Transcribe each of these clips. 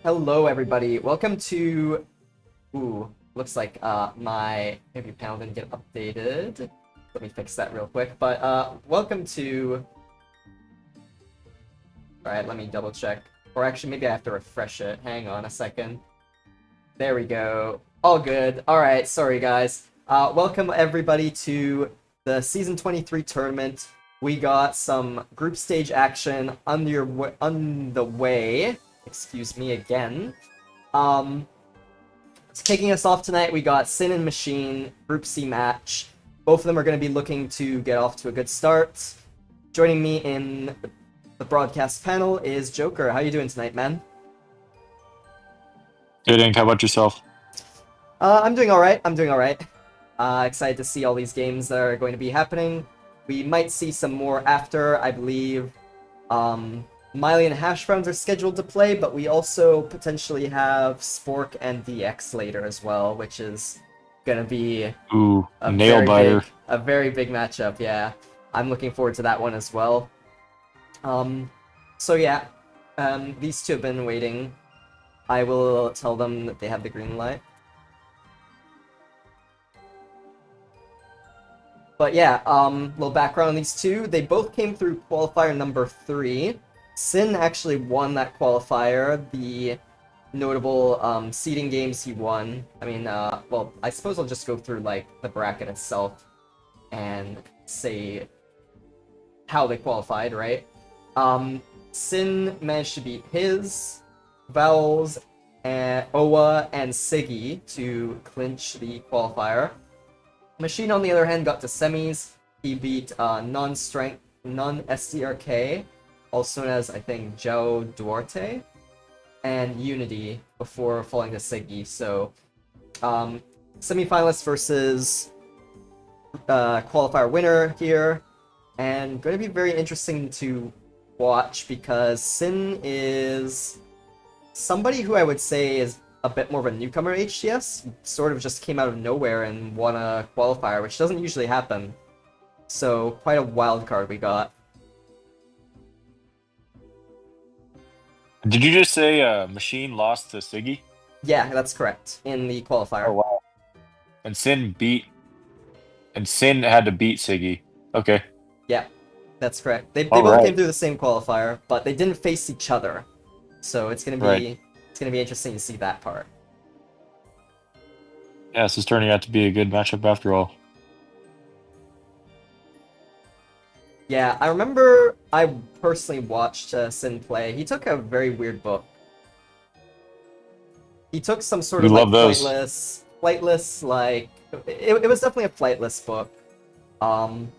Hello, everybody. Welcome to. Ooh, looks like my interview panel didn't get updated. Let me fix that real quick. But welcome to. All right, let me double check. Or actually, maybe I have to refresh it. Hang on a second. There we go. All good. All right, sorry guys. Welcome everybody to the season 23 tournament. We got some group stage action on the way. Excuse me again. Kicking us off tonight, we got Sin and Machine, Group C match. Both of them are going to be looking to get off to a good start. Joining me in the broadcast panel is Joker. How you doing tonight, man? Good, Ink. How about yourself? I'm doing alright. Excited to see all these games that are going to be happening. We might see some more after, I believe. Miley and Hash Browns are scheduled to play, but we also potentially have Spork and DX later as well, which is gonna be Ooh, a nail biter. very big matchup. Yeah, I'm looking forward to that one as well. So yeah, these two have been waiting. I will tell them that they have the green light. But yeah, little background on these two. They both came through qualifier number 3. Sin actually won that qualifier. The notable seeding games he won. I mean, well, I suppose I'll just go through like the bracket itself and say how they qualified, right? Sin managed to beat his, Vowels, and Owa, and Siggy to clinch the qualifier. Machine, on the other hand, got to semis. He beat non-SDRK, also known as, I think, Joe Duarte, and Unity before falling to Siggy. So, semifinalists versus qualifier winner here, and going to be very interesting to watch because Sin is somebody who I would say is a bit more of a newcomer at HCS, sort of just came out of nowhere and won a qualifier, which doesn't usually happen. So, quite a wild card we got. Did you just say Machine lost to Siggy? Yeah, that's correct, in the qualifier. Oh wow. And Sin had to beat Siggy. Okay. Yeah, that's correct. They All both came right. through the same qualifier, but they didn't face each other. So it's gonna Right. be interesting to see that part. Yeah, this is turning out to be a good matchup after all. Yeah, I remember I personally watched Sin play. He took a very weird book. He took some sort We of like love those. flightless, like it was definitely a flightless book. Um,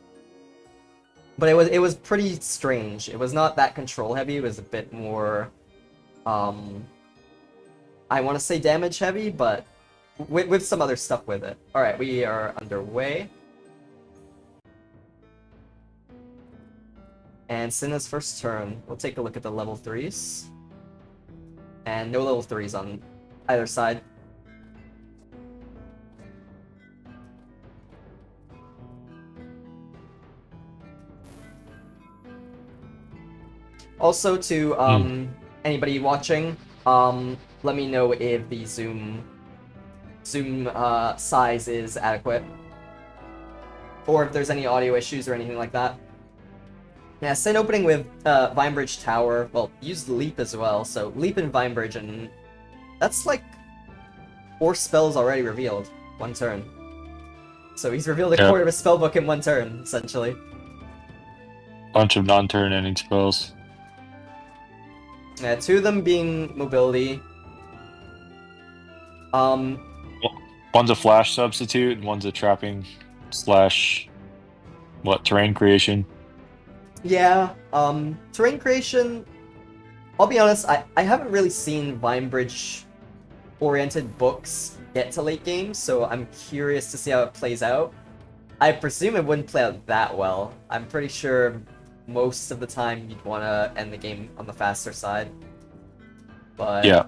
but it was pretty strange. It was not that control heavy. It was a bit more, um, I want to say damage heavy, but with some other stuff with it. All right, we are underway. And Sinna's first turn, we'll take a look at the level 3s. And no level 3s on either side. Also to anybody watching, let me know if the Zoom size is adequate. Or if there's any audio issues or anything like that. Yeah, Sin opening with Vinebridge Tower. Well, used Leap as well, so Leap and Vinebridge, and that's like 4 spells already revealed. 1 turn. So he's revealed a quarter of his spellbook in 1 turn, essentially. Bunch of non-turn ending spells. Yeah, 2 of them being mobility. One's a flash substitute, and one's a trapping slash terrain creation. Yeah, terrain creation, I'll be honest, I haven't really seen Vinebridge-oriented books get to late game, so I'm curious to see how it plays out. I presume it wouldn't play out that well. I'm pretty sure most of the time you'd want to end the game on the faster side. But Yeah.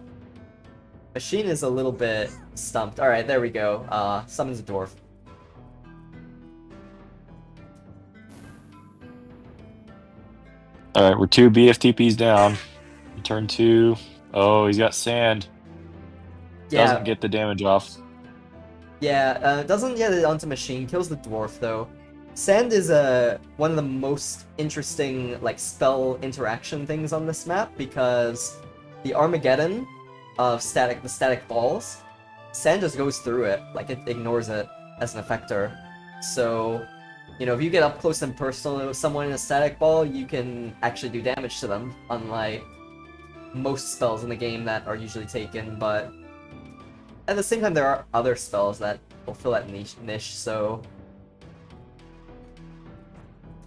Machine is a little bit stumped. Alright, there we go. Summons a dwarf. All right, we're 2 BFTPs down. Turn 2. Oh, he's got sand. Doesn't Yeah, get the damage off. yeah, doesn't get it onto machine, kills the dwarf though. Sand is one of the most interesting like spell interaction things on this map because the Armageddon of the static balls, sand just goes through it, like it ignores it as an effector. So, you know, if you get up close and personal with someone in a static ball, you can actually do damage to them, unlike most spells in the game that are usually taken, but at the same time, there are other spells that will fill that niche. So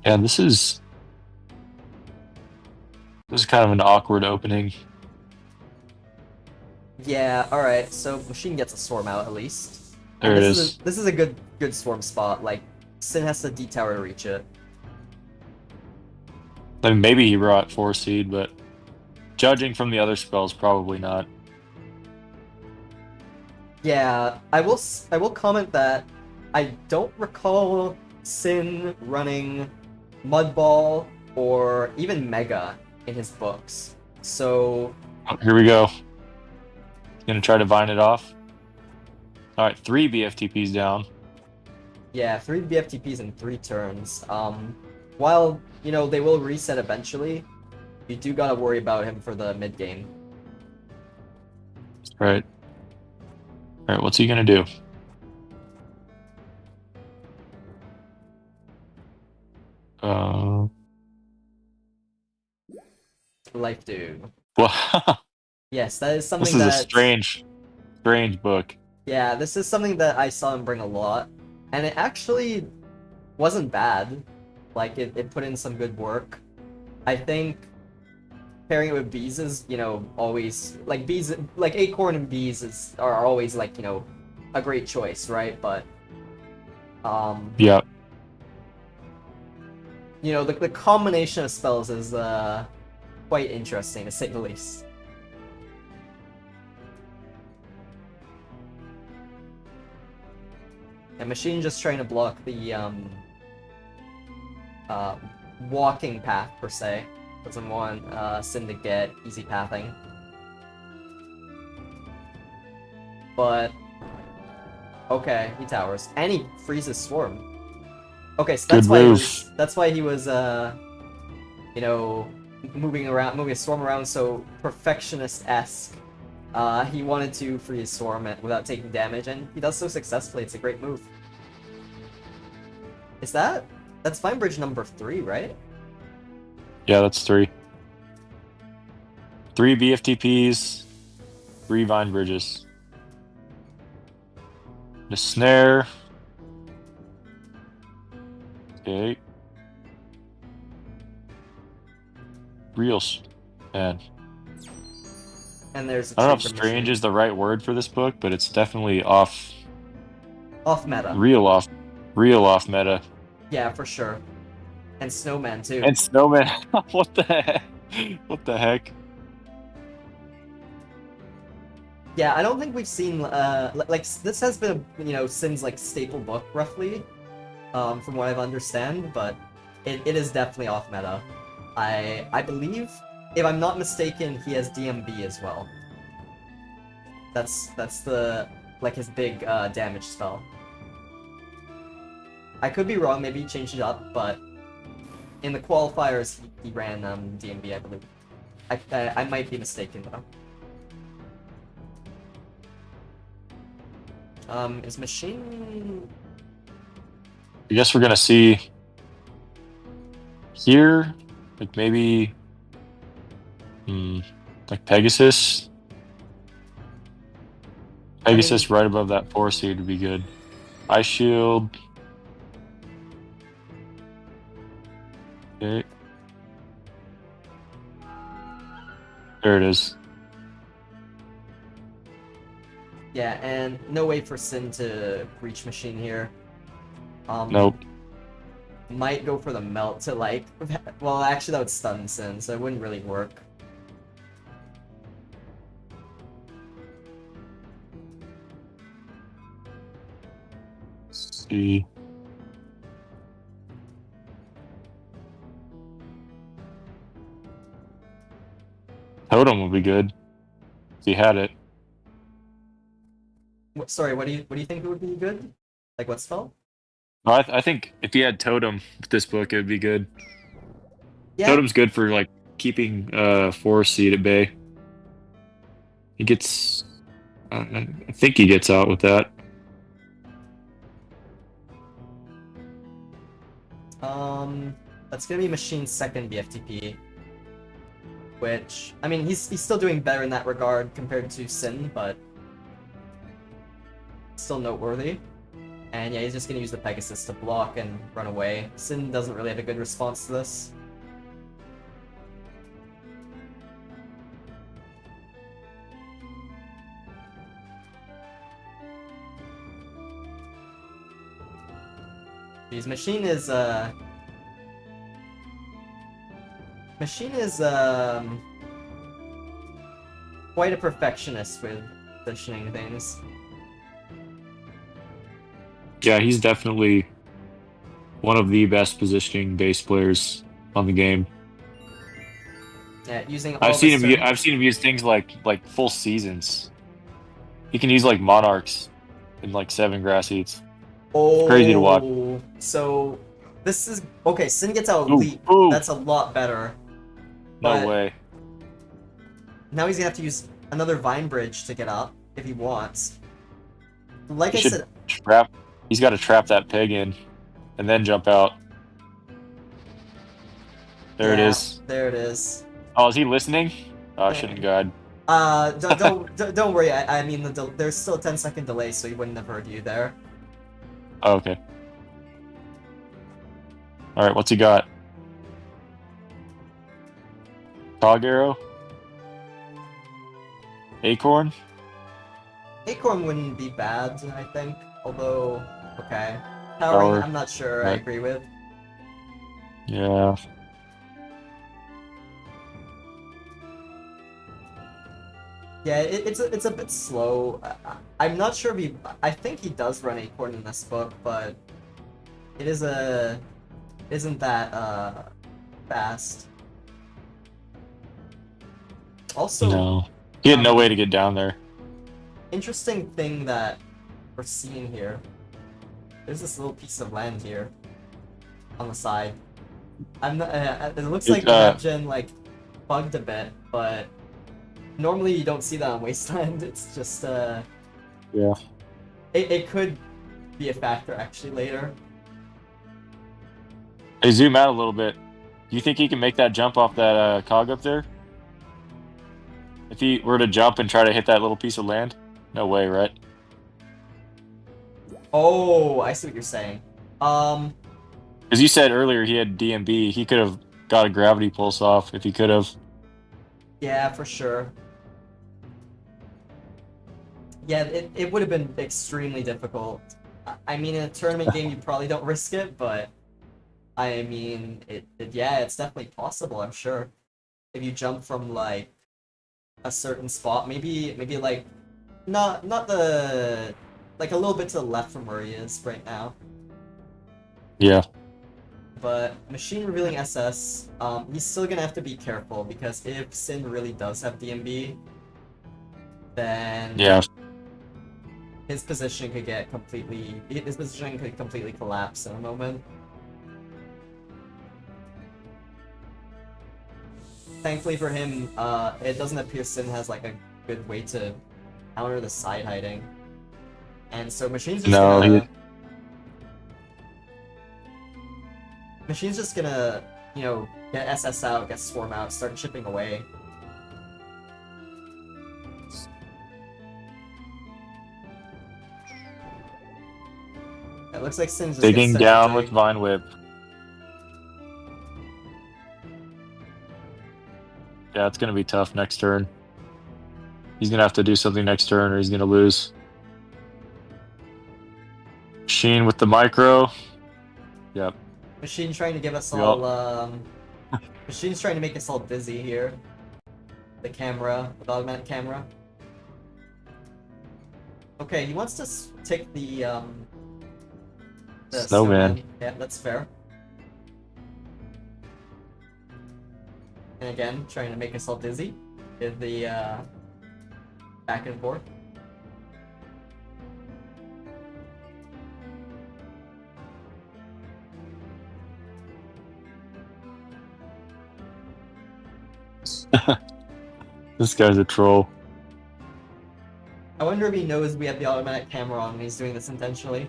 Yeah, this is kind of an awkward opening. yeah, all right. So machine gets a swarm out at least, There and it is. this is a good swarm spot. Like Sin has to D-tower to reach it. I mean, maybe he brought 4 seed, but judging from the other spells, probably not. Yeah, I will comment that I don't recall Sin running Mud Ball or even Mega in his books. So Oh, here we go. He's gonna try to vine it off. All right, 3 BFTPs down. yeah, 3 BFTPs in 3 turns. While, you know, they will reset eventually, you do gotta worry about him for the mid game. Right. All right, what's he gonna do? Uh, Life Dude. well, Yes, that is this something is a that... strange book. Yeah, this is something that I saw him bring a lot. And it actually wasn't bad. Like, it put in some good work. I think pairing it with bees is, you know, always... Like, bees... Like, Acorn and bees are always, like, you know, a great choice, right? But... Yeah. You know, the combination of spells is, quite interesting, to say the least. And Machine just trying to block the, walking path, per se. Doesn't want, Sin to get easy pathing. But... Okay, he towers. And he freezes Swarm. Okay, so that's Good why move. he was, you know, moving a Swarm around so perfectionist-esque. He wanted to free his Swarm without taking damage, and he does so successfully. It's a great move. That's Fine Bridge number 3, right? Yeah, that's 3. 3 BFTPs, 3 vine bridges. The snare. Okay. Reels. Man. And there's a I don't know if tree for strange Machine. is the right word for this book, but it's definitely off Off meta. real off meta. Yeah, for sure. And Snowman, too. And Snowman. What the heck? What the heck? Yeah, I don't think we've seen, like, this has been, you know, Sin's, like, staple book, roughly, from what I've understand, but it is definitely off meta. I believe, if I'm not mistaken, he has DMB as well. That's the, like, his big, damage spell. I could be wrong, maybe he changed it up, but in the qualifiers, he ran, DMB, I believe. I might be mistaken, though. Is Machine... I guess we're gonna see here, like maybe, like Pegasus. Pegasus right above that 4 seed would be good. Ice Shield. Okay. There it is. Yeah, and no way for Sin to reach Machine here. Nope. Might go for the melt to, like... Well, actually that would stun Sin, so it wouldn't really work. Let's see. Totem would be good. if he had it. Sorry, what do you think would be good? Like what spell? No, I think if he had Totem with this book, it would be good. Yeah. Totem's good for like keeping Forest Seed at bay. He gets, I think he gets out with that. That's gonna be Machine's second BFTP. Which, I mean, he's still doing better in that regard compared to Sin, but still noteworthy. And yeah, he's just gonna use the Pegasus to block and run away. Sin doesn't really have a good response to this. Geez, Machine is quite a perfectionist with positioning things. Yeah, he's definitely one of the best positioning base players on the game. Yeah, using all I've seen him. this I've seen him use things like full seasons. He can use like Monarchs in like 7 grass heats. Oh, Crazy to watch. So this is okay. Sin gets out Ooh, Leap. ooh. That's a lot better. No But way. now he's gonna have to use another Vine Bridge to get up if he wants. Like He I should said, trap. He's got to trap that pig in, and then jump out. There it yeah, is. There it is. Oh, is he listening? Oh, I shouldn't guide. Don't worry. I mean, there's still a 10-second delay, so he wouldn't have heard you there. Oh, okay. All right, what's he got? Cog arrow. Acorn. Acorn wouldn't be bad, I think. Although, okay, powering, Power. I'm not sure. I Right. agree with. Yeah. Yeah, it's a bit slow. I'm not sure if he. I think he does run Acorn in this book, but it isn't that fast. Also, No. He had no way to get down there. interesting thing that we're seeing here. There's this little piece of land here on the side. I'm not. It looks like the map gen like bugged a bit, but normally you don't see that on Wasteland. It's just Yeah. It could be a factor actually later. Hey, zoom out a little bit. Do you think he can make that jump off that cog up there? If he were to jump and try to hit that little piece of land? No way, right? Oh, I see what you're saying. Because you said earlier he had DMB. He could have got a gravity pulse off if he could have. Yeah, for sure. Yeah, it would have been extremely difficult. I mean, in a tournament game, you probably don't risk it, but I mean, yeah, it's definitely possible, I'm sure. If you jump from, like, a certain spot, maybe like, not the, like, a little bit to the left from where he is right now. Yeah. But Machine revealing SS, he's still gonna have to be careful, because if Sin really does have DMB, then Yeah. his position could completely collapse in a moment. Thankfully for him, it doesn't appear Sin has like a good way to counter the side hiding. And so Machine's just gonna, you know, get SS out, get Swarm out, start chipping away. It looks like Sin's just Digging down with Vine Whip. Yeah, it's going to be tough next turn. He's going to have to do something next turn or he's going to lose. Machine with the micro. Yep. Machine trying to give us all, Machine's trying to make us all dizzy here. The camera, the augmented camera. Okay, he wants to take the Snowman. Yeah, that's fair. And again, trying to make us all dizzy with the back and forth. This guy's a troll. I wonder if he knows we have the automatic camera on and he's doing this intentionally.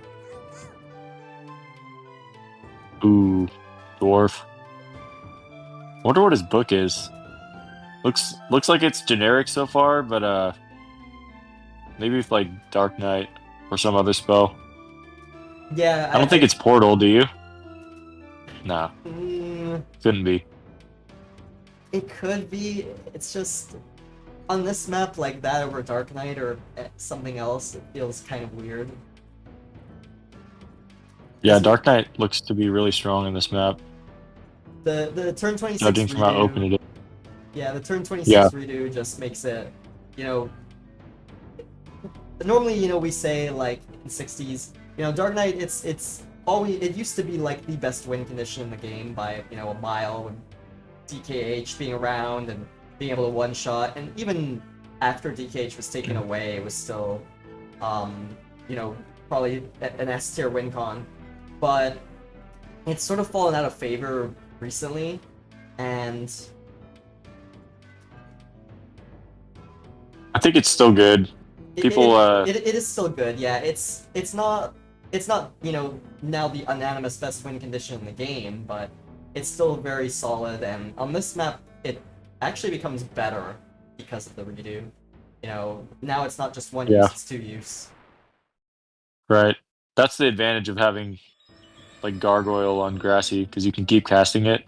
Ooh, dwarf. Wonder what his book is. Looks like it's generic so far, but maybe with like Dark Knight or some other spell. Yeah, I don't think it's Portal, do you? Nah, Mm, couldn't be. it could be. It's just on this map, like that over Dark Knight or something else, it feels kind of weird. Yeah, Dark Knight looks to be really strong in this map, The turn 26 judging from how open redo. it is. Yeah, the turn 26 Yeah. redo just makes it, you know. Normally, you know, we say like in 60s, you know, Dark Knight. It's always, it used to be like the best win condition in the game by, you know, a mile, with DKH being around and being able to one shot, and even after DKH was taken away, it was still, you know, probably an S tier win con, but it's sort of fallen out of favor recently, and I think it's still good. People, it is still good. Yeah, it's not you know, now the unanimous best win condition in the game, but it's still very solid. And on this map, it actually becomes better because of the redo. You know, now it's not just one Yeah. use; it's two use. right? That's the advantage of having like Gargoyle on Grassy, because you can keep casting it.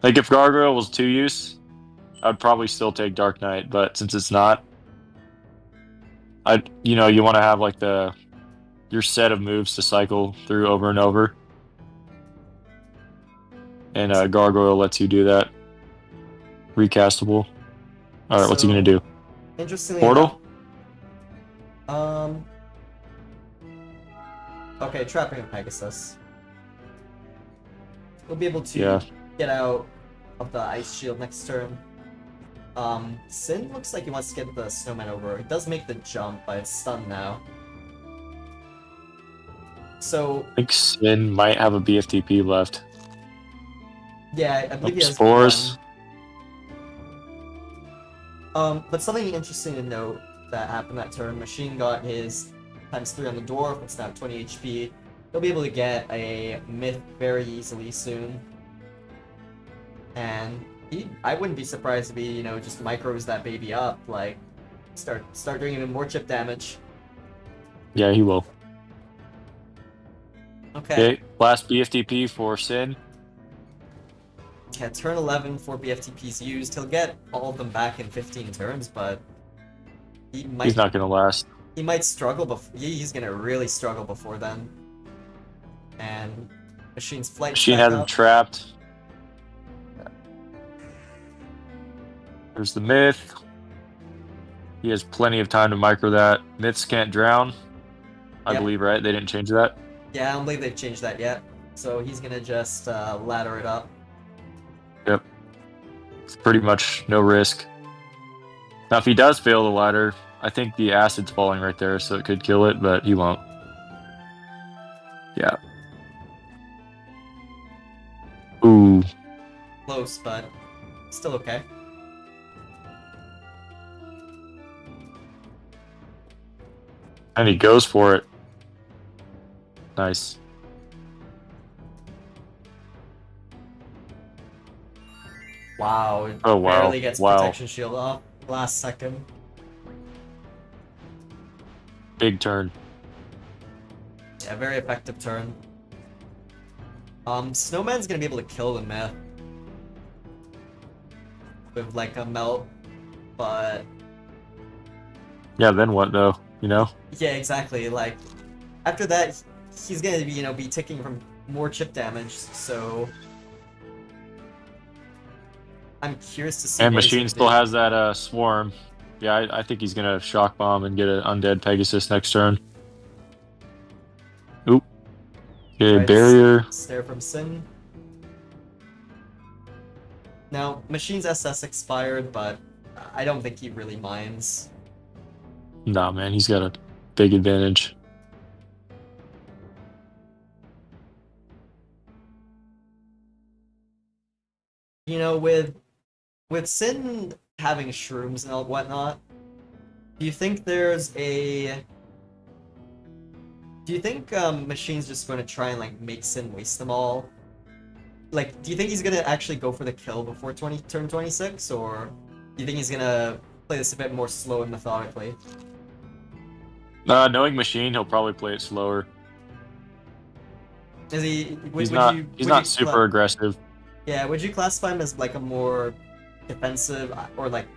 Like if Gargoyle was 2 use, I'd probably still take Dark Knight, but since it's not, you know, you want to have like your set of moves to cycle through over and over, and Gargoyle lets you do that. Recastable. All right, what's he So, gonna do? Interestingly Portal? enough, okay, trapping a Pegasus. We'll be able to get out of the ice shield next turn. Sin looks like he wants to get the snowman over. He does make the jump, but it's stunned now. So, I think Sin might have a BFTP left. yeah, I believe he has Spores. one. But something interesting to note that happened that turn, Machine got his ×3 on the dwarf, it's now 20 HP. He'll be able to get a myth very easily soon. And I wouldn't be surprised if he, you know, just micros that baby up, like start doing even more chip damage. Yeah, he will. Okay. Last BFTP for Sin. Yeah, turn 11 for BFTPs used. He'll get all of them back in 15 turns, but he's not gonna last. He might struggle before. He's gonna really struggle before then. And Machine's flight. Machine has him trapped. There's the myth. He has plenty of time to micro that. Myths can't drown, I believe, right? They didn't change that? Yeah, I don't believe they've changed that yet. So he's gonna just ladder it up. Yep. It's pretty much no risk. Now, if he does fail the ladder, I think the acid's falling right there, so it could kill it, but he won't. Yeah. Ooh. Close, but still okay. And he goes for it. Nice. Wow, it Oh, wow. barely gets protection shield off last second. Big turn. Yeah, very effective turn. Snowman's gonna be able to kill the myth with like a melt, but Yeah, then what though? You know? yeah, exactly. Like after that, he's gonna be, you know, be ticking from more chip damage. So I'm curious to see. And what he's Machine gonna still do. has that swarm. Yeah, I think he's gonna shock bomb and get an undead Pegasus next turn. Oop. Okay, Right, barrier. Stare from Sin. Now, Machine's SS expired, but I don't think he really minds. Nah, man, he's got a big advantage. You know, with Sin having shrooms and all whatnot, do you think there's a do you think Machine's just going to try and like make Sin waste them all? Like, do you think he's gonna actually go for the kill before turn 26, or do you think he's gonna play this a bit more slow and methodically? Knowing Machine, he'll probably play it slower. Is he? He's Would not you? he's not super aggressive. Yeah. Would you classify him as like a more defensive or like?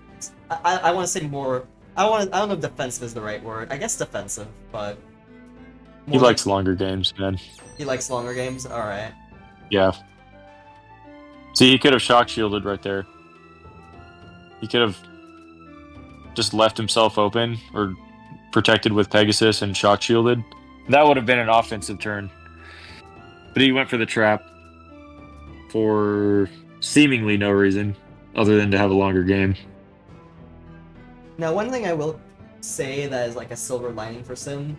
I want to say more. I don't know if defensive is the right word. I guess defensive, but He more like likes longer games, man. he likes longer games. All right. Yeah. See, he could have shock shielded right there. He could have just left himself open or protected with Pegasus and shock shielded. That would have been an offensive turn. But he went for the trap for seemingly no reason other than to have a longer game. Now, one thing I will say that is like a silver lining for Sim,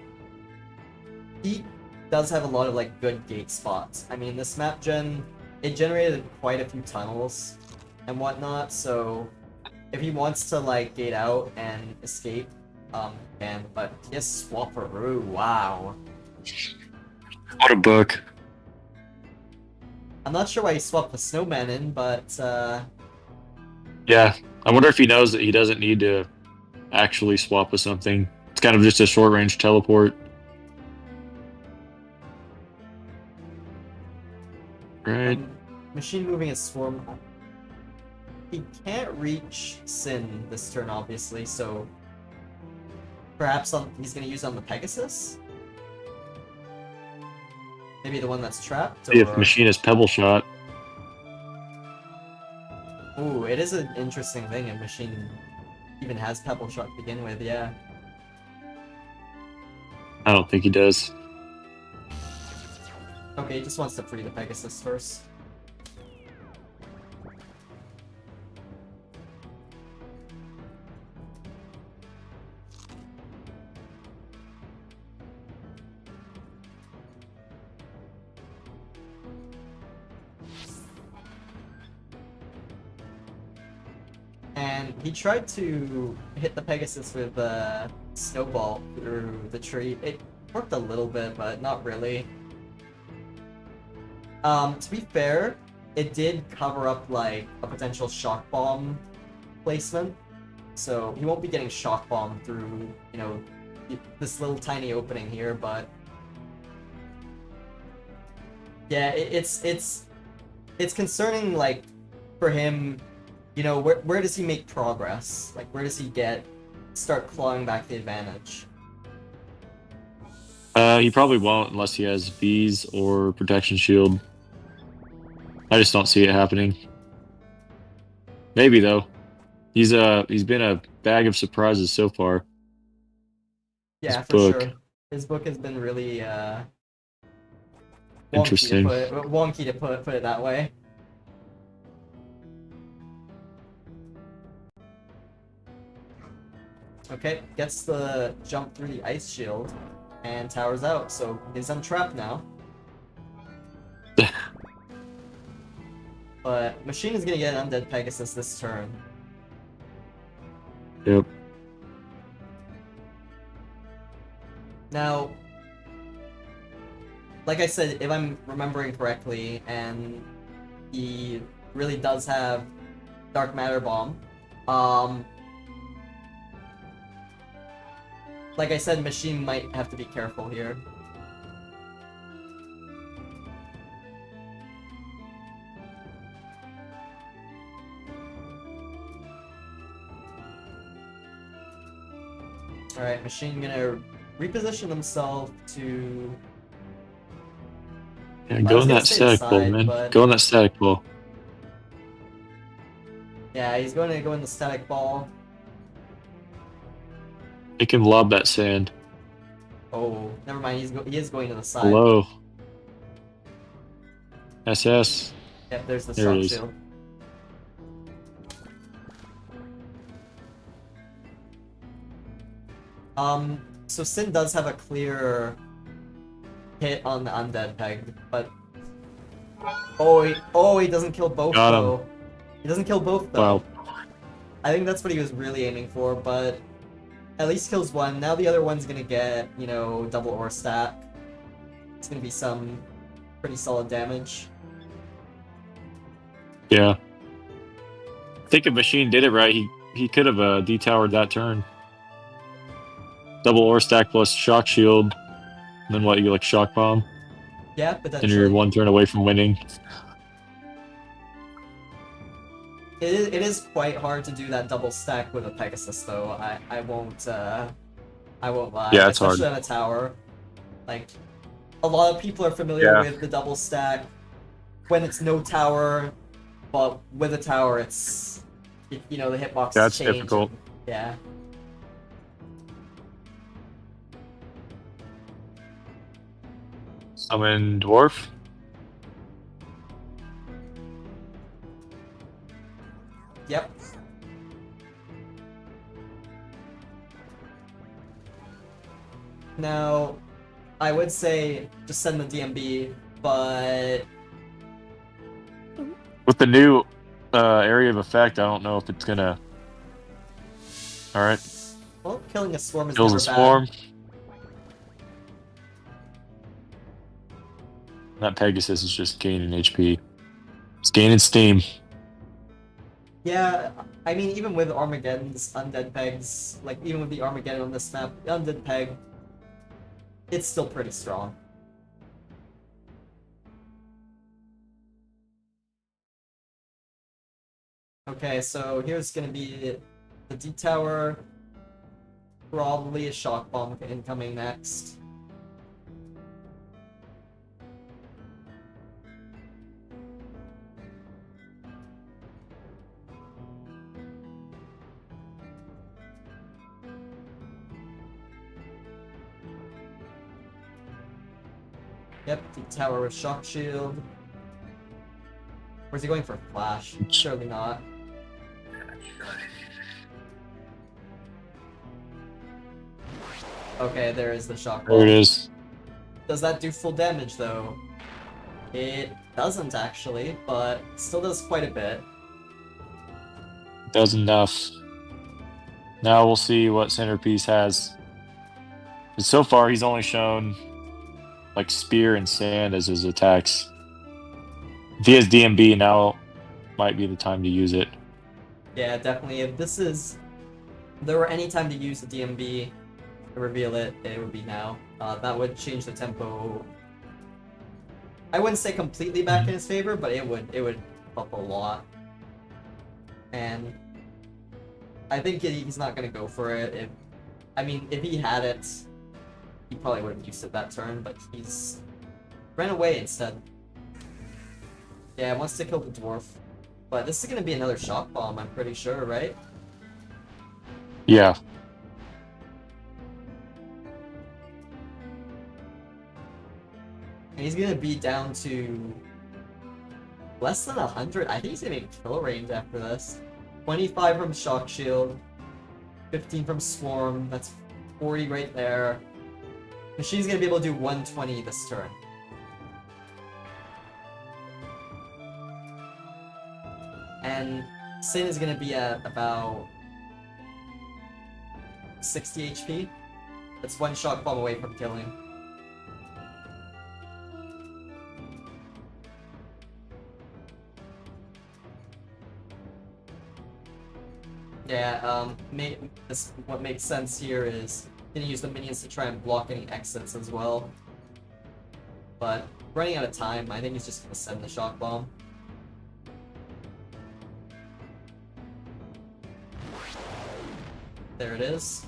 he does have a lot of like good gate spots. I mean, this map gen, it generated quite a few tunnels and whatnot, so if he wants to like gate out and escape, can. But yes, Swapperoo, wow. What a book. I'm not sure why he swapped the snowman in, but Yeah. I wonder if he knows that he doesn't need to actually swap with something. It's kind of just a short range teleport. Right. Machine moving his swarm. He can't reach Sin this turn, obviously, so perhaps he's going to use on the Pegasus? Maybe the one that's trapped? See if Machine has Pebble Shot. Ooh, it is an interesting thing if Machine even has Pebble Shot to begin with, yeah. I don't think he does. Okay, he just wants to free the Pegasus first. And he tried to hit the Pegasus with a snowball through the tree. It worked a little bit, but not really. To be fair, it did cover up like a potential shock bomb placement, so he won't be getting shock bombed through, you know, this little tiny opening here. But yeah, it's concerning, like, for him. You know, where does he make progress? Like, where does he start clawing back the advantage? He probably won't unless he has V's or Protection Shield. I just don't see it happening. Maybe though. He's been a bag of surprises so far. Yeah, for sure. His book has been really interesting. Wonky to put it that way. Okay, gets the jump through the ice shield and towers out, so he's untrapped now. But Machine is gonna get an Undead Pegasus this turn. Yep. Now, like I said, if I'm remembering correctly, and he really does have Dark Matter Bomb, like I said, Machine might have to be careful here. Alright, Machine gonna reposition himself to... Yeah, go in that static ball, man. But... Go in that static ball. Yeah, he's going to go in the static ball. Make him lob that sand. Oh, never mind. He is going to the side. Hello. SS. Yep, there's the shock shield. So Sin does have a clear hit on the undead peg, but he doesn't kill both Got him. though. He doesn't kill both though. Wow. I think that's what he was really aiming for, but at least kills one. Now the other one's gonna get, you know, double ore stack. It's gonna be some pretty solid damage. Yeah. I think if Machine did it right, he could have detowered that turn. Double ore stack plus shock shield. And then what, you get like shock bomb? Yeah, Then potentially. you're one turn away from winning. It is quite hard to do that double stack with a Pegasus, though. I won't lie. Yeah, it's especially hard. on a tower. Like, a lot of people are familiar Yeah. with the double stack when it's no tower, but with a tower, it's you know the hitbox That's change. difficult. Yeah. Summon dwarf. Yep. Now, I would say just send the DMB, but With the new area of effect, I don't know if it's gonna. All right, well, killing a swarm is kills never a swarm. bad. That Pegasus is just gaining HP. It's gaining steam. Yeah, I mean, even with Armageddon's undead pegs, like even with the Armageddon on this map, the undead peg, it's still pretty strong. Okay, so here's gonna be the D tower, probably a shock bomb incoming next. Yep, the tower with shock shield. Or is he going for flash? Surely not. Okay, there is the shock bomb. There it is. Does that do full damage though? It doesn't actually, but still does quite a bit. Does enough. Now we'll see what Centerpiece has. But so far, he's only shown like spear and sand as his attacks. If he has DMB, now might be the time to use it. Yeah, definitely. If there were any time to use the DMB to reveal it, it would be now. That would change the tempo. I wouldn't say completely back in his favor, but it would help a lot. And I think he's not gonna go for it. If he had it, he probably would have used it that turn, but he's ran away instead. Yeah, wants to kill the dwarf. But this is gonna be another shock bomb, I'm pretty sure, right? Yeah. And he's gonna be down to less than 100. I think he's gonna be kill range after this. 25 from shock shield, 15 from swarm. That's 40 right there. Machine's gonna be able to do 120 this turn. And Sin is gonna be at about 60 HP. That's one shock bomb away from killing. Yeah, what makes sense here is gonna use the minions to try and block any exits as well. But running out of time, I think he's just gonna send the shock bomb. There it is.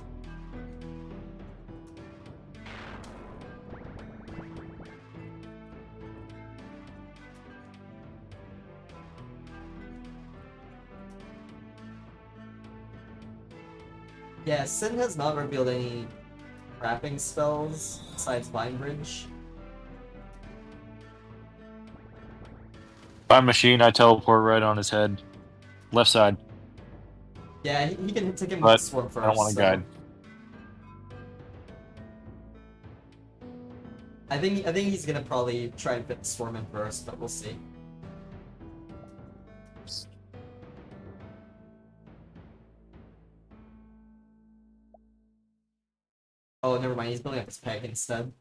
Yeah, Sin has not revealed any wrapping spells besides Vine Bridge. By Machine, I teleport right on his head. Left side. Yeah, he can take him with But Swarm first. I don't want to so- guide. I think he's gonna probably try and fit the Swarm in first, but we'll see. Oh, never mind. He's building up his peg instead.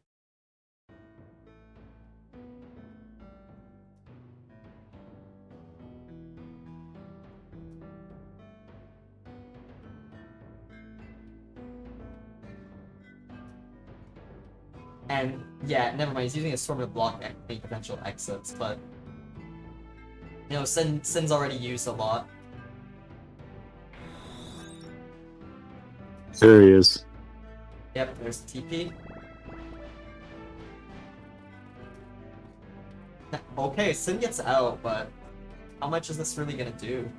And yeah, never mind. He's using a Storm to block any potential exits, but you know, Sin's already used a lot. There he is. Yep, there's TP. Okay, Sin gets out, but how much is this really gonna do?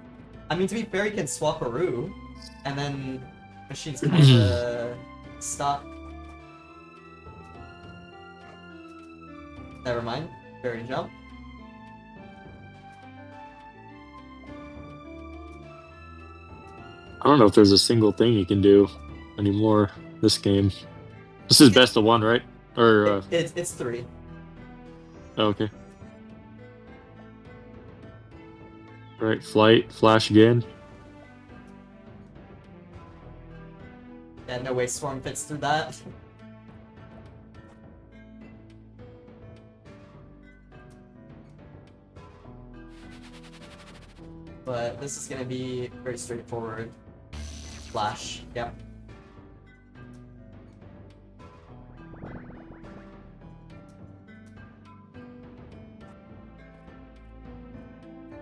I mean, to be fair, he can swap a Rue, and then Machine's kinda stuck. Never mind. Fairy jump. I don't know if there's a single thing he can do anymore this game. This is best of one, right? Or It's 3. oh, okay. All right, flight, flash again. Yeah, no way Swarm fits through that. But this is gonna be very straightforward. Flash, yep.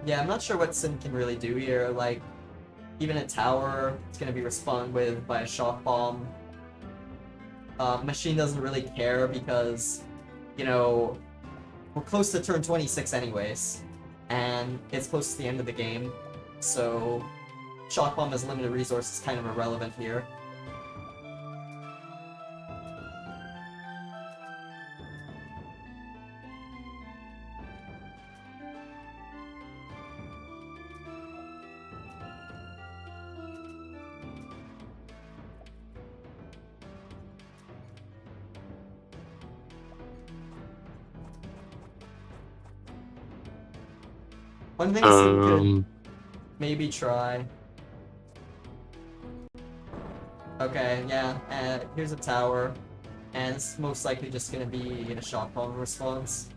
Yeah, I'm not sure what Sin can really do here. Like, even a tower, it's gonna be responded with by a shock bomb. Machine doesn't really care because, you know, we're close to turn 26 anyways, and it's close to the end of the game, so shock bomb as limited resource is kind of irrelevant here. One thing Sin could maybe try. Okay, yeah, here's a tower, and it's most likely just gonna be a shock bomb response.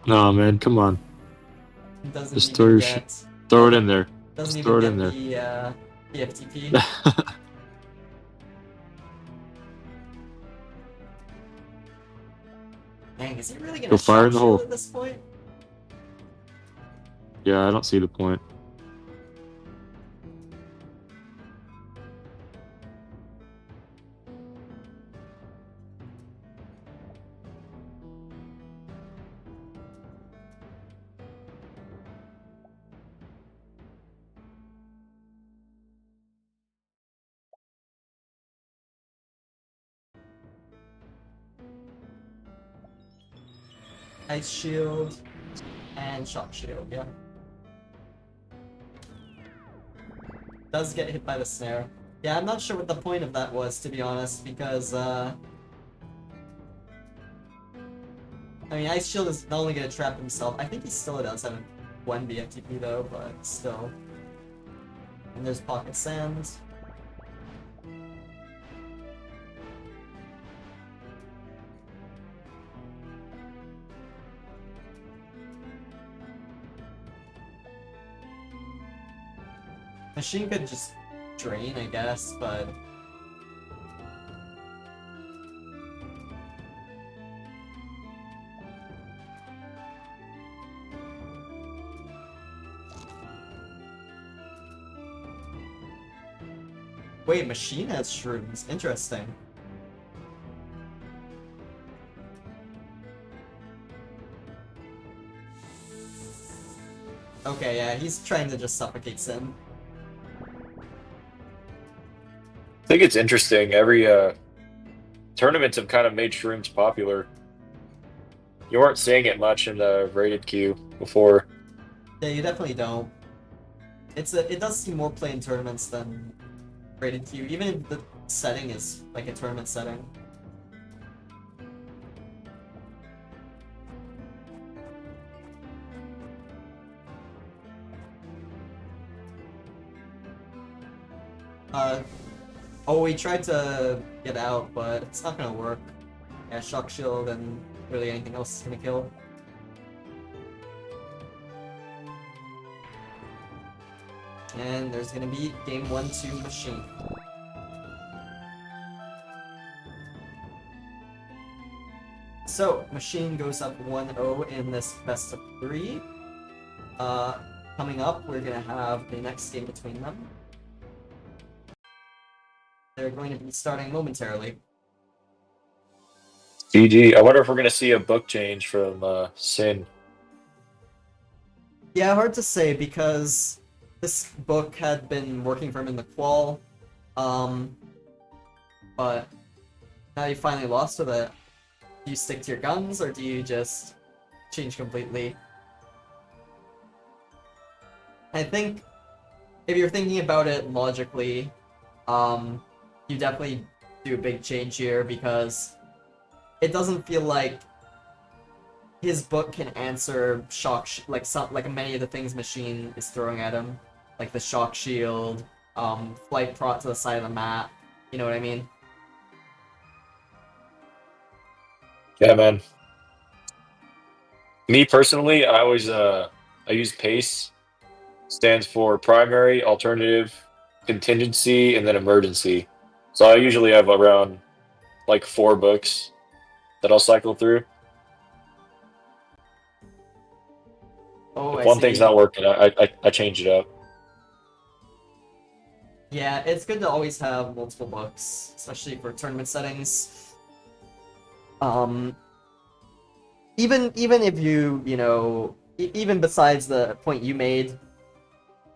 No, man, come on. It doesn't Just even throw it in there. Doesn't Just even throw it get in there. the FTP. Dang, is he really gonna Go fire shock in the hole. shield at this point? Yeah, I don't see the point. Ice shield and shock shield, yeah. Does get hit by the snare. Yeah, I'm not sure what the point of that was, to be honest, because I mean, Ice Shield is not only gonna trap himself, I think he still does have 1 BFTP though, but still. And there's Pocket Sand. Machine could just drain, I guess, but wait, Machine has shrooms. Interesting. Okay, yeah, he's trying to just suffocate Sin. I think it's interesting. Every tournaments have kind of made shrooms popular. You weren't seeing it much in the rated queue before. Yeah, you definitely don't. It does seem more play in tournaments than rated queue, even if the setting is like a tournament setting. Uh, oh, we tried to get out, but it's not gonna work. Yeah, shock shield and really anything else is gonna kill. And there's gonna be game 1-2 machine. So, machine goes up 1-0 in this best of 3. Coming up, we're gonna have the next game between them. They're going to be starting momentarily. GG. I wonder if we're gonna see a book change from Sin. Yeah, hard to say because this book had been working for him in the qual, but now you finally lost with it. Do you stick to your guns or do you just change completely? I think if you're thinking about it logically, you definitely do a big change here because it doesn't feel like his book can answer like many of the things machine is throwing at him, like the shock shield, flight prot to the side of the map. You know what I mean? Yeah, man. Me personally, I use PACE. Stands for primary, alternative, contingency, and then emergency. So I usually have around like 4 books that I'll cycle through. Oh, If I one thing's see. not working, I change it up. Yeah, it's good to always have multiple books, especially for tournament settings. Um, even if even besides the point you made,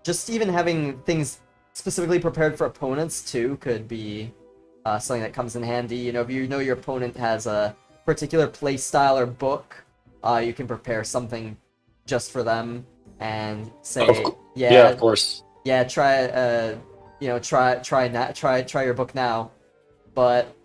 just even having things specifically prepared for opponents too could be something that comes in handy. You know, if you know your opponent has a particular play style or book, you can prepare something just for them and Of, say, yeah, of yeah, course. yeah, try your book now. But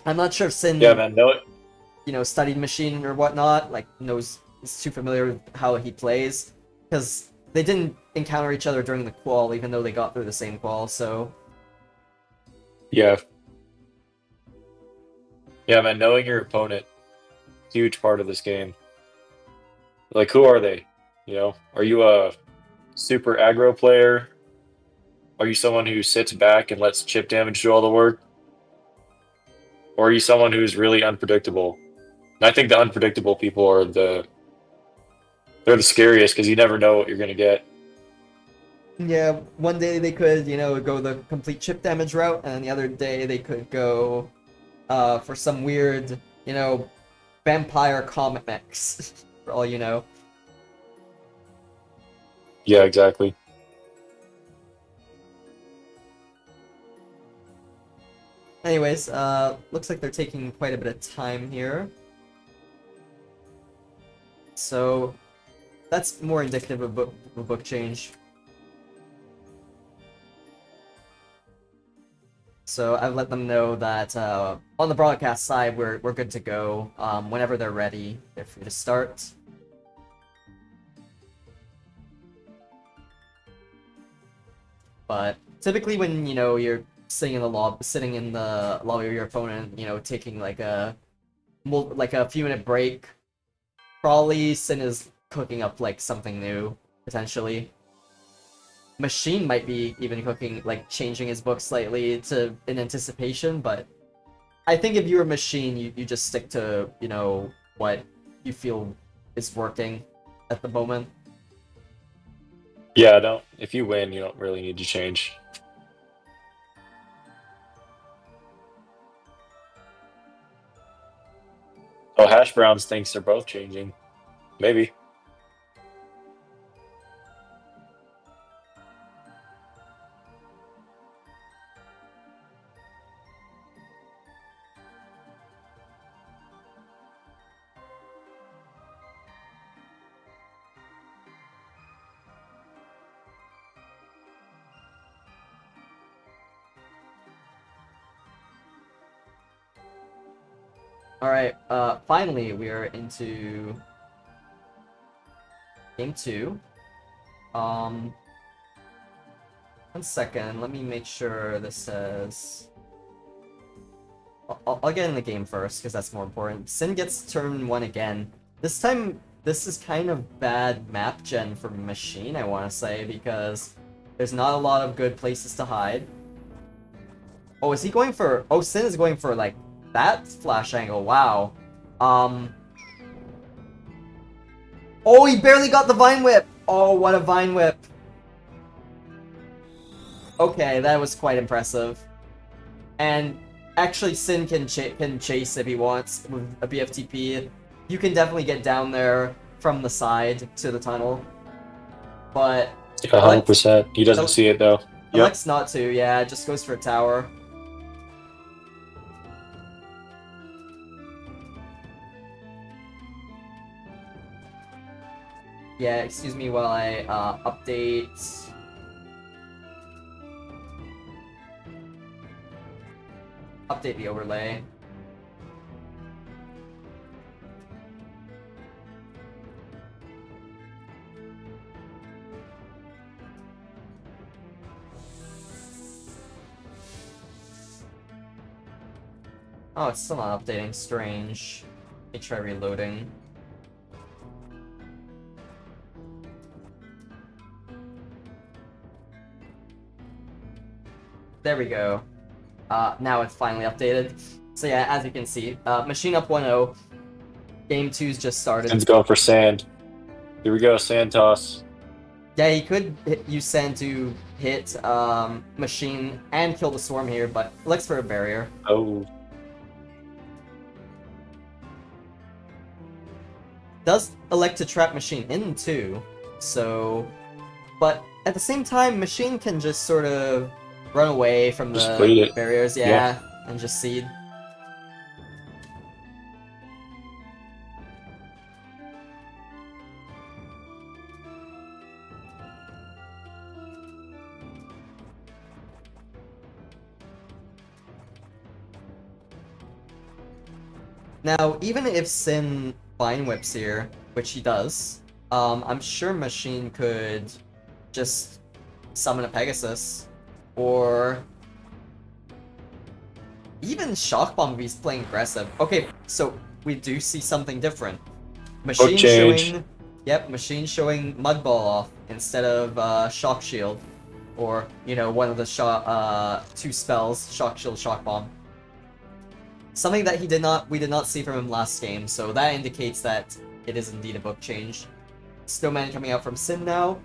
I'm not sure if Yeah, Sin, man. No, studied machine or whatnot, like knows is too familiar with how he plays, because they didn't encounter each other during the qual, even though they got through the same qual. So yeah, yeah, man. Knowing your opponent, huge part of this game. Like, who are they? Are you a super aggro player? Are you someone who sits back and lets chip damage do all the work? Or are you someone who's really unpredictable? And I think the unpredictable people are they're the scariest because you never know what you're gonna get. yeah, one day they could, go the complete chip damage route, and then the other day they could go for some weird, vampire comet mix, for all you know. Yeah, exactly. Anyways, looks like they're taking quite a bit of time here. So that's more indicative of a book change. So I've let them know that on the broadcast side, we're good to go. Whenever they're ready, they're free to start. But typically, when you're sitting in the lobby of your opponent, taking like a few minute break, probably Sin is cooking up like something new potentially. Machine might be even cooking, like changing his book slightly to in anticipation, but I think if you're a machine, you just stick to, what you feel is working at the moment. Yeah, don't. If you win, you don't really need to change. Oh, Hash Browns thinks they're both changing. Maybe. Alright, finally we are into game 2. 1 second, let me make sure this says... I'll get in the game first, because that's more important. Sin gets turn 1 again. This time, this is kind of bad map gen for Machine, I want to say, because there's not a lot of good places to hide. Oh, is he going for... Oh, Sin is going for, like, that flash angle, wow. Oh, he barely got the Vine Whip! Oh, what a Vine Whip! Okay, that was quite impressive. And actually, Sin can chase if he wants with a BFTP. You can definitely get down there from the side to the tunnel. But... 100%. He doesn't see it, though. Yep. Elects not to, yeah, it just goes for a tower. Yeah, excuse me while I update... Update the overlay. Oh, it's still not updating. Strange. Let me try reloading. There we go. Now it's finally updated. So yeah, as you can see, Machine up 1-0. Game 2's just started. Sin's going for sand. Here we go, sand toss. Yeah, he could use Sand to hit Machine and kill the Swarm here, but looks for a barrier. Oh. Does elect to trap Machine in too, so... But at the same time, Machine can just sort of run away from the barriers, yeah, and just seed. Now, even if Sin Vine Whips here, which he does, I'm sure Machine could just summon a Pegasus, or even Shock Bomb if he's playing aggressive. Okay, so we do see something different. Machine showing, yep, Machine showing Mud Ball off instead of Shock Shield, or you know, one of the two spells, Shock Shield, Shock Bomb. Something that we did not see from him last game, so that indicates that it is indeed a book change. Snowman coming out from Sin now.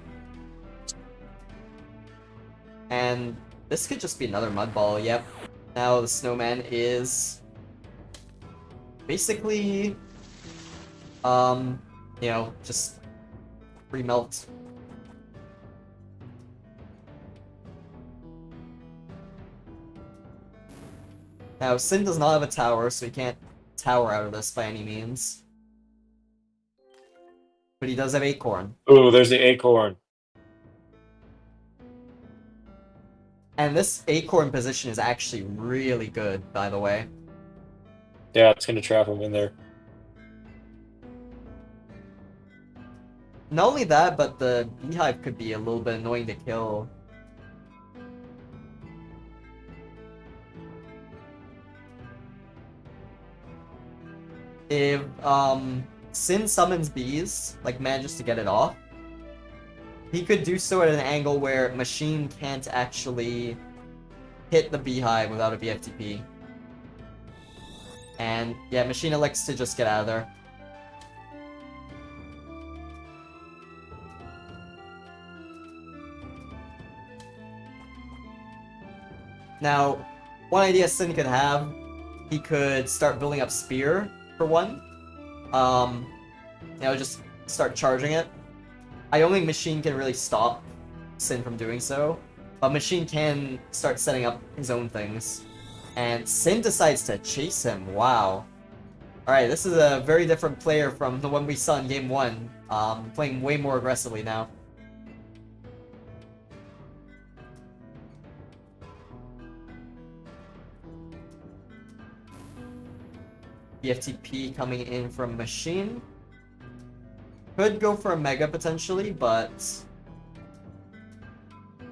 And this could just be another Mud Ball, yep. Now the Snowman is basically, you know, just remelt. Now, Sin does not have a tower, so he can't tower out of this by any means. But he does have Acorn. Oh, there's the Acorn. And this Acorn position is actually really good, by the way. Yeah, it's going to trap him in there. Not only that, but the Beehive could be a little bit annoying to kill. If Sin summons bees, like manages to get it off, he could do so at an angle where Machine can't actually hit the Beehive without a BFTP. And yeah, Machine elects to just get out of there. Now, one idea Sin could have, he could start building up Spear, for one. You know, just start charging it. I don't think Machine can really stop Sin from doing so, but Machine can start setting up his own things. And Sin decides to chase him, wow. Alright, this is a very different player from the one we saw in Game 1, playing way more aggressively now. BFTP coming in from Machine. Could go for a Mega potentially, but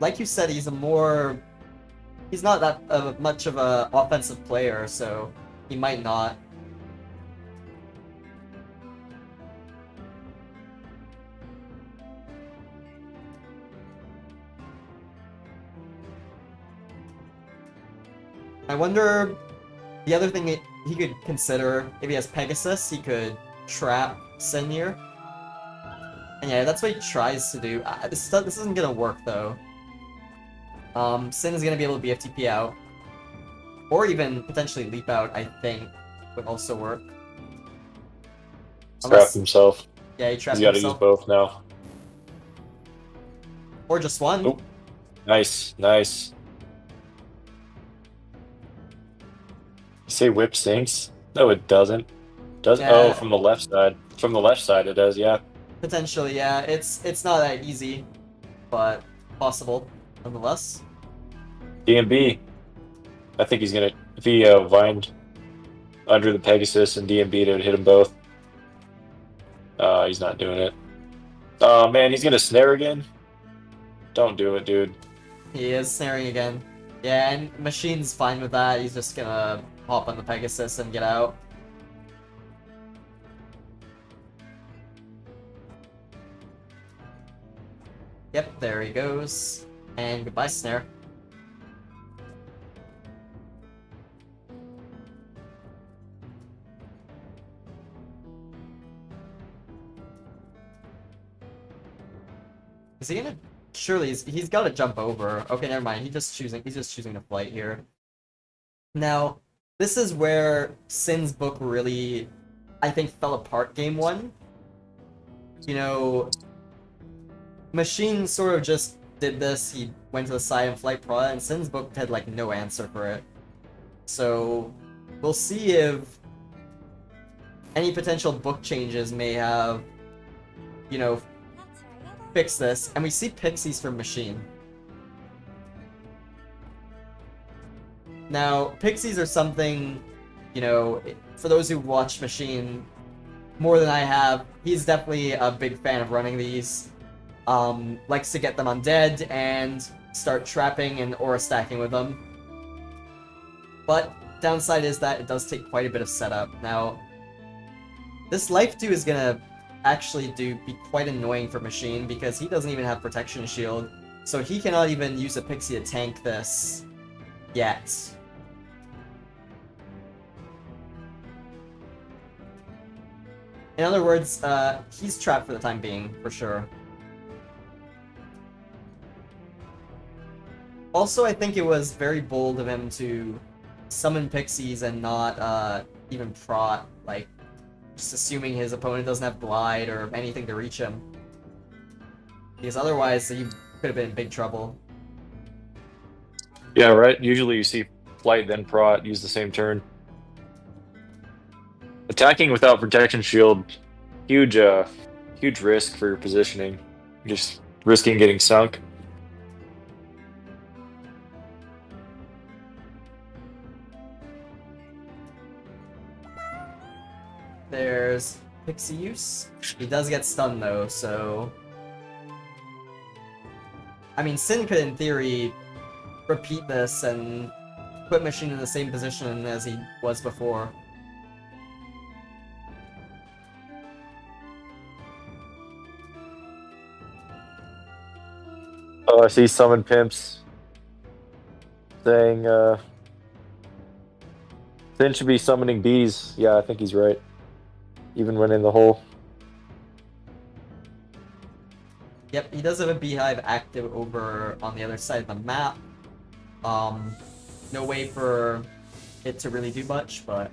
like you said, he's not that much of a offensive player, so he might not. I wonder, the other thing he could consider, if he has Pegasus, he could trap Sin here. And yeah, that's what he tries to do. This isn't gonna work though. Sin is gonna be able to BFTP out. Or even potentially leap out, I think, would also work. Trap himself. Yeah, he trapped He's got to use himself. both now. Or just one. Oop. Nice, nice. You say whip sinks? No, it doesn't. Does Yeah. Oh, from the left side. From the left side, it does. Yeah. Potentially, yeah. It's not that easy, but possible nonetheless. DMB. I think he's gonna, if he vined under the Pegasus and DMB'd, it would hit them both. He's not doing it. Oh man, he's gonna snare again. Don't do it, dude. He is snaring again. Yeah, and Machine's fine with that. He's just gonna hop on the Pegasus and get out. Yep, there he goes. And goodbye, snare. Is he gonna? Surely he's got to jump over. Okay, never mind. He's just choosing to flight here. Now, this is where Sin's book really, I think, fell apart game one. You know, Machine sort of just did this. He went to the side and flight prod, and Sin's book had like no answer for it. So we'll see if any potential book changes may have, you know, fix this, and we see Pixies from Machine. Now, Pixies are something, you know, for those who watch Machine more than I have, he's definitely a big fan of running these. Likes to get them undead and start trapping and aura stacking with them. But downside is that it does take quite a bit of setup. Now, this Life Dew is gonna actually be quite annoying for Machine because he doesn't even have Protection Shield, so he cannot even use a Pixie to tank this yet. In other words, he's trapped for the time being, for sure. Also, I think it was very bold of him to summon Pixies and not even prot, like, just assuming his opponent doesn't have Glide or anything to reach him. Because otherwise, he could have been in big trouble. Yeah, right. Usually you see flight, then prot, use the same turn. Attacking without protection shield, huge risk for your positioning. Just risking getting sunk. There's Pixie use. He does get stunned though, so... I mean, Sin could, in theory, repeat this and put Machine in the same position as he was before. Oh, I see summon pimps saying Sin should be summoning bees. Yeah, I think he's right. Even when in the hole. Yep, he does have a beehive active over on the other side of the map. No way for it to really do much, but...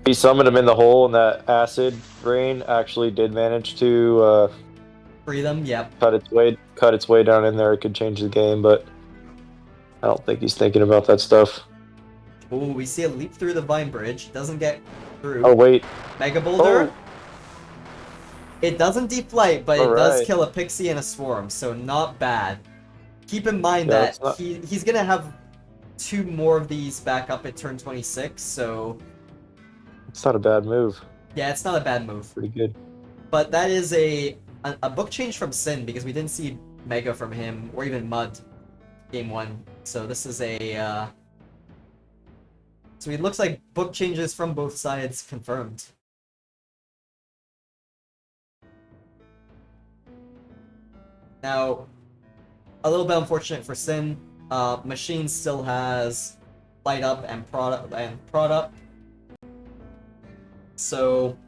He summoned him in the hole, and that acid rain actually did manage to free them, yep. cut its way down in there. It could change the game, but I don't think he's thinking about that stuff. Ooh, we see a leap through the vine bridge. Doesn't get through. Oh wait. Mega Boulder. Oh. It doesn't deflate, but it does Alright. kill a Pixie and a Swarm, so not bad. Keep in mind Yeah, that it's not- he's gonna have 2 more of these back up at turn 26, so It's not a bad move. yeah, it's not a bad move. Pretty good. But that is a book change from Sin, because we didn't see Mega from him, or even Mud, game 1. So this is a, so it looks like book changes from both sides confirmed. Now, a little bit unfortunate for Sin, Machine still has Light Up and Prod Up. So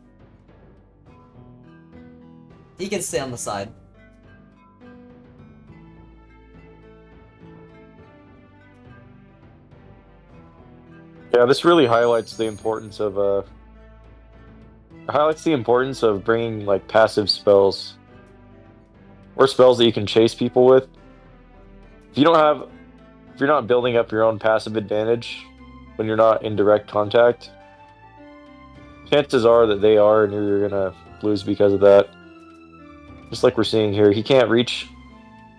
he can stay on the side. Yeah, this really highlights the importance of bringing like passive spells or spells that you can chase people with. If you're not building up your own passive advantage when you're not in direct contact, chances are that they are, and you're gonna lose because of that. Just like we're seeing here, he can't reach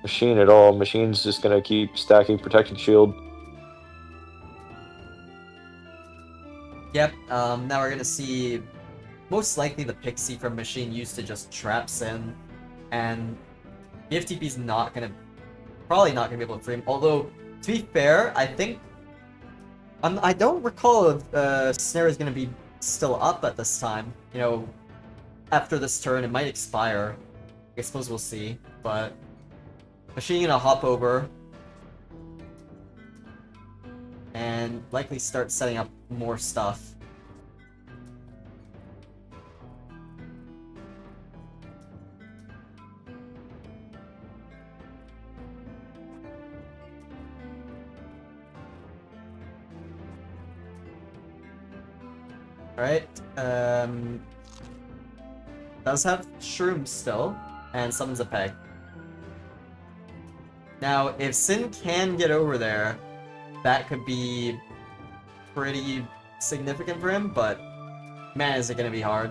Machine at all. Machine's just gonna keep stacking Protection Shield. Yep, now we're gonna see most likely the Pixie from Machine used to just trap Sin, and BFTP's probably not gonna be able to free him. Although, to be fair, I think I don't recall if Snare is gonna be still up at this time. You know, after this turn, it might expire. I suppose we'll see, but Machine gonna hop over and likely start setting up more stuff. Alright, does have Shroom still, and summons a Peg. Now, if Sin can get over there, that could be pretty significant for him, but man, is it gonna be hard.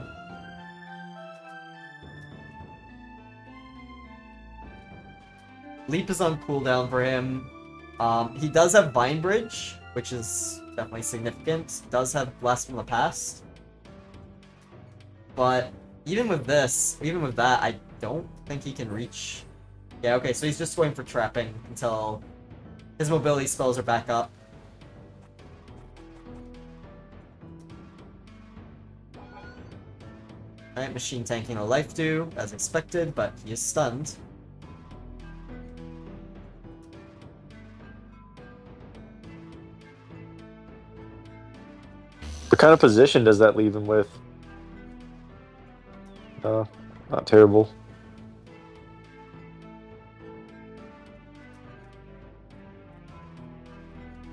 Leap is on cooldown for him. He does have Vine Bridge, which is definitely significant. Does have Blast from the Past. But even with that, I don't think he can reach. Yeah, okay, so he's just going for trapping until his mobility spells are back up. Alright, Machine tanking a life dew, as expected, but he is stunned. What kind of position does that leave him with? Not terrible.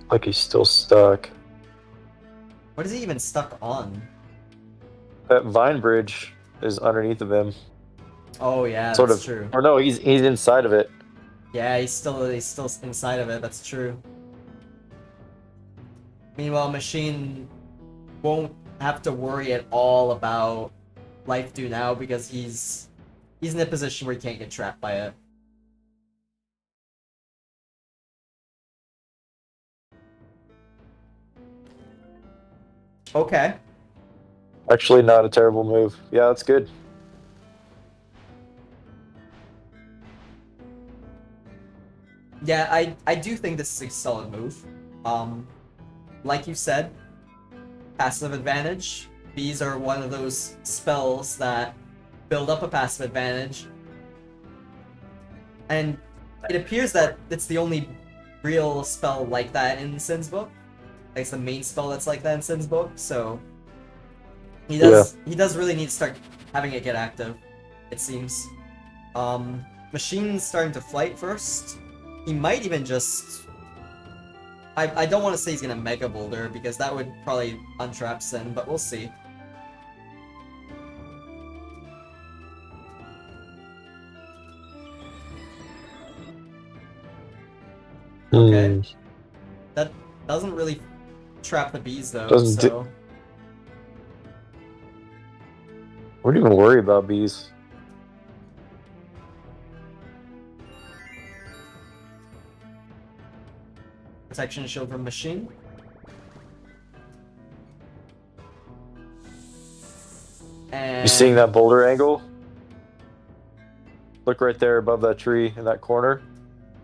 Like he's still stuck. What is he even stuck on? That Vine Bridge is underneath of him. Oh yeah, Sort that's of. true. Or no, he's inside of it. Yeah, he's still inside of it, that's true. Meanwhile, Machine won't have to worry at all about Life Dew now because he's in a position where he can't get trapped by it. Okay. Actually, not a terrible move. Yeah, that's good. Yeah, I do think this is a solid move. Like you said, passive advantage. These are one of those spells that build up a passive advantage. And it appears that it's the only real spell like that in Sin's book. Like, it's the main spell that's like that in Sin's book, so he does really need to start having it get active, it seems. Machine's starting to flight first. He might even just... I don't want to say he's gonna Mega Boulder, because that would probably untrap Sin, but we'll see. Okay. That doesn't really trap the bees, though, so... Wouldn't even worry about bees. protection shield from machine. And You seeing that boulder angle? Look right there above that tree in that corner.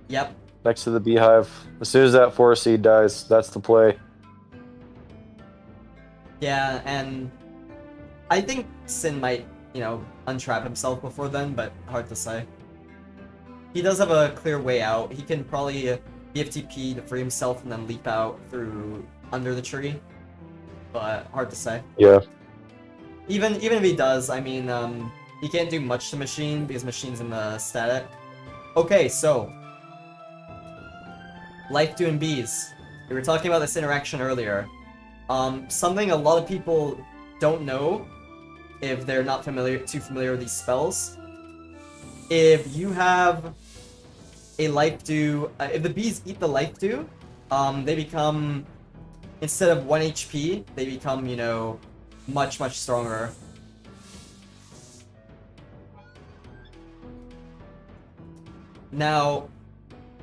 Yep. Next to the beehive. As soon as that forest seed dies, that's the play. Yeah, and I think Sin might, untrap himself before then, but hard to say. He does have a clear way out. He can probably BFTP to free himself and then leap out through under the tree, but hard to say. Yeah. Even if he does, I mean, he can't do much to Machine because Machine's in the static. Okay, so Life doing bees. We were talking about this interaction earlier. Something a lot of people don't know if they're not too familiar with these spells. If you have a life dew, if the bees eat the life dew, they become, instead of 1 HP, they become, much stronger. Now,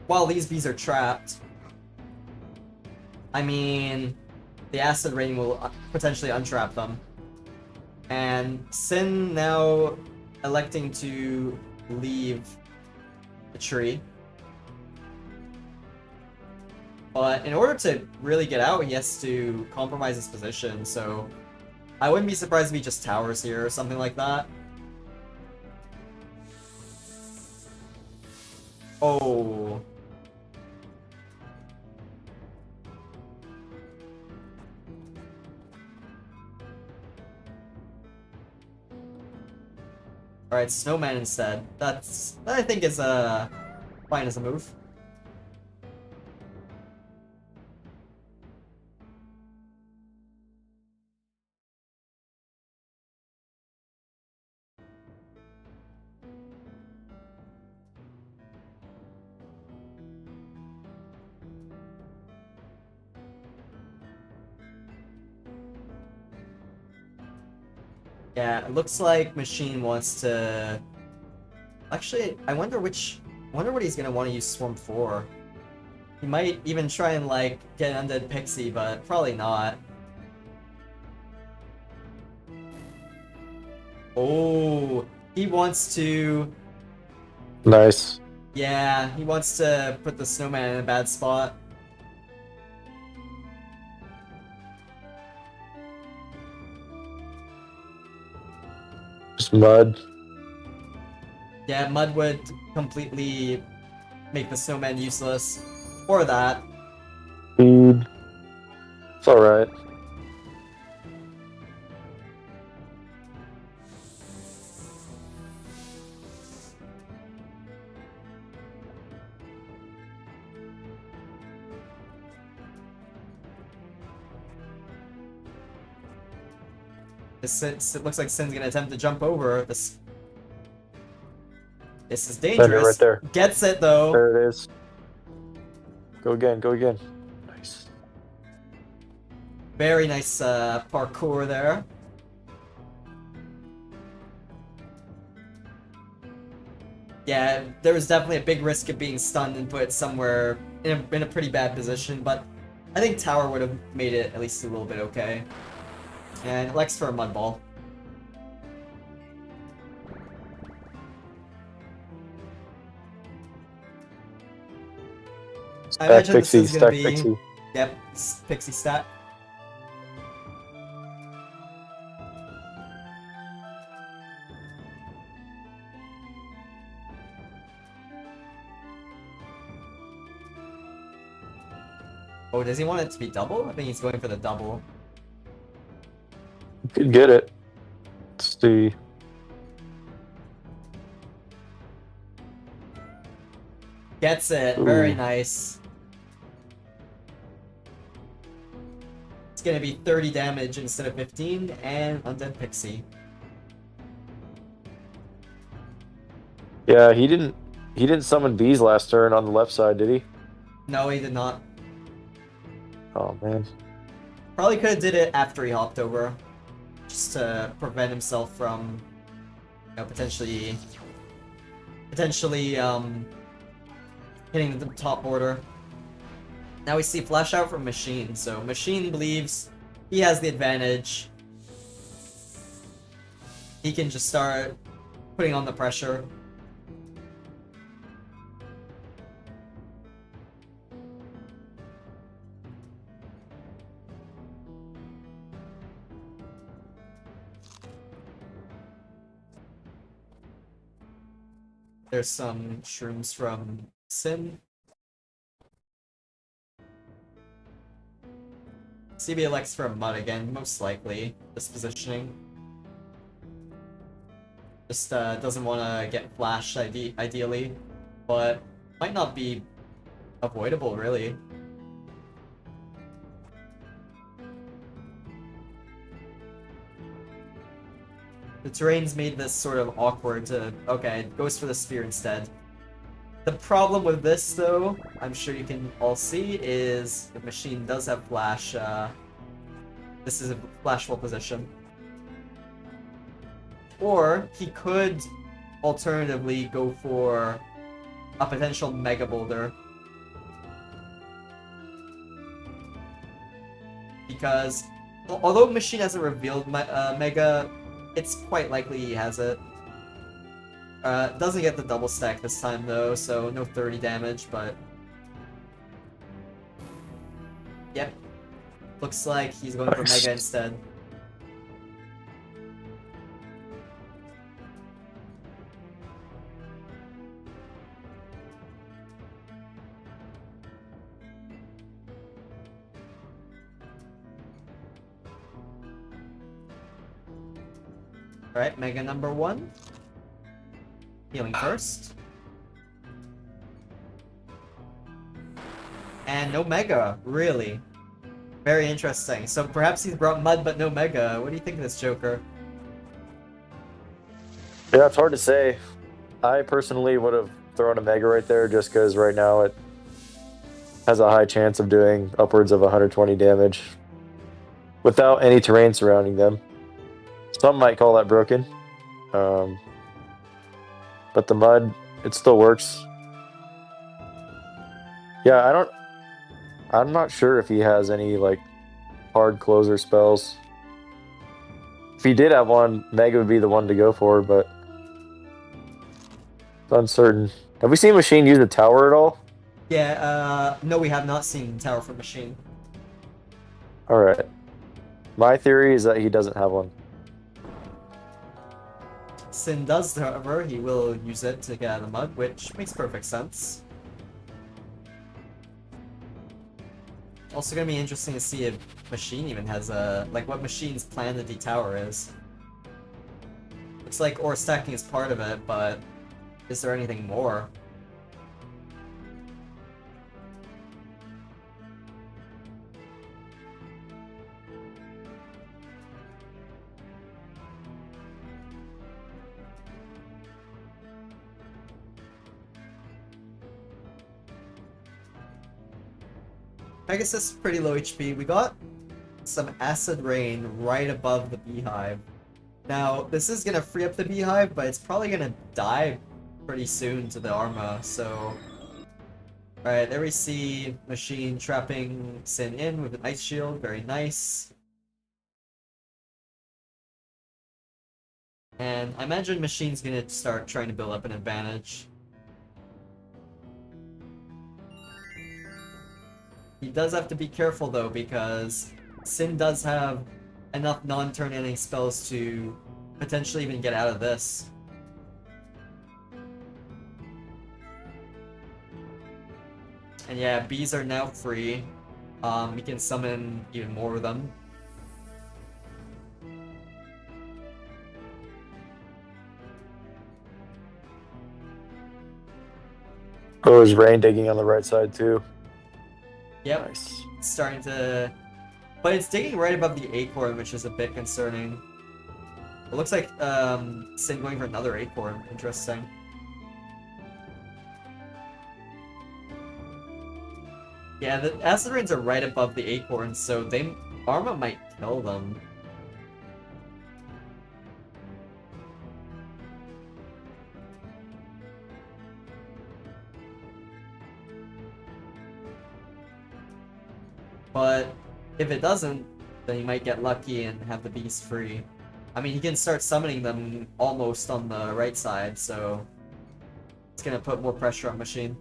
while these bees are trapped, I mean, the acid rain will potentially untrap them. And Sin now electing to leave the tree. But in order to really get out, he has to compromise his position, so I wouldn't be surprised if he just towers here or something like that. Oh. Alright, Snowman instead. That I think is fine as a move. Yeah, it looks like Machine wants to... Actually, I wonder what he's gonna want to use Swarm for. He might even try and, get an Undead Pixie, but probably not. Oh, he wants to... Nice. Yeah, he wants to put the Snowman in a bad spot. Just mud. Yeah, Mud would completely make the Snowman useless. Or that. Speed. It's alright. It looks like Sin's gonna attempt to jump over this. This is Right dangerous. there. Gets it though. There it is. Go again, go again. Nice. Very nice parkour there. Yeah, there was definitely a big risk of being stunned and put somewhere in a pretty bad position, but I think Tower would have made it at least a little bit okay. And Lex for a mud ball. I imagine Pixie, this is gonna be... Pixie. Yep, Pixie stat. Oh, does he want it to be double? I think he's going for the double. You could get it. Let's see. Gets it. Ooh. Very nice. It's gonna be 30 damage instead of 15, and Undead Pixie. Yeah, he didn't summon bees last turn on the left side, did he? No, he did not. Oh man. Probably could have did it after he hopped over, just to prevent himself from, potentially hitting the top border. Now we see Flash Out from Machine, so Machine believes he has the advantage. He can just start putting on the pressure. There's some shrooms from Sin. CBLX from Mud again, most likely. This positioning. Just doesn't want to get flashed ideally, but might not be avoidable really. The terrain's made this sort of awkward to... Okay, it goes for the spear instead. The problem with this, though, I'm sure you can all see, is the Machine does have flash. This is a flashable position. Or he could alternatively go for a potential Mega Boulder. Because although Machine hasn't revealed Mega, it's quite likely he has it. Doesn't get the double stack this time though, so no 30 damage, but... Yep. Looks like he's going for Mega instead. Alright, Mega number 1. Healing first. And no Mega, really. Very interesting. So perhaps he's brought Mud but no Mega. What do you think of this Joker? Yeah, it's hard to say. I personally would have thrown a Mega right there just because right now it has a high chance of doing upwards of 120 damage without any terrain surrounding them. Some might call that broken. But the Mud, it still works. Yeah, I'm not sure if he has any like hard closer spells. If he did have one, Mega would be the one to go for, but it's uncertain. Have we seen Machine use the tower at all? Yeah, no, we have not seen Tower for Machine. Alright. My theory is that he doesn't have one. Sin does, however, he will use it to get out of the Mud, which makes perfect sense. Also gonna be interesting to see if Machine even has a... like, what Machine's plan to de-tower is. Looks like ore stacking is part of it, but is there anything more? Pegasus pretty low HP. We got some acid rain right above the beehive. Now, this is gonna free up the beehive, but it's probably gonna die pretty soon to the Arma, so... Alright, there we see Machine trapping Sin in with an ice shield, very nice. And I imagine Machine's gonna start trying to build up an advantage. He does have to be careful though, because Sin does have enough non-turn ending spells to potentially even get out of this. And yeah, bees are now free. We can summon even more of them. Oh, there's rain digging on the right side too. Yep, Nice. it's starting to... But it's digging right above the acorn, which is a bit concerning. It looks like Sin going for another acorn. Interesting. Yeah, the acid rains are right above the acorns, so Arma might kill them. But if it doesn't, then you might get lucky and have the bees free. I mean, he can start summoning them almost on the right side, so it's gonna put more pressure on Machine.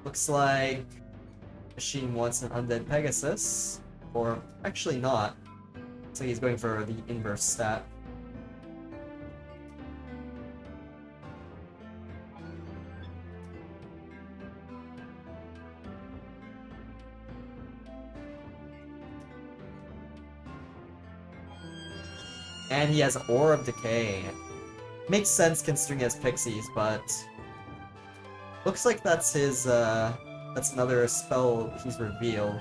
Looks like Machine wants an Undead Pegasus, or actually not. Looks like he's going for the inverse stat. And he has Aura of Decay. Makes sense considering he has Pixies, but looks like that's his, that's another spell he's revealed.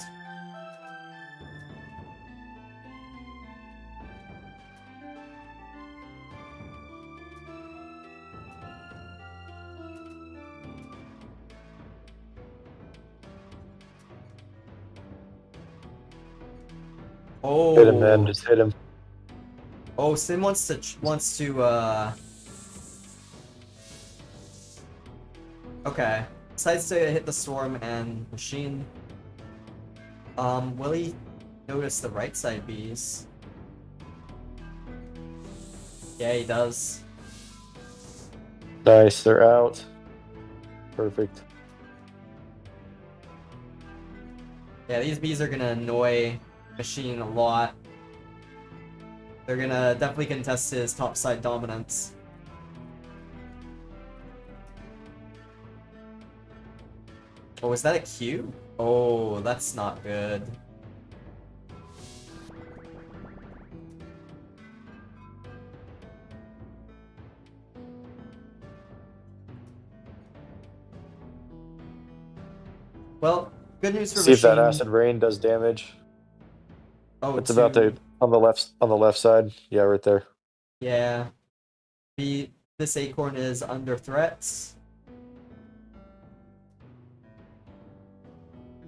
Oh. Hit him, man. Just hit him. Oh, Sin wants to okay. Decides to hit the Storm and Machine. Will he notice the right side bees? Yeah, he does. Nice, they're out. Perfect. Yeah, these bees are gonna annoy Machine a lot. They're gonna definitely contest his topside dominance. Oh, is that a Q? Oh, that's not good. Well, good news for See if that Machine. acid rain does damage. Oh, It's about to on the left side. Yeah, right there. Yeah. This acorn is under threats.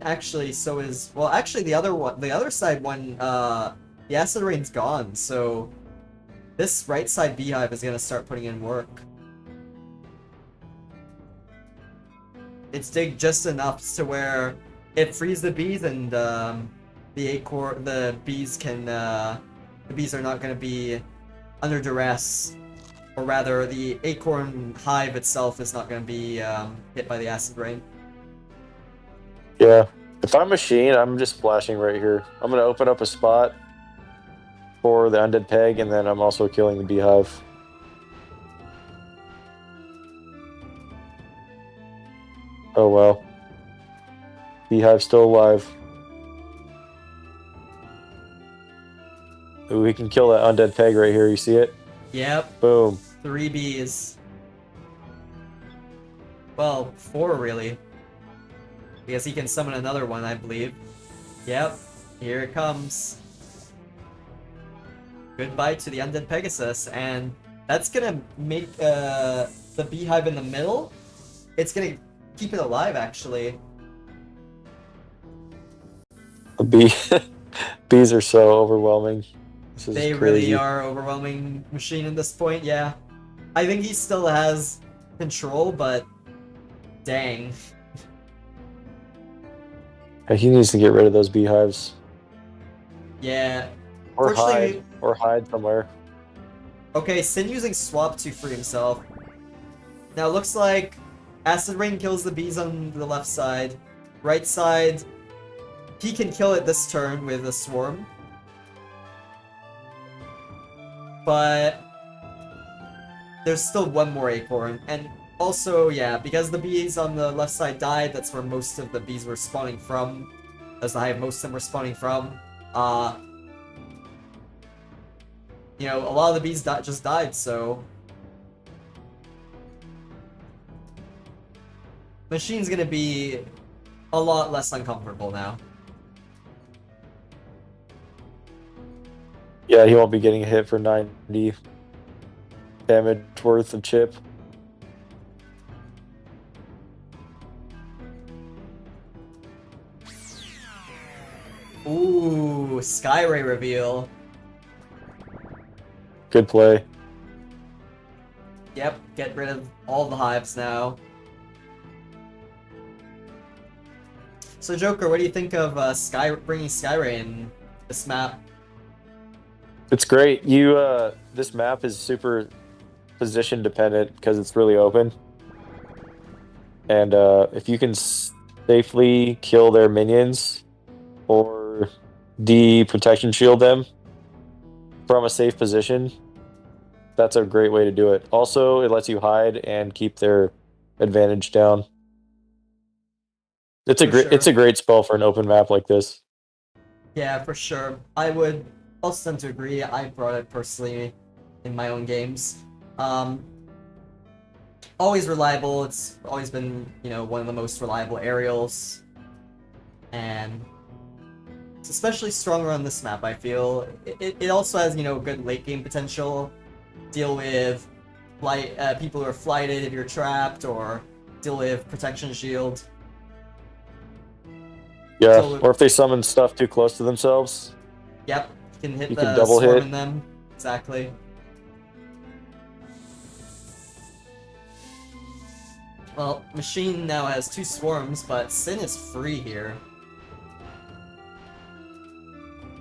Actually, so is actually the other side one, the acid rain's gone, so this right side beehive is gonna start putting in work. It's dig just enough to where it frees the bees and the bees are not gonna be under duress, or rather the acorn hive itself is not gonna be hit by the acid rain. Yeah. If I'm Machine, I'm just splashing right here. I'm gonna open up a spot for the undead peg, and then I'm also killing the beehive. Oh well. Beehive's still alive. Ooh, we can kill that undead peg right here. You see it? Yep. Boom. 3 bees. Well, 4 really. Because he can summon another one, I believe. Yep. Here it comes. Goodbye to the Undead Pegasus, and that's gonna make the beehive in the middle. It's gonna keep it alive, actually. Bees are so overwhelming. This is They crazy. really are overwhelming Machine at this point, yeah. I think he still has control, but dang. Yeah, he needs to get rid of those beehives. Yeah. Or Fortunately- hide somewhere. Okay, Sin using Swap to free himself. Now, it looks like Acid Rain kills the bees on the left side. Right side, he can kill it this turn with a Swarm. But there's still one more acorn. And also, yeah, because the bees on the left side died, that's where most of the bees were spawning from. That's the hive most of them were spawning from. You know, a lot of the bees just died, so Machine's gonna be a lot less uncomfortable now. Yeah, he won't be getting a hit for 90 damage worth of chip. Ooh, Skyray reveal. Good play. Yep, get rid of all the hives now. So Joker, what do you think of bringing Skyray in this map? It's great. This map is super position dependent because it's really open, and if you can safely kill their minions or protection shield them from a safe position, that's a great way to do it. Also, it lets you hide and keep their advantage down. It's For sure. a great spell for an open map like this. Yeah, for sure. I would also tend to agree. I brought it personally in my own games. Always reliable. It's always been, one of the most reliable aerials. And it's especially stronger on this map, I feel. It also has, good late game potential. Deal with people who are flighted if you're trapped, or deal with protection shield. Yeah, or if they summon stuff too close to themselves. Yep, you can hit you the can double swarm hit in them. Exactly. Well, Machine now has 2 swarms, but Sin is free here.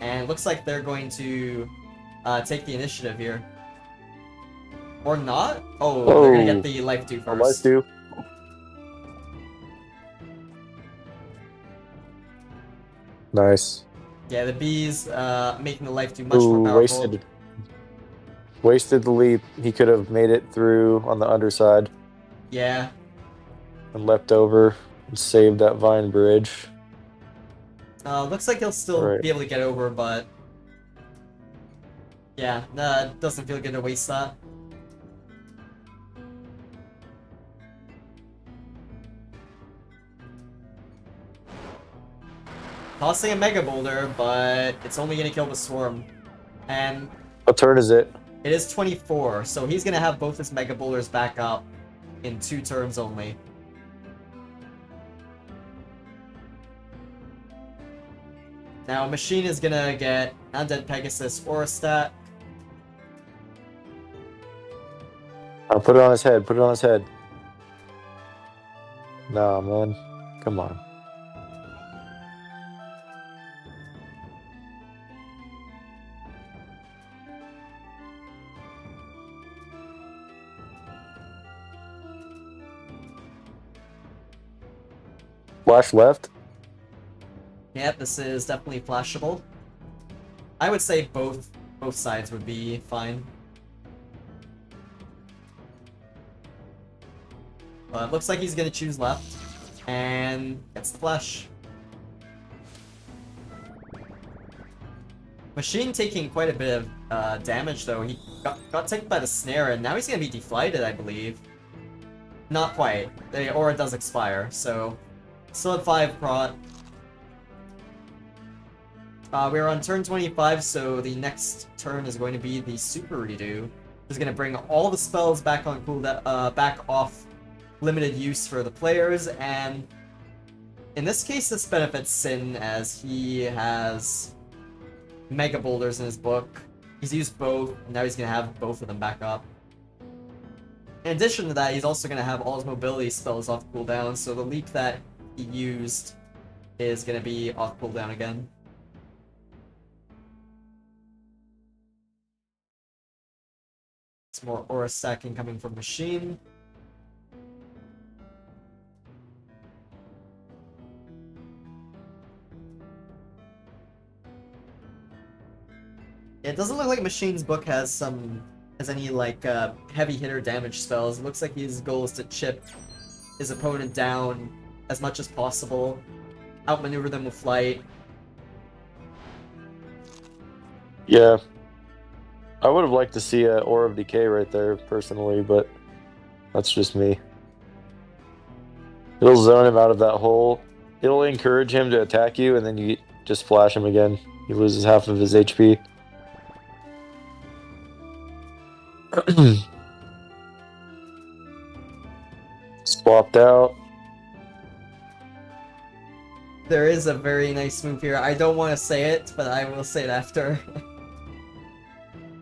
And it looks like they're going to take the initiative here. Or not? Oh, they're gonna get the life dew first. Life dew. Nice. Yeah, the bees making the life dew much more powerful. Wasted the leap. He could have made it through on the underside. Yeah. And leapt over and saved that vine bridge. Looks like he'll still be able to get over, but yeah, doesn't feel good to waste that. Tossing a Mega Boulder, but it's only gonna kill the Swarm. And what turn is it? It is 24, so he's gonna have both his Mega Boulders back up in 2 turns only. Now, Machine is gonna get Undead Pegasus Aura Stack. I'll put it on his head, put it on his head. Nah, man. Come on. Flash left? Yep, this is definitely flashable. I would say both sides would be fine. But it looks like he's gonna choose left. And gets the flash. Machine taking quite a bit of damage though. He got taken by the snare and now he's gonna be deflighted, I believe. Not quite. The aura does expire, so still at 5 prot. We're on turn 25, so the next turn is going to be the Super Redo. Which is going to bring all the spells back on cooldown, back off limited use for the players, and in this case, this benefits Sin as he has Mega Boulders in his book. He's used both, and now he's going to have both of them back up. In addition to that, he's also going to have all his mobility spells off cooldown, so the leap that he used is going to be off cooldown again. Some more aura stacking coming from Machine. It doesn't look like Machine's book has any like heavy hitter damage spells. It looks like his goal is to chip his opponent down as much as possible, outmaneuver them with flight. Yeah. I would have liked to see an Aura of Decay right there, personally, but that's just me. It'll zone him out of that hole. It'll encourage him to attack you, and then you just flash him again. He loses half of his HP. Swapped out. There is a very nice move here. I don't want to say it, but I will say it after.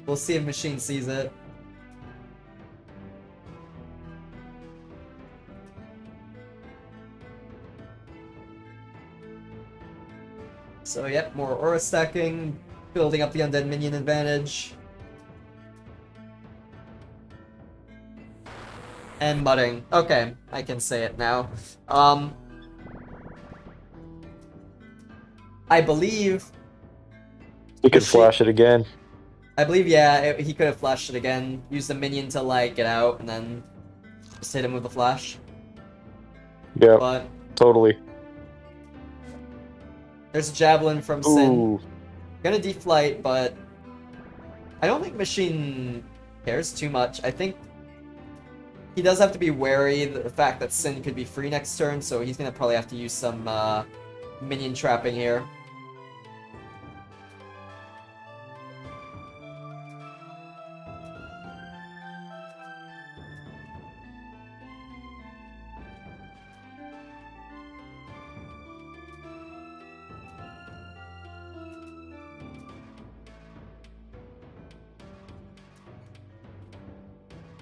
We'll see if Machine sees it. So yep, more aura stacking, building up the undead minion advantage. And mudding. Okay, I can say it now. I believe... You could Machine- flash it again. I believe, yeah, he could have flashed it again. Use the minion to, like, get out, and then just hit him with the flash. Yeah, But totally. there's a javelin from Sin. Ooh. Gonna deflight, but I don't think Machine cares too much. I think he does have to be wary of the fact that Sin could be free next turn, so he's gonna probably have to use some minion trapping here.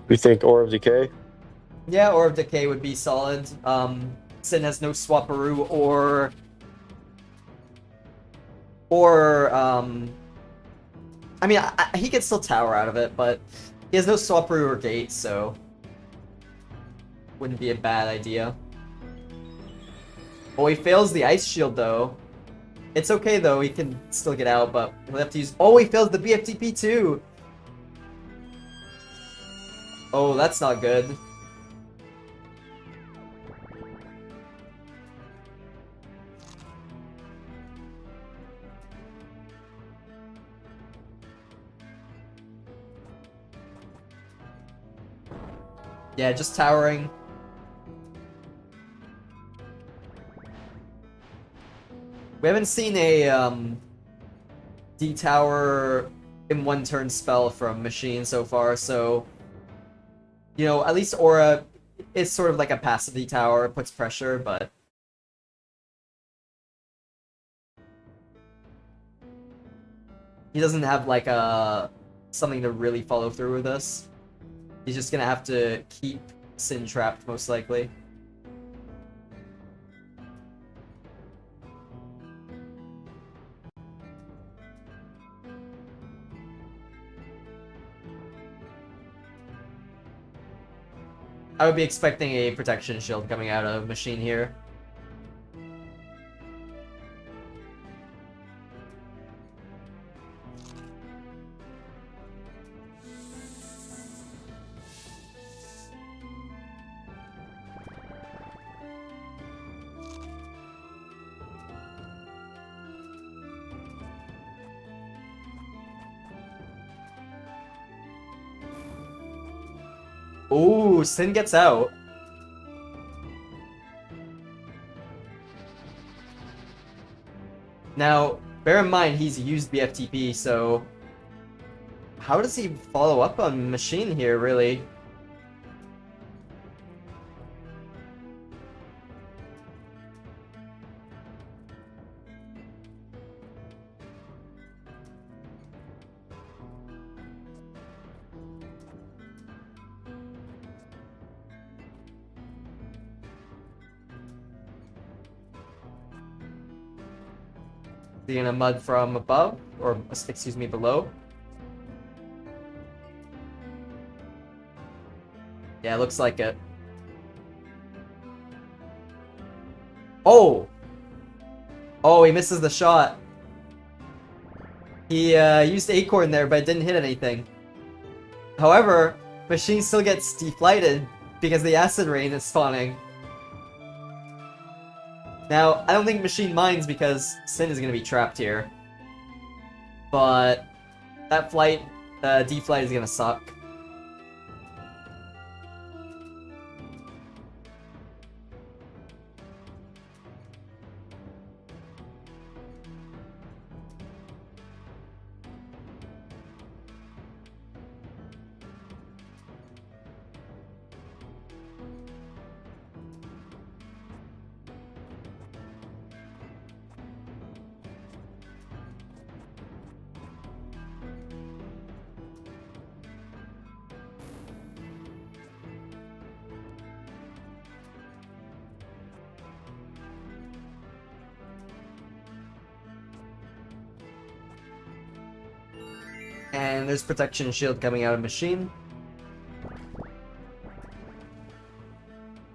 You think Aura of Decay? Yeah, Aura of Decay would be solid. Sin has no Swapperoo I mean, he could still tower out of it, but he has no Swapperoo or Gate, so wouldn't be a bad idea. Oh, he fails the Ice Shield, though. It's okay, though. He can still get out, but he'll have to use... Oh, he fails the BFTP, too! Oh, that's not good. Yeah, just towering. We haven't seen a D-tower in one turn spell from Machine so far, so you know, at least Aura is sort of like a passive D-tower, puts pressure, but he doesn't have like something to really follow through with this. He's just gonna have to keep Sin trapped, most likely. I would be expecting a protection shield coming out of Machine here. Ooh, Sin gets out. Now, bear in mind he's used BFTP, so how does he follow up on Machine here, really? Is he gonna mud from above? Or, excuse me, below? Yeah, looks like it. Oh! Oh, he misses the shot. He used Acorn there, but it didn't hit anything. However, Machine still gets deflighted because the Acid Rain is spawning. Now, I don't think Machine minds because Sin is going to be trapped here. But that flight, deflight is going to suck. And there's protection shield coming out of Machine.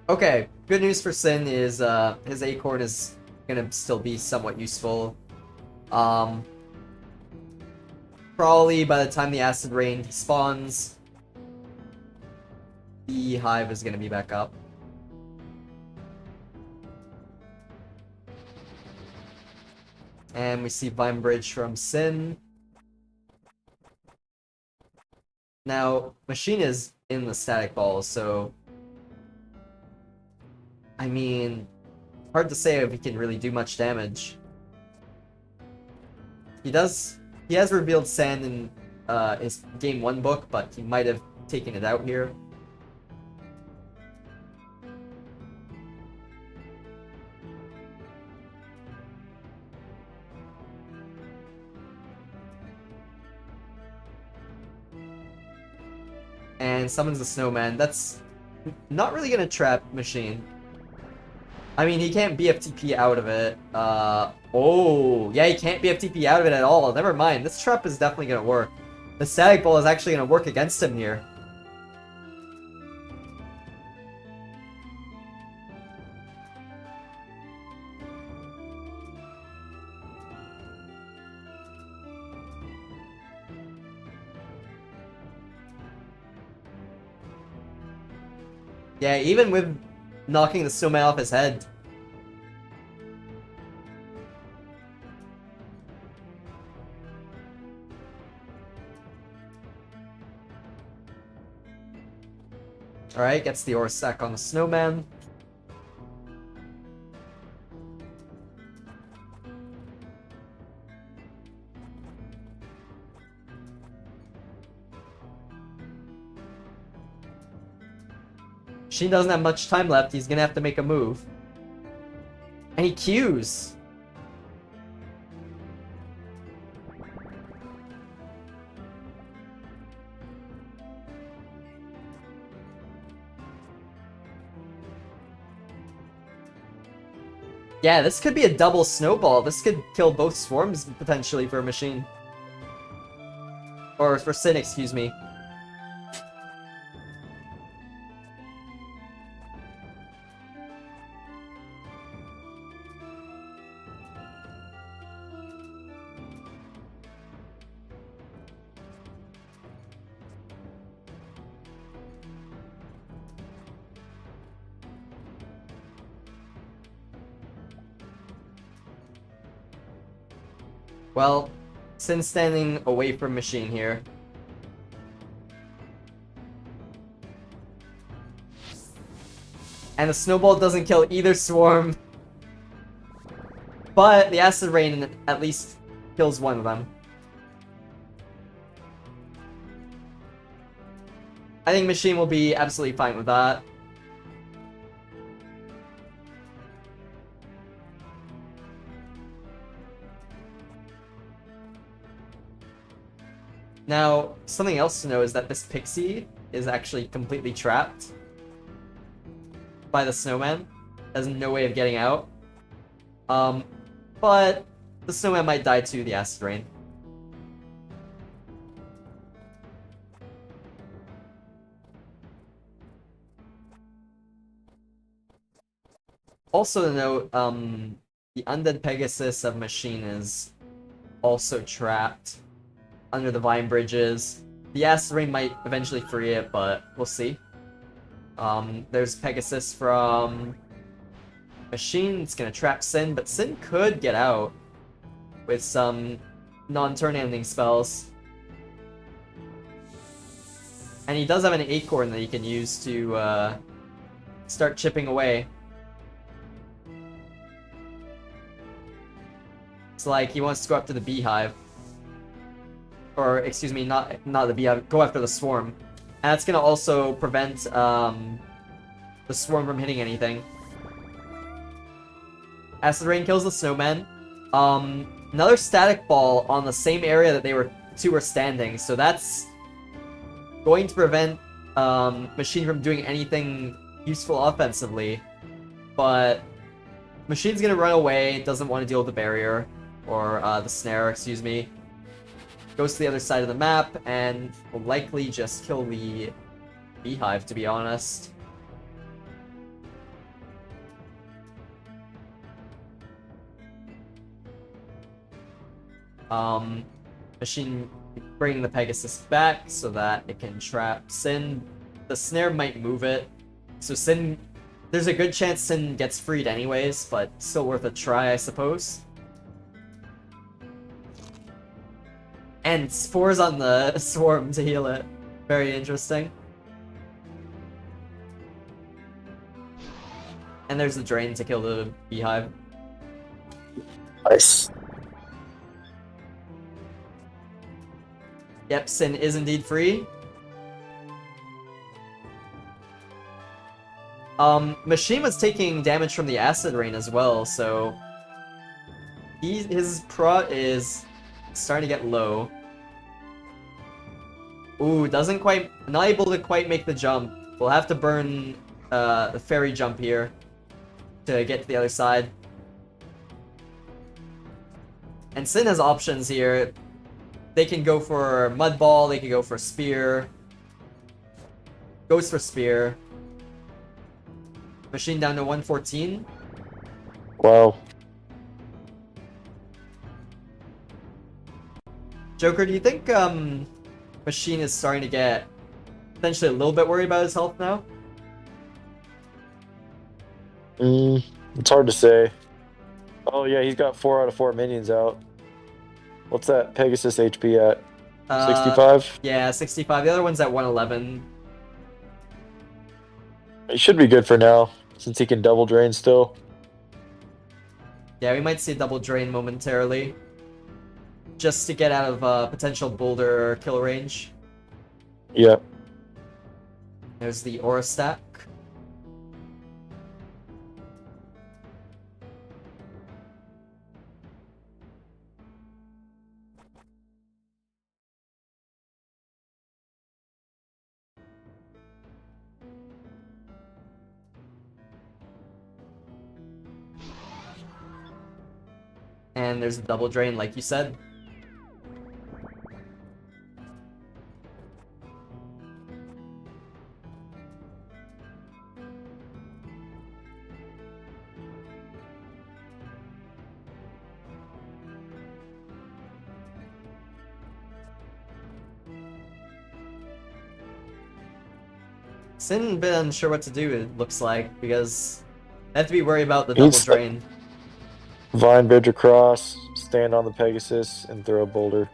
Okay, good news for Sin is his Acorn is gonna still be somewhat useful. Probably by the time the Acid Rain spawns, the Hive is gonna be back up. And we see Vine Bridge from Sin. Now, Machine is in the Static Ball, so... I mean, hard to say if he can really do much damage. He has revealed Sand in his Game 1 book, but he might have taken it out here. And summons the Snowman. That's not really gonna trap Machine. I mean, he can't BFTP out of it. Oh, yeah, he can't BFTP out of it at all. Never mind. This trap is definitely gonna work. The Static Ball is actually gonna work against him here. Yeah, even with knocking the Snowman off his head. Alright, gets the ore sack on the Snowman. Sheen doesn't have much time left, he's gonna have to make a move. And he Qs. Yeah, this could be a double snowball. This could kill both swarms potentially for a Machine. Or for Sin, excuse me. Well, Sin's standing away from Machine here. And the snowball doesn't kill either swarm. But the Acid Rain at least kills one of them. I think Machine will be absolutely fine with that. Now, something else to know is that this Pixie is actually completely trapped by the Snowman. Has no way of getting out. But the Snowman might die to the Acid Rain. Also to note, the Undead Pegasus of Machine is also trapped under the Vine Bridges. The Acid Rain might eventually free it, but we'll see. There's Pegasus from Machine. It's gonna trap Sin, but Sin could get out with some non-turn ending spells. And he does have an Acorn that he can use to start chipping away. It's like he wants to go after the Beehive. Or, excuse me, not the Beehive, go after the Swarm. And that's gonna also prevent the Swarm from hitting anything. Acid Rain kills the Snowman. Another Static Ball on the same area that they two were standing, so that's going to prevent Machine from doing anything useful offensively. But Machine's gonna run away, doesn't want to deal with the barrier. Or the snare, excuse me. goes to the other side of the map and will likely just kill the beehive, to be honest. Machine bringing the Pegasus back so that it can trap Sin. The snare might move it, so Sin... There's a good chance Sin gets freed anyways, but still worth a try, I suppose. And spores on the swarm to heal it. Very interesting. And there's the drain to kill the beehive. Nice. Yep, Sin is indeed free. Machine was taking damage from the acid rain as well, so his prot is starting to get low. Ooh, not able to quite make the jump. We'll have to burn the fairy jump here to get to the other side. And Sin has options here. They can go for Mud Ball, they can go for Spear. Goes for Spear. Machine down to 114. Wow. Joker, do you think Machine is starting to get potentially a little bit worried about his health now? It's hard to say. Oh yeah, he's got 4 out of 4 minions out. What's that Pegasus HP at? 65? Yeah, 65. The other one's at 111. He should be good for now, since he can double drain still. Yeah, we might see a double drain momentarily. Just to get out of potential boulder kill range. Yep. There's the aura stack. And there's a double drain, like you said. Sin a bit unsure what to do, it looks like, because I have to be worried about the double drain. Vine bridge across, stand on the Pegasus, and throw a boulder.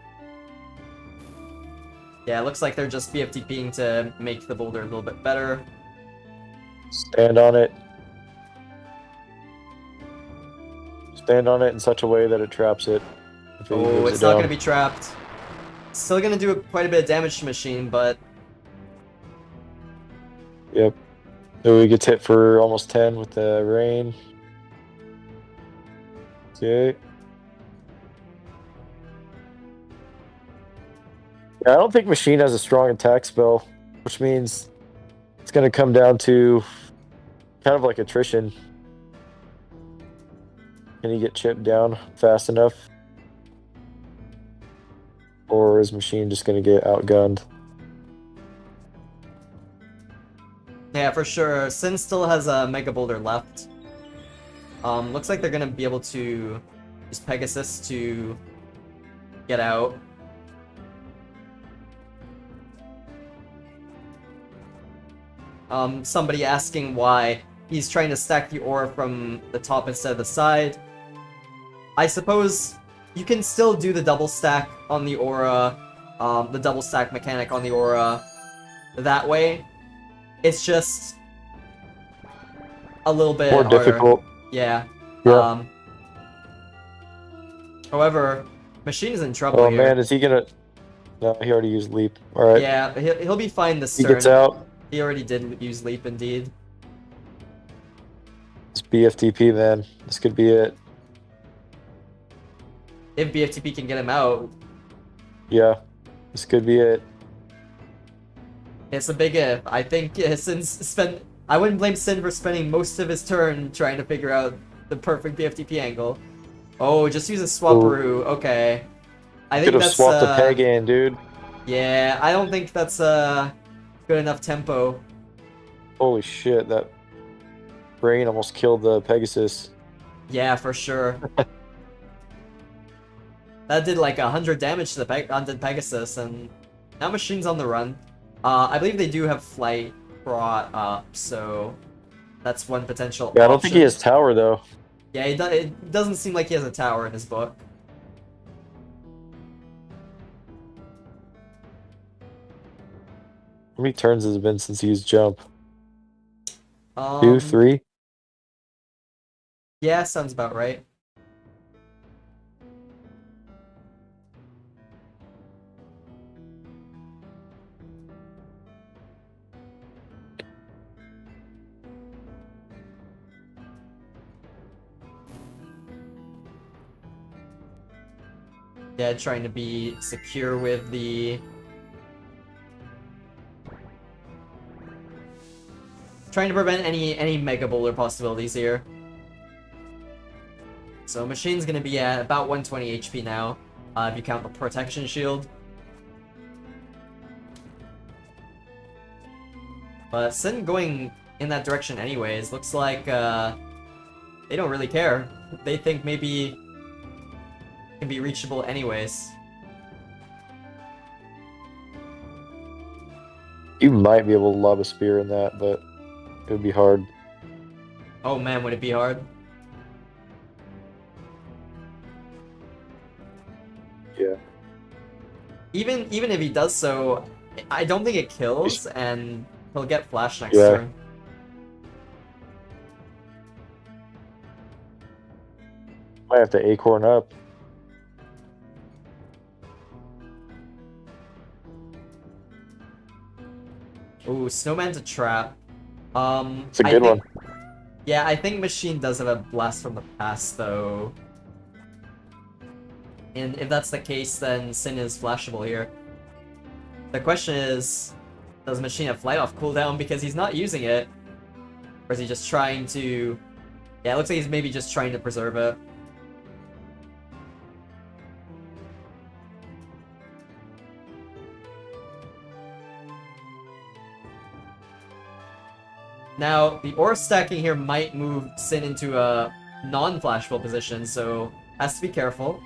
Yeah, it looks like they're just BFTPing to make the boulder a little bit better. Stand on it. Stand on it in such a way that it traps it. Oh, it's not going to be trapped. Still going to do quite a bit of damage to Machine, but... Yep. So he gets hit for almost 10 with the rain. Okay. Yeah, I don't think Machine has a strong attack spell, which means it's going to come down to kind of like attrition. Can he get chipped down fast enough? Or is Machine just going to get outgunned? Yeah, for sure. Sin still has a Mega Boulder left. Looks like they're gonna be able to use Pegasus to get out. Somebody asking why he's trying to stack the aura from the top instead of the side. I suppose you can still do the double stack on the aura, the double stack mechanic on the aura that way. It's just a little bit more harder. difficult. Yeah. Yeah. However, Machine's in trouble Oh here. man, is he gonna... No, he already used Leap. Alright. Yeah, he'll be fine this He turn. gets out. He already did use Leap, indeed. It's BFTP, man. This could be it. If BFTP can get him out. Yeah. This could be it. It's a big if. I think I wouldn't blame Sin for spending most of his turn trying to figure out the perfect BFTP angle. Oh, just use a Swapperoo. Okay. I Could think have that's swapped the peg in, dude. yeah, I don't think that's good enough tempo. Holy shit, that brain almost killed the Pegasus. Yeah, for sure. That did like 100 damage to the undead Pegasus, and now Machine's on the run. I believe they do have flight brought up, so that's one potential Yeah, I don't option. think he has tower though. Yeah, it doesn't seem like he has a tower in his book. How many turns has it been since he used jump? 2, Um, 3? yeah, sounds about right. Yeah, trying to be secure with the... Trying to prevent any Mega Boulder possibilities here. So Machine's gonna be at about 120 HP now, if you count the Protection Shield. But Sin going in that direction anyways, looks like they don't really care. They think maybe it can be reachable anyways. You might be able to lob a spear in that, but it would be hard. Oh man, would it be hard? Yeah. Even if he does so, I don't think it kills, and he'll get flash next Yeah. turn. Might have to acorn up. Ooh, Snowman's a trap. It's a good one. Yeah, I think Machine does have a blast from the past, though. And if that's the case, then Sin is flashable here. The question is, does Machine have Flight Off cooldown because he's not using it? Or is he just trying to... Yeah, it looks like he's maybe just trying to preserve it. Now, the ore stacking here might move Sin into a non-flashable position, so has to be careful.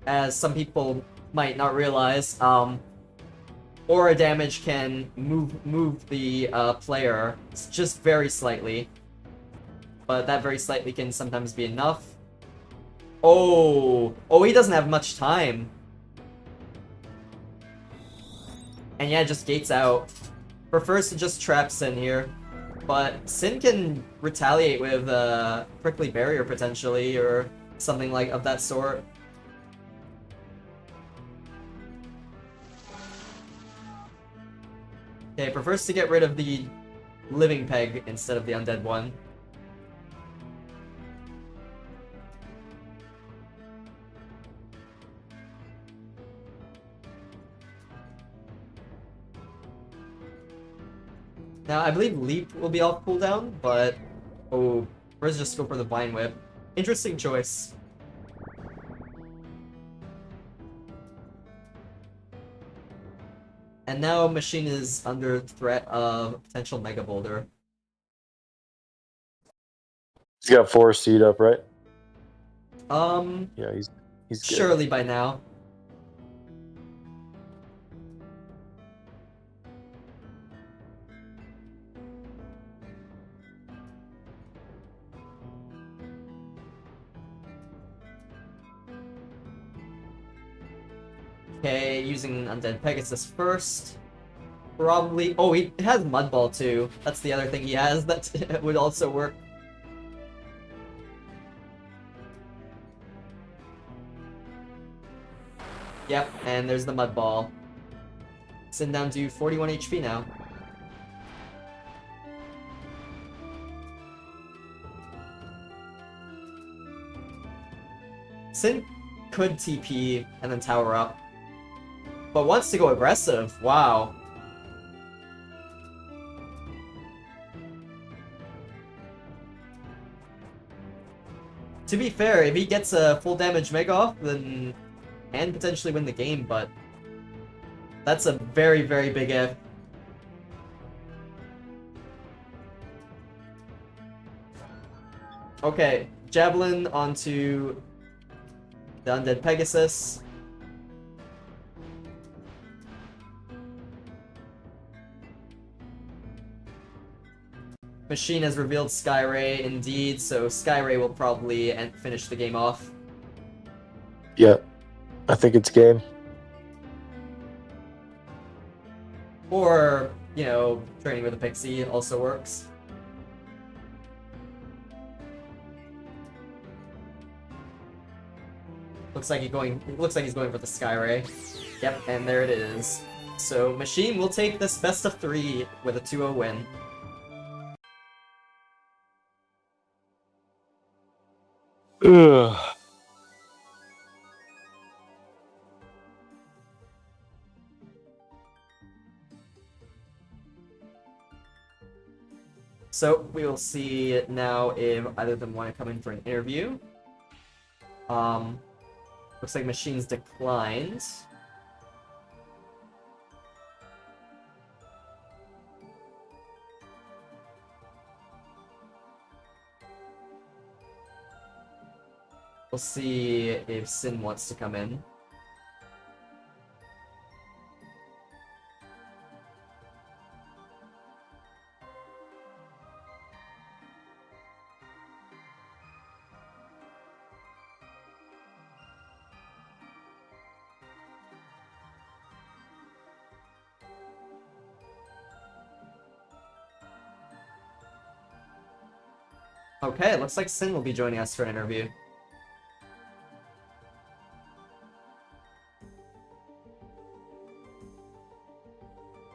As some people might not realize, aura damage can move the player just very slightly, but that very slightly can sometimes be enough. Oh, he doesn't have much time. And yeah, just gates out. Prefers to just trap Sin here. But Sin can retaliate with Prickly Barrier potentially, or something like of that sort. Okay, prefers to get rid of the living peg instead of the undead one. Now, I believe Leap will be off cooldown, but... Oh, let's just go for the Vine Whip. Interesting choice. And now Machine is under threat of potential Mega Boulder. He's got 4 seed up, right? Yeah, he's good. Surely by now. Okay, using Undead Pegasus first. Probably... Oh, he has Mud Ball too. That's the other thing he has that would also work. Yep, and there's the Mud Ball. Sin down to 41 HP now. Sin could TP and then tower up. But wants to go aggressive. Wow. To be fair, if he gets a full damage Mega off, then can potentially win the game, but that's a very, very big if. Okay, Javelin onto the Undead Pegasus. Machine has revealed Skyray indeed, so Skyray will probably finish the game off. Yeah, I think it's game. Or, you know, training with a Pixie also works. Looks like he's going for the Skyray. Yep, and there it is. So Machine will take this best of 3 with a 2-0 win. Ugh. So we will see now if either of them want to come in for an interview. Looks like Machine's declined. We'll see if Sin wants to come in. Okay, looks like Sin will be joining us for an interview.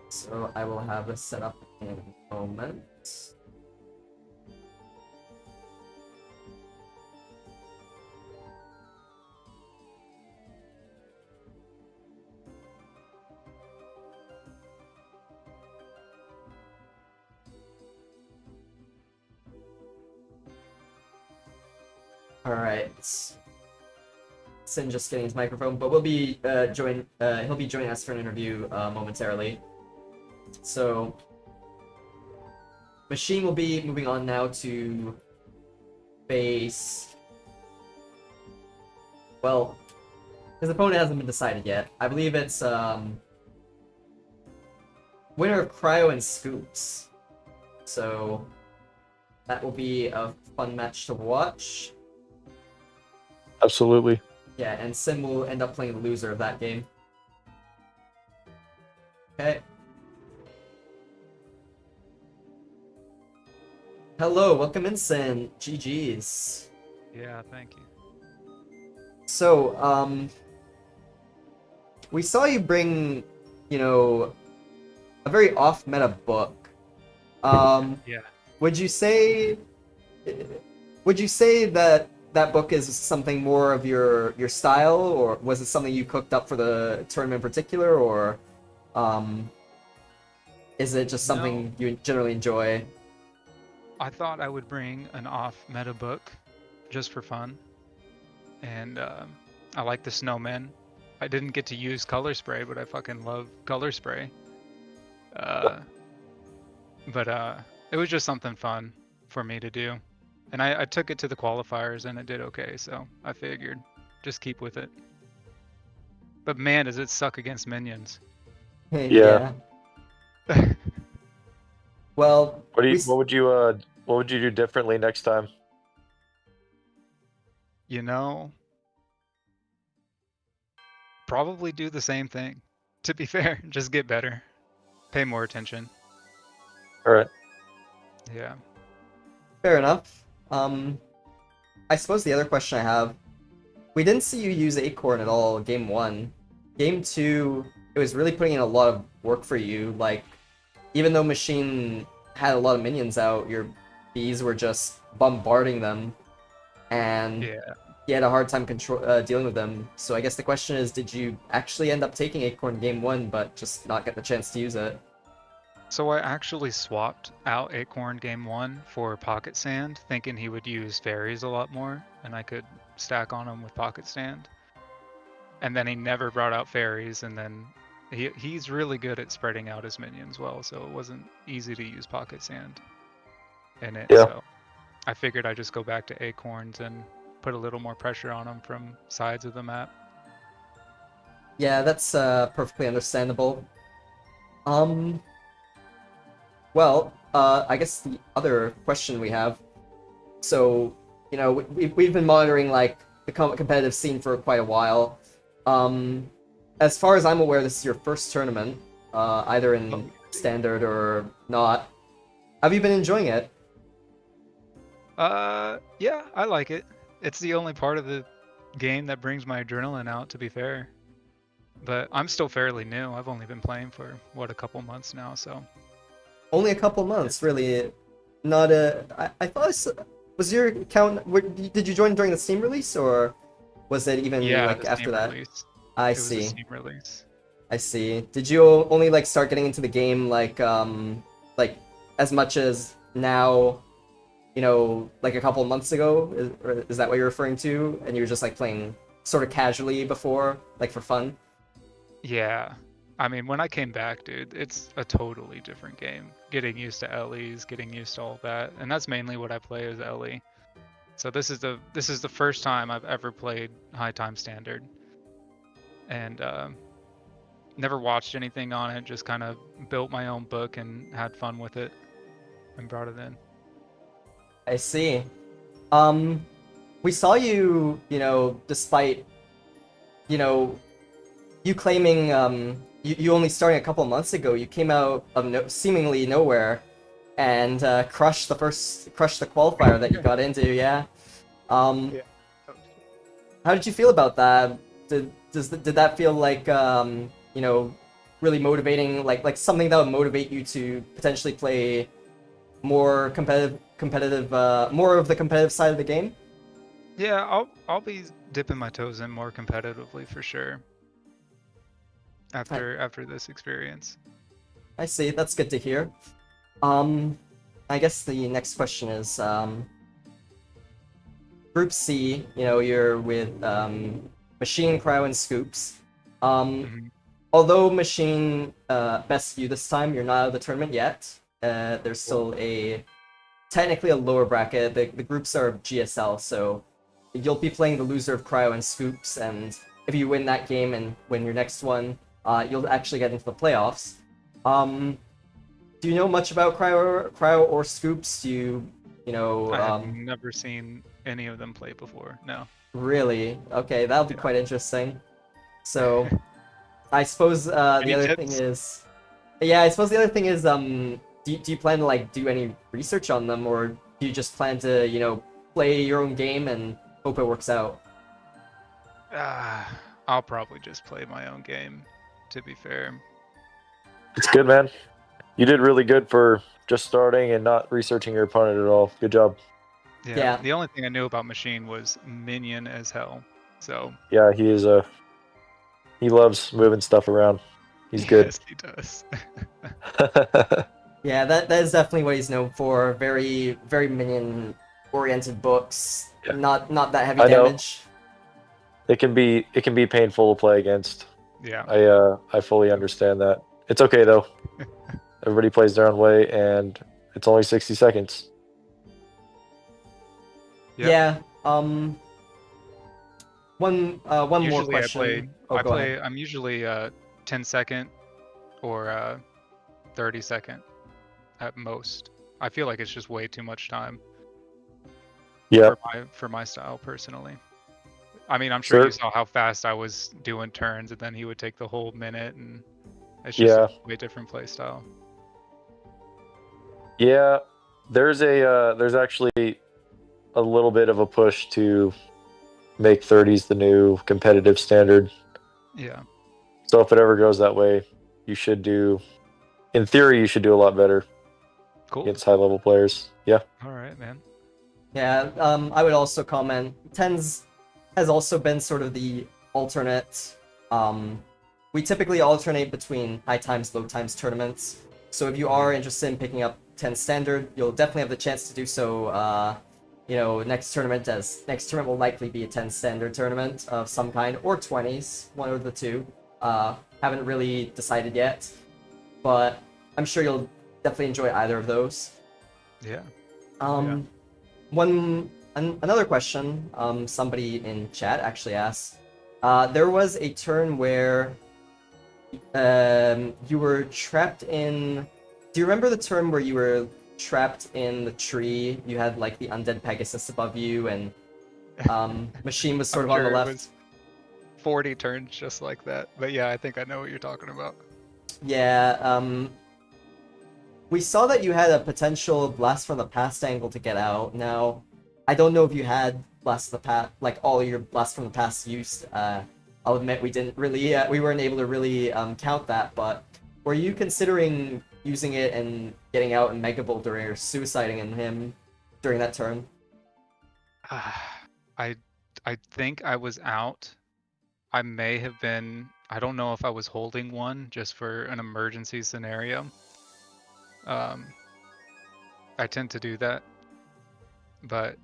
So I will have this set up in a moment. Alright. Sin just getting his microphone, but we'll be he'll be joining us for an interview momentarily. So Machine will be moving on now to face, well, his opponent hasn't been decided yet. I believe it's winner of Cryo and Scoops. So that will be a fun match to watch. Absolutely. Yeah, and Sim will end up playing the loser of that game. Okay. Hello, welcome in, Sin. GG's. Yeah, thank you. So, we saw you bring, you know, a very off-meta book. Yeah. Would you say that that book is something more of your style, or was it something you cooked up for the tournament in particular, or is it just something you generally enjoy? I thought I would bring an off-meta book just for fun. And I like the snowman. I didn't get to use color spray, but I fucking love color spray. But it was just something fun for me to do. And I took it to the qualifiers and it did okay, so I figured just keep with it. But man, does it suck against minions. Yeah. Well, What would you do differently next time? You know, probably do the same thing. To be fair, just get better. Pay more attention. All right. Yeah. fair enough. I suppose the other question I have, we didn't see you use Acorn at all game 1. Game 2, it was really putting in a lot of work for you. Like, even though Machine had a lot of minions out, your bees were just bombarding them, and Yeah. you had a hard time dealing with them. So I guess the question is, did you actually end up taking Acorn game 1, but just not get the chance to use it? So I actually swapped out Acorn Game 1 for Pocket Sand, thinking he would use fairies a lot more, and I could stack on him with Pocket Sand. And then he never brought out fairies, and then he's really good at spreading out his minions well, so it wasn't easy to use Pocket Sand in it. Yeah. So I figured I'd just go back to Acorns and put a little more pressure on him from sides of the map. Yeah, that's perfectly understandable. Well, I guess the other question we have. So, you know, we've been monitoring like the competitive scene for quite a while. As far as I'm aware, this is your first tournament, either in standard or not. Have you been enjoying it? Yeah, I like it. It's the only part of the game that brings my adrenaline out, to be fair. But I'm still fairly new. I've only been playing for, what, a couple months now, so. Only a couple months, really. Not a. I thought was your account. Did you join during the Steam release, or was it even Yeah, like the after Steam that? release. I It was a see. Steam release. I see. Did you only like start getting into the game like as much as now? You know, like a couple months ago. Is that what you're referring to? And you were just like playing sort of casually before, like for fun. Yeah. I mean, when I came back, dude, it's a totally different game. Getting used to Ellie's, getting used to all that, and that's mainly what I play as Ellie. So this is the first time I've ever played High Time Standard, and never watched anything on it. Just kind of built my own book and had fun with it, and brought it in. I see. We saw you, you know, despite, you know, you claiming, you only starting a couple months ago, you came out of seemingly nowhere and crushed the qualifier that you got into, yeah. Yeah. How did you feel about that? Did that feel like, you know, really motivating, like something that would motivate you to potentially play more competitive, more of the competitive side of the game? Yeah, I'll be dipping my toes in more competitively for sure. After this experience. I see. That's good to hear. I guess the next question is, Group C. You know, you're with Machine, Cryo, and Scoops. Mhm. Although Machine best you this time, you're not out of the tournament yet. There's still technically a lower bracket. The groups are GSL, so you'll be playing the loser of Cryo and Scoops, and if you win that game and win your next one, you'll actually get into the playoffs. Do you know much about Cryo or Scoops? You know? I have never seen any of them play before. No. Really? Okay, that'll be Yeah. quite interesting. So, I suppose the Any other tips? thing is, yeah, I suppose the other thing is, do you plan to like do any research on them, or do you just plan to, you know, play your own game and hope it works out? I'll probably just play my own game, to be fair. It's good, man. You did really good for just starting and not researching your opponent at all. Good job. Yeah. The only thing I knew about Machine was minion as hell. So Yeah, he is he loves moving stuff around. He's good. Yes, he does. Yeah, that is definitely what he's known for. Very, very minion-oriented books. Yeah. Not that heavy I know. damage. It can be painful to play against. Yeah. I fully understand that. It's okay though. Everybody plays their own way, and it's only 60 seconds. Yep. Yeah. One more Usually question. Go ahead. I'm usually 10-second or 30-second at most. I feel like it's just way too much time. Yeah. For my style personally. I mean, I'm sure Sure. you saw how fast I was doing turns, and then he would take the whole minute, and it's just Yeah. a way different play style. Yeah, there's actually a little bit of a push to make 30s the new competitive standard. Yeah. So if it ever goes that way, you should do, in theory, you should do a lot better Cool. against high level players. Yeah. All right, man. Yeah, I would also comment, Tens has also been sort of the alternate. We typically alternate between high times, low times tournaments. So if you are interested in picking up 10 standard, you'll definitely have the chance to do so. Next tournament, as next tournament will likely be a 10 standard tournament of some kind, or 20s, one of the two. Haven't really decided yet, but I'm sure you'll definitely enjoy either of those. Yeah. Another question, somebody in chat actually asked, there was a turn where you were trapped in... Do you remember the turn where you were trapped in the tree? You had like the undead Pegasus above you, and Machine was sort of on the sure left. It was 40 turns just like that. But yeah, I think I know what you're talking about. Yeah, we saw that you had a potential Blast from the Past angle to get out. Now, I don't know if you had Blast from the Past, like all your Blast from the Past used. I'll admit we didn't really, we weren't able to really count that, but were you considering using it and getting out in Mega Boulder or suiciding in him during that turn? I think I was out. I may have been. I don't know if I was holding one just for an emergency scenario. I tend to do that, but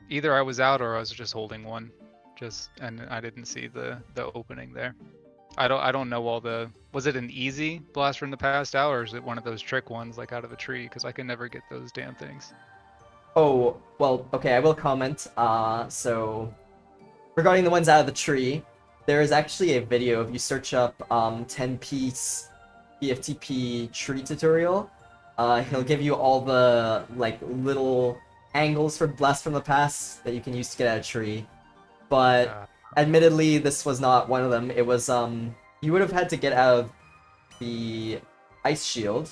either I was out or I was just holding one, and I didn't see the opening there. I don't know all the. Was it an easy Blast from the Past out, or is it one of those trick ones like out of a tree? Because I can never get those damn things. Oh, well, okay, I will comment. So, regarding the ones out of the tree, there is actually a video. If you search up 10-piece BFTP tree tutorial, he'll give you all the, like, little angles for Blast from the Past that you can use to get out of a tree. But, admittedly, this was not one of them. It was, you would have had to get out of the Ice Shield.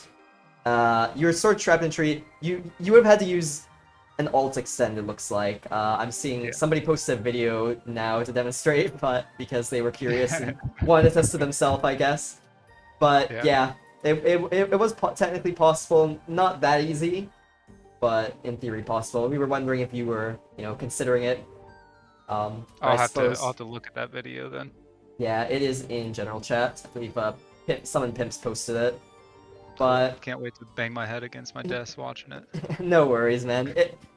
You were sort of trapped in a tree. You would have had to use an alt extend, it looks like. I'm seeing somebody posted a video now to demonstrate, but because they were curious and wanted to test it themselves, I guess. But yeah, it was technically possible. Not that easy, but in theory possible. We were wondering if you were, considering it. I'll have to look at that video then. Yeah, it is in general chat. I believe Summon Pimps posted it. But can't wait to bang my head against my desk watching it. No worries, man.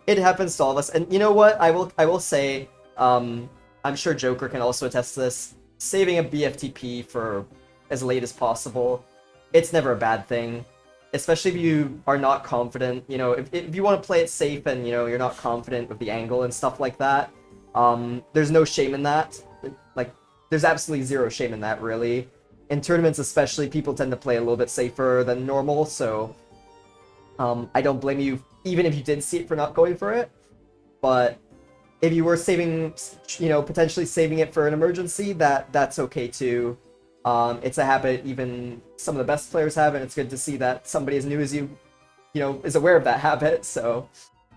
It happens to all of us. And you know what? I will say, I'm sure Joker can also attest to this. Saving a BFTP for as late as possible, it's never a bad thing. Especially if you are not confident. If you want to play it safe and you're not confident with the angle and stuff like that, there's no shame in that. Like, there's absolutely zero shame in that, really. In tournaments especially, people tend to play a little bit safer than normal, so I don't blame you, even if you did see it, for not going for it. But if you were saving, potentially saving it for an emergency, that's okay too. It's a habit even some of the best players have, and it's good to see that somebody as new as you, is aware of that habit, so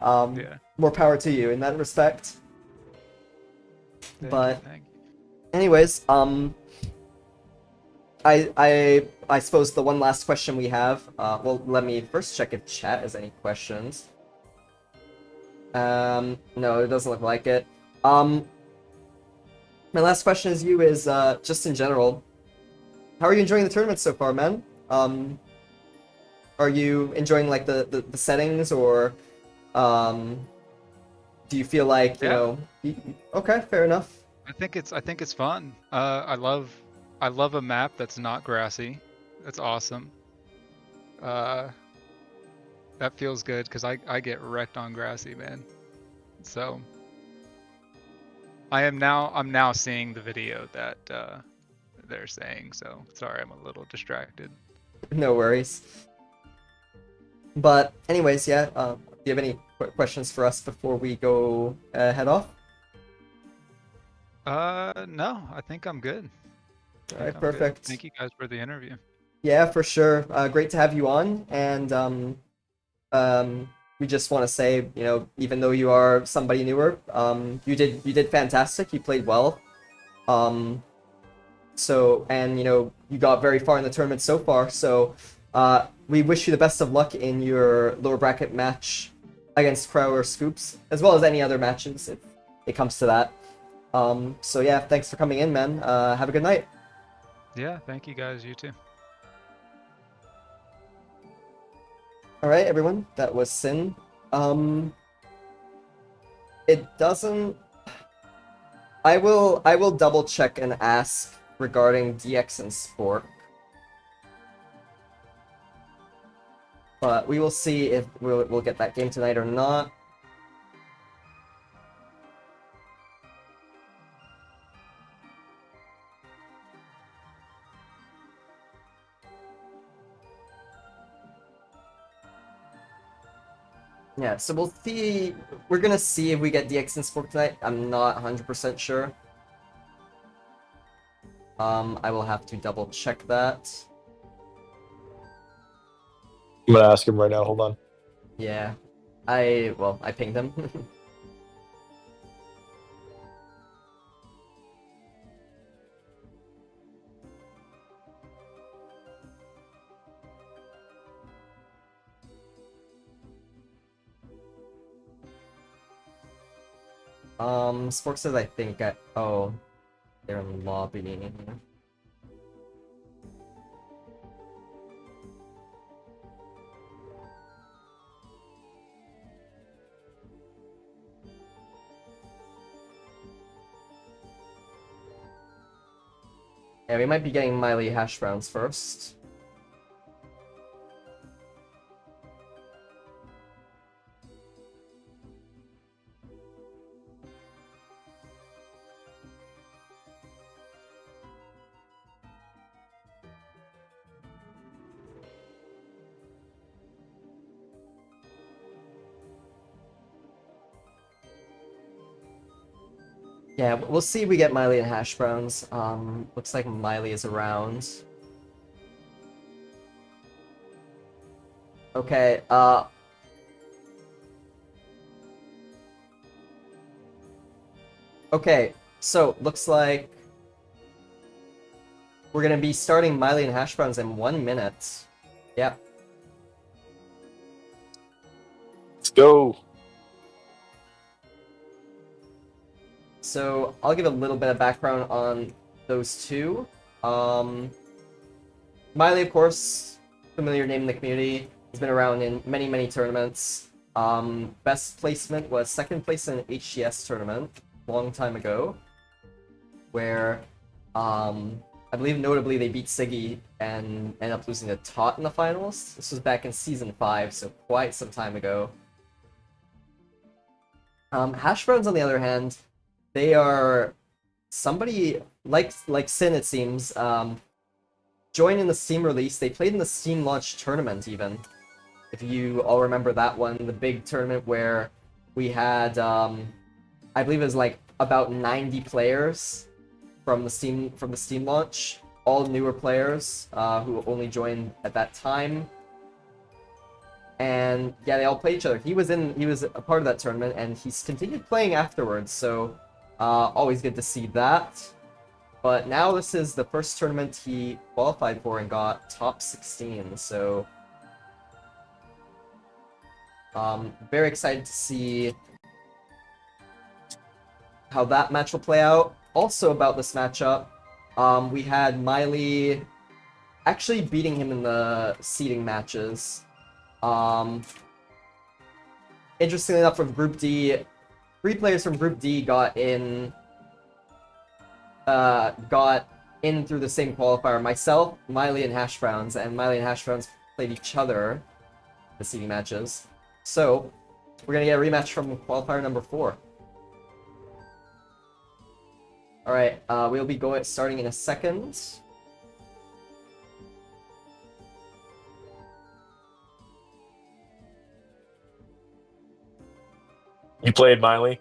more power to you in that respect. Thank you. Anyways, I suppose the one last question we have, well, let me first check if chat has any questions. No, it doesn't look like it. My last question is just in general, how are you enjoying the tournament so far, man? Are you enjoying like the settings, or do you feel like okay, fair enough. I think it's fun. I love a map that's not grassy. That's awesome. That feels good because I get wrecked on grassy, man. So I'm now seeing the video that they're saying. So sorry, I'm a little distracted. No worries. But anyways, yeah. Do you have any questions for us before we go head off? No, I think I'm good. All right, perfect. Thank you guys for the interview. Yeah, for sure. Great to have you on, and we just want to say, even though you are somebody newer, you did fantastic. You played well. So, and you got very far in the tournament so far. So, we wish you the best of luck in your lower bracket match against Crow or Scoops, as well as any other matches if it comes to that. So yeah, thanks for coming in, man. Have a good night. Yeah, thank you guys. You too. Alright, everyone, that was Sin. It doesn't... I will double check and ask regarding DX and Spork. But we will see if we'll get that game tonight or not. Yeah, so we'll see. We're gonna see if we get DX and Spork tonight. I'm not 100% sure. I will have to double check that. I'm gonna ask him right now. Hold on. Yeah, I pinged him. Spork says I think oh, they're in lobby. Yeah, we might be getting Miley hash browns first. Yeah, we'll see if we get Miley and hash browns. Looks like Miley is around. Okay, okay, so looks like we're gonna be starting Miley and hash browns in 1 minute. Yep. Let's go. So I'll give a little bit of background on those two. Miley, of course, familiar name in the community. He's been around in many, many tournaments. Best placement was second place in an HCS tournament a long time ago, where I believe notably they beat Siggy and ended up losing to Tot in the finals. This was back in Season 5, so quite some time ago. Hash browns, on the other hand, they are somebody like Sin, it seems. Joined in the Steam release. They played in the Steam launch tournament, even. If you all remember that one, the big tournament where we had, I believe it was like about 90 players from the Steam launch, all newer players who only joined at that time. And yeah, they all played each other. He was a part of that tournament, and he's continued playing afterwards. So always good to see that. But now this is the first tournament he qualified for and got top 16. So very excited to see how that match will play out. Also about this matchup, we had Miley actually beating him in the seeding matches. Interestingly enough, from Group D, 3 players from Group D got in through the same qualifier. Myself, Miley, and Hash Browns, and Miley and Hash Browns played each other in the seeding matches. So we're gonna get a rematch from qualifier number 4. All right, we'll be starting in a second. You played Miley?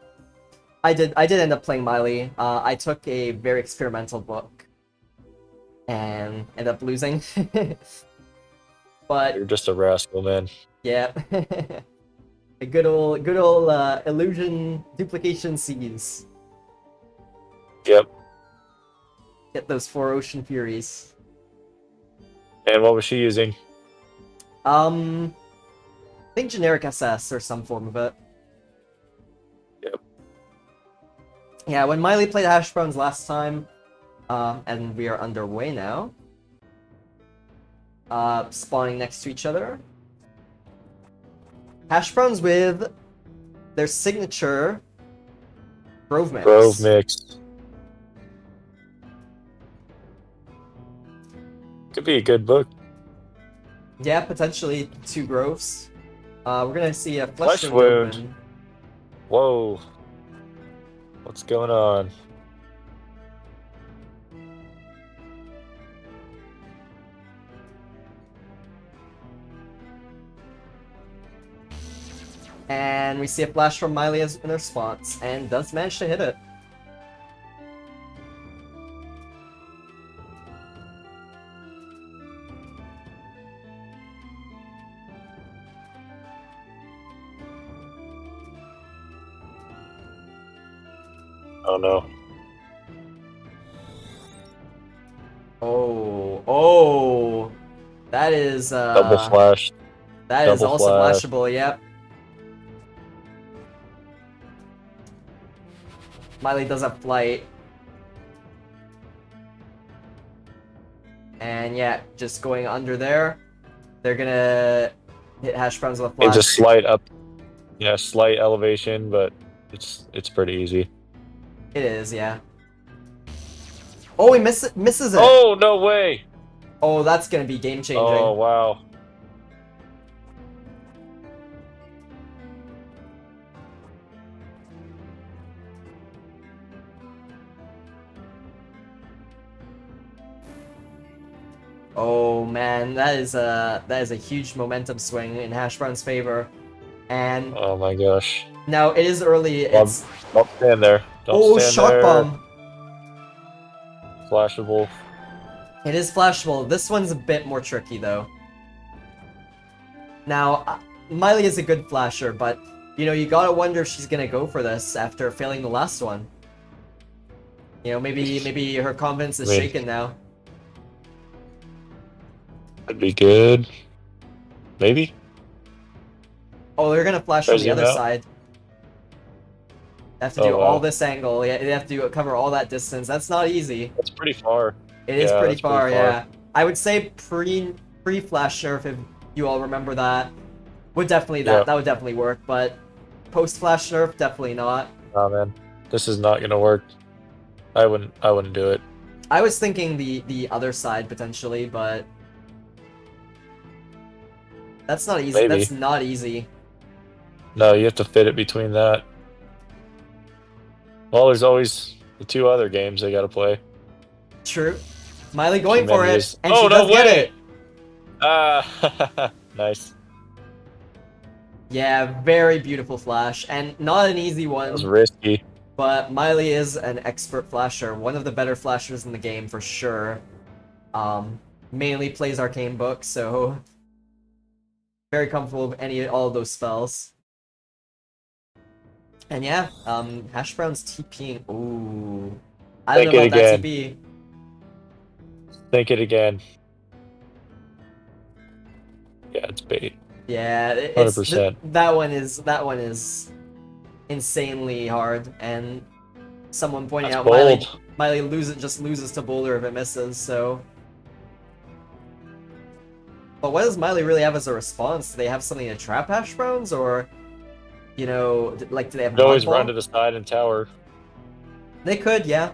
I did end up playing Miley. I took a very experimental book and ended up losing. But You're just a rascal, man. yeah, a good old illusion duplication seas. Yep. Get those 4 Ocean Furies. And what was she using? I think generic SS or some form of it. Yep. Yeah, when Miley played Hash Browns last time, and we are underway now. Spawning next to each other. Hash browns with their signature Grove Mix. Grove Mix. Could be a good book. Yeah, potentially 2 Groves. We're gonna see a Flesh Flesh Wound. Open. Whoa. What's going on? And we see a flash from Miley as in response, and does manage to hit it. Oh no. Oh, that is Double flash. that is double also flash. flashable. Yep. Miley does have flight. And yeah, just going under there. They're gonna hit hash browns with a flash. It's a slight up. Yeah, slight elevation, but it's pretty easy. It is, yeah. Oh, he misses it. Oh, no way. Oh, that's gonna be game changing. Oh, wow. Oh man, that is a huge momentum swing in Hash Brown's favor. And Oh my gosh. now it is early. It's Don't stand there. Don't oh, stand shock there. bomb. Flashable. It is flashable. This one's a bit more tricky though. Now, Miley is a good flasher, but you know, you gotta wonder if she's gonna go for this after failing the last one. You know, maybe her confidence is Wait. shaken now. Could be good. Maybe. Oh, they're gonna flash from the Zoom other out. side. They have to Oh, do wow. all this angle. Yeah, they have to cover all that distance. That's not easy. That's pretty far. It is Yeah, pretty that's pretty far, far. yeah. I would say pre-flash nerf, if you all remember that, would definitely Yeah. that would definitely work. But post-flash nerf, definitely not. Oh man, this is not gonna work. I wouldn't do it. I was thinking the other side potentially, but that's not easy. Maybe. That's not easy. No, you have to fit it between that. Well, there's always the 2 other games they gotta play. True. Miley going for it, Humanities. and Oh, she no does get way! it. Ah, nice. Yeah, very beautiful flash, and not an easy That was one. risky. But Miley is an expert flasher, one of the better flashers in the game for sure. Mainly plays arcane books, so very comfortable with all of those spells. And yeah, Hash Brown's TPing. Ooh, I don't Think know it about that again. TP. Think it again. Yeah, it's bait. Yeah, it's 100%. that one is insanely hard, and someone pointing That's out bold. Miley just loses to Boulder if it misses. So, but what does Miley really have as a response? Do they have something to trap Hash Browns, or you know, like do they have? Could always Mud run Ball? to the side and tower. They could, yeah.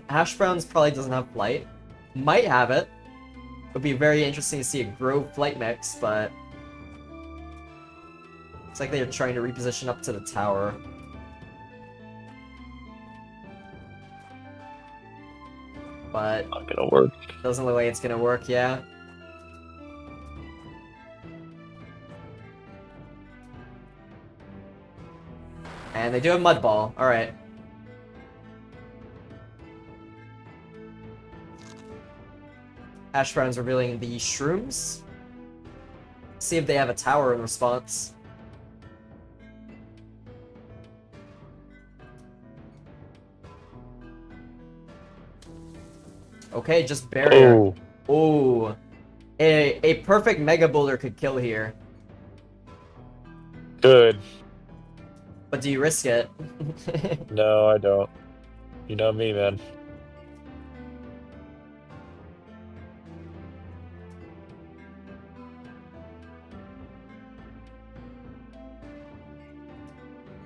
Hash Browns probably doesn't have flight. Might have it. Would be very interesting to see a Grove flight mix, but it's like they're trying to reposition up to the tower. But Not gonna work. doesn't look like it's gonna work, yeah. And they do have Mud Ball, alright. Hash Brown's revealing the shrooms. See if they have a tower in response. Okay, just barrier. Oh, Ooh. A perfect Mega Boulder could kill here. good. But do you risk it? No, I don't. You know me, man.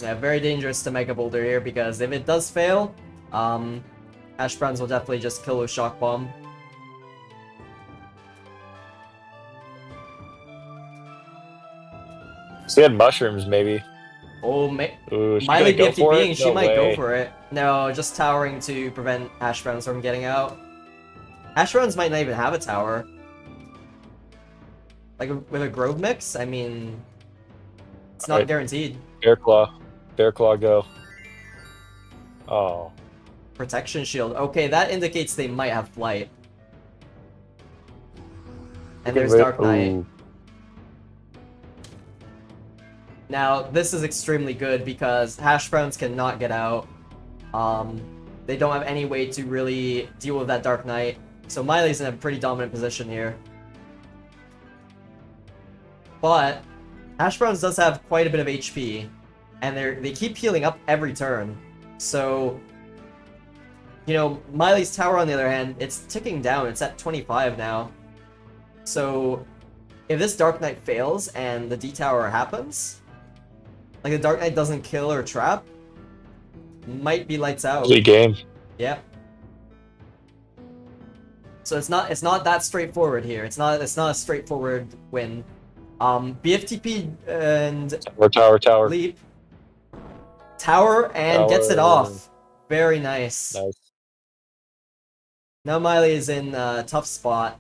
Yeah, very dangerous to Mega Boulder here because if it does fail, Hash Browns will definitely just kill with Shock Bomb. So he had mushrooms, maybe. Oh, Ooh, is she Miley gonna go for BFTPing, it? she No might go way. for it. No, just towering to prevent Hash Browns from getting out. Hash Browns might not even have a tower. Like, with a Grove mix, I mean, it's not Alright. guaranteed. Bear Claw. Bear Claw, go. Oh. Protection Shield. Okay, that indicates they might have Flight. And there's Dark Knight. Ooh. Now, this is extremely good because Hash Browns cannot get out. They don't have any way to really deal with that Dark Knight. So Miley's in a pretty dominant position here. But Hash Browns does have quite a bit of HP. And they keep healing up every turn. So, you know, Miley's tower, on the other hand, it's ticking down. It's at 25 now. So, if this Dark Knight fails and the D-Tower happens, like the Dark Knight doesn't kill or trap, might be lights out. Early game. Yep. So it's not that straightforward here. It's not a straightforward win. BFTP and Tower. Leap. Tower and gets it Tower. off. Very nice. Nice. Now Miley is in a tough spot.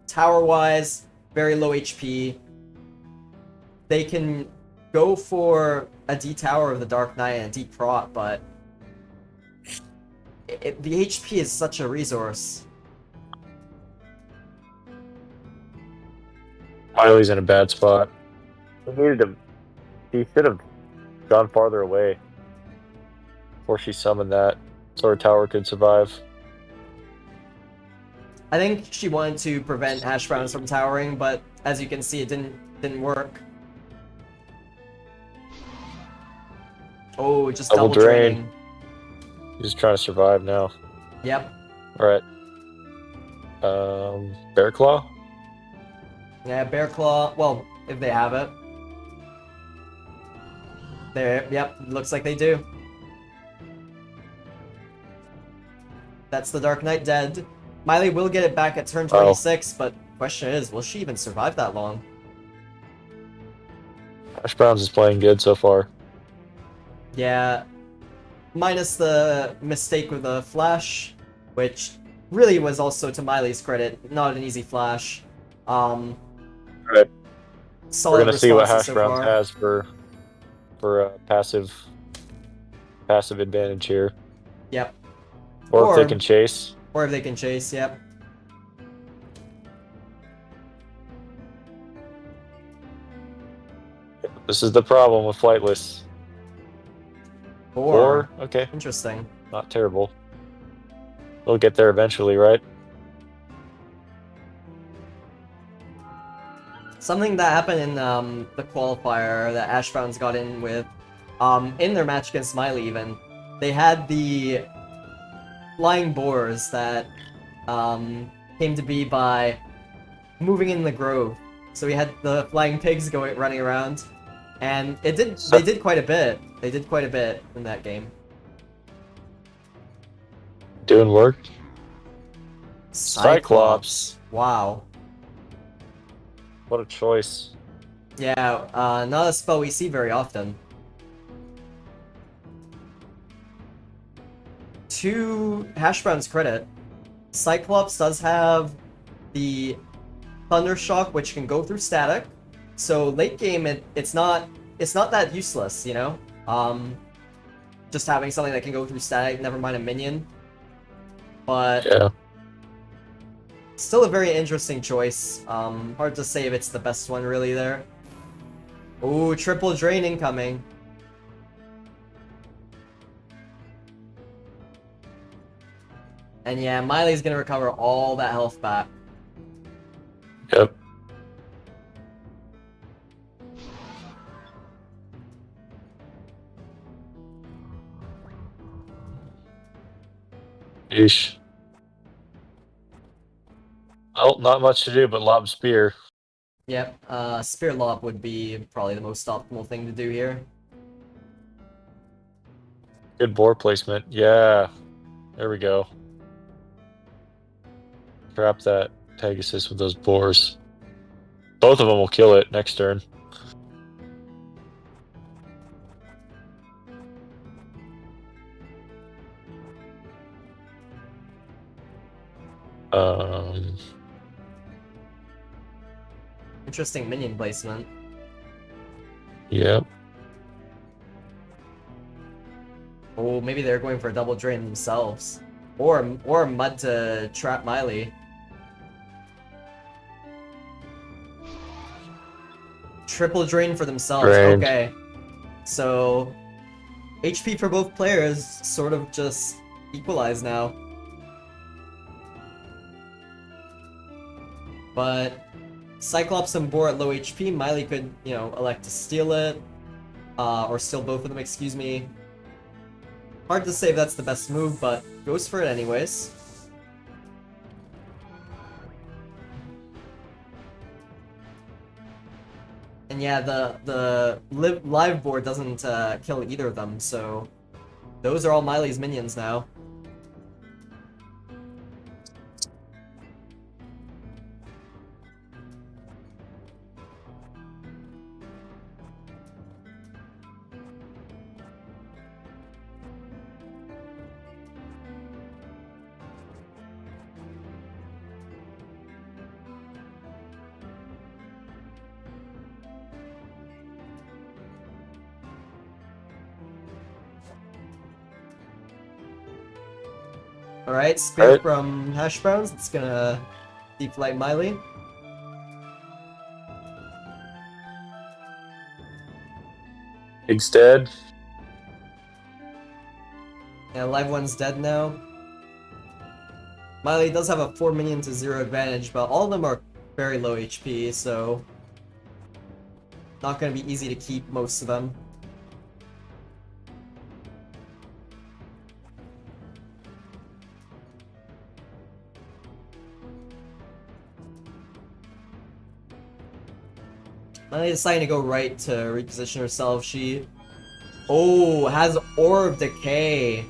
Tower-wise, very low HP. They can go for a D-Tower of the Dark Knight and a D-Prot, but the HP is such a resource. Miley's in a bad spot. He should have gone farther away before she summoned that, so her tower could survive. I think she wanted to prevent Hash Browns from towering, but as you can see, it didn't work. Oh, just double Double drain. draining. He's trying to survive now. Yep. Alright. Bear Claw? Yeah, Bear Claw. Well, if they have it. There. Yep. Looks like they do. That's the Dark Knight dead. Miley will get it back at turn 26, but question is, will she even survive that long? Hash Browns is playing good so far. Yeah. Minus the mistake with the flash, which really was also to Miley's credit, not an easy flash. Right. Solid We're gonna see what responses Hash so Browns far. has for passive advantage here. Yep. Or if Or- they can chase. Or if they can chase, yep. This is the problem with Flightless. Or, okay, interesting. not terrible. We'll get there eventually, right? Something that happened in the qualifier that Ash Browns got in with, in their match against Smiley even, they had the flying boars that came to be by moving in the grove. So we had the flying pigs running around, and they did quite a bit. They did quite a bit in that game. Doing work. Cyclops. Wow. What a choice. Yeah, not a spell we see very often. To Hash Brown's credit, Cyclops does have the Thunder Shock, which can go through static. So late game, it's not that useless, you know. Just having something that can go through static, never mind a minion. But Yeah. still a very interesting choice. Hard to say if it's the best one really there. Ooh, triple drain incoming. And yeah, Miley's gonna recover all that health back. Yep. Yeesh. Well, not much to do but lob spear. Yep, Spear Lob would be probably the most optimal thing to do here. Good boar placement. Yeah. There we go. Trap that Pegasus with those boars. Both of them will kill it next turn. Um, Interesting minion placement. yep. Oh, maybe they're going for a double drain themselves. Or Mud to trap Miley. Triple drain for themselves. Drained. Okay. So HP for both players sort of just equalize now. But Cyclops and Boar at low HP, Miley could, elect to steal it. Or steal both of them, excuse me. Hard to say if that's the best move, but goes for it anyways. And yeah, the live board doesn't kill either of them, so those are all Miley's minions now. Alright, spear Alright. from Hash Browns. It's gonna deflight Miley. Pig's dead. Yeah, live one's dead now. Miley does have a 4 minion to 0 advantage, but all of them are very low HP, so not gonna be easy to keep most of them. Miley deciding to go right to reposition herself. She has Aura of Decay.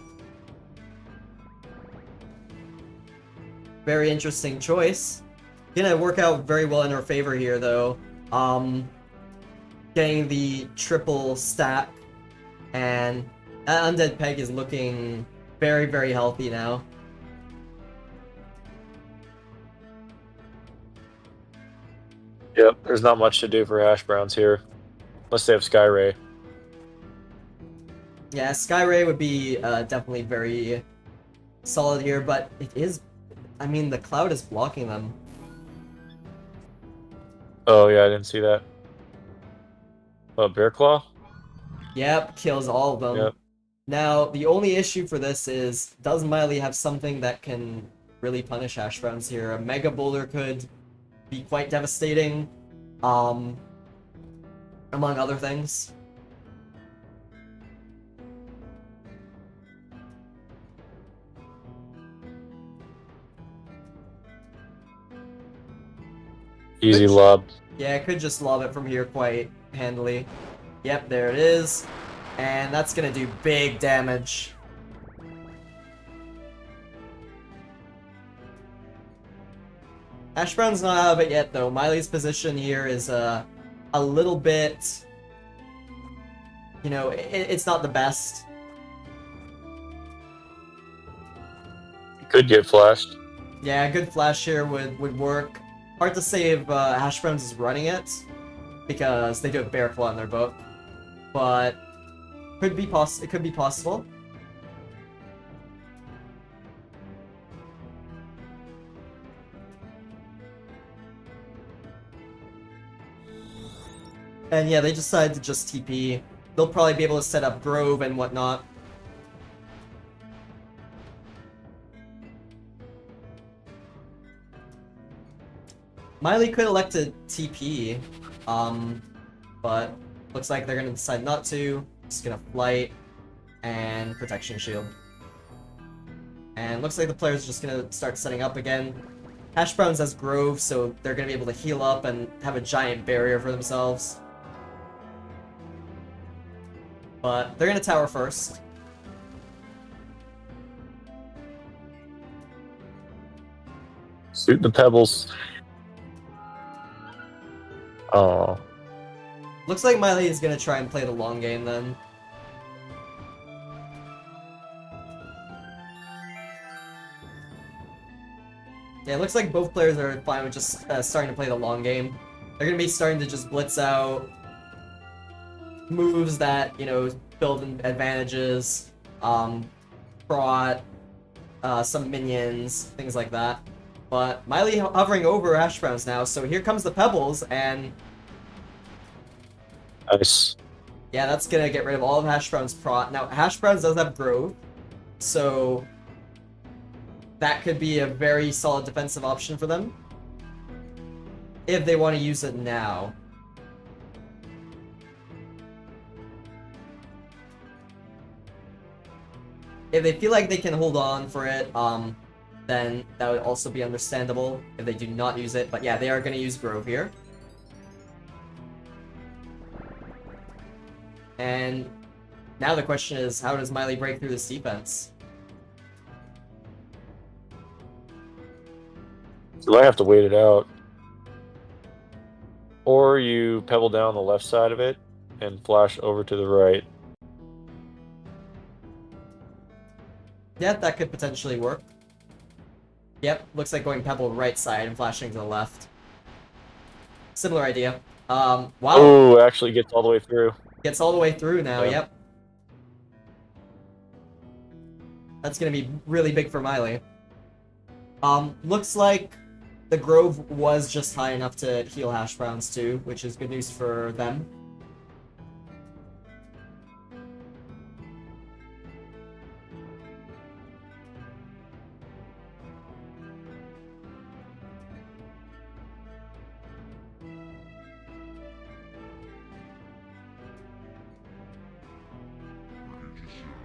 Very interesting choice. Gonna work out very well in her favor here, though. Getting the triple stack, and that Undead Peg is looking very, very healthy now. Yep, there's not much to do for Hash Browns here. Unless they have Skyray. Yeah, Skyray would be definitely very solid here, but it is... I mean, the cloud is blocking them. Oh yeah, I didn't see that. Oh, Bear Claw? Yep, kills all of them. Yep. Now, the only issue for this is, does Miley have something that can really punish Hash Browns here? A Mega Boulder could be quite devastating, among other things. Easy Which- lob. Yeah, I could just lob it from here quite handily. Yep, there it is. And that's gonna do big damage. Hash Brown's not out of it yet, though. Miley's position here is a little bit... it's not the best. Could get flashed. Yeah, a good flash here would work. Hard to say if Hash Browns is running it, because they do have Bear Claw in their book. But it could be possible. And yeah, they decided to just TP. They'll probably be able to set up Grove and whatnot. Miley could elect to TP, but looks like they're gonna decide not to. Just gonna Flight and Protection Shield. And looks like the player's just gonna start setting up again. Hash Browns has Grove, so they're gonna be able to heal up and have a giant barrier for themselves. But they're gonna tower first. Shoot the pebbles. Oh. Looks like Miley is gonna try and play the long game then. Yeah, it looks like both players are fine with just starting to play the long game. They're gonna be starting to just blitz out moves that, you know, build in advantages, prot, some minions, things like that. But Miley hovering over Hash Browns now, so here comes the Pebbles, and Nice. yeah, that's gonna get rid of all of Hash Brown's prot. Now, Hash Browns does have Grove, so that could be a very solid defensive option for them if they want to use it now. If they feel like they can hold on for it, then that would also be understandable if they do not use it. But yeah, they are going to use Grove here. And now the question is, how does Miley break through this defense? So I have to wait it out. Or you pebble down the left side of it and flash over to the right. Yeah, that could potentially work. Yep, looks like going Pebble right side and flashing to the left. Similar idea. Wow. Oh, actually gets all the way through. Gets all the way through now, Yeah. yep. That's gonna be really big for Miley. Looks like the Grove was just high enough to heal Hash Browns too, which is good news for them.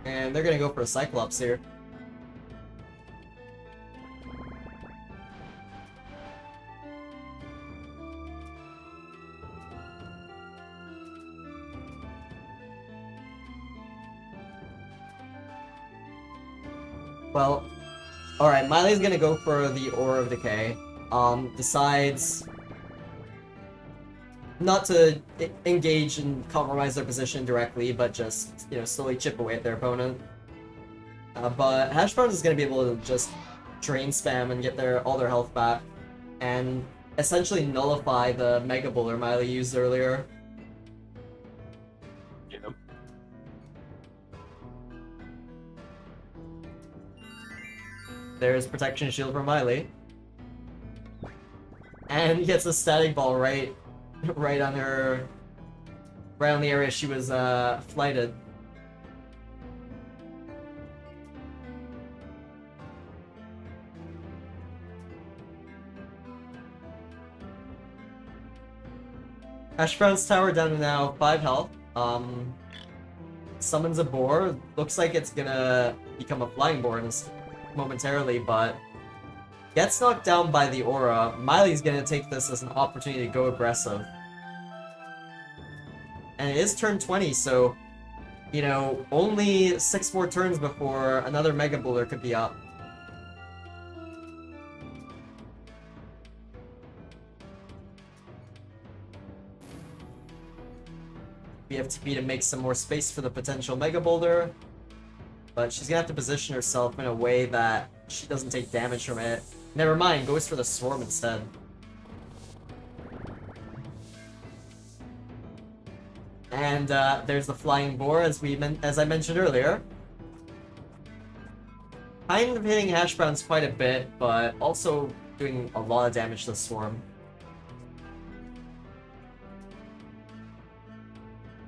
And they're gonna go for a Cyclops here. Well, alright, Miley's gonna go for the Aura of Decay. Decides not to engage and compromise their position directly, but just, you know, slowly chip away at their opponent. But Hash Browns is gonna be able to just drain spam and get all their health back, and essentially nullify the Mega Bowler Miley used earlier. Yep. There's Protection Shield for Miley. And he gets a Static Ball right on her, right on the area she was flighted. Hash Brown's tower down to now 5 health. Summons a boar. Looks like it's gonna become a flying boar momentarily, but gets knocked down by the aura. Miley's gonna take this as an opportunity to go aggressive. And it is turn 20, so, you know, only 6 more turns before another Mega Bowler could be up. BFTP to make some more space for the potential Mega Boulder, but she's gonna have to position herself in a way that she doesn't take damage from it. Never mind, goes for the Swarm instead. And there's the Flying Boar, as I mentioned earlier. Kind of hitting Hash Browns quite a bit, but also doing a lot of damage to the Swarm.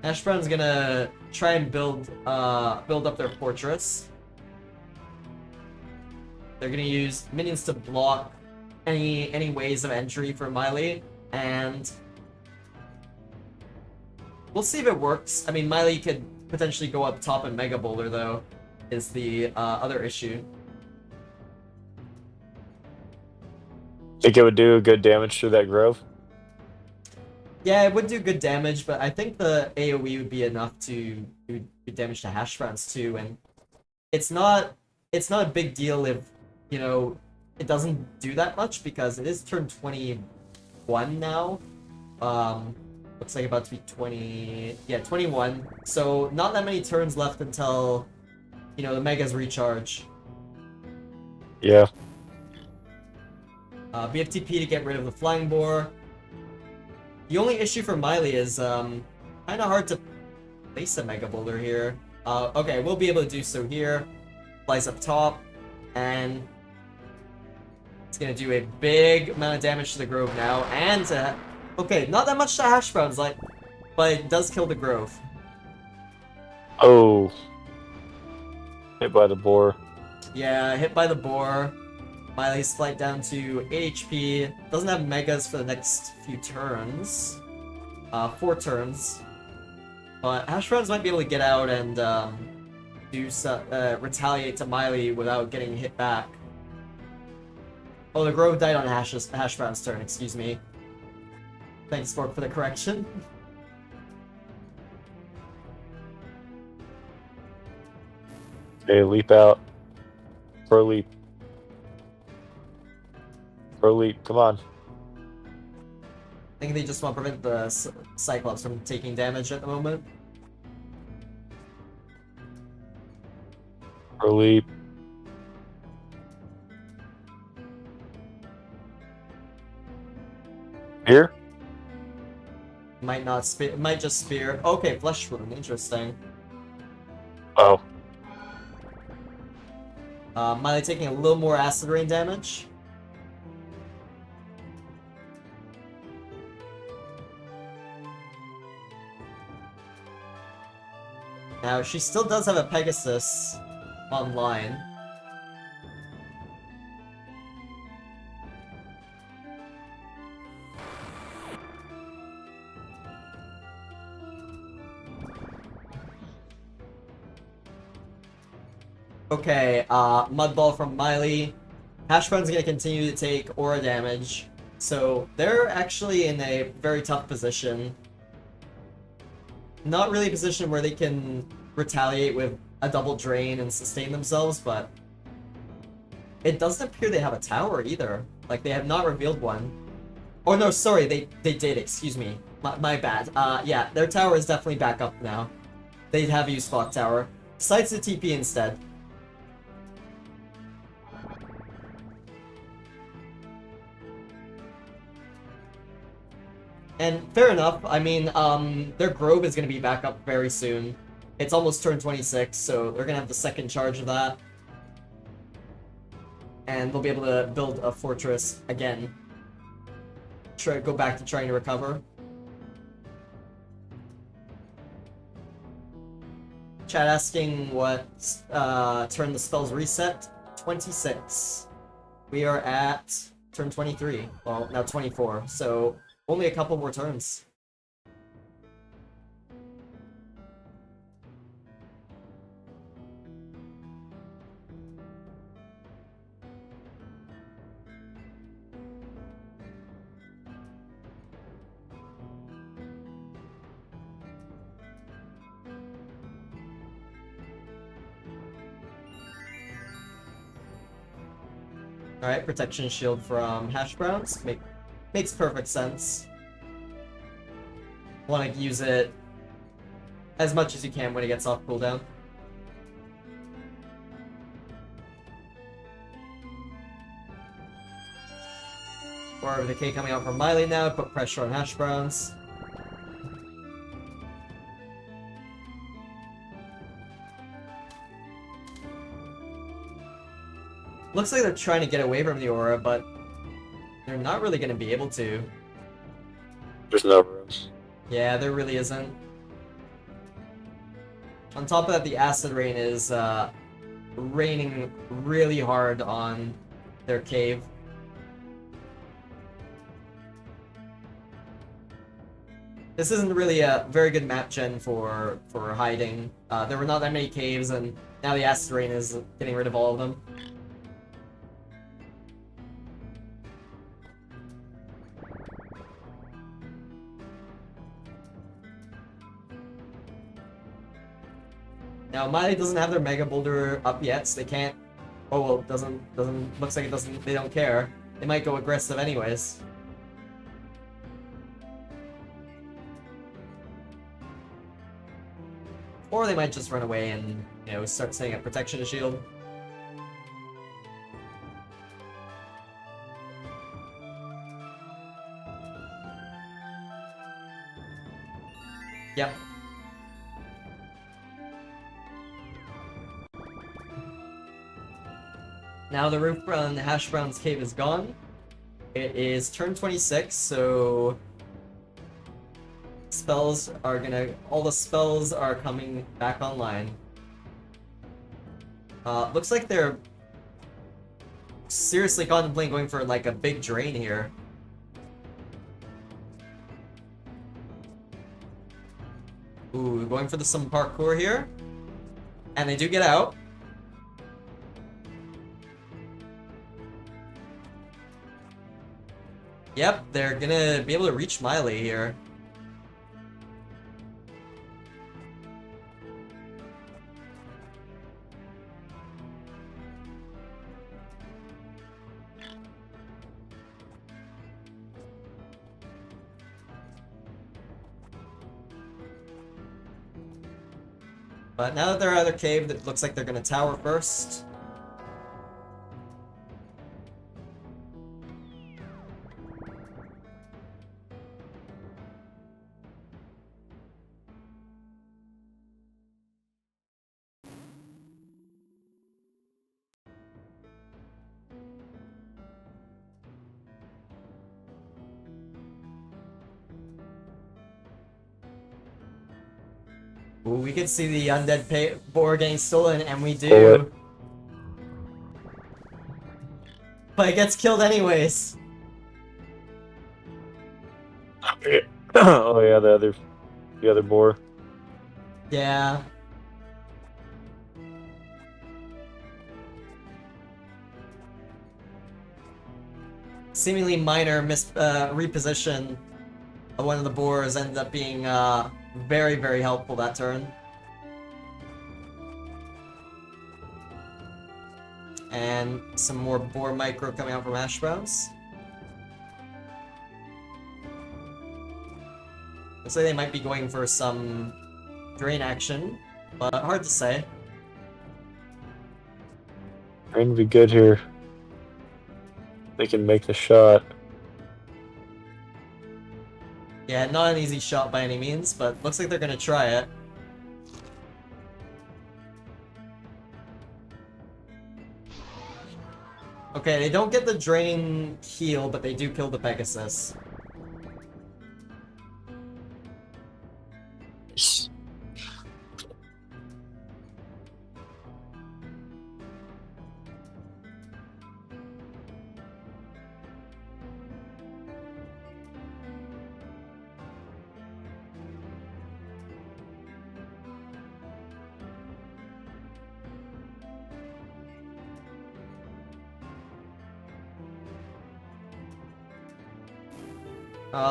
Hash Brown's gonna try and build up their fortress. They're gonna use minions to block any ways of entry for Miley, and we'll see if it works. I mean, Miley could potentially go up top and Mega Boulder, though, is the other issue. Think it would do good damage through that Grove? Yeah, it would do good damage, but I think the AoE would be enough to do good damage to Hash Browns too, and it's not a big deal if, you know, it doesn't do that much because it is turn 21 now. Looks like about to be 20... Yeah, 21. So not that many turns left until, you know, the Megas recharge. Yeah. BFTP to get rid of the Flying Boar. The only issue for Miley is kind of hard to place a Mega Boulder here. Okay, we'll be able to do so here. Flies up top, and it's gonna do a big amount of damage to the Grove now, and okay, not that much to Hash Browns, like, but it does kill the Grove. Oh. Hit by the boar. Yeah, hit by the boar. Miley's flight down to 8 HP. Doesn't have megas for the next few turns. 4 turns. But Hash Browns might be able to get out and retaliate to Miley without getting hit back. Oh, the Grove died on Hash Brown's turn, excuse me. Thanks, Spork, for the correction. Okay, leap out. Pro leap. Pro leap, come on. I think they just want to prevent the Cyclops from taking damage at the moment. Pro leap. Here? Might not spear, might just spear. Okay, Flesh Wound, interesting. Oh. Miley taking a little more Acid Rain damage. Now, she still does have a Pegasus online. Okay, Mud Ball from Miley. Hash Brown's gonna continue to take aura damage. So, they're actually in a very tough position. Not really a position where they can retaliate with a double drain and sustain themselves, but it doesn't appear they have a tower either. Like, they have not revealed one. Oh no, sorry, they did, excuse me. My bad. Yeah, their tower is definitely back up now. They have used Spock Tower. Decides to TP instead. And fair enough, I mean, their Grove is going to be back up very soon. It's almost turn 26, so they're going to have the second charge of that. And they'll be able to build a fortress again. Go back to trying to recover. Chat asking what turn the spells reset. 26. We are at turn 23. Well, now 24, so only a couple more turns. Alright, protection shield from Hash Browns. Makes perfect sense. Want to use it as much as you can when it gets off cooldown. Or the K coming out from Miley now, put pressure on Hash Browns. Looks like they're trying to get away from the aura, but they're not really going to be able to. There's no rooms. Yeah, there really isn't. On top of that, the Acid Rain is raining really hard on their cave. This isn't really a very good map gen for hiding. There were not that many caves, and now the Acid Rain is getting rid of all of them. Now, Miley doesn't have their Mega Boulder up yet, so they can't Oh well, doesn't looks like it doesn't. They don't care. They might go aggressive anyways. Or they might just run away and, start setting up protection shield. Yep. Now the roof on Hash Brown's cave is gone. It is turn 26, so all the spells are coming back online. Looks like they're seriously contemplating going for like a big drain here. Ooh, going for some parkour here. And they do get out. Yep, they're gonna be able to reach Miley here. But now that they're out of their cave, it looks like they're gonna tower first. Ooh, we can see the undead boar getting stolen, and we do. But it gets killed anyways. Oh yeah, the other boar. Yeah. Seemingly minor reposition of one of the boars ended up being very, very helpful that turn. And some more boar micro coming out from Hash Browns. Looks like they might be going for some drain action, but hard to say. Drain would be good here. They can make the shot. Yeah, not an easy shot by any means, but looks like they're gonna try it. Okay, they don't get the drain heal, but they do kill the Pegasus.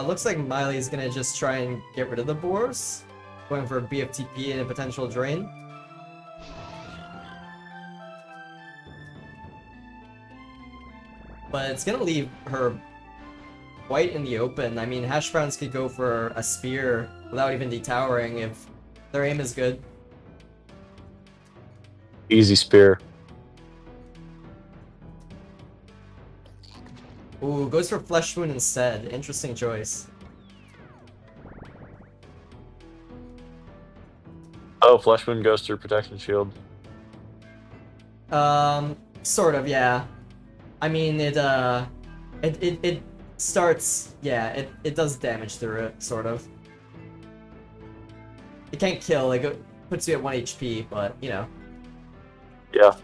Looks like Miley's gonna just try and get rid of the boars. Going for a BFTP and a potential drain. But it's gonna leave her quite in the open. I mean, Hash Browns could go for a spear without even detowering if their aim is good. Easy spear. Ooh, goes for Flesh Wound instead. Interesting choice. Oh, Flesh Wound goes through protection shield. Sort of, yeah. I mean, it starts, yeah, it does damage through it, sort of. It can't kill, like, it puts you at 1 HP, but, Yeah.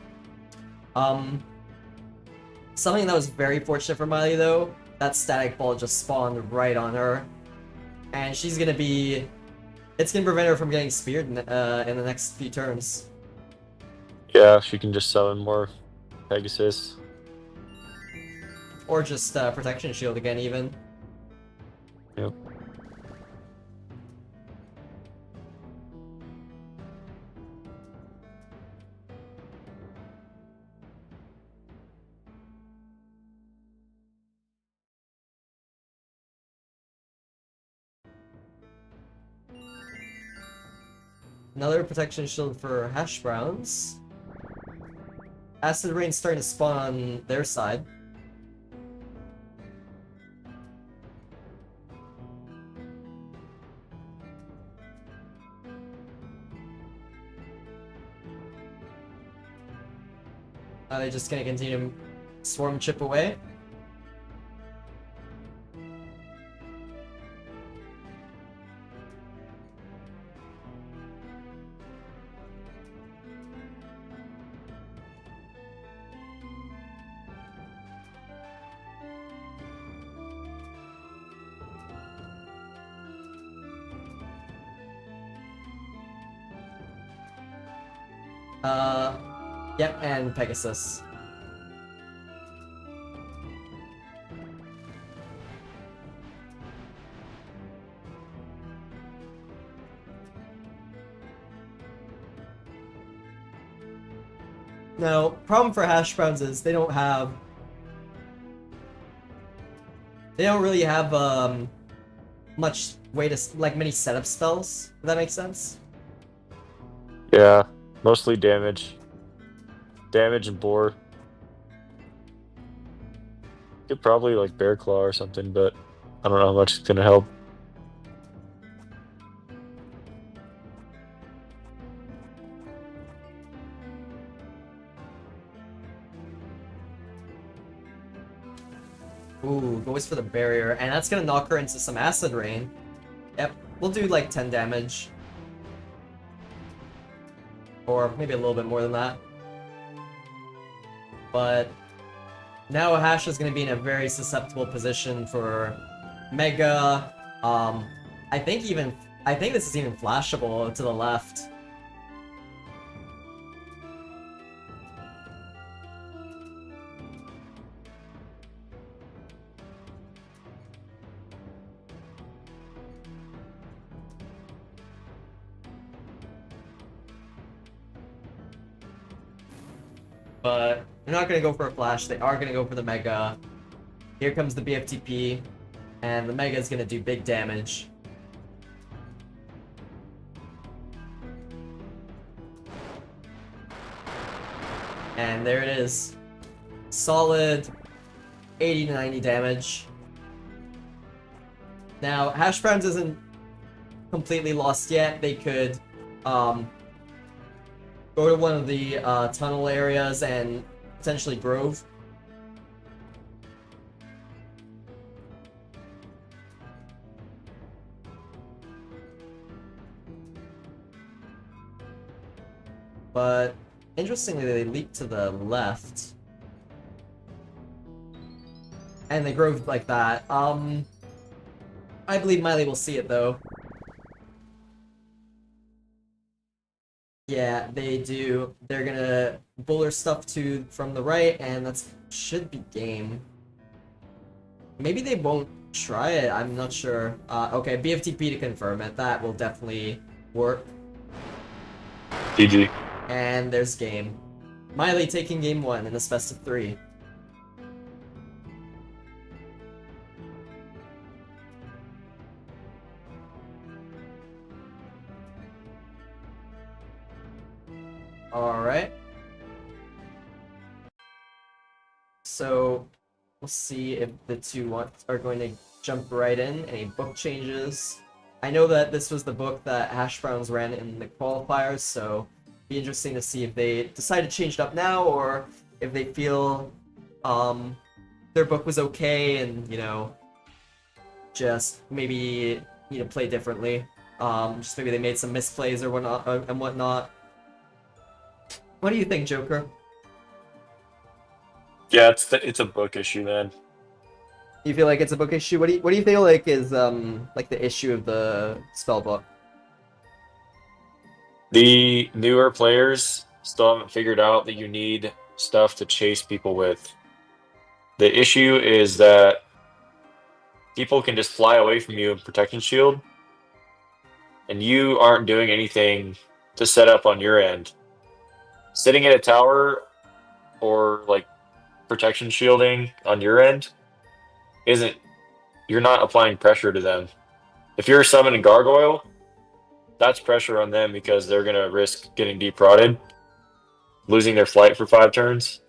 Something that was very fortunate for Miley, though, that static ball just spawned right on her. And she's gonna be... It's gonna prevent her from getting speared in the next few turns. Yeah, she can just summon more Pegasus. Or just protection shield again, even. Yep. Another protection shield for hash browns. Acid Rain's starting to spawn on their side. Are they just gonna continue to swarm chip away? Yep, and Pegasus. Now, problem for hash browns is they don't really have much way to like many setup spells. If that makes sense. Yeah, mostly damage. Damage and bore. Could probably like Bear Claw or something, but I don't know how much it's gonna help. Ooh, goes for the barrier, and that's gonna knock her into some acid rain. Yep, we'll do like 10 damage. Or maybe a little bit more than that. But now Hash is gonna be in a very susceptible position for Mega. I think this is even flashable to the left. But they're not going to go for a flash. They are going to go for the Mega. Here comes the BFTP. And the Mega is going to do big damage. And there it is. Solid 80 to 90 damage. Now, Hash Browns isn't completely lost yet. They could go to one of the tunnel areas and potentially Grove. But interestingly, they leap to the left. And they Grove like that. I believe Miley will see it though. Yeah, they do. They're gonna buller stuff from the right, and that's should be game. Maybe they won't try it. I'm not sure. Okay, BFTP to confirm it. That will definitely work. GG. And there's game. Miley taking game 1 in this best of 3. Alright. So, we'll see if the two are going to jump right in. Any book changes? I know that this was the book that Hash Browns ran in the qualifiers, so it'd be interesting to see if they decide to change it up now, or if they feel their book was okay and, you know, just maybe need to play differently. Just maybe they made some misplays or whatnot. What do you think, Joker? Yeah, it's a book issue, man. You feel like it's a book issue? What do you feel like is like the issue of the spell book? The newer players still haven't figured out that you need stuff to chase people with. The issue is that people can just fly away from you in protection shield, and you aren't doing anything to set up on your end. Sitting in a tower or like protection shielding on your end you're not applying pressure to them. If you're summoning Gargoyle that's pressure on them because they're gonna risk getting deep rotted, losing their flight for 5 turns.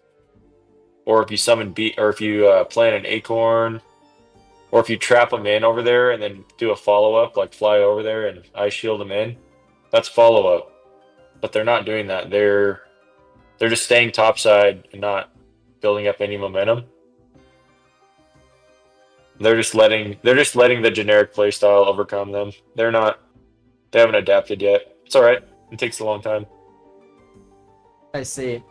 Or if you summon or if you plant an acorn, or if you trap them in over there and then do a follow up, like fly over there and ice shield them in, that's follow up. But they're not doing that. They're just staying topside and not building up any momentum. They're just letting the generic playstyle overcome them. They haven't adapted yet. It's all right. It takes a long time. I see.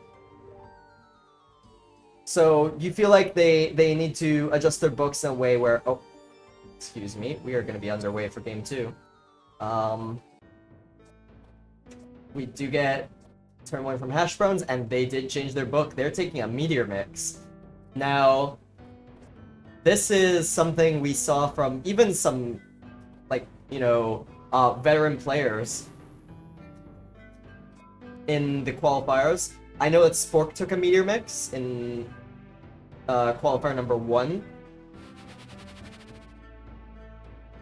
So you feel like they need to adjust their books in a way where, oh, excuse me, we are going to be underway for game 2. We do get turn 1 from Hash Browns, and they did change their book. They're taking a Meteor Mix. Now, this is something we saw from even some, like, you know, veteran players in the qualifiers. I know that Spork took a Meteor Mix in qualifier number 1.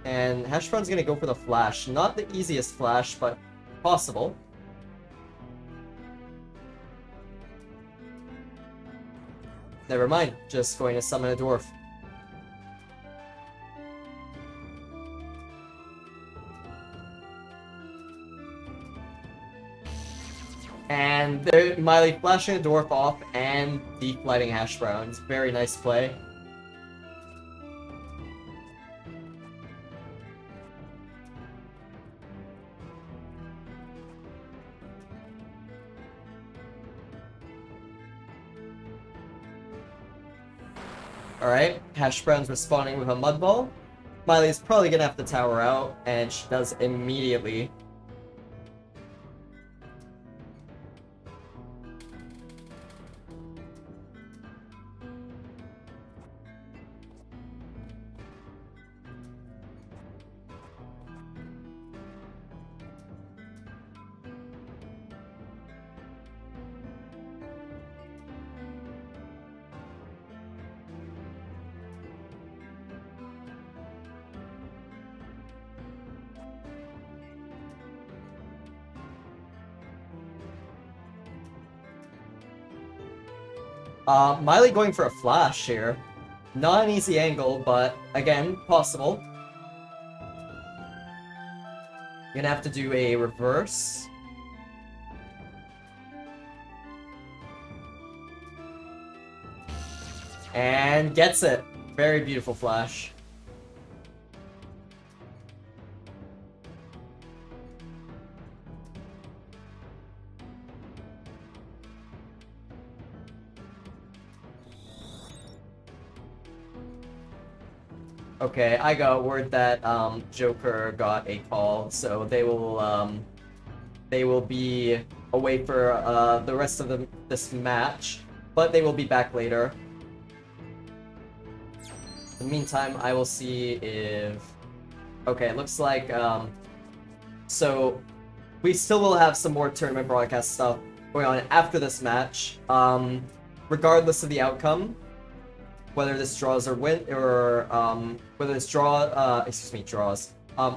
And Hashbrown's gonna go for the Flash. Not the easiest Flash, but possible. Never mind, just going to summon a Dwarf. And there, Miley flashing a Dwarf off and deep lighting Hash Browns. Very nice play. Alright, Hash Brown's responding with a Mud Ball. Miley's probably gonna have to tower out, and she does immediately. Miley going for a flash here. Not an easy angle, but again, possible. Gonna have to do a reverse. And gets it. Very beautiful flash. Okay, I got word that Joker got a call, so they will be away for the rest of this match, but they will be back later. In the meantime, I will see if... Okay, it looks like so we still will have some more tournament broadcast stuff going on after this match. Regardless of the outcome, whether this draws or whether this draws,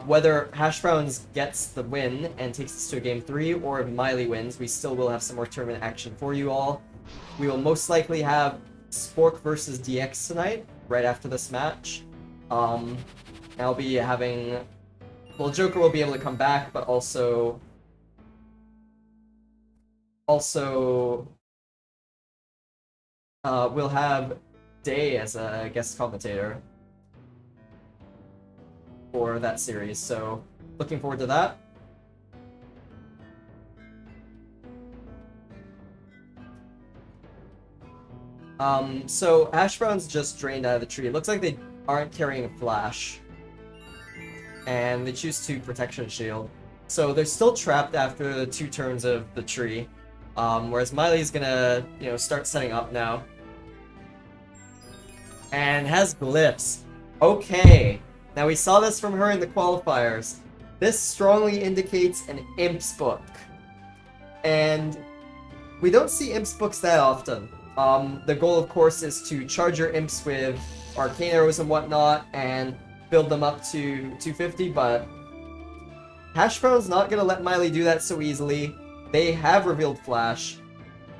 whether Hash Browns gets the win and takes us to game 3, or if Miley wins, we still will have some more tournament action for you all. We will most likely have Spork versus DX tonight, right after this match. I'll be having... Well, Joker will be able to come back, but also... we'll have Day as a guest commentator for that series, so looking forward to that. So Hash Brown's just drained out of the tree. It looks like they aren't carrying a flash, and they choose to protection shield. So they're still trapped after the 2 turns of the tree, whereas Miley's gonna, start setting up now. And has glyphs. Okay. Now we saw this from her in the qualifiers. This strongly indicates an Imps book. And we don't see Imps books that often. The goal, of course, is to charge your Imps with Arcane Arrows and whatnot, and build them up to 250, but Hash Brown's not gonna let Miley do that so easily. They have revealed Flash.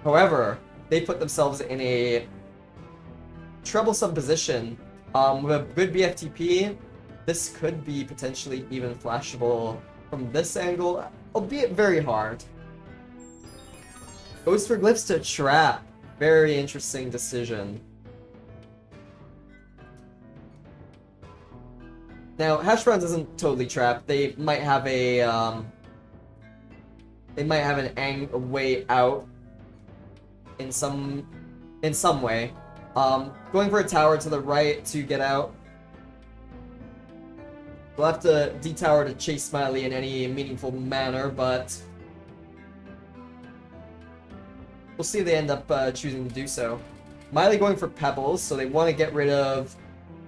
However, they put themselves in a troublesome position. With a good BFTP, this could be potentially even flashable from this angle, albeit very hard. Goes for Glyphs to trap. Very interesting decision. Now, Hash Browns isn't totally trapped. They might have a a way out in some way. Going for a tower to the right to get out. We'll have to detower to chase Smiley in any meaningful manner, but we'll see if they end up choosing to do so. Miley going for Pebbles, so they want to get rid of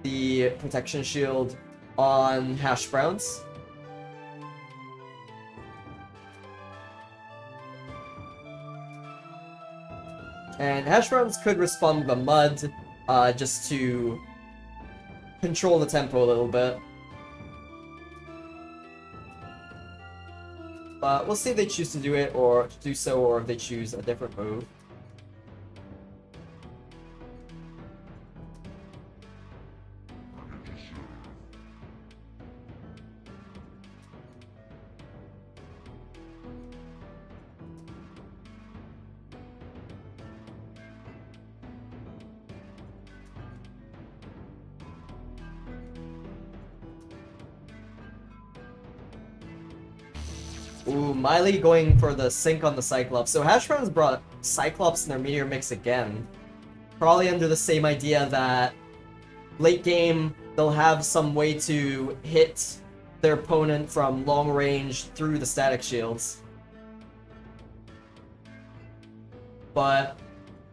the protection shield on Hash Browns. And Hash Browns could respond with a Mud, just to control the tempo a little bit. But we'll see if they choose to do it, or do so, or if they choose a different move. Ooh, Miley going for the sync on the Cyclops. So Hash Browns brought Cyclops in their Meteor mix again. Probably under the same idea that late game, they'll have some way to hit their opponent from long range through the static shields. But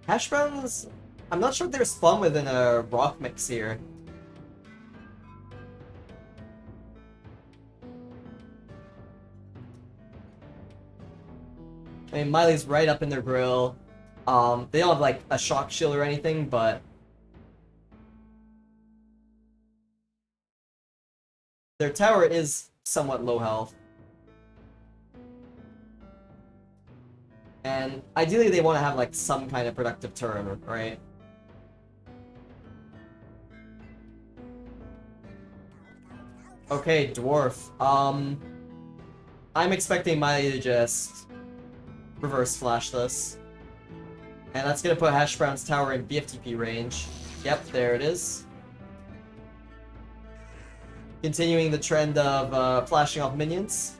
Hash Browns, I'm not sure if they're spun within a rock mix here. I mean, Miley's right up in their grill. They don't have like a shock shield or anything, but their tower is somewhat low health. And ideally they want to have like some kind of productive turn, right? Okay, Dwarf. I'm expecting Miley to just reverse flash this. And that's gonna put Hash Brown's tower in BFTP range. Yep, there it is. Continuing the trend of flashing off minions.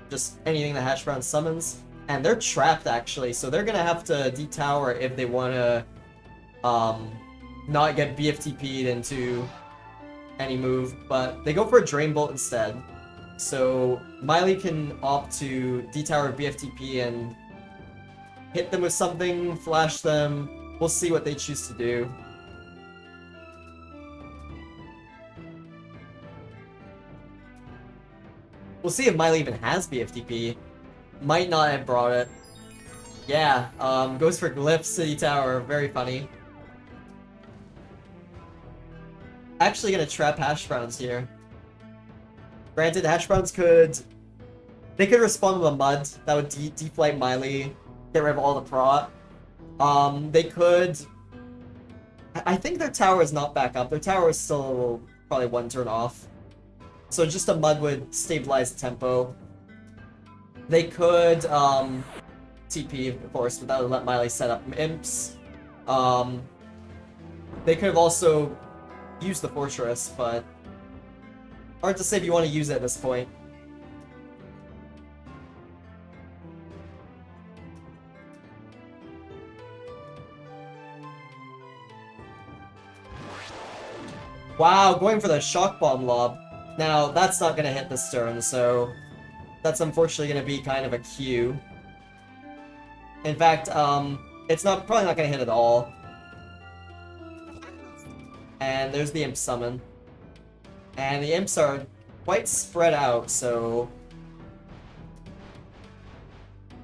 Just anything that Hash Brown summons. And they're trapped actually, so they're gonna have to detower if they wanna not get BFTP'd into any move, but they go for a Drain Bolt instead. So Miley can opt to detower BFTP and hit them with something, flash them. We'll see what they choose to do. We'll see if Miley even has BFTP. Might not have brought it. Yeah, goes for Glyph City Tower. Very funny. Actually gonna trap Hash Browns here. Granted, Hash Browns could... They could respond with a Mud. That would deflate Miley. Get rid of all the prot. They could... I think their tower is not back up. Their tower is still probably one turn off. So just a Mud would stabilize the tempo. They could TP, of course, but that would let Miley set up imps. They could have also used the Fortress, but hard to say if you want to use it at this point. Wow, going for the Shock Bomb lob. Now, that's not going to hit this turn, so that's unfortunately going to be kind of a Q. In fact, it's probably not going to hit at all. And there's the Imp summon. And the Imps are quite spread out, so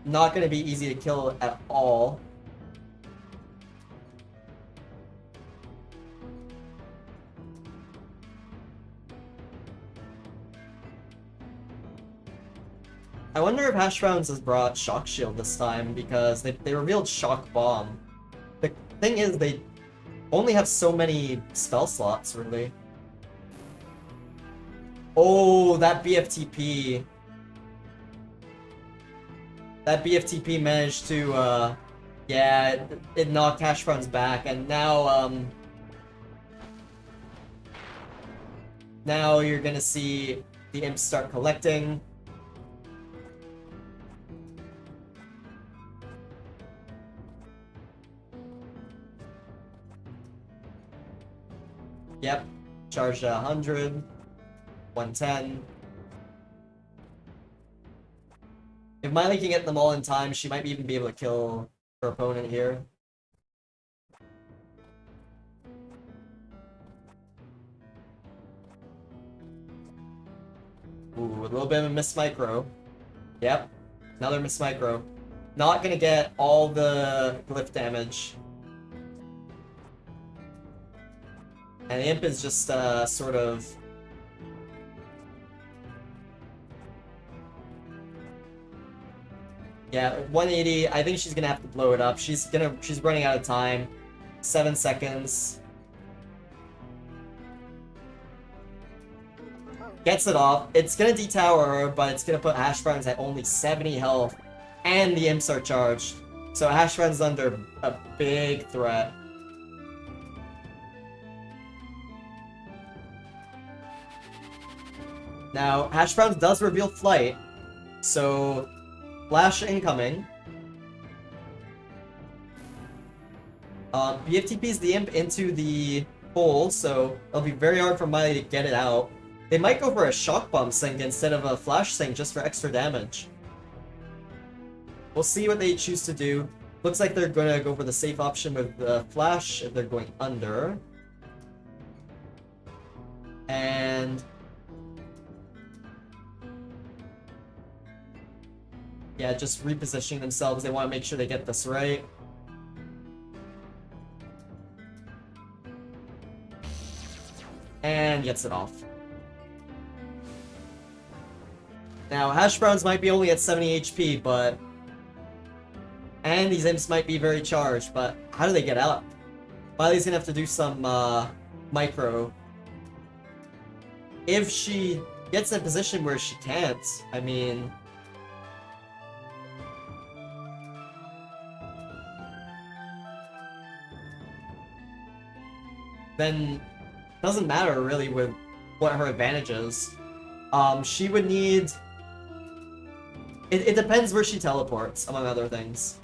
not going to be easy to kill at all. I wonder if Hash Browns has brought Shock Shield this time, because they revealed Shock Bomb. The thing is, they only have so many spell slots, really. Oh, that BFTP. That BFTP managed to, yeah, it knocked Hash Brown's back, and now, now you're gonna see the imps start collecting. Yep, charged 100, 110. If Miley can get them all in time, she might even be able to kill her opponent here. Ooh, a little bit of a miss micro. Yep, another miss micro. Not gonna get all the glyph damage. And the imp is just sort of... Yeah, 180. I think she's gonna have to blow it up. She's running out of time. 7 seconds. Gets it off. It's gonna detower her, but it's gonna put Hash Browns at only 70 health. And the imps are charged. So Hash Browns under a big threat. Now, Hash Browns does reveal Flight, so Flash incoming. BFTP's the imp into the hole, so it'll be very hard for Miley to get it out. They might go for a Shock Bomb Sink instead of a Flash Sink just for extra damage. We'll see what they choose to do. Looks like they're gonna go for the safe option with the Flash if they're going under. And... yeah, just repositioning themselves. They want to make sure they get this right. And gets it off. Now, Hash Browns might be only at 70 HP, but... and these imps might be very charged, but how do they get up? Miley's gonna have to do some, micro. If she gets in a position where she can't, I mean... then doesn't matter really with what her advantage is. She would need... It depends where she teleports, among other things.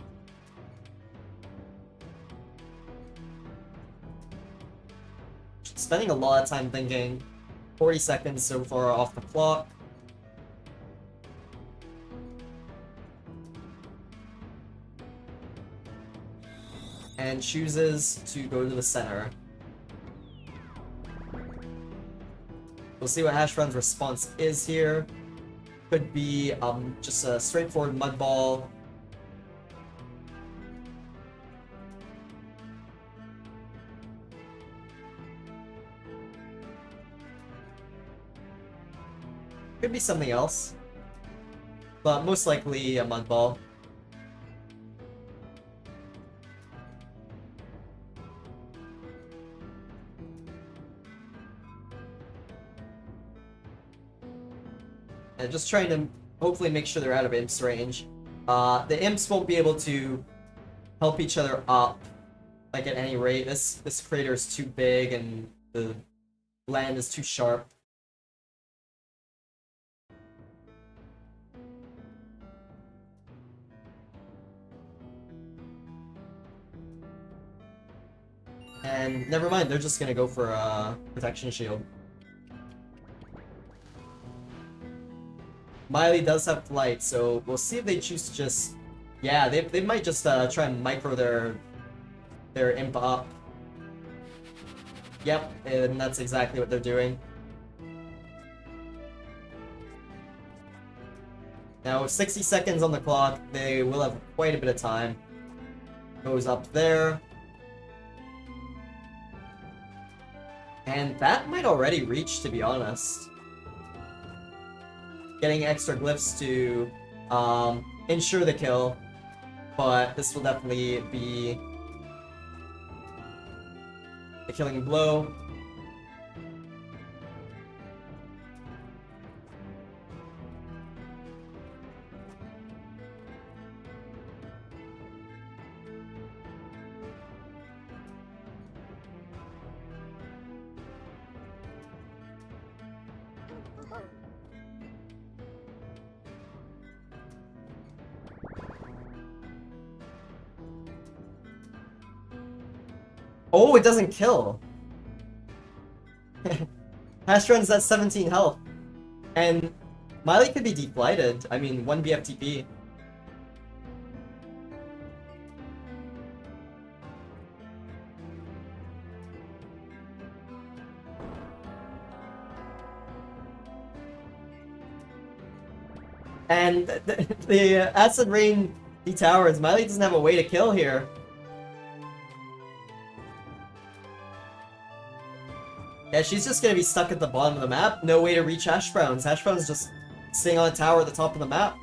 Spending a lot of time thinking. 40 seconds so far off the clock. And chooses to go to the center. We'll see what Hash Brown's response is here. Could be just a straightforward mud ball. Could be something else. But most likely a mud ball. And just trying to hopefully make sure they're out of imps range. The imps won't be able to help each other up, like at any rate. This crater is too big and the land is too sharp. And never mind, they're just gonna go for a protection shield. Miley does have flight, so we'll see if they choose to just... yeah, they might just try and micro their imp up. Yep, and that's exactly what they're doing. Now, with 60 seconds on the clock, they will have quite a bit of time. Goes up there. And that might already reach, to be honest. Getting extra glyphs to ensure the kill, but this will definitely be the killing blow. Oh, it doesn't kill. Hashron's at 17 health. And Miley could be deflighted. I mean, 1 BFTP. And the Acid Rain detowers. Miley doesn't have a way to kill here. Yeah, she's just gonna be stuck at the bottom of the map. No way to reach Hash Browns. Hash Browns just sitting on a tower at the top of the map.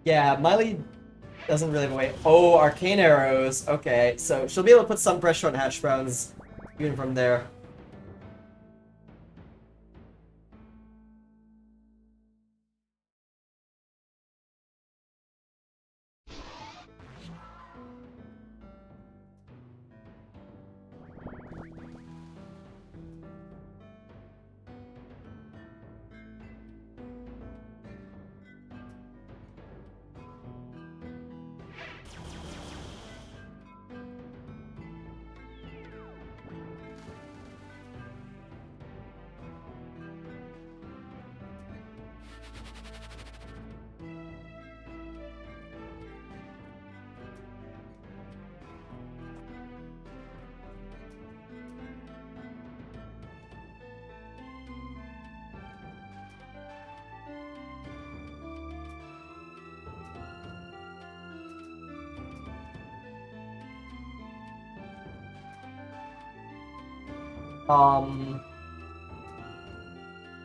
Yeah, Miley doesn't really have a way. Oh, Arcane Arrows. Okay, so she'll be able to put some pressure on Hash Browns even from there.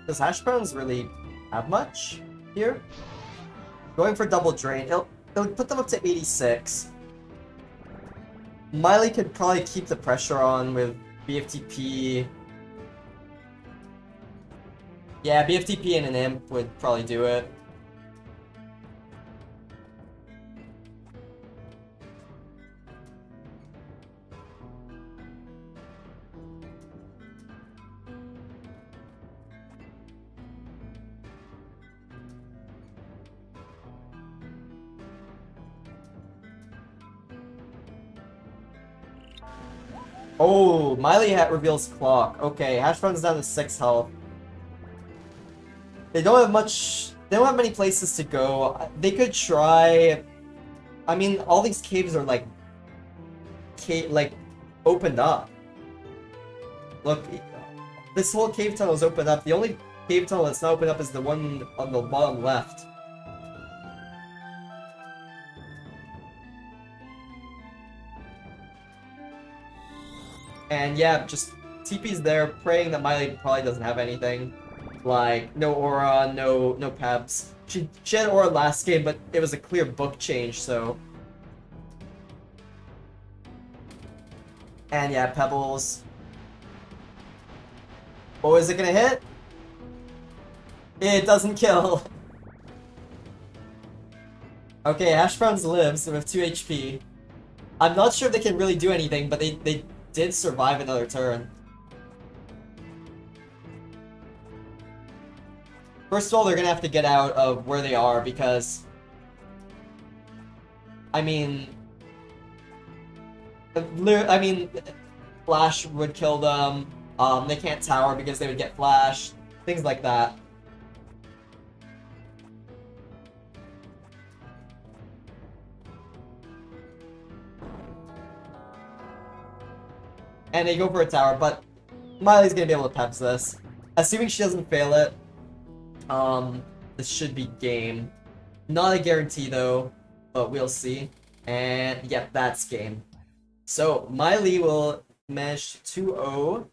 Does Hash Browns really have much here? Going for double drain, it'll put them up to 86. Miley could probably keep the pressure on with BFTP. Yeah, BFTP and an imp would probably do it. Oh, Miley reveals Clock. Okay, Hash Brown's down to 6 health. They don't have much. They don't have many places to go. They could try. I mean, all these caves are like opened up. Look, this whole cave tunnel is opened up. The only cave tunnel that's not opened up is the one on the bottom left. And yeah, just TP's there, praying that Miley probably doesn't have anything. Like, no aura, no peps. She had aura last game, but it was a clear book change, so... And yeah, Pebbles. Oh, is it gonna hit? It doesn't kill. Okay, Hash Browns lives with 2 HP. I'm not sure if they can really do anything, but they did survive another turn. First of all, they're gonna have to get out of where they are because... I mean... Flash would kill them. They can't tower because they would get flashed. Things like that. And they go for a tower, but Miley's gonna be able to peps this. Assuming she doesn't fail it, this should be game. Not a guarantee though, but we'll see. And yep, that's game. So Miley will manage 2-0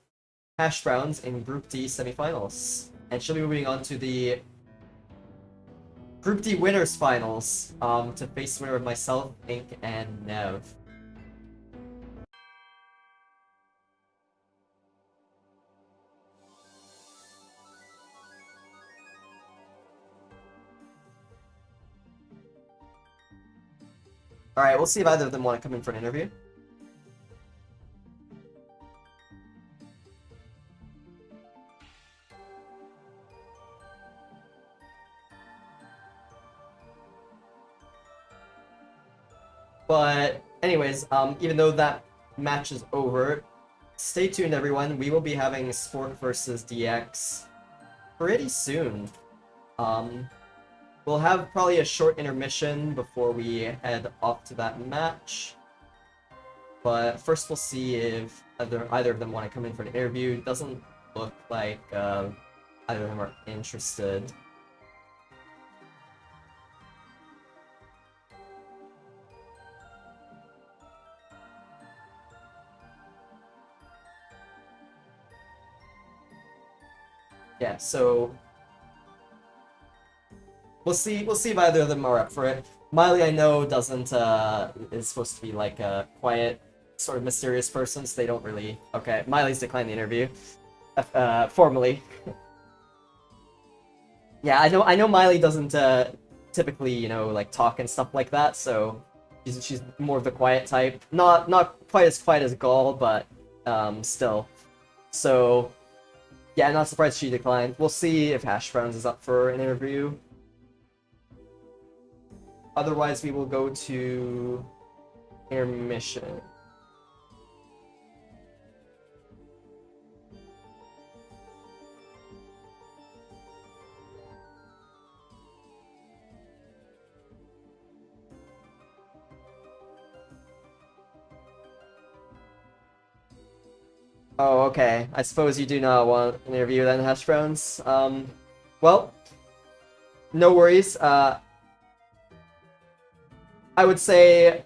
Hash Browns in Group D semifinals. And she'll be moving on to the Group D winners finals, to face the winner of myself, Ink, and Nev. Alright, we'll see if either of them want to come in for an interview. But anyways, even though that match is over, stay tuned everyone. We will be having Spork versus DX pretty soon. We'll have probably a short intermission before we head off to that match. But first we'll see if either of them want to come in for an interview. It doesn't look like either of them are interested. Yeah, so we'll see if either of them are up for it. Miley, I know, doesn't is supposed to be like a quiet, sort of mysterious person, so they don't really... Okay, Miley's declined the interview. Formally. Yeah, I know Miley doesn't typically, you know, like talk and stuff like that, so she's more of the quiet type. Not quite as quiet as Gall, but still. So yeah, I'm not surprised she declined. We'll see if Hash Browns is up for an interview. Otherwise, we will go to intermission. Oh, okay. I suppose you do not want an interview then, Hash Browns. Well, no worries. I would say,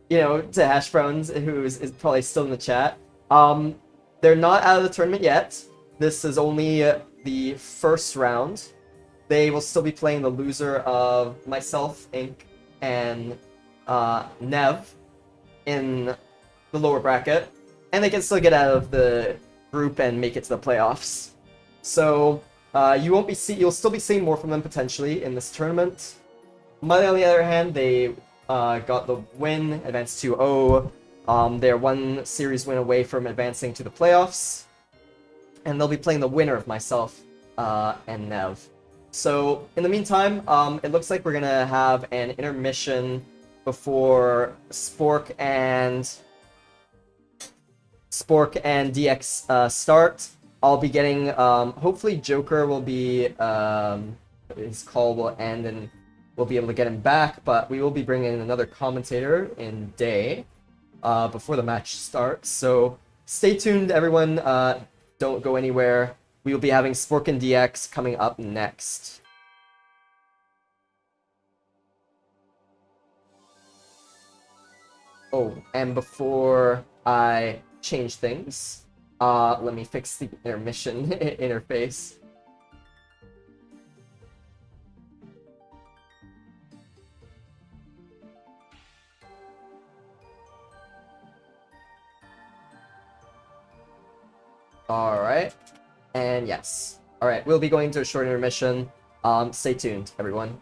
you know, to Hash Browns, who is probably still in the chat, they're not out of the tournament yet. This is only the first round. They will still be playing the loser of myself, Ink, and Nev in the lower bracket. And they can still get out of the group and make it to the playoffs. So you'll still be seeing more from them potentially in this tournament. Miley, on the other hand, they got the win, advanced 2-0. They're one series win away from advancing to the playoffs. And they'll be playing the winner of myself and Nev. So in the meantime, it looks like we're gonna have an intermission before Spork and DX start. I'll be getting, hopefully Joker will be, his call will end and we'll be able to get him back, but we will be bringing in another commentator in Day before the match starts. So stay tuned, everyone. Don't go anywhere. We will be having Spork and DX coming up next. Oh, and before I change things, let me fix the intermission interface. Alright, and yes. Alright, we'll be going to a short intermission. Stay tuned, everyone.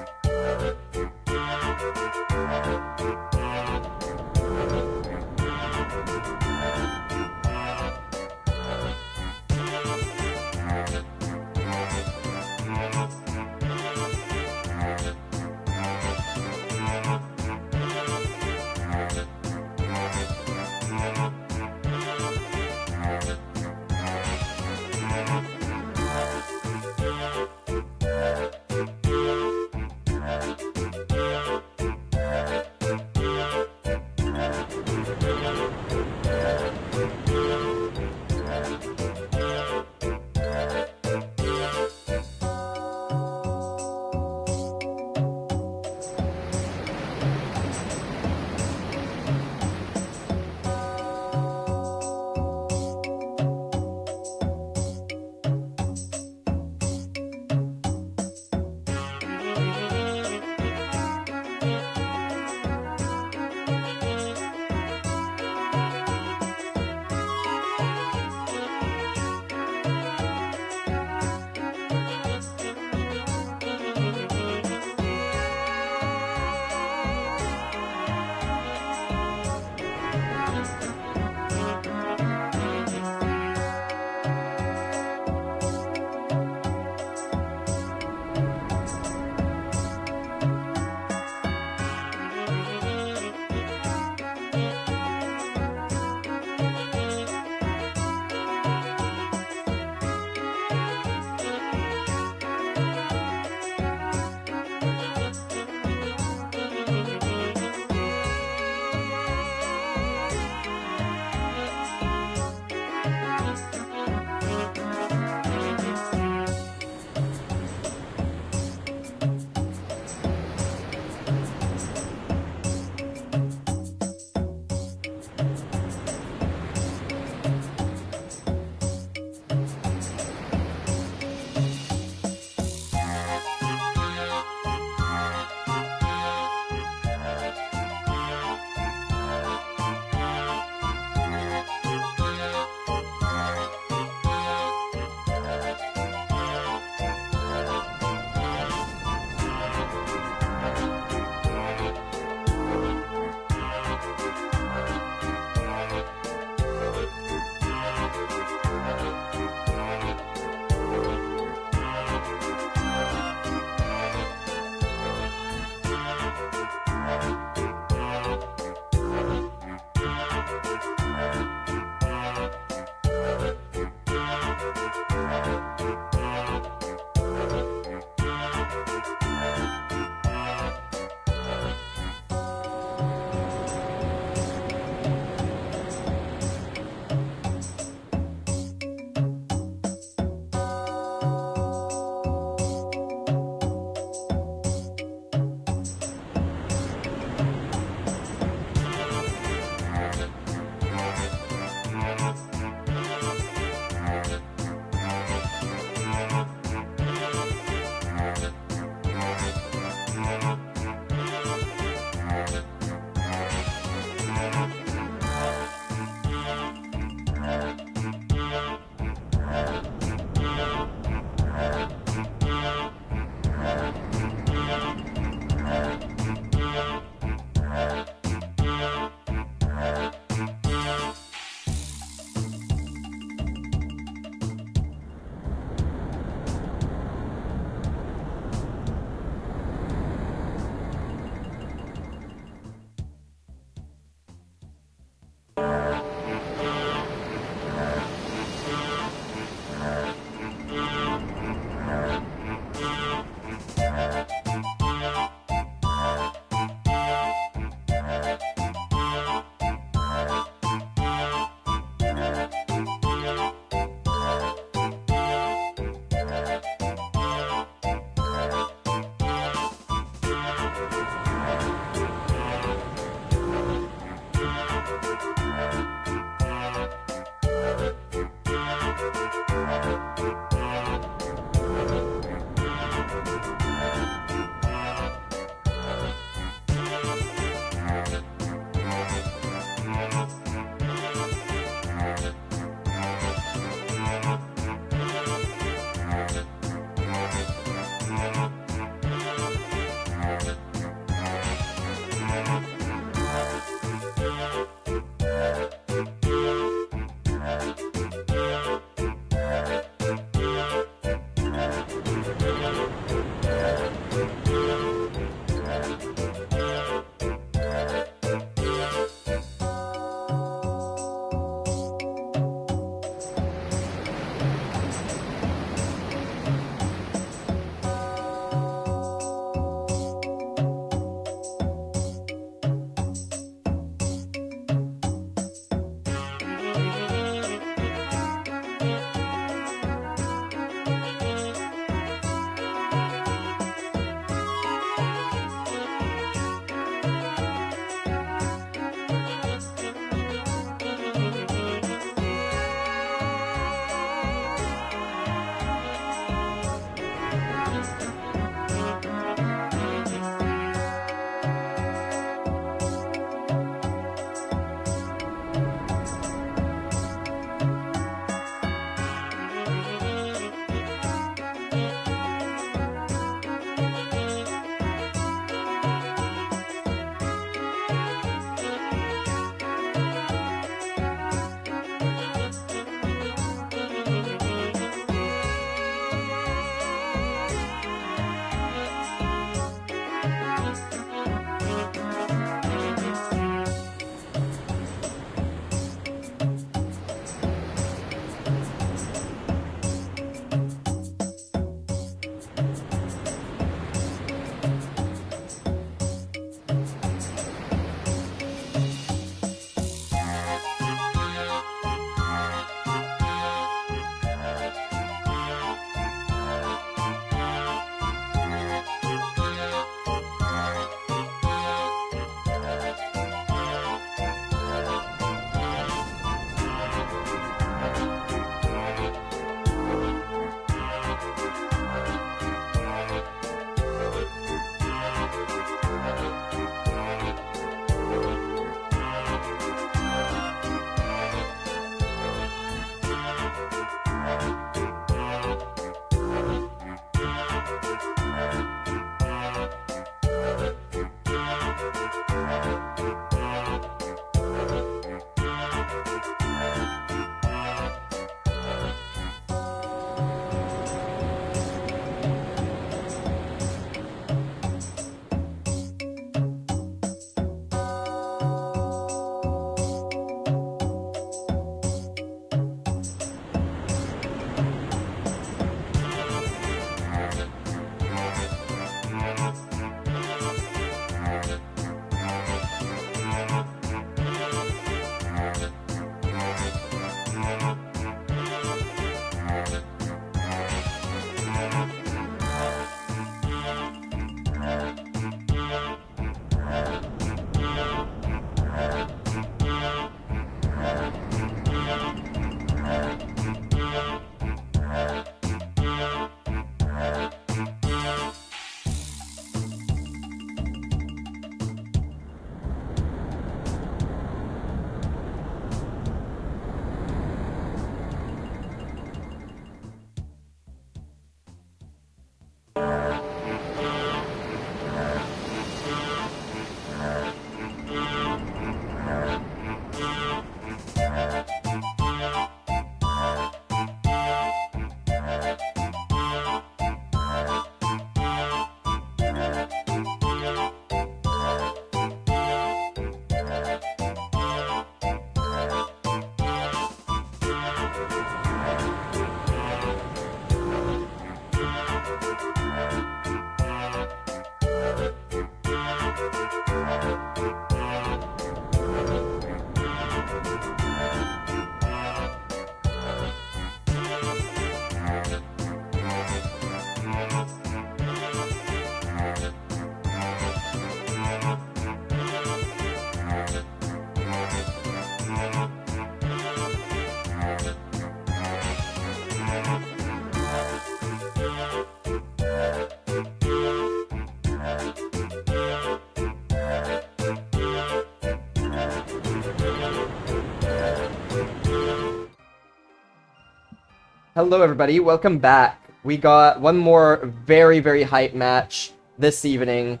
Hello, everybody. Welcome back. We got one more very, very hype match this evening.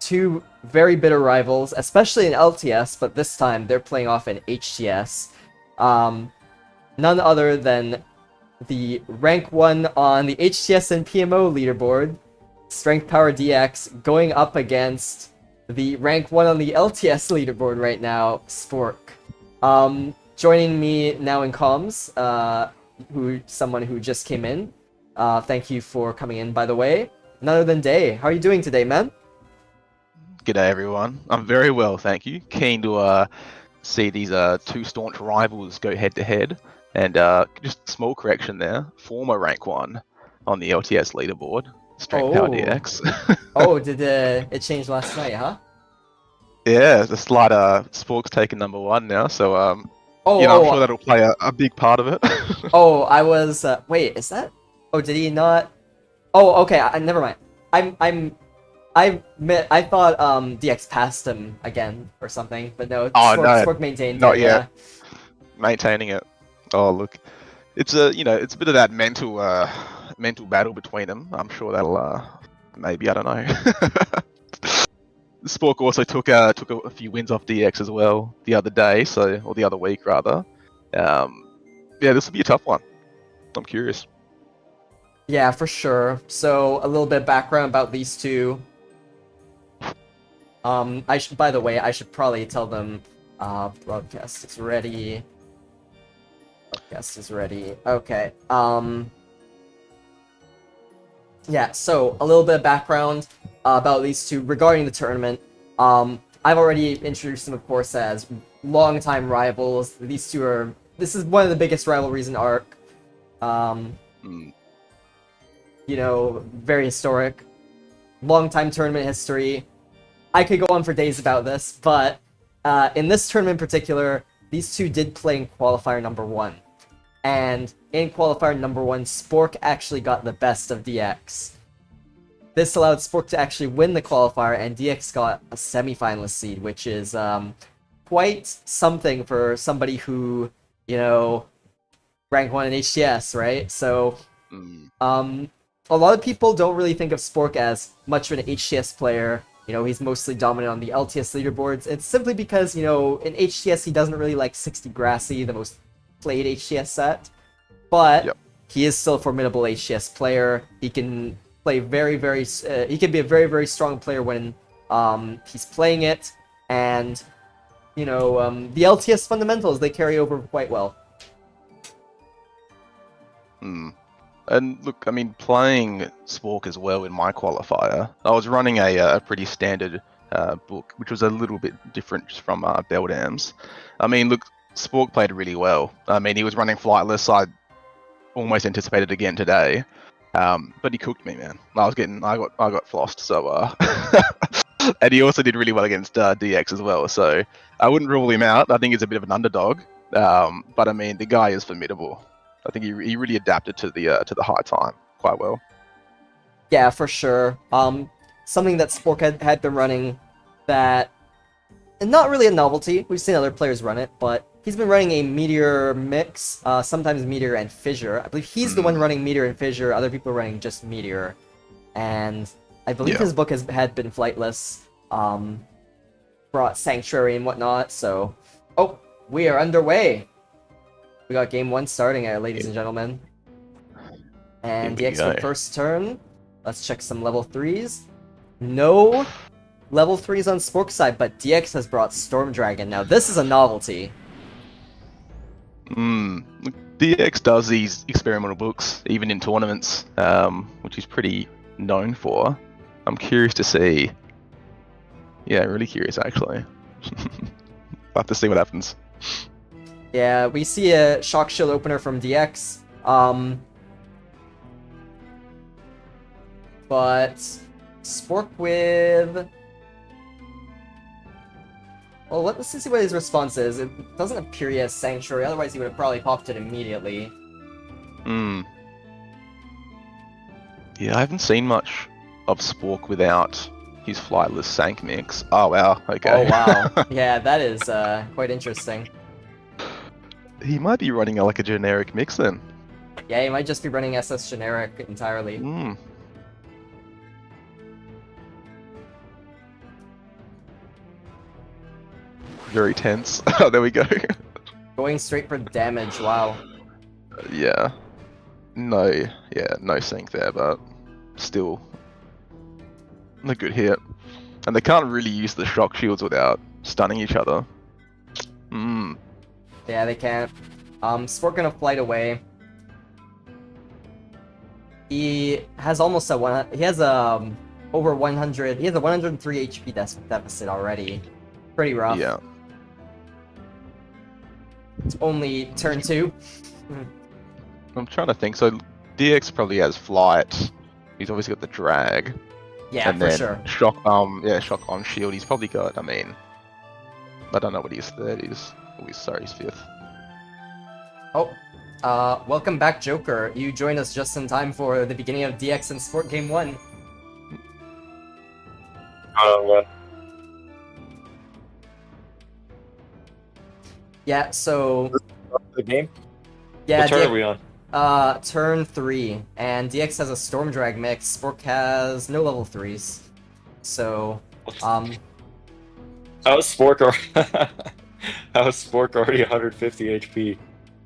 Two very bitter rivals, especially in LTS, but this time they're playing off in HTS. None other than the rank 1 on the HTS and PMO leaderboard, Strength Power DX, going up against the rank 1 on the LTS leaderboard right now, Spork. Joining me now in comms, someone who just came in. Thank you for coming in, by the way. None other than Day. How are you doing today, man? G'day everyone. I'm very well, thank you. Keen to see these two staunch rivals go head to head. And just a small correction there. Former rank 1 on the LTS leaderboard. Strength Power DX. Oh, did it change last night, huh? Yeah, the slight Spork's taken number 1 now, so I'm sure that'll play a big part of it. Oh, I was wait, is that? Oh, did he not? Oh, okay, never mind. I thought DX passed him again or something, but no, Spork maintained not it, yet. yeah. Maintaining it. Oh look, it's a it's a bit of that mental battle between them. I'm sure that'll maybe, I don't know. Spork also took a few wins off DX as well the other day, or the other week rather. Yeah, this will be a tough one. I'm curious. Yeah, for sure. So a little bit of background about these two. By the way, I should probably tell them broadcast is ready. Broadcast is ready. Okay. Yeah, so a little bit of background about these two regarding the tournament. I've already introduced them, of course, as longtime rivals. This is one of the biggest rivalries in ARC. You know, very historic. Long-time tournament history. I could go on for days about this, but in this tournament in particular, these two did play in qualifier number 1. And in qualifier number 1, Spork actually got the best of DX. This allowed Spork to actually win the qualifier, and DX got a semi-finalist seed, which is quite something for somebody who, you know, rank 1 in HTS, right? So, a lot of people don't really think of Spork as much of an HTS player. You know, he's mostly dominant on the LTS leaderboards. It's simply because, you know, in HTS he doesn't really like 60 Grassy, the most played HTS set. But he is still a formidable HTS player. He can play he can be a very, very strong player when he's playing it. And, you know, the LTS fundamentals, they carry over quite well. And look, I mean, playing Spork as well in my qualifier, I was running a pretty standard book, which was a little bit different from Beldam's. I mean, look, Spork played really well. I mean, he was running flightless. I almost anticipated again today, but he cooked me, man. I got flossed. So, and he also did really well against DX as well. So I wouldn't rule him out. I think he's a bit of an underdog, but I mean, the guy is formidable. I think he really adapted to the high time quite well. Yeah, for sure. Something that Spork had been running that, not really a novelty. We've seen other players run it, but he's been running a Meteor mix, sometimes Meteor and Fissure. I believe he's the one running Meteor and Fissure. Other people are running just Meteor, and I believe his book had been flightless. Brought Sanctuary and whatnot. So, we are underway. We got game 1 starting here, ladies and gentlemen. And DX for first turn. Let's check some level 3s. No level 3s on Spork's side, but DX has brought Storm Dragon. Now, this is a novelty. DX does these experimental books, even in tournaments, which he's pretty known for. I'm curious to see. Yeah, really curious, actually. I'll have to see what happens. Yeah, we see a Shock Shield opener from DX. But Spork with... Well, let's see what his response is. It doesn't appear he has Sanctuary, otherwise he would have probably popped it immediately. Yeah, I haven't seen much of Spork without his flightless Sank mix. Oh, wow. Okay. Oh, wow. Yeah, that is quite interesting. He might be running like a generic mix then. Yeah, he might just be running SS generic entirely. Mm. Very tense. Oh, there we go. Going straight for damage, wow. Yeah. No sync there, but still a good hit. And they can't really use the shock shields without stunning each other. Mm. Yeah, they can't. Spork gonna flight away. He has almost a one. He has over 100. He has a 103 HP deficit already. Pretty rough. Yeah. It's only turn 2. I'm trying to think. So DX probably has flight. He's obviously got the drag. Yeah, and for then sure. shock on shield. He's probably got. I mean, I don't know what his third is. Oh, sorry, his fifth. Oh, welcome back, Joker. You joined us just in time for the beginning of DX and Sport Game 1. Yeah, so... The game? Yeah, What turn DX, are we on? turn 3. And DX has a Storm Drag mix. Spork has no level 3s. So, How is Spork already 150 HP?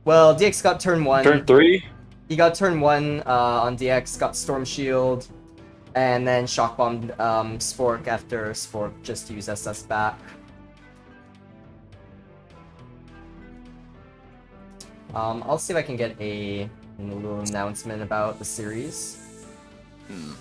well, DX got turn 1. Turn 3? He got turn 1 on DX, got Storm Shield, and then Shock Bombed Spork after Spork just used SS back. I'll see if I can get a little announcement about the series. Hmm.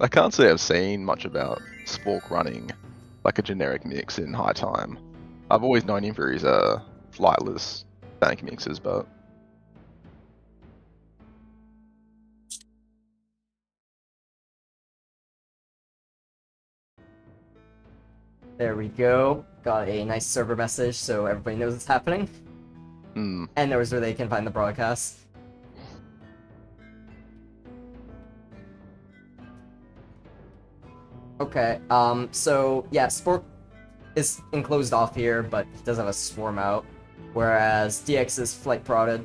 I can't say I've seen much about Spork running like a generic mix in high time. I've always known him for his flightless bank mixes, but There we go. Got a nice server message so everybody knows it's happening. And knows where they can find the broadcast. Okay, so yeah, Spork is enclosed off here, but he does have a swarm out. Whereas DX is flight prodded.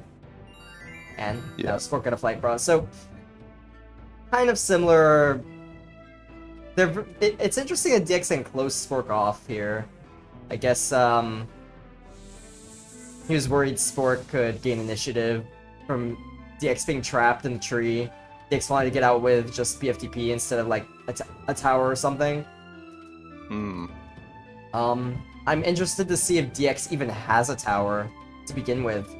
And now Spork got a flight prod. So, kind of similar. It's interesting that DX enclosed Spork off here. I guess, he was worried Spork could gain initiative from DX being trapped in the tree. DX wanted to get out with just BFTP instead of like a tower or something. I'm interested to see if DX even has a tower to begin with.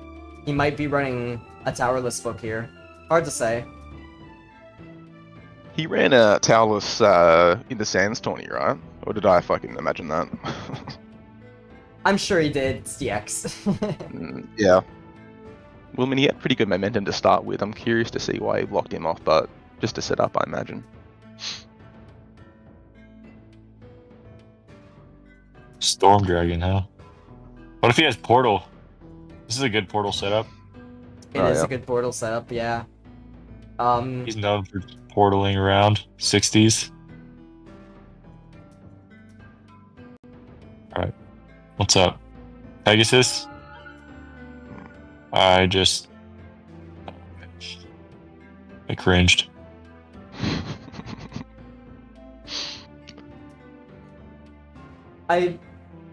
He might be running a towerless book here. Hard to say. he ran a towerless in the Sands tourney, right? Or did I fucking imagine that? I'm sure he did. It's DX. Yeah. Well, I mean, he had pretty good momentum to start with. I'm curious to see why he blocked him off, but just to set up, I imagine. Storm Dragon, huh? What if he has Portal? This is a good Portal setup. It is a good portal setup, yeah. He's known for portaling around 60s. Alright. What's up? Pegasus? I cringed. I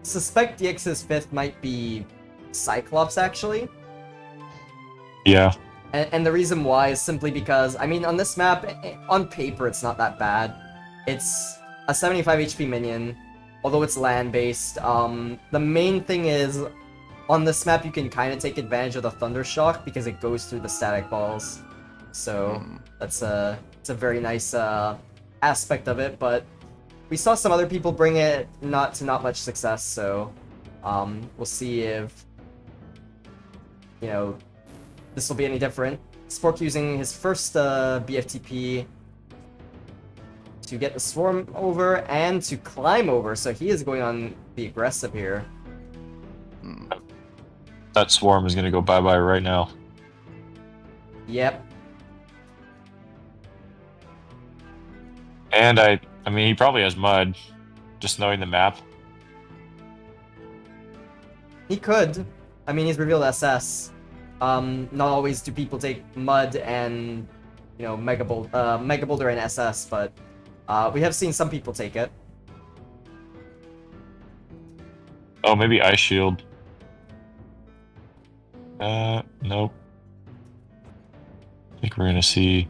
suspect DX's 5th might be Cyclops, actually. Yeah. And the reason why is simply because, I mean, on this map, on paper, it's not that bad. It's a 75 HP minion, although it's land-based. The main thing is, on this map, you can kind of take advantage of the Thunder Shock because it goes through the static balls. So, it's a very nice aspect of it, but we saw some other people bring it not much success, so we'll see if, you know, this will be any different. Spork using his first BFTP to get the swarm over and to climb over, so he is going on the aggressive here. That swarm is gonna go bye-bye right now. Yep. And I mean, he probably has mud, just knowing the map. He could. I mean, he's revealed SS. Not always do people take mud and, you know, Mega Boulder and SS, but we have seen some people take it. Oh, maybe Ice Shield. Nope. I think we're gonna see.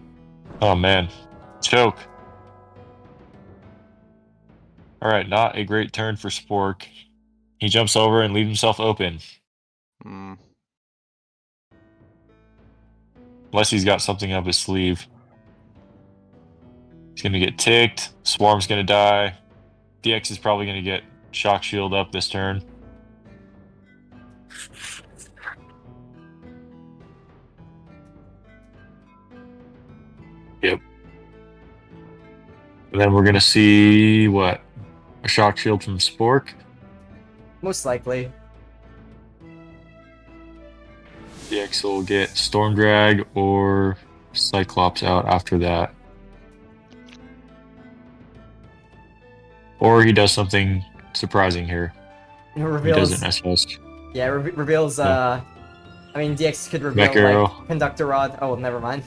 Oh man, choke. All right, not a great turn for Spork. He jumps over and leaves himself open. Hmm. Unless he's got something up his sleeve. He's gonna get ticked. Swarm's gonna die. DX is probably gonna get Shock Shield up this turn. Yep. And then we're gonna see what? A Shock Shield from Spork. Most likely. DX will get Storm Drag or Cyclops out after that. Or he does something surprising here. It He reveals. doesn't SS. Yeah, reveals. Yeah. I mean, DX could reveal Mech Arrow. like Conductor Rod. Oh, never mind.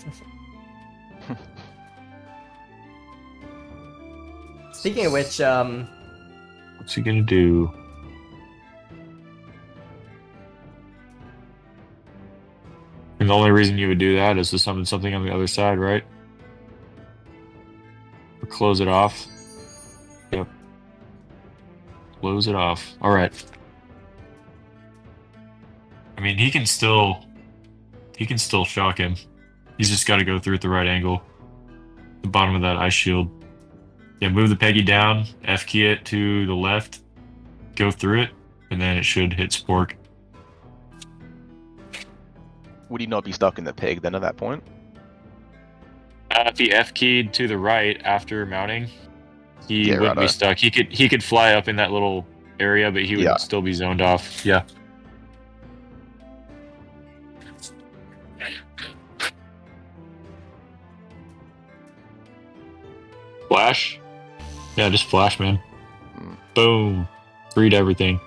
Speaking of which, What's he gonna do? And the only reason you would do that is to summon something on the other side, right? Or close it off. Yep. Close it off. Alright. I mean, he can still shock him. He's just got to go through at the right angle. The bottom of that ice shield. Yeah, move the Peggy down, F key it to the left, go through it, and then it should hit Spork. Would he not be stuck in the peg then at that point? If he F keyed to the right after mounting, he Yeah, wouldn't be righto. stuck. He could fly up in that little area, but he would Yeah. still be zoned off. Yeah. Flash? Yeah, just flash, man. Hmm. Boom. Freed everything.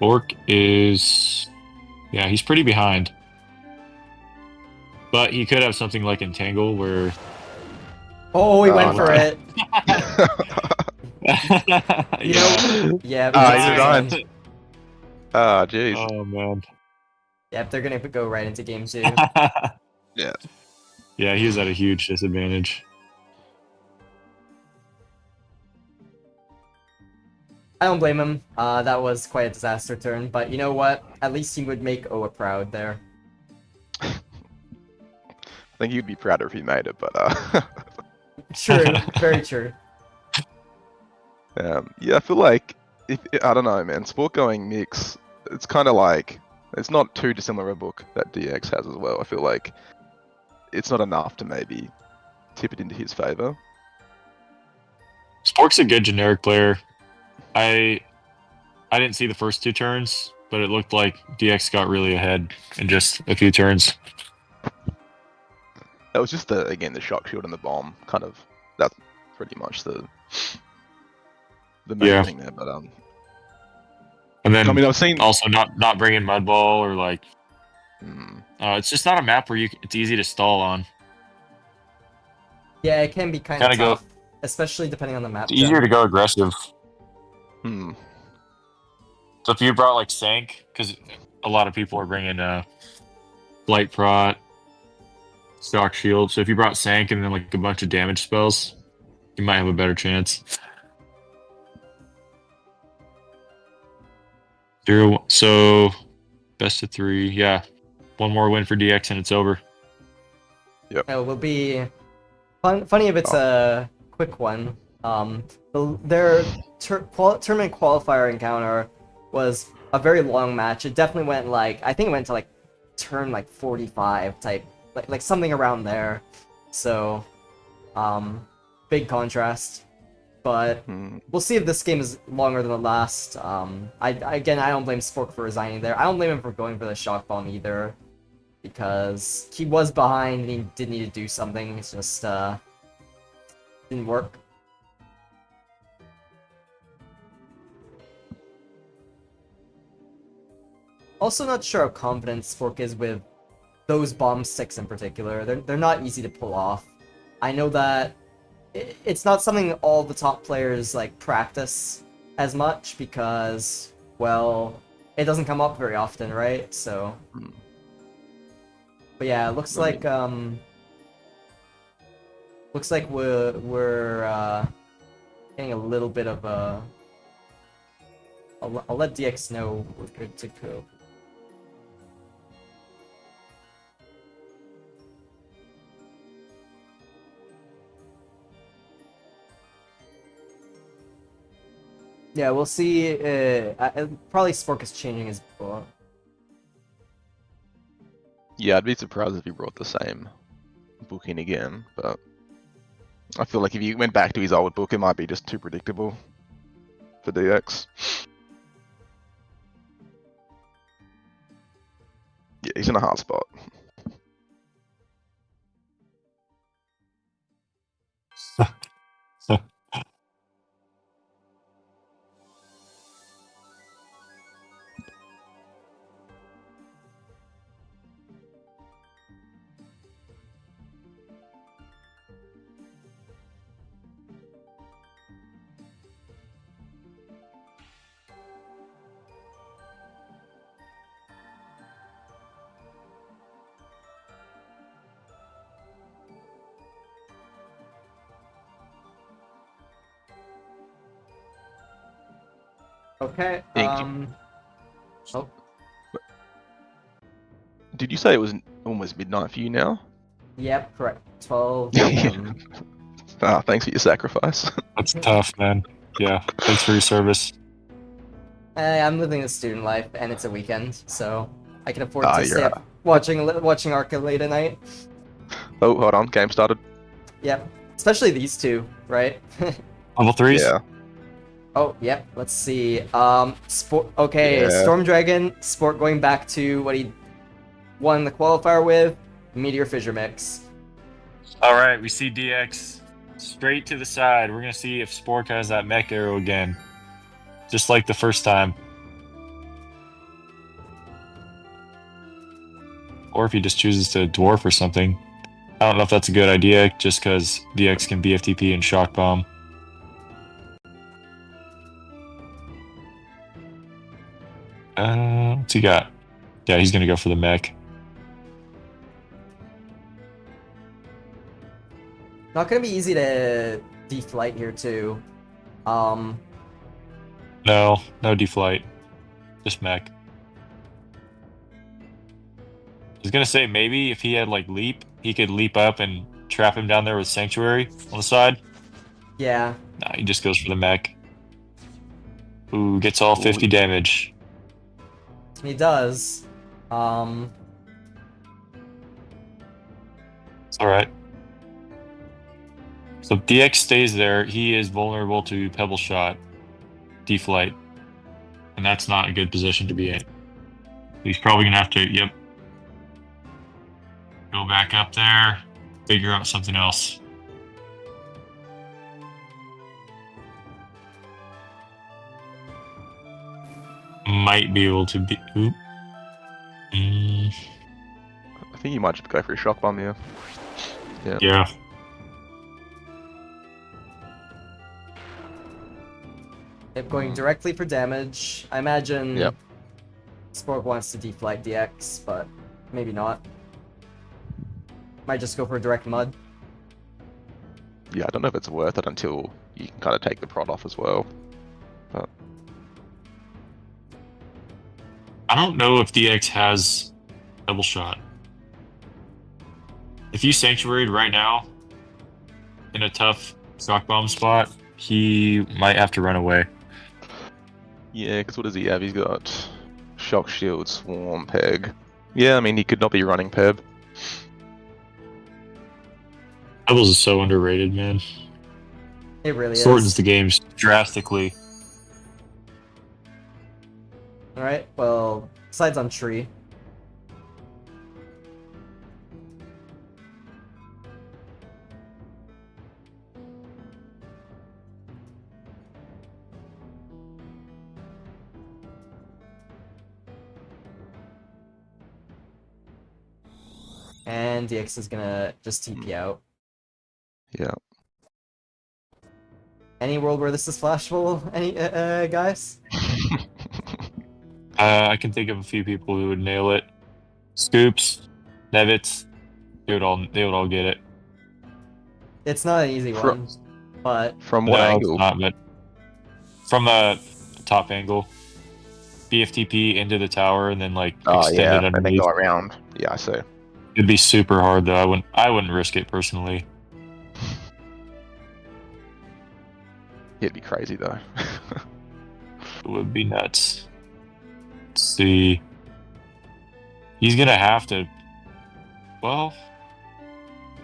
Spork is... Yeah, he's pretty behind. But he could have something like Entangle where... oh, he went Oh, for no. it. You know, yeah. we Ah, can he's see behind. it. Ah, jeez. Oh, man. Yep, they're gonna go right into game 2. Yeah. Yeah, he was at a huge disadvantage. I don't blame him. That was quite a disaster turn, but you know what? At least he would make Oa proud there. I think he'd be prouder if he made it, but True, very true. yeah, I feel like I don't know, man. Sport going mix, it's kind of like it's not too dissimilar a book that DX has as well. I feel like it's not enough to maybe tip it into his favor. Spork's a good generic player. I didn't see the first two turns, but it looked like DX got really ahead in just a few turns. That was just the shock shield and the bomb, kind of. That's pretty much the main Yeah. thing there. But And then I mean, I've seen. also not bringing mud ball or like Mm, it's just not a map where it's easy to stall on. Yeah, it can be kind of Gotta go- tough, especially depending on the map. It's easier gen. to go aggressive. hmm. So if you brought like Sank, because a lot of people are bringing Blight Prot, Stock Shield. So if you brought Sank and then like a bunch of damage spells, you might have a better chance. 0. So best of 3. Yeah, one more win for DX and it's over. It will be funny if it's a quick one. Their tournament qualifier encounter was a very long match. It definitely went I think it went to like turn 45 type, like something around there. So, big contrast. But Hmm. we'll see if this game is longer than the last. I don't blame Spork for resigning there. I don't blame him for going for the shock bomb either, because he was behind and he did need to do something. It's just didn't work. Also, not sure how confident Spork is with those bomb sticks in particular. They're not easy to pull off. I know that it's not something all the top players like practice as much because, well, it doesn't come up very often, right? So, but yeah, it looks like we're getting a little bit of a. I'll let DX know we're good to go. Yeah, we'll see. Probably Spork is changing his book. Yeah, I'd be surprised if he brought the same book in again, but I feel like if he went back to his old book, it might be just too predictable for DX. Yeah, he's in a hard spot. Okay. Thank you. Oh, Did you say it was almost midnight for you now? yep, correct. 12 a.m. Ah, thanks for your sacrifice. That's tough, man. Yeah, thanks for your service. I'm living a student life, and it's a weekend, so I can afford Ah, to you're stay up watching Arca late at night. Oh, hold on, game started. Yep, especially these two, right? Level 3s? Yeah. Oh, yep. Let's see. Okay, Yeah. Storm Dragon, Sport going back to what he won the qualifier with, Meteor Fissure Mix. All right, we see DX straight to the side. We're going to see if Spork has that mech arrow again. Just like the first time. Or if he just chooses to dwarf or something. I don't know if that's a good idea, just because DX can BFTP and shock bomb. What's he got? Yeah, he's gonna go for the mech. Not gonna be easy to deflight here too. No deflight. Just mech. I was gonna say maybe if he had like leap, he could leap up and trap him down there with sanctuary on the side. Yeah. Nah, he just goes for the mech. Ooh, gets all 50 damage. He does. It's alright. So if DX stays there, he is vulnerable to Pebble Shot, deflight. And that's not a good position to be in. He's probably gonna have to, yep. Go back up there, figure out something else. Might be able to be. Oop. I think you might just go for a shock bomb here. Yeah. Yep, going directly for damage. I imagine Yep. Spork wants to deflight DX, but maybe not. Might just go for a direct mud. Yeah, I don't know if it's worth it until you can kind of take the prod off as well. But I don't know if DX has double shot. If you sanctuaried right now in a tough shock bomb spot, he might have to run away. yeah, because what does he have? He's got shock shield, swarm, peg. Yeah, I mean he could not be running Peb. Pebbles is so underrated, man. It really Shortens is. the games drastically. Alright, well, decides on tree. And DX is gonna just TP out. Yeah. Any world where this is flashable? Any guys? I can think of a few people who would nail it. Scoops, Nevitz, they would all get it. It's not an easy Fro- one, but From what No, it's angle? not, but from the top angle, BFTP into the tower and then like Oh extend yeah, it and then underneath. go around. Yeah, I see. It'd be super hard though. I wouldn't risk it personally. It'd be crazy though. It would be nuts. Let's see. He's gonna have to. Well,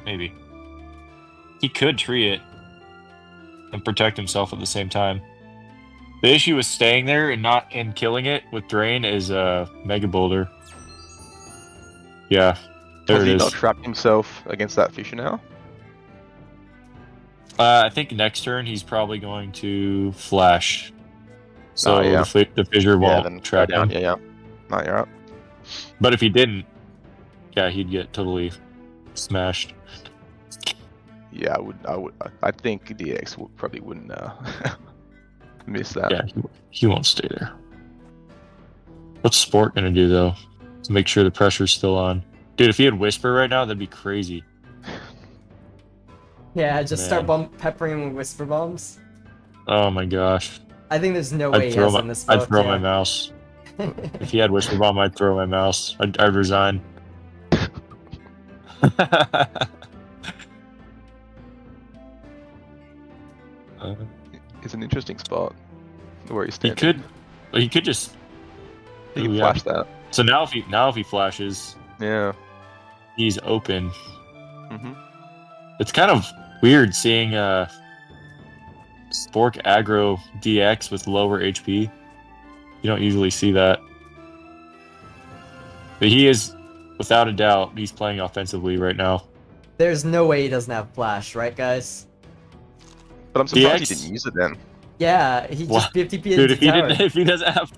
maybe. He could tree it and protect himself at the same time. The issue with staying there and killing it with Drain is Mega Boulder. Yeah, there Has it he is. not trapped himself against that Fisher now? I think next turn he's probably going to flash. So Oh, yeah. the fissure Yeah, won't then go trap down. him. Yeah. No, you're up. But if he didn't, yeah, he'd get totally smashed. Yeah, I think DX probably wouldn't miss that. Yeah, he won't stay there. What's Spork gonna do though to make sure the pressure's still on? Dude, if he had Whisper right now, that'd be crazy. yeah, just start Man. peppering him with whisper bombs. Oh my gosh. I think there's no way he has in this book. I'd throw my yeah. mouse. If he had Whisper Bomb, I'd throw my mouse. I'd resign. It's an interesting spot where he's he standing. could just. He can Ooh, yeah. flash that. So now if he flashes, Yeah. he's open. hmm It's kind of weird seeing Spork aggro DX with lower HP. You don't usually see that. But he is, without a doubt, he's playing offensively right now. There's no way he doesn't have flash, right, guys? But I'm surprised DX? he didn't use it then. Yeah, he What? just 50p Dude, into tower. if he doesn't have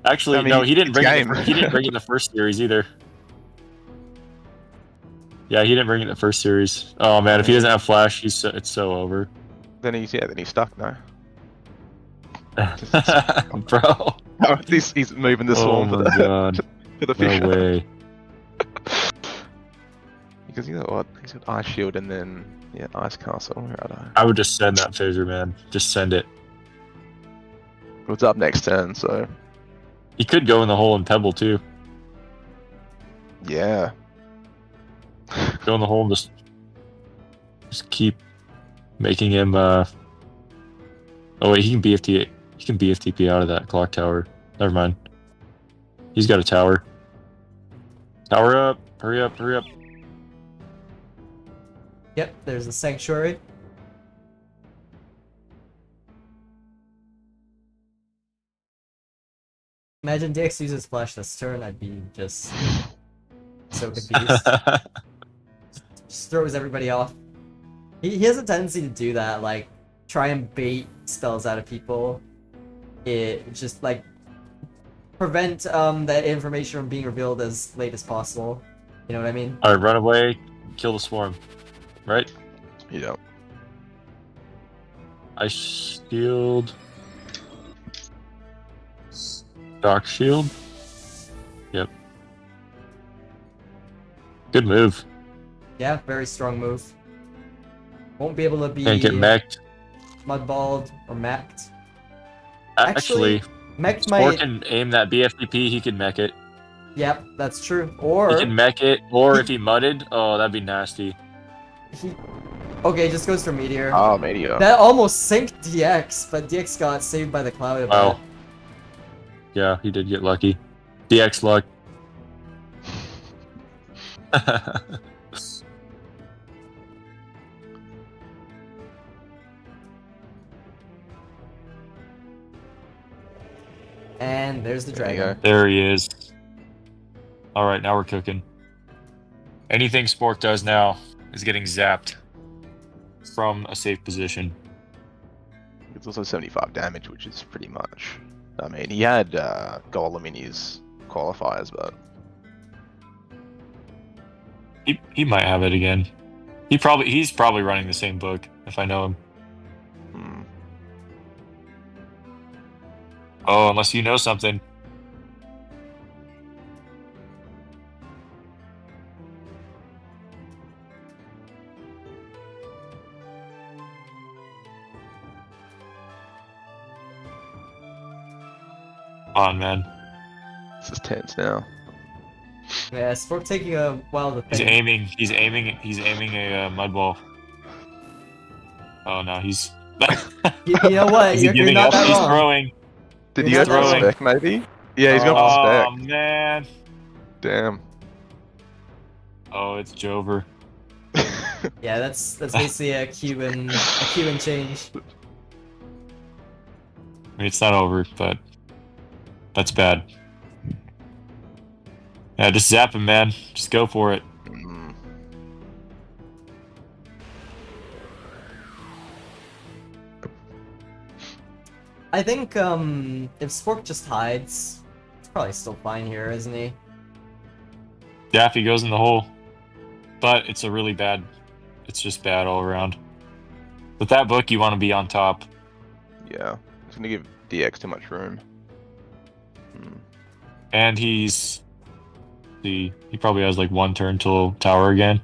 actually I mean, no, he didn't it's bring game. he didn't bring it in the first series either. Yeah, he didn't bring it in the first series. Oh man, if he doesn't have flash, it's so over. Then he's stuck now. Bro. Oh, he's moving the Oh swarm my for the god. for the Fisher. No way. Because you know what? He's got Ice Shield and then Ice Castle. Righto. I would just send that fissure, man. Just send it. What's up next turn? So He could go in the hole in Pebble too. yeah. Go in the hole and just keep making him Oh wait, he can BFTP out of that clock tower. Never mind. He's got a tower. Tower up! Hurry up, hurry up. Yep, there's the sanctuary. Imagine DX uses flash this turn, I'd be just so confused. Just throws everybody off. He has a tendency to do that, like try and bait spells out of people. It just like prevent that information from being revealed as late as possible. You know what I mean? Alright, run away, kill the swarm. Right? Yeah. Ice shield. Dark shield. Yep. Good move. Yeah, very strong move. Won't be able to be Can't get mech'd. mudballed or mech'd. Actually, Mech Spork might. can aim that BFTP, he can mech it. Yep, that's true. He Or can mech it, or if he mudded, oh, that'd be nasty. he. Okay, just goes for meteor. Oh, Meteor. That almost sank DX, but DX got saved by the cloud. Wow. Yeah, he did get lucky. DX luck. And there's the There you dragon. go. There he is. All right, now we're cooking. Anything Spork does now is getting zapped from a safe position. It's also 75 damage, which is pretty much. I mean, he had Golem in his qualifiers, but He might have it again. He's probably running the same book if I know him. hmm. Oh, unless you know something. Come on, man. This is tense now. Yeah, Spork taking a while to He's think. aiming. He's aiming a mud ball. Oh no, he's. You know what? Is he You're giving not up? that He's wrong. throwing. Did You're he go not for that the wrong. spec, maybe? Yeah, he's Oh. going for the Oh spec. man. Damn. Oh, it's Jover. Yeah, that's basically a Cuban change. I mean, it's not over, but that's bad. Yeah, just zap him, man. Just go for it. Mm. I think if Spork just hides, he's probably still fine here, isn't he? Daffy goes in the hole, but it's a really bad. It's just bad all around. With that book, you want to be on top. Yeah, it's gonna give DX too much room. Hmm. And he probably has like one turn till tower again.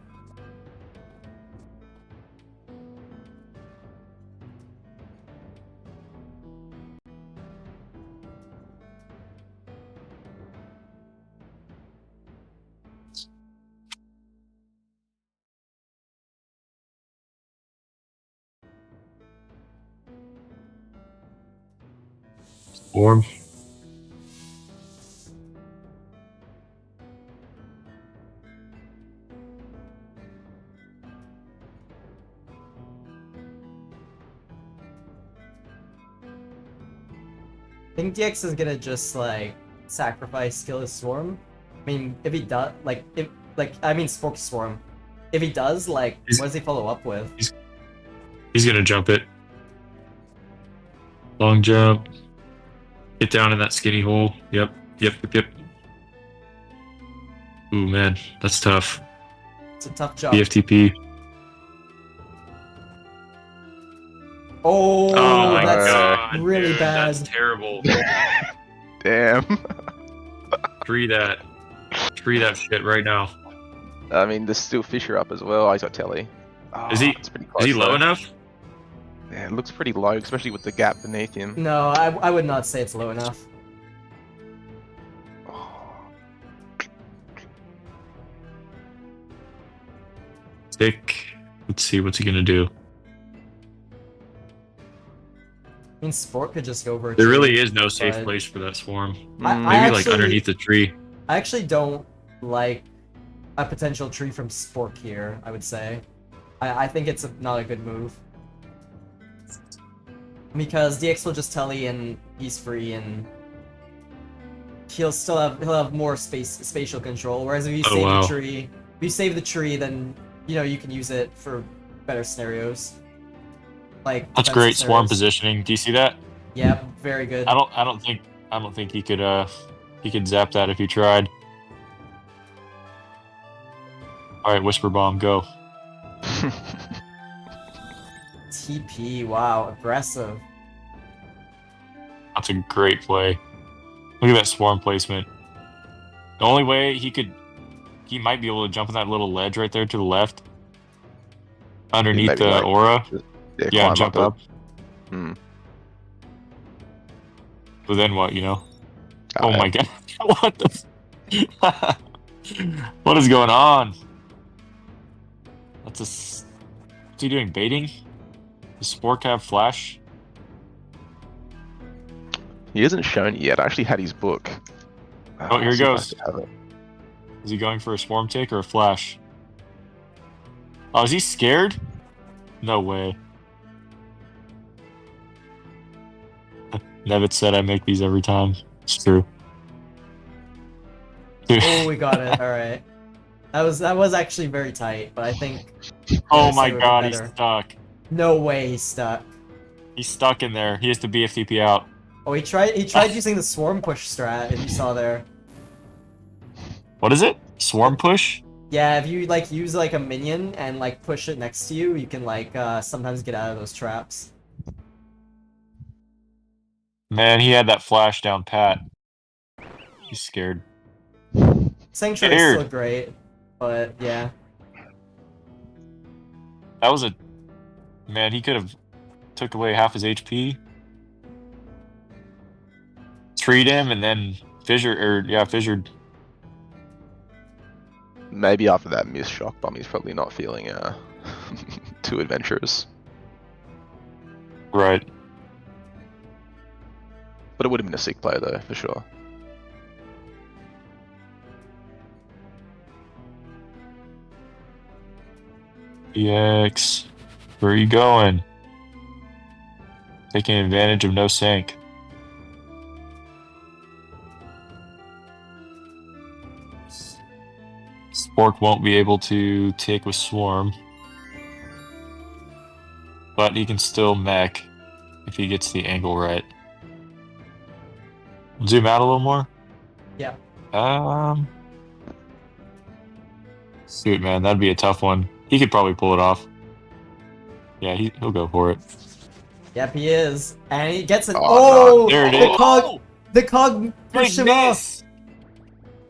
Warm. I think DX is gonna just like sacrifice kill his swarm. I mean, if he does, Spork swarm. If he does, like, He's- what does he follow up with? He's gonna jump it. Long jump. Get down in that skinny hole. Yep. Ooh, man, that's tough. It's a tough job. BFTP. Oh, Oh my that's god, really dude, bad. That's terrible. Damn. Free that shit right now. I mean, there's still Fisher up as well. He's got Telly. Oh, Is he- It's pretty close, Is he low though. enough? Yeah, it looks pretty low, especially with the gap beneath him. No, I would not say it's low enough. Oh, Stick. Let's see what's he gonna do. I mean, Spork could just go for a There tree, really is no safe but place for that swarm. I mm, Maybe like actually- underneath the tree. I actually don't like a potential tree from Spork here, I would say. I think it's not a good move. Because DX will just telly and he's free and he'll have more spatial control. Whereas if you Oh, save wow. the tree, if you save the tree, then you can use it for better scenarios. Like That's defensive great swarm scenarios. positioning. Do you see that? Yeah, very good. I don't think he could zap that if he tried. All right, whisper bomb, go. TP, wow, aggressive. That's a great play. Look at that swarm placement. The only way he might be able to jump on that little ledge right there to the left, underneath maybe, the like, aura. Yeah, climb jump it. up. Hmm. But then what? Oh my god! What the? What is going on? What's he doing? Baiting? Does Spork have flash? He hasn't shown it yet. I actually had his book. Oh, here he See if I goes. can have it. Is he going for a swarm take or a flash? Oh, is he scared? No way. Nevitz said I make these every time. It's true. Oh, we got it. All right. That was actually very tight, but I think. Oh the my other side would be god, he's better. stuck. No way he's stuck. He's stuck in there. He has to BFTP out. Oh, he tried using the swarm push strat. If you saw there. What is it? Swarm push? Yeah, if you like use like a minion and like push it next to you, you can like sometimes get out of those traps. Man, he had that flash down pat. He's scared. Sanctuary is still Scared. great, but yeah. That was a... Man, he could have took away half his HP. Treat him and then fissured. Maybe after that missed shock bomb, he's probably not feeling too adventurous. Right. But it would have been a sick play though, for sure. EX. Where are you going? Taking advantage of no sank. Spork won't be able to take with Swarm. But he can still mech if he gets the angle right. Zoom out a little more? Yeah. Shoot, man, that'd be a tough one. He could probably pull it off. Yeah, he'll go for it. Yep, he is. And he gets an Oh, oh, There it the is. cog Oh, the cog pushed big him off. miss!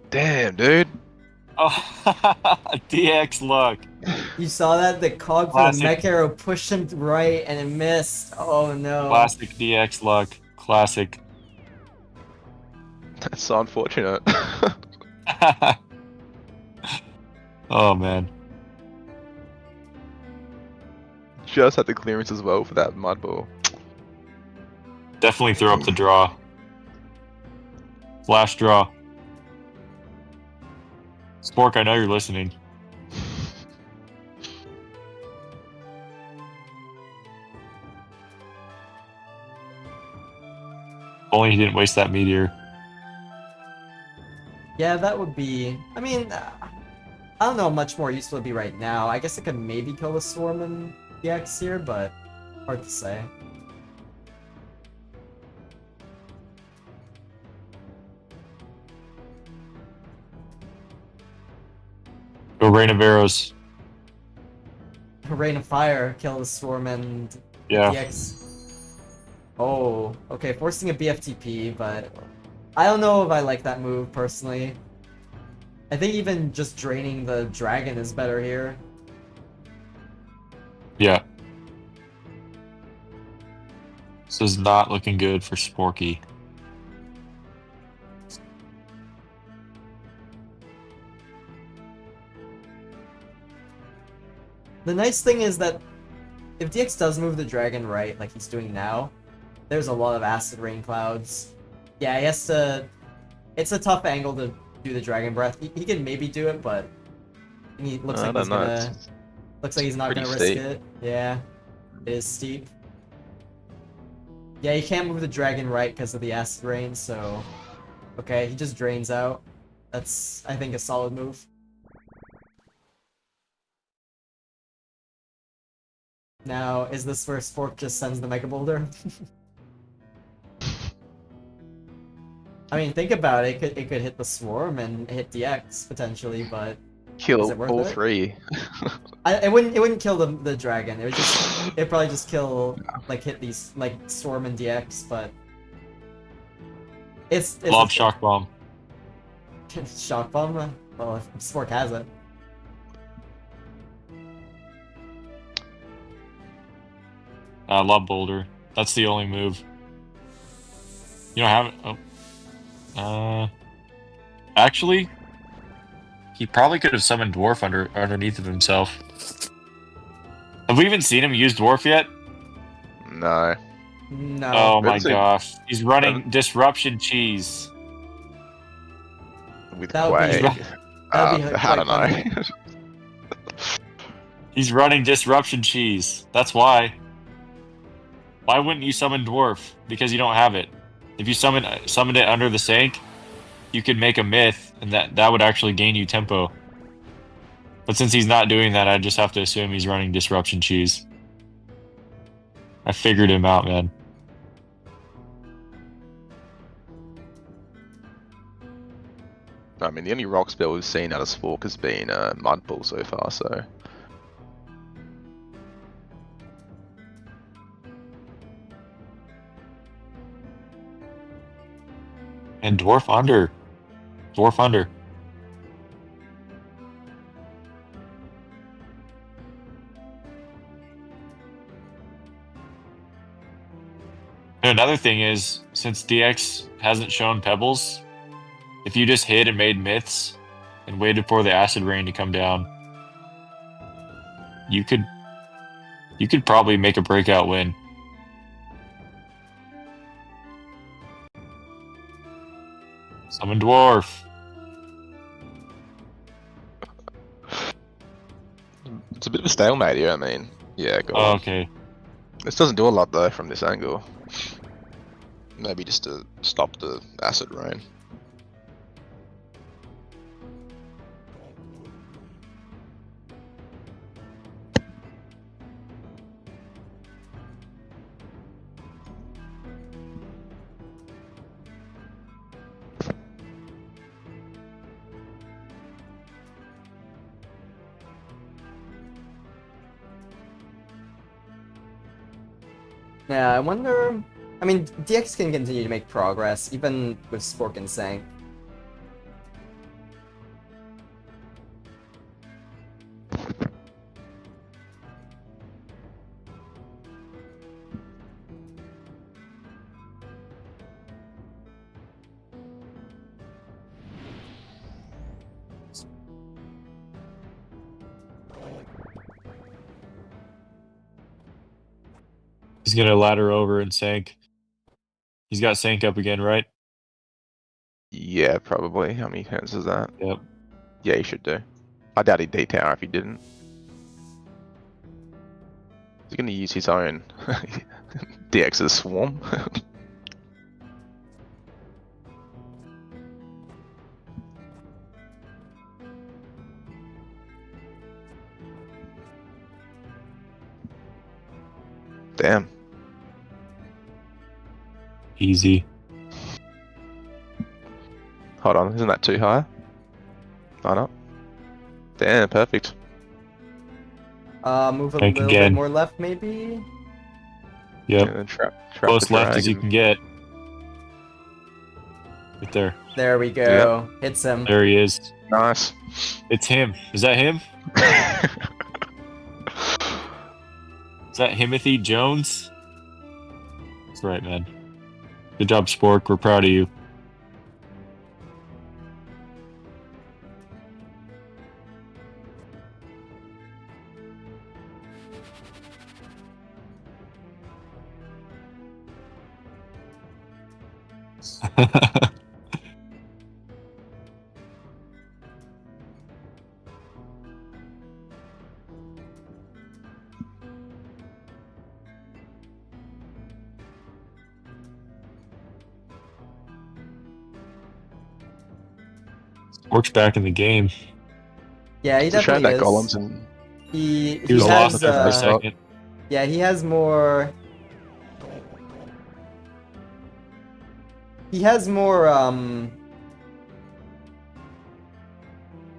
Damn, dude. Oh, DX luck. You saw that? The cog from the Classic. mech arrow pushed him right and it missed. Oh no. Classic DX luck. Classic. That's so unfortunate. Oh, man. Just had the clearance as well for that mud ball. Definitely throw up the draw. Flash draw. Spork, I know you're listening. Only he didn't waste that meteor. Yeah, that would be. I mean, I don't know how much more useful it'd be right now. I guess it could maybe kill the swarm in the X here, but hard to say. Go Rain of Arrows. Rain of Fire, kill the swarm and Yeah. DX. Oh, okay, forcing a BFTP, but I don't know if I like that move personally. I think even just draining the dragon is better here. Yeah. This is not looking good for Sporky. The nice thing is that if DX does move the dragon right, like he's doing now, there's a lot of acid rain clouds. Yeah, he has to... It's a tough angle to do the dragon breath. He can maybe do it, but he looks like he's gonna... Looks like he's not pretty gonna risk steep. it. Yeah, it is steep. Yeah, you can't move the dragon right because of the acid rain, so... Okay, he just drains out. That's, I think, a solid move. Now, is this where Spork just sends the Mega Boulder? I mean, think about it. It could hit the Swarm and hit DX, potentially, but... Is Kill it worth all it? three. It wouldn't kill the dragon. It would just it'd probably just kill like hit these like Storm and DX, but it's Lob shock bomb. shock bomb. Well, if Spork has it. Lob boulder. That's the only move. You don't have it. Oh. Actually, he probably could have summoned Dwarf underneath of himself. Have we even seen him use Dwarf yet? No. No. Oh my That's a- gosh. He's running Disruption Cheese. With That would be- Quake. that'd be I quite don't funny. know. He's running Disruption Cheese. That's why. Why wouldn't you summon Dwarf? Because you don't have it. If you summoned it under the sink, you could make a myth, and that would actually gain you tempo. But since he's not doing that, I just have to assume he's running Disruption Cheese. I figured him out, man. I mean, the only rock spell we've seen out of Spork has been Mud Ball so far, so. And Dwarf under. Dwarf under. And another thing is, since DX hasn't shown Pebbles, if you just hid and made myths and waited for the acid rain to come down, you could probably make a breakout win. Summon Dwarf. It's a bit of a stalemate here, I mean. Yeah, go Oh, on. okay. This doesn't do a lot though from this angle. Maybe just to stop the acid rain. Yeah, I wonder... I mean, DX can continue to make progress, even with Spork and Sang. He's gonna ladder over and Sank. He's got Sank up again, right? Yeah, probably. How many turns is that? Yep. Yeah, he should do. I doubt he'd D-tower if he didn't. He's gonna use his own DX's swarm. Damn. Easy. Hold on, isn't that too high? Oh no. Damn, perfect. Move a Tank little again. bit more left, maybe? Yep. Yeah, trap Close the left as you dragon. can get. Right there. There we go. Hits him. There he is. Nice. It's him. Is that him? Is that Timothy Jones? That's right, man. Good job, Spork. We're proud of you. Spork's back in the game. Yeah, he It's a shame definitely that is. Golem's in. He was has, lost there for a second. yeah, he has more... He has more,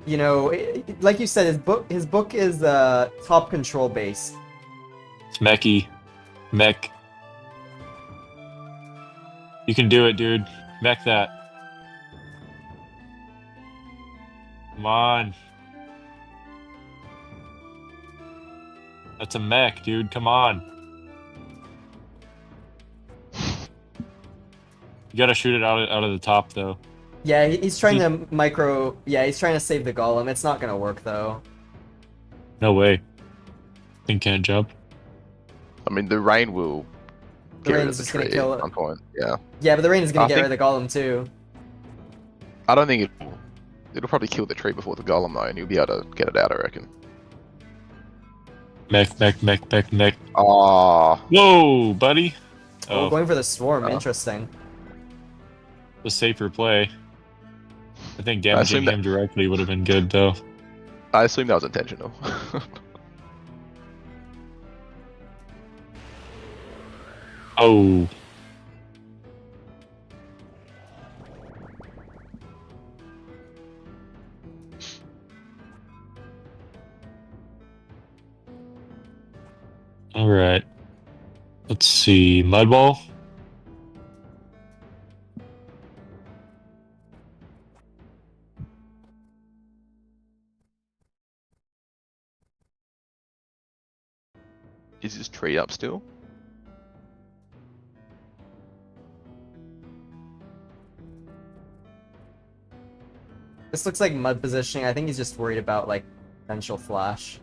you know, like you said, his book is top control based. It's Mechie. Mech. You can do it, dude. Mech that. Come on. That's a mech, dude. Come on. You gotta shoot it out of the top, though. Yeah, he's trying to micro. Yeah, he's trying to save the golem. It's not gonna work though. No way. Thing can't jump. I mean, the rain will The get rid of rain's the just gonna tree kill at it. one point. Yeah. Yeah, but the rain is gonna I get think- rid of the golem too. I don't think it'll probably kill the tree before the golem though, and you'll be able to get it out. I reckon. Mech, mech, mech, mech, mech. Ah, Whoa, buddy. Oh, Oh, going for the swarm. Oh. Interesting. the safer play. I think I assume damaging that- him directly would have been good, though. I assume that was intentional. Oh. All right. Let's see. Mudball. Is this tree up still? This looks like mud positioning. I think he's just worried about like potential flash.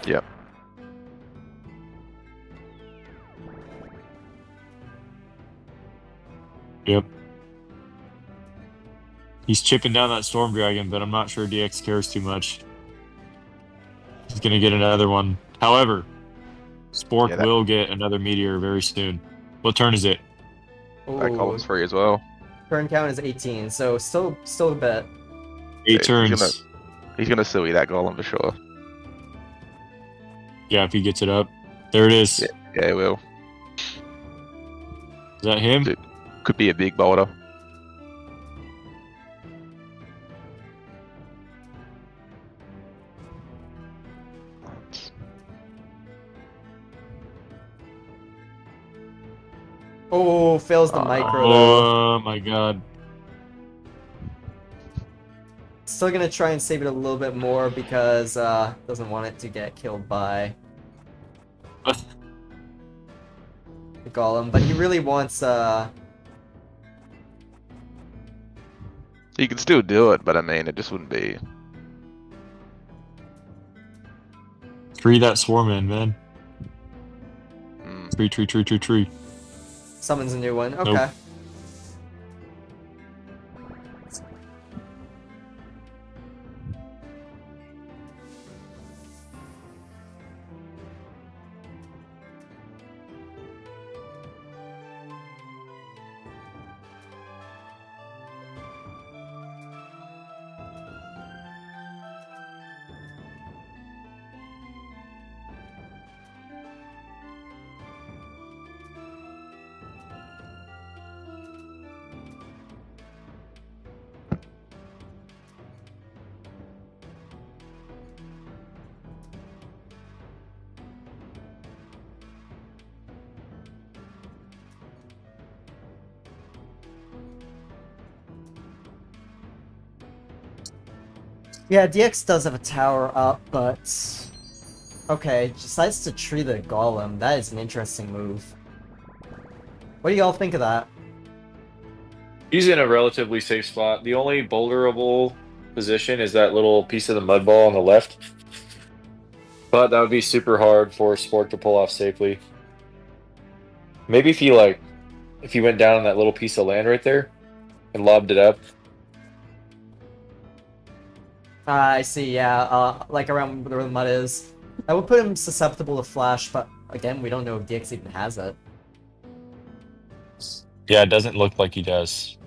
Yep. Yep. He's chipping down that Storm Dragon, but I'm not sure DX cares too much. He's gonna get another one. However, Spork Yeah, that- will get another meteor very soon. What turn is it? That Ooh, column's free as well. turn count is 18, so still a bit. 8 He's turns. He's gonna silly that golem for sure. Yeah, if he gets it up. There it is. Yeah. Yeah, he will. Is that him? Dude. Could be a big boulder. Oh, fails the micro though. Oh my god. Still gonna try and save it a little bit more because doesn't want it to get killed by the golem, but he really wants You can still do it, but I mean, it just wouldn't be. Tree that swarm in, man. Mm. Tree. summons a new one. Okay. Nope. Yeah, DX does have a tower up, but okay, decides to tree the golem. That is an interesting move. What do y'all think of that? He's in a relatively safe spot. The only boulderable position is that little piece of the mud ball on the left. But that would be super hard for Spork to pull off safely. Maybe if he went down on that little piece of land right there and lobbed it up. I see, yeah, like around where the mud is. I would put him susceptible to flash, but again, we don't know if DX even has it. Yeah, it doesn't look like he does.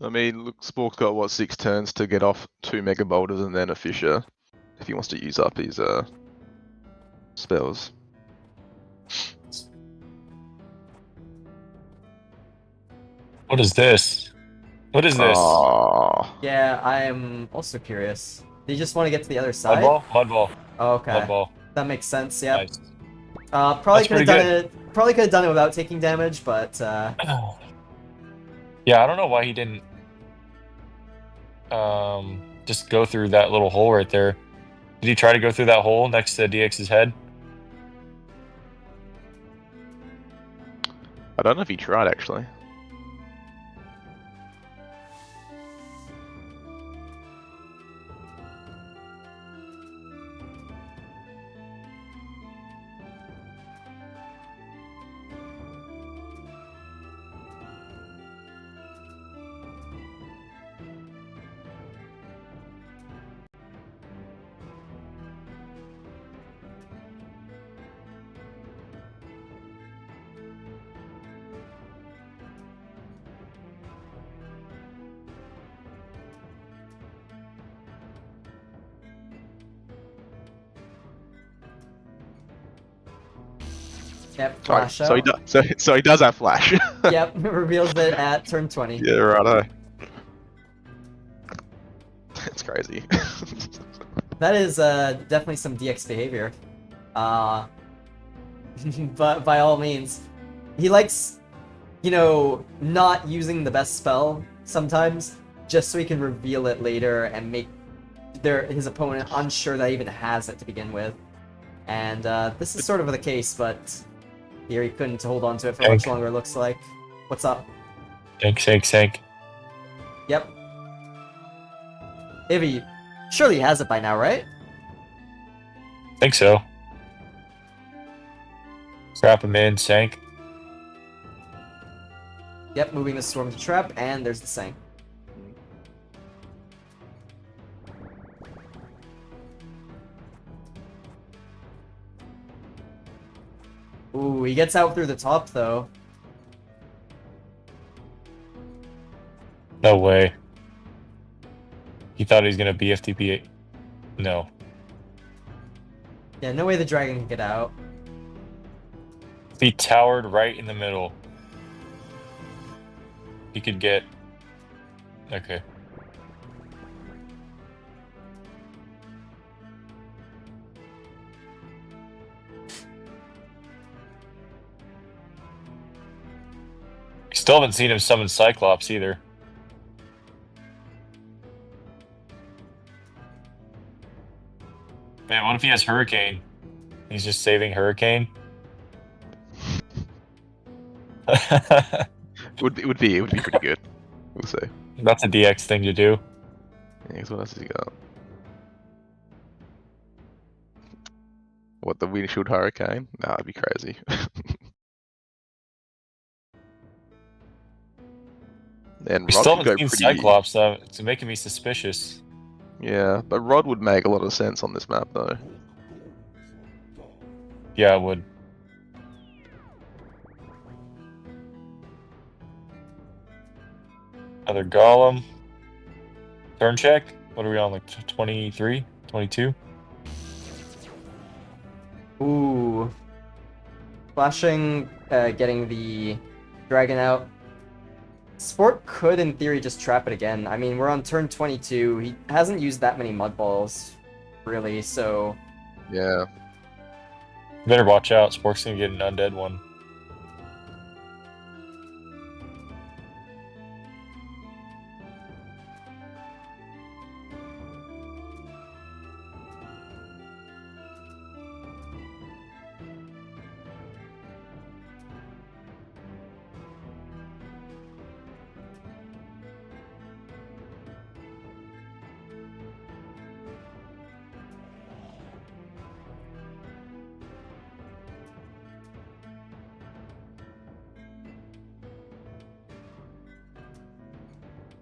I mean, look, Spork's got what 6 turns to get off 2 mega boulders and then a fissure, if he wants to use up his spells. What is this? What is this? Oh, Yeah, I am also curious. Do you just want to get to the other side? Mud ball. Oh, okay. Mud ball. That makes sense, yeah. Nice. Probably That's could have pretty done it. Probably could have done it without taking damage, but Yeah, I don't know why he didn't just go through that little hole right there. Did he try to go through that hole next to DX's head? I don't know if he tried actually. Yep, Sorry, flash so he out. does. So he does have flash. Yep, reveals it at turn 20. Yeah, righto. It's crazy. That is definitely some DX behavior. But by all means, he likes, not using the best spell sometimes, just so he can reveal it later and make his opponent unsure that he even has it to begin with. And this is sort of the case, but here he couldn't hold on to it for much longer, it looks like. What's up? Sank. Yep. Ivy, surely he has it by now, right? Think so. Trap him in, sank. Yep, moving the storm to trap, and there's the sank. Ooh, he gets out through the top, though. No way. He thought he was gonna BFTP. No. Yeah, no way the dragon can get out. He towered right in the middle. He could get. Okay. Still haven't seen him summon Cyclops either. Man, what if he has Hurricane? He's just saving Hurricane? would be pretty good. We'll see. That's a DX thing to do. Yeah, what else has he got? What, the windshield hurricane? Nah, it'd be crazy. And We Rod still could go haven't seen pretty. Cyclops, though. It's making me suspicious. Yeah, but Rod would make a lot of sense on this map, though. Yeah, it would. Another Golem. Turn check? What are we on, like 23? 22? Ooh. Flashing, getting the dragon out. Spork could, in theory, just trap it again. I mean, we're on turn 22. He hasn't used that many mud balls, really, so... Yeah. Better watch out. Spork's gonna get an undead one.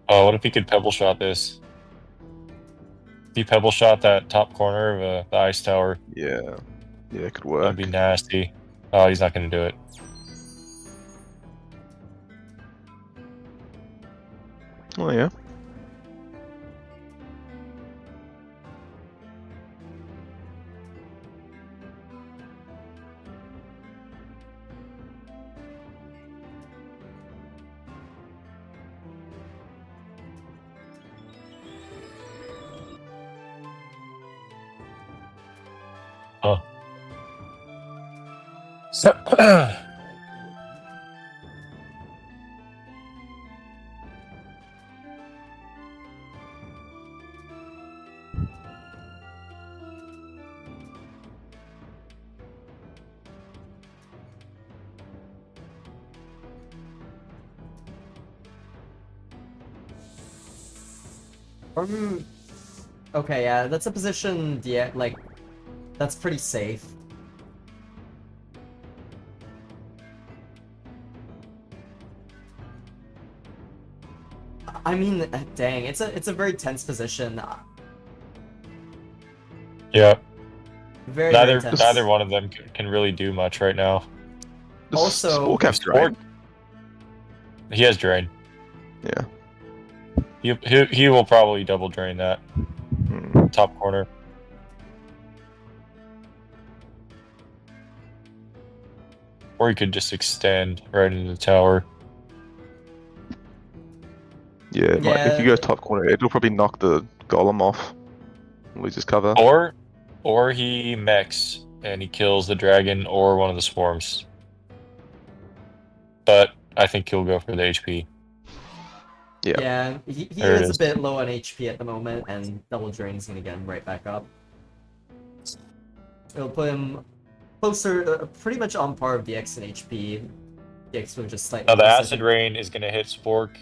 Oh, what if he could pebble shot this? If he pebble shot that top corner of the ice tower, Yeah. Yeah, it could work. that'd be nasty. Oh, he's not gonna do it. Oh, yeah. Oh. Okay, yeah, that's a position, yeah, like, that's pretty safe. I mean, dang, it's a very tense position. Yeah. Very, Neither very tense. neither one of them can really do much right now. Does Also- Spork have drain? He has drain. Yeah. He will probably double drain that Hmm. top corner. Or he could just extend right into the tower. Yeah, it might- if you Yeah. go top corner, it'll probably knock the golem off. Lose his cover. Or he mechs and he kills the dragon or one of the swarms. But I think he'll go for the HP. Yeah. Yeah, he There it is a is. bit low on HP at the moment, and double drain's gonna get him right back up. It'll put him closer, pretty much on par with DX in HP. DX will just slightly. Now the less, I acid think. rain is going to hit Spork,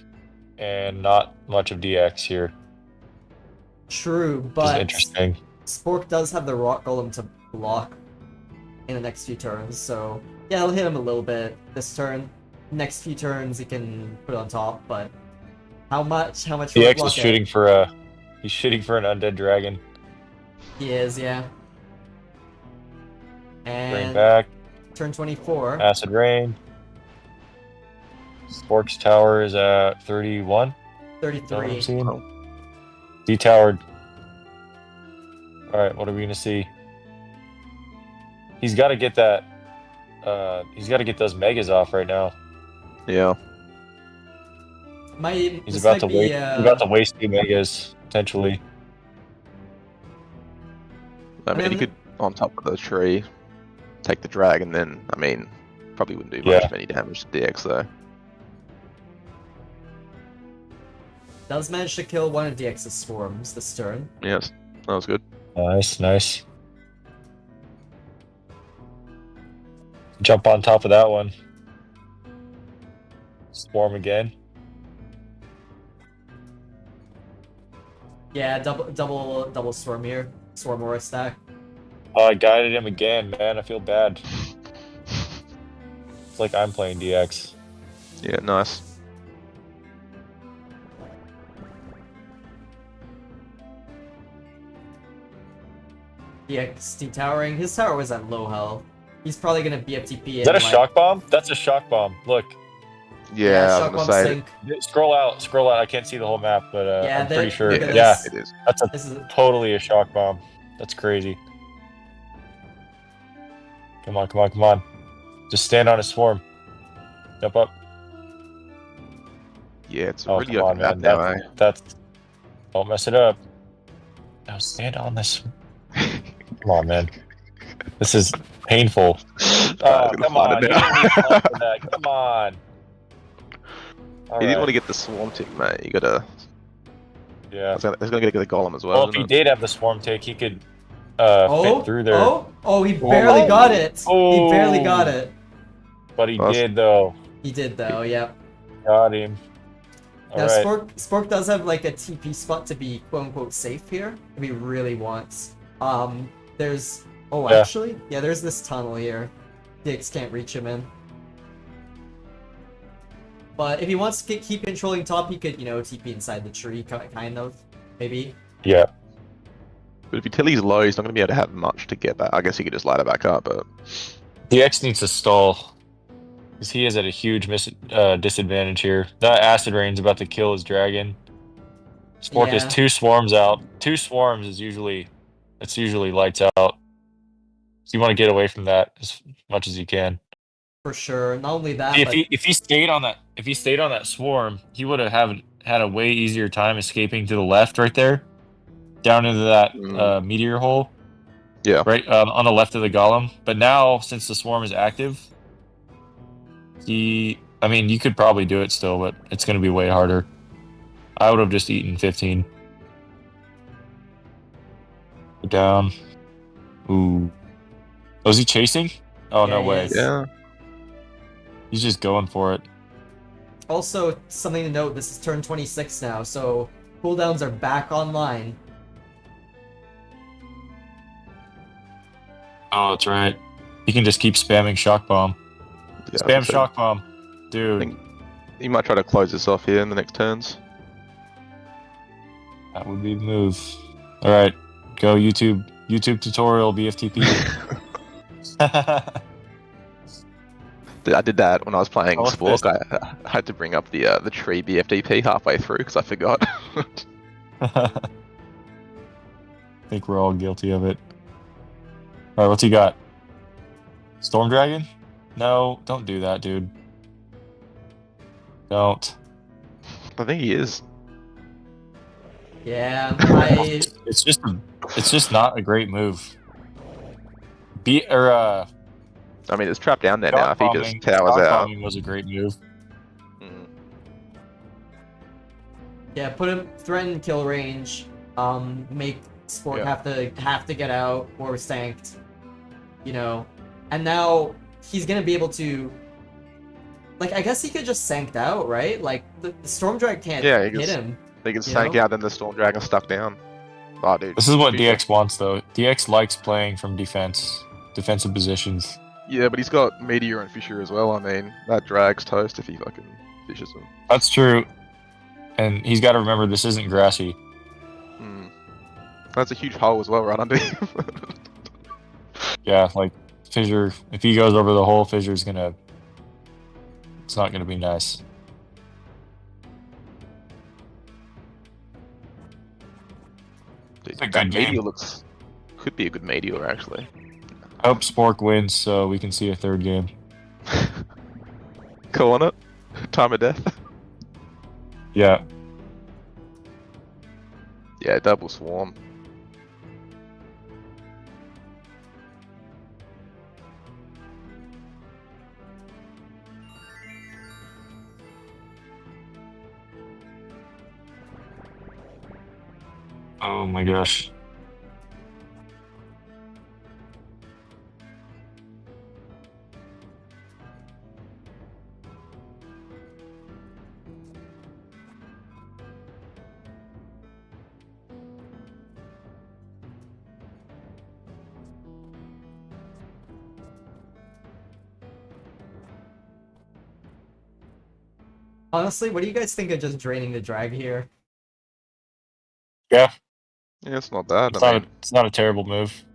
and not much of DX here. True, Which is but interesting. Spork does have the rock golem to block in the next few turns, so yeah, it'll hit him a little bit this turn. Next few turns, he can put it on top, but how much? How much? DX block is it? shooting for he's shooting for an undead dragon. He is, yeah. Bring And back turn 24. acid rain. Spork's tower is at 31. 33. Oh. D-towered. Alright, what are we gonna see? He's gotta get that he's gotta get those megas off right now. Yeah. He's This about might to be, waste he's about to waste 2 megas, potentially. I mean, then- you could on top of the tree take the dragon, then I mean, probably wouldn't do Yeah. much of any damage to DX though. does manage to kill one of DX's swarms this turn. Yes, that was good. Nice. Jump on top of that one. Swarm again. Yeah, double swarm here. Swarm aura stack. Oh, I guided him again, man. I feel bad. It's like I'm playing DX. Yeah, nice. DX detowering. His tower was at low health. He's probably gonna BFTP. Is that a shock bomb? That's a shock bomb. Look. Yeah, I shock was bomb gonna say sink. Scroll out. I can't see the whole map, but Yeah, I'm pretty sure. look at Yeah, this. it is. that's a This is totally a shock bomb. That's crazy. Come on. Just stand on a swarm. Jump up. Yeah, it's a Oh, really come on, open map man. now, eh? That's don't mess it up. Now stand on this. Come on, man. This is painful. Oh, I'm gonna come find on. it You now. didn't need to fall for that. Come on. All He didn't right. want to get the swarm tick, mate. You gotta. Yeah. It's gonna get the golem as well. Well, if isn't he it? did have the swarm take, he could oh, fit through there. Oh, he barely got it. He barely Oh. got it. But he Well, did, though. He did though, yep. Got him. Now All right. Spork does have like a TP spot to be quote unquote safe here if he really wants. There's Yeah. actually there's this tunnel here. Dix can't reach him in. But if he wants to keep controlling top, he could TP inside the tree, kind of maybe. Yeah. But if utility's low, he's not gonna be able to have much to get back. I guess he could just ladder back up, but DX needs to stall. Because he is at a huge disadvantage here. That acid rain's about to kill his dragon. Spork has Yeah. 2 swarms out. 2 swarms is usually lights out. So you want to get away from that as much as you can. For sure. Not only that, See, but if he stayed on that swarm, he would have had a way easier time escaping to the left right there, down into that meteor hole. Yeah. Right on the left of the golem. But now, since the swarm is active, you could probably do it still, but it's going to be way harder. I would have just eaten 15. Down. Ooh. Oh, is he chasing? Oh, Yeah, no he way. is. yeah. He's just going for it. also something to note, this is turn 26 now, so cooldowns are back online. Oh, that's right. He can just keep spamming shock bomb. Yeah, I Spam think so. shock bomb. Dude, think- He might try to close this off here in the next turns. that would be the move. All right, go YouTube tutorial BFTP. I did that when I was playing Oh, what's Spork. this? I had to bring up the tree BFTP halfway through because I forgot. I think we're all guilty of it. All right, what's he got? Storm Dragon? No, don't do that, dude. Don't. I think he is. Yeah, It's just not a great move. I mean, it's trapped down there now. If he just towers star out. bombing was a great move. Mm. yeah, put him threaten kill range. Make Spork Yeah. have to get out or sanked. You know, and now he's gonna be able to. Like, I guess he could just sanked out, right? Like the Storm Drag can't Yeah, he hit gets- him. They can You sank know? out, then the Storm Dragon stuck down. Oh, dude. This is what Fisher. DX wants, though. DX likes playing from defensive positions. Yeah, but he's got Meteor and Fisher as well. I mean, that drags toast if he fucking fishes them. That's true. And he's got to remember this isn't grassy. Mm. That's a huge hole as well, right under him. Yeah, like Fissure, if he goes over the hole, Fissure's gonna. It's not gonna be nice. Dude, It's a that good game. Meteor could be a good Meteor actually. I hope Spork wins so we can see a third game. Calling it. Time of death. Yeah. Yeah, double swarm. Oh my gosh. Honestly, what do you guys think of just draining the drag here? Yeah, Yeah, it's not bad. it's not a terrible move.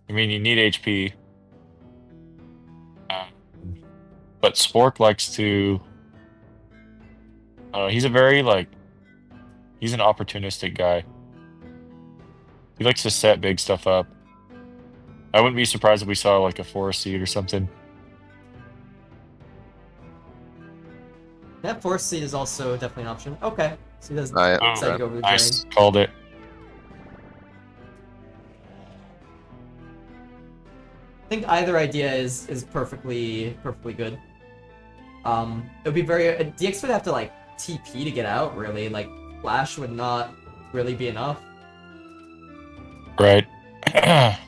I mean, you need HP. But Spork likes to. He's a very he's an opportunistic guy. He likes to set big stuff up. I wouldn't be surprised if we saw like a forest seed or something. That force seed is also definitely an option. Okay, so he doesn't Yeah, decide to go for the Nice, drain. called it. I think either idea is perfectly good. It would be very DX would have to like TP to get out. Really, like Flash would not really be enough. Right. I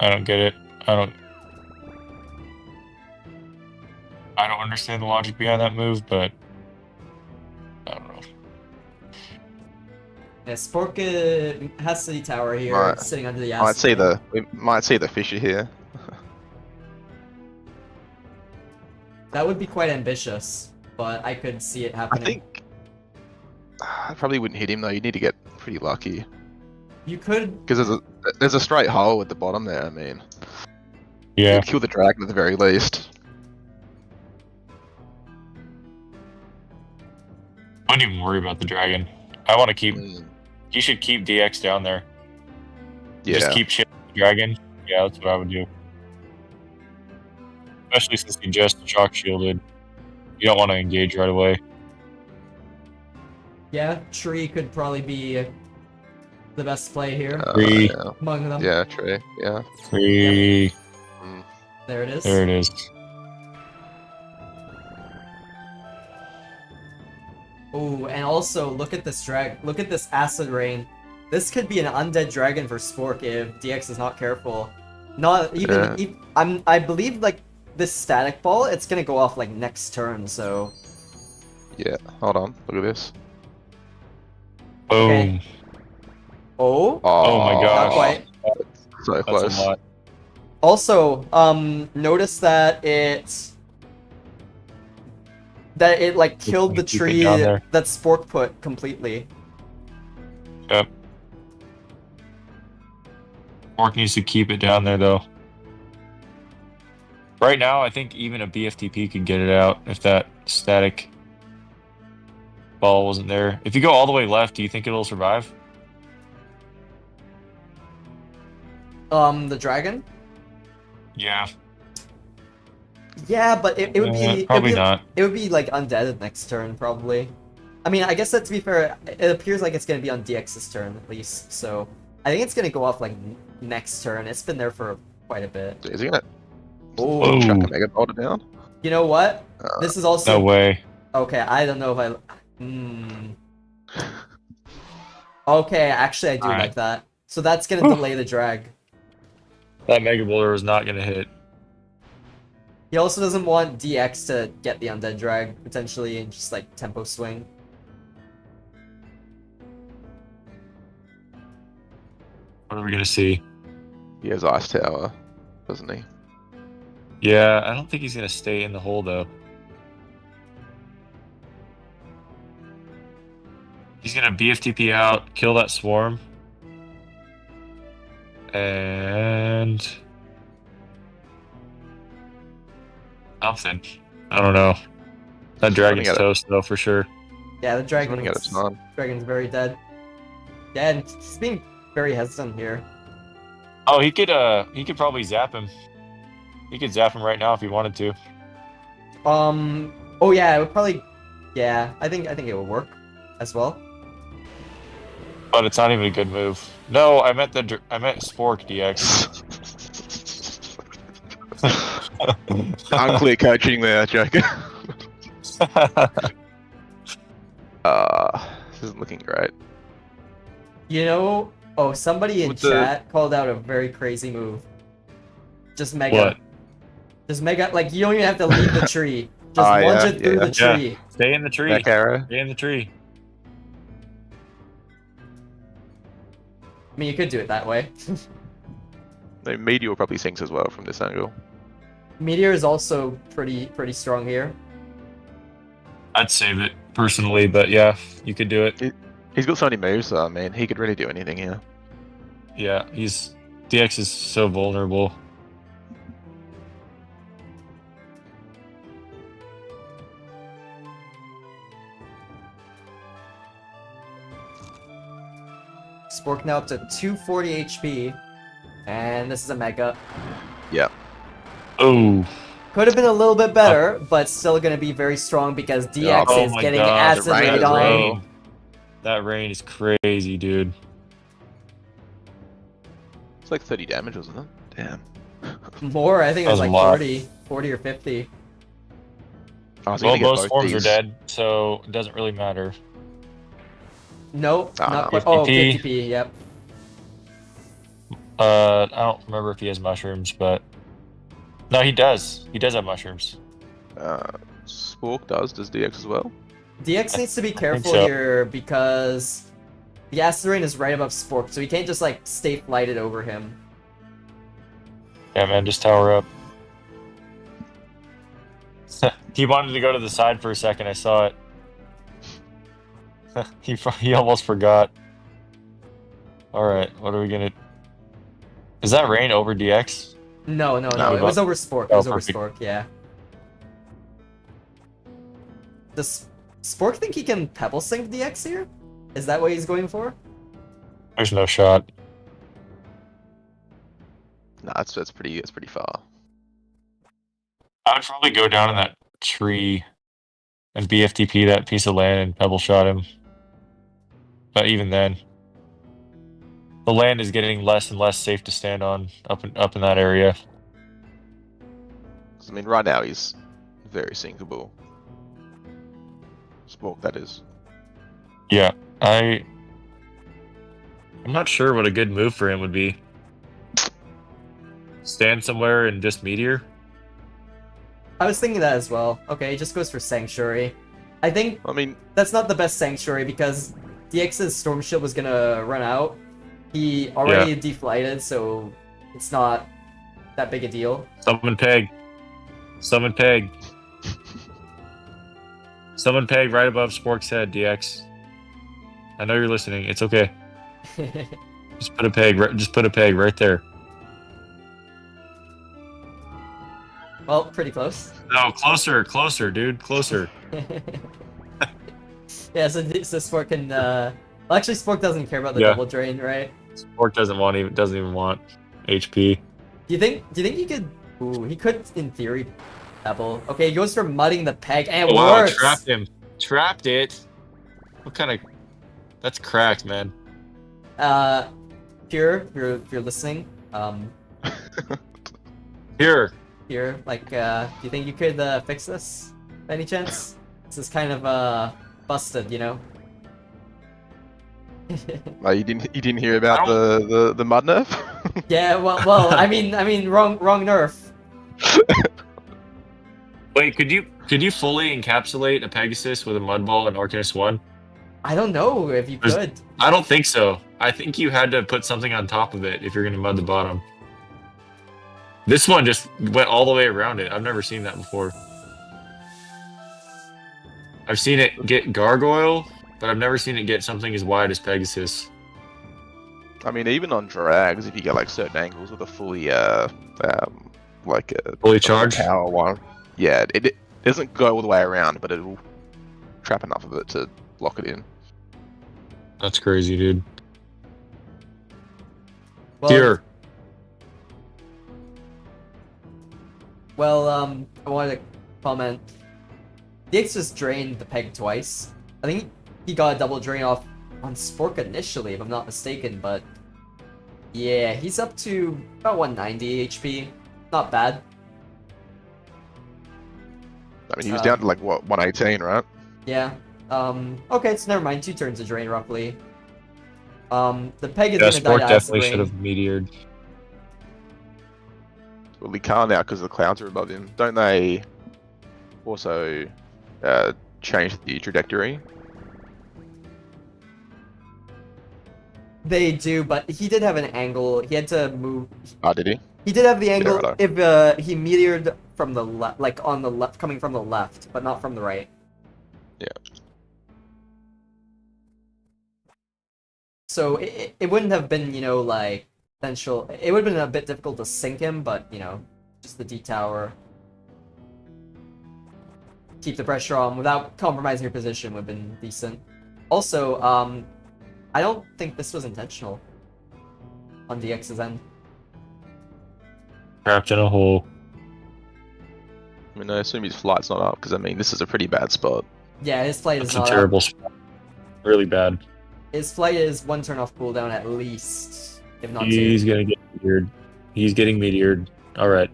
don't get it. I don't understand the logic behind that move, but I don't know. Yeah, Spork has City Tower here, Right. sitting under the we might see the Fisher here. That would be quite ambitious, but I could see it I happening. think I probably wouldn't hit him though. You need to get pretty lucky You could. because there's a straight hole at the bottom there. I mean, Yeah. you'd kill the dragon at the very least. I wouldn't even worry about the dragon. I want to keep. Mm, You should keep DX down there. yeah, Just keep shitting the dragon. Yeah, that's what I would do. Especially since he just shock shielded. You don't want to engage right away. Yeah, Tree could probably be the best play here Three. yeah, among them. yeah, true, yeah. 3. Mm. There it is. There it is. Ooh, and also look at this drag. Look at this acid rain. This could be an undead dragon for Spork if DX is not careful. Not even. Yeah. I believe like this static ball. It's gonna go off like next turn. So Yeah, hold on, look at this. Boom. Okay. Oh, Oh my not gosh. quite. So That's close. a lot. Also, notice that it like killed the Keep it tree down there. that Spork put completely. Yep. Spork needs to keep it down there though. Right now, I think even a BFTP could get it out if that static ball wasn't there. If you go all the way left, do you think it'll survive? The dragon? Yeah. Yeah, but it would be probably not. It would be like undead next turn probably. I mean, I guess that to be fair, it appears like it's gonna be on DX's turn at least. So I think it's gonna go off like next turn. It's been there for quite a bit. Is he gonna Oh, chuck a Mega Bolter down? you know what? This is also No way. okay. I don't know if I. Okay, actually, I do Alright. like that. So that's gonna delay the drag. That Mega Boulder is not gonna hit. He also doesn't want DX to get the undead drag potentially and just like tempo swing. What are we gonna see? He has Ice Tower, doesn't he? Yeah, I don't think he's gonna stay in the hole though. He's gonna BFTP out, kill that swarm, and something. I don't know. That He's dragon's running out of- toast though for sure. Yeah, the He's dragon. running out of time. Dragon's very dead. Yeah, and he's being very hesitant here. Oh, he could probably zap him. He could zap him right now if he wanted to. Oh yeah, it would probably. Yeah, I think it would work as well. But it's not even a good move. No, I meant Spork DX. Unclear coaching there, Joker. This isn't looking great. You know, somebody in With the- chat called out a very crazy move. Just mega. What? Just mega. Like you don't even have to leave the tree. Just Oh, lunge yeah, it through yeah. the tree. Stay in the tree. Back arrow. Stay in the tree. I mean, you could do it that way. No, Meteor probably sinks as well from this angle. Meteor is also pretty strong here. I'd save it personally, but yeah, you could do it. He's got so many moves, man. He could really do anything here. Yeah, DX is so vulnerable. Spork now up to 240 HP, and this is a mega. Yeah. Oh. Could have been a little bit better, but still gonna be very strong because DX Oh is my getting God, acid the rain raid is on. rain. That rain is crazy, dude. It's like 30 damage, wasn't it? Damn. More, I think it That was was a like lot. 40 or 50. Oh, so Well, you're gonna most get both forms are these. dead, so it doesn't really matter. Nope, Ah, not no. quite. Oh, 50p. 50p, yep. I don't remember if he has mushrooms, but no, he does. He does have mushrooms. Spork does DX as well? DX needs to be careful so. here because the acid rain is right above Spork, so he can't just like stay flighted over him. Yeah, man, just tower up. He wanted to go to the side for a second. I saw it. he almost forgot. All right, what are we gonna? Is that rain over DX? No, No, it was over Spork. It Oh, was over perfect. Spork, yeah. Does Spork think he can Pebble Sink DX here? Is that what he's going for? There's no shot. No, that's pretty far. I would probably go down in that tree and BFTP that piece of land and pebble shot him. But even then, the land is getting less and less safe to stand on up in that area. 'Cause, I mean, right now he's very sinkable. Spork, that is. Yeah, I'm not sure what a good move for him would be. Stand somewhere and just meteor. I was thinking that as well. Okay, he just goes for Sanctuary. I think I mean, that's not the best Sanctuary because DX's Storm Shield was gonna run out. He already deflighted, so it's not that big a deal. Summon Peg. Summon Peg. Summon Peg right above Spork's head, DX. I know you're listening. It's okay. Just put a peg. Just put a peg right there. Well, pretty close. No, closer, dude, closer. Yeah, so Spork can. Well, actually, Spork doesn't care about the Yeah. double drain, right? Spork doesn't even want. HP. Do you think you could? Ooh, he could in theory pebble. Okay, he goes for mudding the peg, and it Oh, wow, works. trapped him. Trapped it. What kind of? That's cracked, man. Pure, if you're listening, Here. Pure, like, do you think you could fix this by any chance? This is kind of busted, you know. Like, you didn't hear about the mud nerf? Yeah, well, I mean, wrong nerf. Wait, could you fully encapsulate a Pegasus with a mud ball in Arcanist 1? I don't know if you could. I don't think so. I think you had to put something on top of it if you're gonna mud the bottom. This one just went all the way around it. I've never seen that before. I've seen it get gargoyle, but I've never seen it get something as wide as Pegasus. I mean, even on drags, if you get like certain angles with a fully Fully charged? power one, yeah, it doesn't go all the way around, but it'll trap enough of it to lock it in. That's crazy, dude. Well, Here. Well, I wanted to comment. DX just drained the peg twice. I think he got a double drain off on Spork initially, if I'm not mistaken, but yeah, he's up to about 190 HP. Not bad. I mean, he was down to like what 118, right? Yeah. Okay, so never mind. 2 turns of drain roughly. The peg is Yeah, gonna die Spork to acid definitely rain. should have meteored. Well, he can't now because the clouds are above him. Don't they also change the trajectory? They do, but he did have an angle. He had to move. Oh, did he? He did have the angle righto. if he meteored from the left, like on the left, coming from the left, but not from the right. Yeah. So it wouldn't have been, you know, like potential. It would have been a bit difficult to sink him, but you know, just the D tower. Keep the pressure on without compromising your position would have been decent. Also, I don't think this was intentional on DX's end. Trapped in a hole. I mean, I assume his flight's not up because I mean, this is a pretty bad spot. Yeah, his flight That's is a not terrible up. spot. Really bad. His flight is 1 turn off cooldown at least, if not 2. He's gonna get meteored. He's getting meteored. Alright.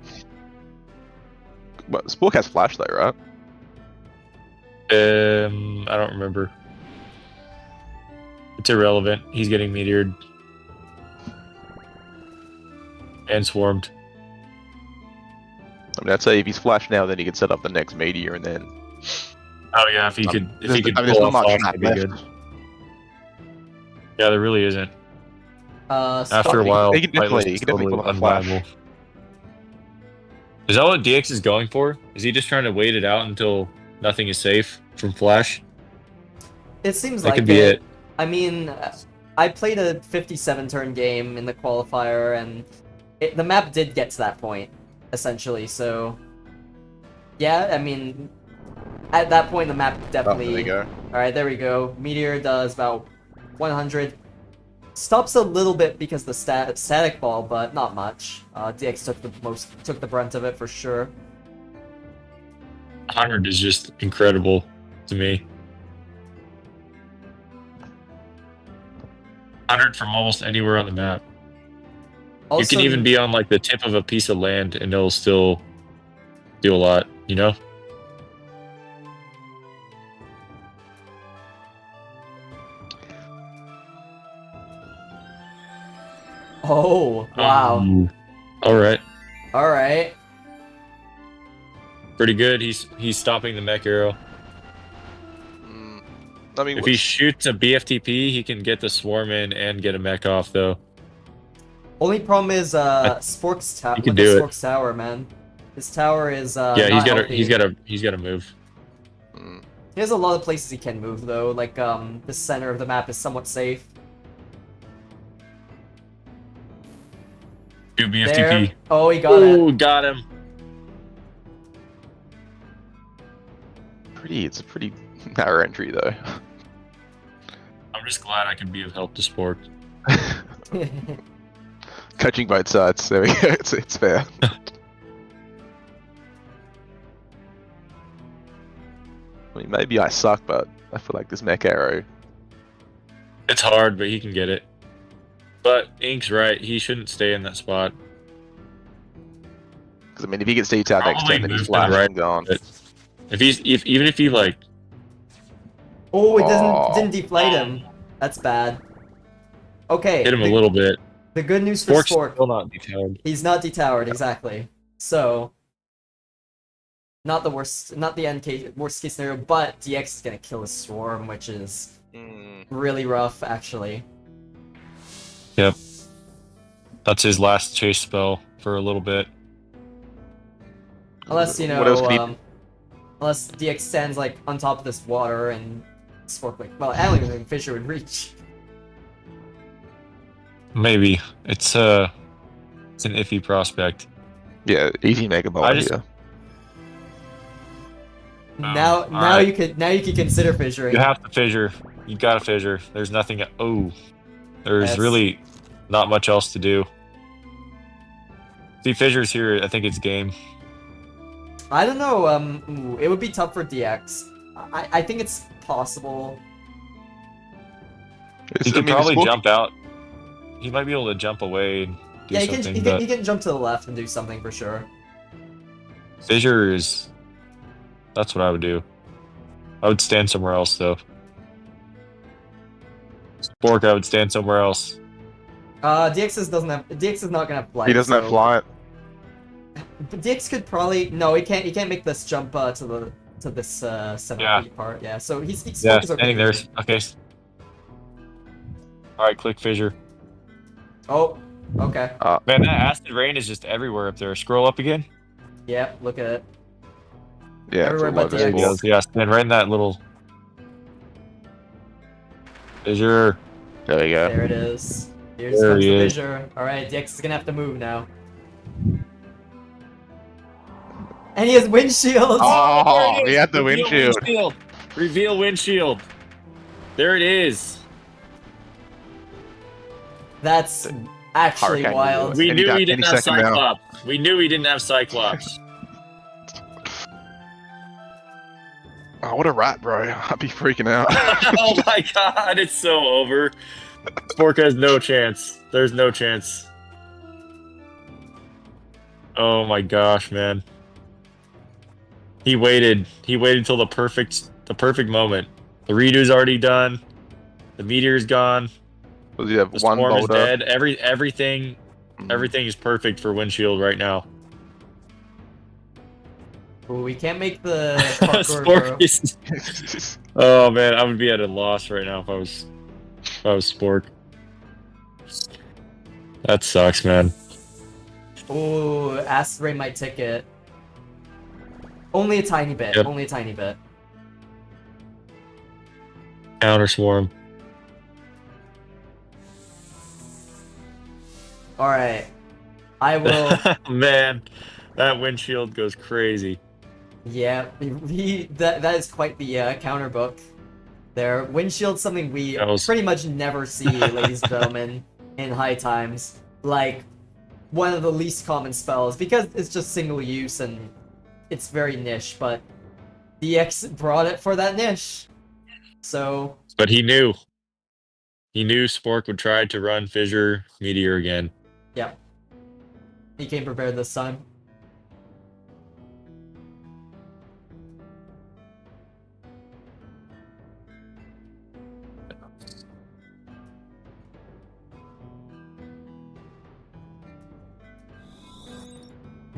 But Spork has flash though, right? I don't remember. It's irrelevant. He's getting meteored. And swarmed. I mean, I'd say if he's flash now, then he could set up the next meteor and then. Oh yeah, if he could there's pull not off much that'd map be left. good. Yeah, there really isn't. After a Stopping- while, he can definitely- he can definitely totally pull off a flash. unviable. Is that what DX is going for? Is he just trying to wait it out until nothing is safe from flash? It seems That like could be it. I mean, I played a 57 turn game in the qualifier, and the map did get to that point, essentially. So, yeah, I mean, at that point, the map Oh, definitely. there you go. All right, there we go. Meteor does about 100. Stops a little bit because the static ball, but not much. DX took the brunt of it for sure. 100 is just incredible to me. 100 from almost anywhere on the map. Also, You can even be on like the tip of a piece of land and it'll still do a lot, you know? Oh wow! All right. All right. Pretty good. He's stopping the mech arrow. I mean, If he shoots a BFTP, he can get the swarm in and get a mech off though. Only problem is Spork's tower. He can do it. Spork's tower, man. His tower is Yeah, not he's healthy. got to move. He has a lot of places he can move though. Like the center of the map is somewhat safe. Do BFTP. There. Oh, he got it. Ooh, got him. it's a pretty narrow entry though. I'm just glad I can be of help to Spork. Coaching both sides. There we go. It's fair. I mean, maybe I suck, but I feel like this mech arrow. It's hard, but he can get it. But Ink's right. He shouldn't stay in that spot. Because I mean, if he gets detailed next Probably turn, then he's moved flash right. and gone. Even if he like, Oh, it Oh. didn't deflate him. That's bad. Okay. hit him a little bit. The good news for Spork's Spork, still not detailed. he's not detowered, exactly. So, not the worst, not the worst case scenario, but DX is gonna kill his Swarm, which is really rough, actually. Yep. That's his last chase spell for a little bit. Unless, you know, What else can he... unless DX stands, like, on top of this water and Spork, like, well, I don't even think Fisher would reach. Maybe it's an iffy prospect. Yeah, easy Mega Ball I just- here. Now alright. you can consider fissuring. You have to fissure. You gotta fissure. There's nothing. Oh, there's Yes. really not much else to do. If he fissures here, I think it's game. I don't know, ooh, it would be tough for DX. I think it's possible. He could probably jump out. He might be able to jump away and do Yeah, something. he can jump to the left and do something for sure. Fissure is. That's what I would do. I would stand somewhere else though. Spork, I would stand somewhere else. DX is not gonna have flight. He doesn't have so- flight. But DX could probably he can't make this jump to this 7 Yeah. feet part. Yeah, so he's Yeah, Spork is okay. standing there. Okay. All right, click fissure. Oh, okay. Man, that acid rain is just everywhere up there. Scroll up again. Yep, look at it. Yeah, it's Everywhere all but over the There he X. goes. Yeah, stand right in that little fissure. There we go. There it is. Here's There comes he the is. fissure. Alright, DX is gonna have to move now. And he has windshield! Oh, there it he is. had the Reveal windshield. Reveal windshield. There it is. That's actually Hurricane wild. We Any knew da- he didn't any have second now. Cyclops. We knew he didn't have Cyclops. Oh, what a rat, bro. I'd be freaking out. Oh my god, it's so over. Spork has no chance. There's no chance. Oh my gosh, man. He waited. He waited till the perfect moment. The redo's already done. The meteor's gone. Does he have The one storm is boulder? dead. Everything is perfect for windshield right now. Ooh, we can't make the parkour, Spork bro. is. Oh man, I would be at a loss right now if I was Spork. That sucks, man. Ooh, Acid Rain might ticket. Only a tiny bit. Yep. Only a tiny bit. Counter swarm. Alright. I will... Man, that windshield goes crazy. Yeah, that is quite the counter book. There, windshield's something we That was- pretty much never see, ladies and gentlemen, in high times. Like, one of the least common spells, because it's just single use and it's very niche, but DX brought it for that niche. So, But he knew. He knew Spork would try to run Fissure Meteor again. yeah. He came prepared this time.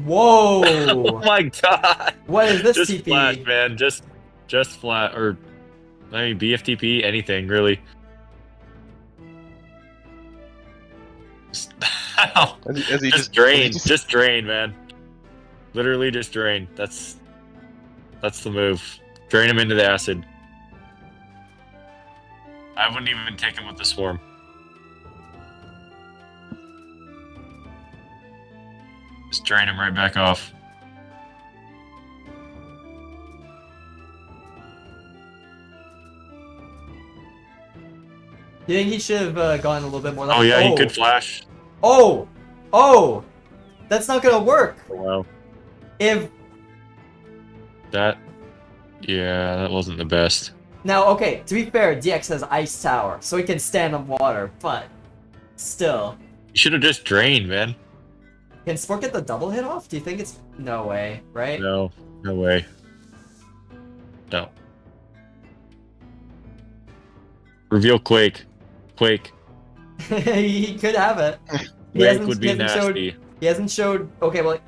Whoa! Oh my god! What is this Just TP? flash, man. Just flat, or I mean BFTP, anything really. As he Just drain, just drain, man. Literally just drain. That's the move. Drain him into the acid. I wouldn't even take him with the swarm. Just drain him right back off. You think he should have gone a little bit more? Like, Oh yeah, he could flash. Oh! Oh! That's not gonna work! Oh, wow. If... That that wasn't the best. Now, okay, to be fair, DX has Ice Tower, so he can stand on water, but... Still. You should have just drained, man. Can Spork get the double hit off? Do you think it's... No way, right? No way. No. Reveal Quake. Quake. He could have it. Quake would be nasty. He hasn't showed... Okay, well...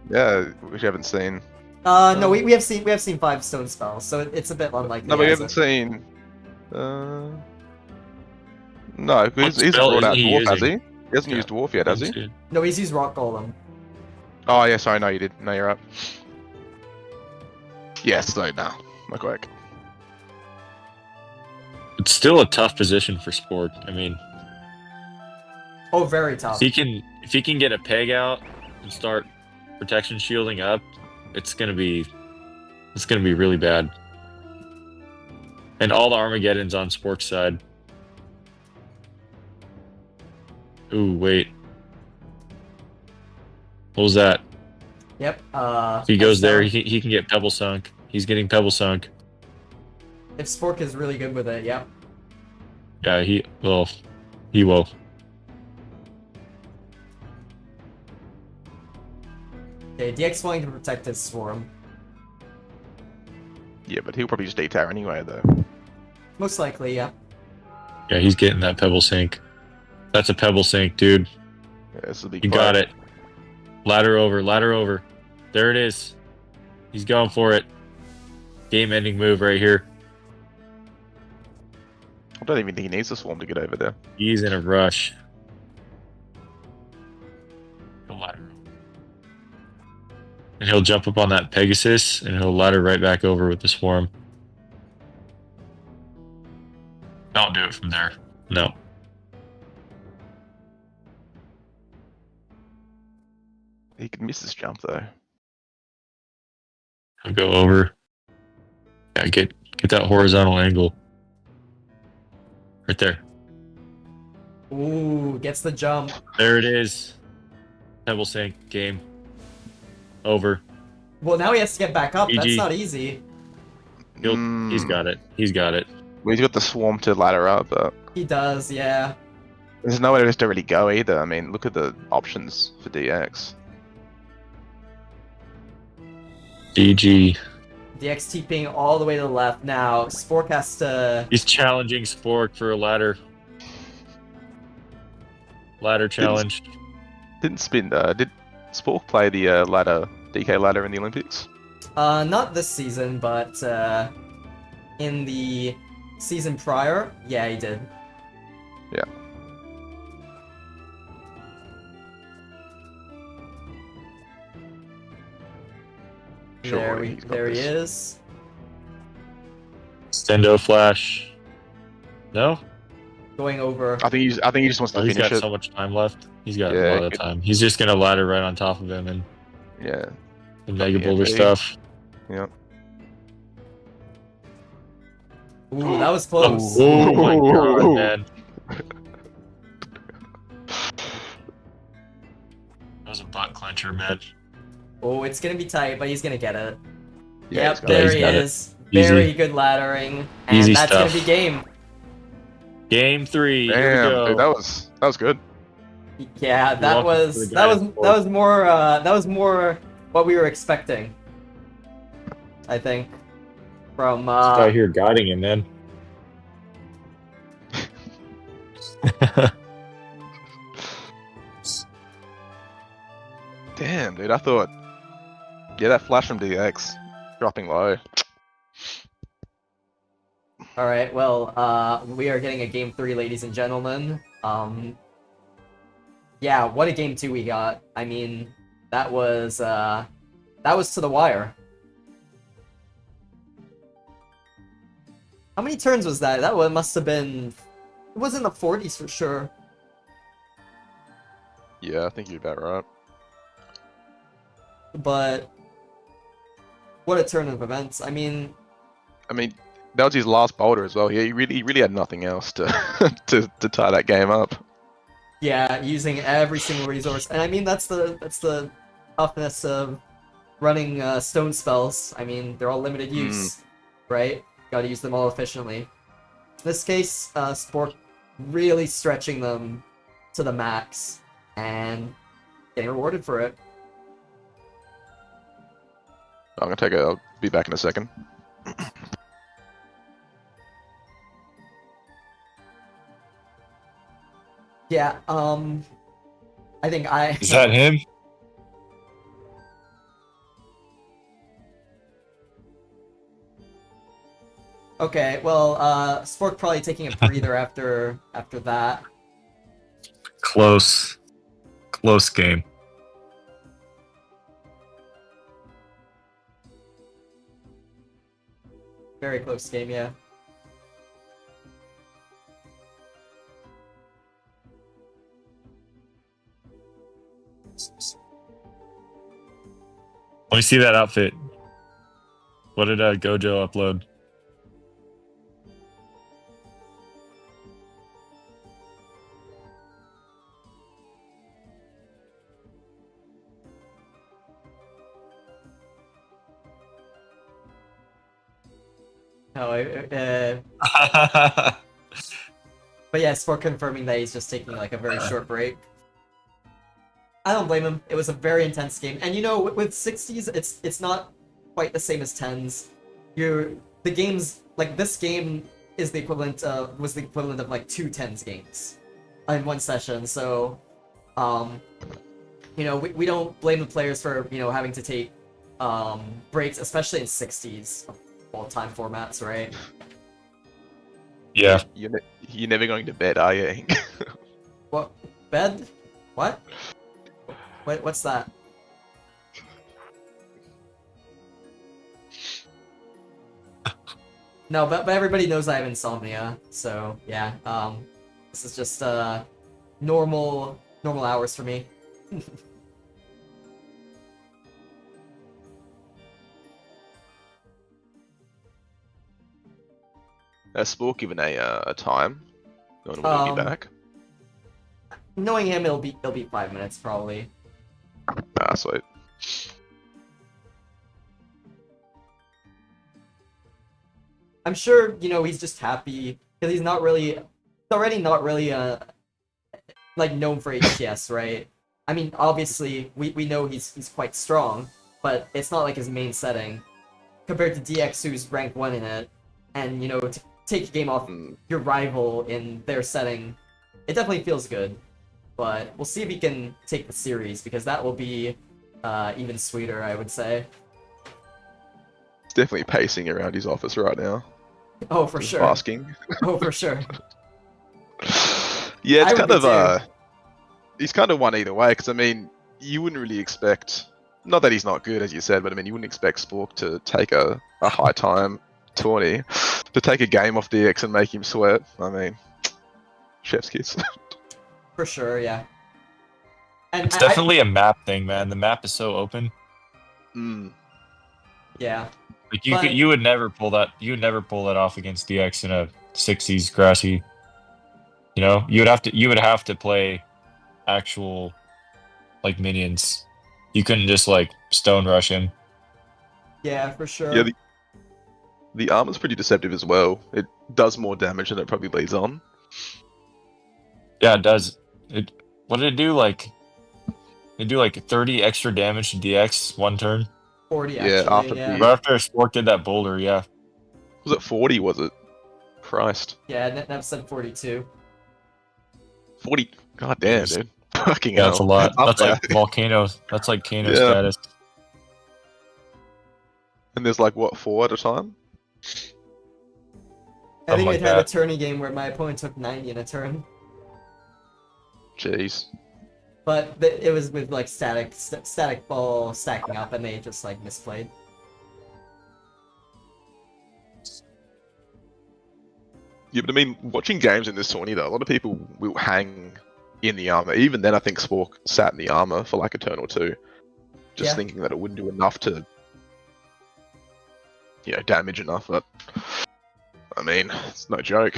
Yeah, which you haven't seen. No, we have seen 5 stone spells, so it's a bit unlikely. No, but you has haven't it? seen. No, he's spell brought out is he dwarf, has he? using? He hasn't used dwarf yet, has he? No, he's used Rock Golem. Oh yeah, sorry, no, you did. No, you're up. Yes, no, not quick. It's still a tough position for Spork. I mean, Oh, very tough. if he can get a peg out and start protection shielding up, it's gonna be really bad. And all the Armageddon's on Spork's side. Ooh, wait. What was that? Yep. If he goes there, he can get Pebble Sunk. He's getting Pebble Sunk. If Spork is really good with it, yep. Yeah, he will. Okay, DX wanting to protect his swarm. Yeah, but he'll probably just D-tower anyway, though. Most likely, yeah. Yeah, he's getting that Pebble Sink. That's a Pebble Sink, dude. Yeah, this will be. You got it. Ladder over. There it is. He's going for it. Game-ending move right here. I don't even think he needs a swarm to get over there. He's in a rush. Go ladder. And he'll jump up on that Pegasus, and he'll ladder right back over with the swarm. Don't do it from there. No. He could miss his jump though. He'll go over. Yeah, get that horizontal angle. Right there. Ooh, gets the jump. There it is. Pebble Sink game. Over. Well, now he has to get back up. That's GG. not easy. He's got it. He's got it. Well, he's got the swarm to ladder up, but He does, yeah. there's nowhere else to really go either. I mean, look at the options for DX. GG. DX TPing all the way to the left now. Spork has to... He's challenging Spork for a ladder. Ladder challenge. Did Spork play the DK ladder in the Olympics? Not this season, but in the season prior, yeah, he did. Yeah. Sure, he's got There he this. is. Stendo flash. No? Going over. I think he just wants to Oh, he's finish got it. so much time left. He's got Yeah, a lot of time. He's just gonna ladder right on top of him and Yeah. the Mega the Boulder MP. stuff. Yeah. Ooh, that was close. Oh my god, man. That was a butt clencher, man. Oh, it's gonna be tight, but he's gonna get it. Yeah, Yep, he's got there it. he He's got it. is. Easy. Very good laddering. And Easy that's stuff. gonna be game. Game 3. Here we Damn, go. dude, that was good. Yeah, that welcome was to the that was guidance that was more that was more what we were expecting. I think. From Guy here guiding him, man. Damn, dude, I thought. Yeah, that flash from DX dropping low. all right, well, we are getting a game 3, ladies and gentlemen. Yeah, what a game 2 we got. I mean, that was to the wire. How many turns was that? That one must have been... It was in the 40s for sure. Yeah, I think you're about right. But... What a turn of events. I mean... That was his last boulder as well. He really had nothing else to to tie that game up. Yeah, using every single resource, and I mean that's the toughness of running stone spells. I mean they're all limited use, right? Got to use them all efficiently. In this case, Spork really stretching them to the max and getting rewarded for it. I'm gonna take a. I'll be back in a second. Yeah, I think I... Is that him? Okay, well, Spork probably taking a breather after that. Close game. Very close game, yeah. Let me see that outfit. What did Gojo upload? No, but yeah, Spork confirming that he's just taking like a very short break. I don't blame him. It was a very intense game, and you know, with 60s, it's not quite the same as 10s. The games like this game is the equivalent was the equivalent of like 2 10s games in one session. So, you know, we don't blame the players for having to take breaks, especially in 60s all-time formats, right? Yeah. You're never going to bed, are you? What bed? What? What's that? No, but everybody knows I have insomnia, so yeah. This is just normal hours for me. Has Spork given a time? When will he be back? Knowing him, it'll be 5 minutes probably. Ah, sweet. I'm sure he's just happy because he's already not really like known for HTS, right? I mean, obviously we know he's quite strong, but it's not like his main setting compared to DX, who's rank 1 in it, and to take a game off your rival in their setting, it definitely feels good. But we'll see if he can take the series, because that will be even sweeter, I would say. He's definitely pacing around his office right now. Oh, for Just sure. Basking. Oh, for sure. Yeah, it's I would kind be of too. he's kind of one either way, because I mean, you wouldn't really expect, not that he's not good as you said, but I mean, you wouldn't expect Spork to take a high time tourney, to take a game off DX and make him sweat. I mean, chef's kiss. For sure, yeah. And It's definitely a map thing, man. The map is so open. Yeah. Like But- you would never pull that. You would never pull that off against DX in a 60s grassy. You would have to play actual like minions. You couldn't just like stone rush him. Yeah, for sure. Yeah, the armor's pretty deceptive as well. It does more damage than it probably leads on. Yeah, it does. What did it do? It do like 30 extra damage to DX one turn. 40 Yeah, actually, after yeah. Right after Spork did that boulder, yeah. Was it 40? Was it? Christ. Yeah, Nev said 42. 40. God damn, Yes. dude. Fucking Yeah, hell. that's a lot. Up That's there. like volcano. That's like Kano Yeah. status. And there's like what, 4 at a time? I think like it had a that. turning game where my opponent took 90 in a turn. Jeez. But it was with like static ball stacking up, and they just like misplayed. Yeah, but I mean, watching games in this tourney though, a lot of people will hang in the armor. Even then, I think Spork sat in the armor for like a turn or two, just Yeah. thinking that it wouldn't do enough to, damage enough. But I mean, it's no joke.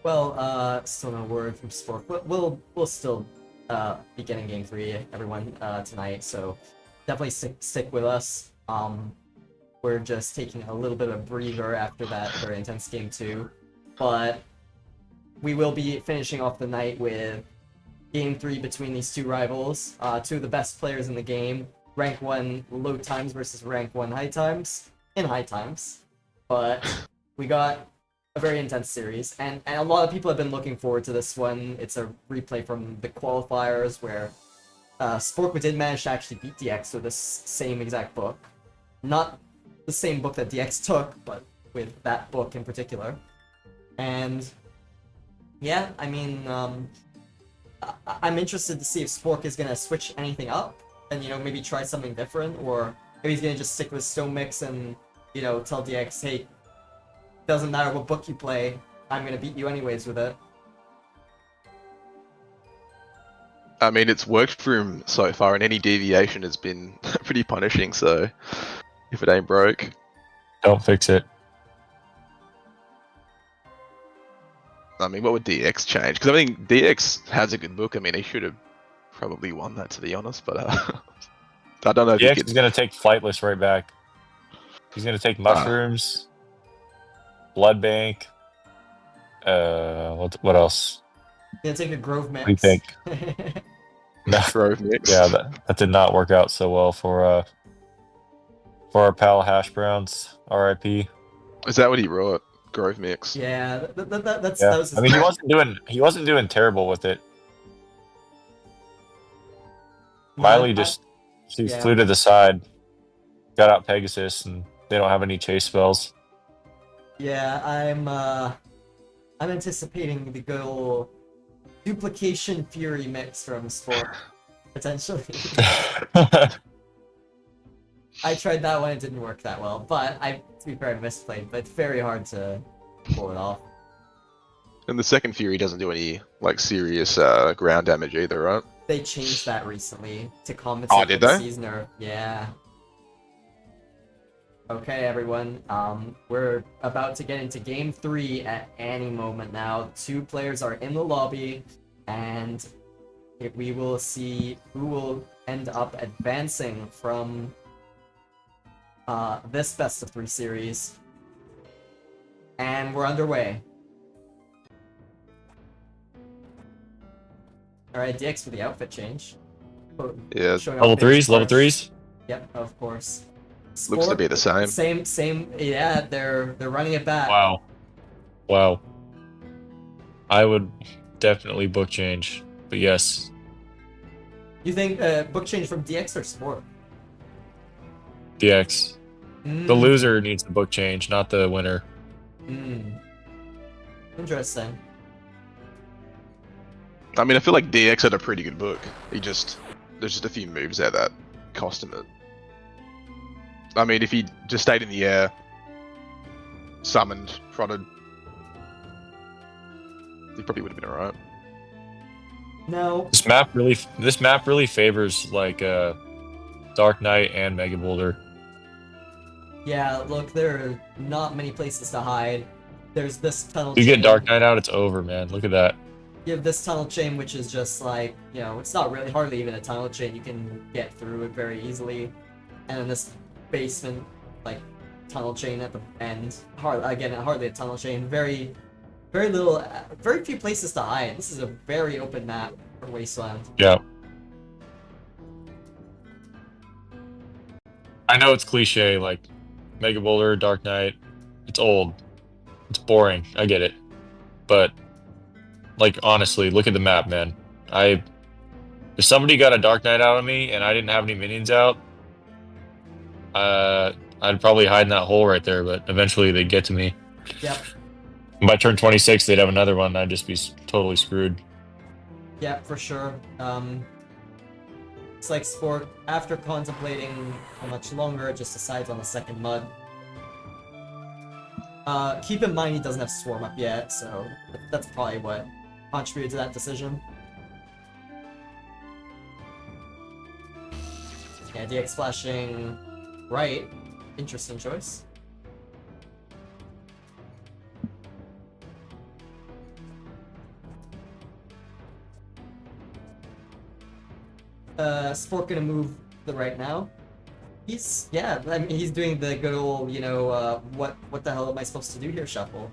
Well, still no word from Spork. We'll still be getting game 3, everyone, tonight. So definitely stick with us. We're just taking a little bit of a breather after that very intense game 2, but we will be finishing off the night with game 3 between these two rivals, two of the best players in the game. Rank 1 low times versus rank 1 high times in high times, but we got a very intense series, and a lot of people have been looking forward to this one. It's a replay from the qualifiers where Spork did manage to actually beat DX with this same exact book. Not the same book that DX took, but with that book in particular. And yeah, I mean, I'm interested to see if Spork is going to switch anything up and, you know, maybe try something different, or maybe he's going to just stick with Stone Mix and, you know, tell DX, hey, doesn't matter what book you play, I'm going to beat you anyways with it. I mean, it's worked for him so far, and any deviation has been pretty punishing, so if it ain't broke. Don't fix it. I mean, what would DX change? Because I think DX has a good book. I mean, he should have probably won that, to be honest, but I don't know if he DX could... is going to take Flightless right back. He's going to take Mushrooms, Blood Bank, what else? Gonna take a Grove Mix. What do you think? No. Grove Mix. Yeah, that did not work out so well for our pal Hash Browns, RIP. Is that what he wrote? Grove Mix. Yeah, that was his I mean, he wasn't doing terrible with it. Miley she flew to the side, got out Pegasus, and they don't have any chase spells. Yeah, I'm anticipating the good old Duplication Fury mix from Spork, potentially. I tried that one, it didn't work that well, but to be fair, I misplayed, but it's very hard to pull it off. And the second Fury doesn't do any, like, serious ground damage either, right? They changed that recently to compensate Oh, for did the they? season nerf. Yeah. Okay, everyone. We're about to get into game 3 at any moment now. 2 players are in the lobby, and we will see who will end up advancing from this best of 3 series. And we're underway. Alright, DX for the outfit change. Yeah, Showing Level off his 3s, level first- 3s. Yep, of course. looks to Spork, be the same. Same. Yeah, they're running it back. Wow. I would definitely book change, but yes. You think book change from DX or Sport? DX. The loser needs the book change, not the winner. Interesting. I mean, I feel like DX had a pretty good book. There's just a few moves there that cost him it. I mean, if he just stayed in the air, summoned, prodded, he probably would have been alright. No. This map really favors like Dark Knight and Mega Boulder. Yeah, look, there are not many places to hide. There's this tunnel You chain. get Dark Knight out, it's over, man. Look at that. You have this tunnel chain, which is just like, you know, it's not really hardly even a tunnel chain. You can get through it very easily. And then this basement, like, tunnel chain at the end. Hardly a tunnel chain. Very little, very few places to hide. This is a very open map for Wasteland. Yeah. I know it's cliche, like Mega Boulder, Dark Knight. It's old. It's boring. I get it. But, like, honestly, look at the map, man. If somebody got a Dark Knight out of me and I didn't have any minions out, I'd probably hide in that hole right there, but eventually they'd get to me. Yep. By turn 26, they'd have another one, and I'd just be totally screwed. Yeah, for sure. It's like Spork, after contemplating how much longer, just decides on the second mud. Keep in mind he doesn't have Swarm up yet, so that's probably what contributed to that decision. Yeah, DX flashing right. Interesting choice. Spork gonna move the right now. Yeah, I mean, he's doing the good old, what the hell am I supposed to do here shuffle.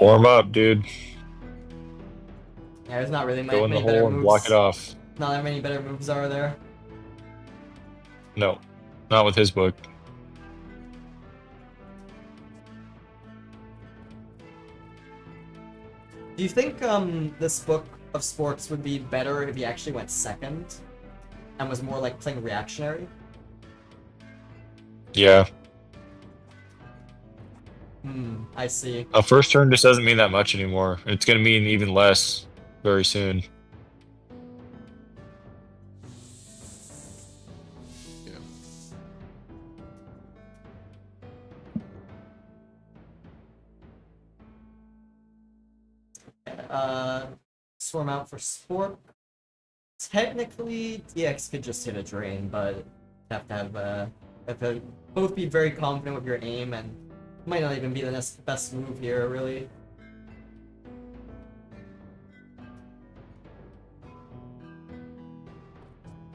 Warm up, dude. Yeah, there's not really Go in the many better hole and moves. block it off. Not that many better moves are there. No, not with his book. Do you think this book of Sporks would be better if he actually went second and was more like playing reactionary? Yeah. I see. A first turn just doesn't mean that much anymore. It's going to mean even less very soon. Swarm out for Spork. Technically, DX could just hit a drain, but you have to both be very confident with your aim, and might not even be the best move here, really.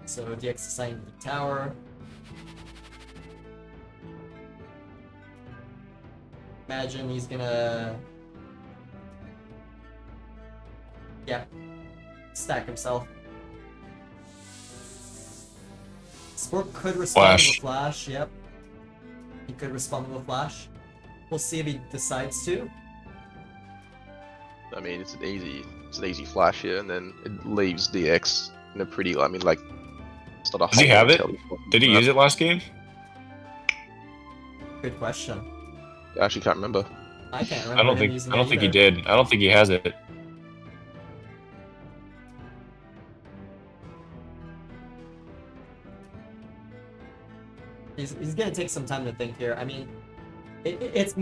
So DX assigned the tower. Imagine he's gonna... Yeah. Stack himself. Spork could respond with a flash, yep. He could respond with a flash. We'll see if he decides to. I mean, it's an easy flash here, and then it leaves DX in a pretty. I mean, like, it's not a. Does he have it? Did he use it last game? Good question. I actually can't remember. I can't remember. I don't think he did. I don't think he has it. He's gonna take some time to think here. I mean, it's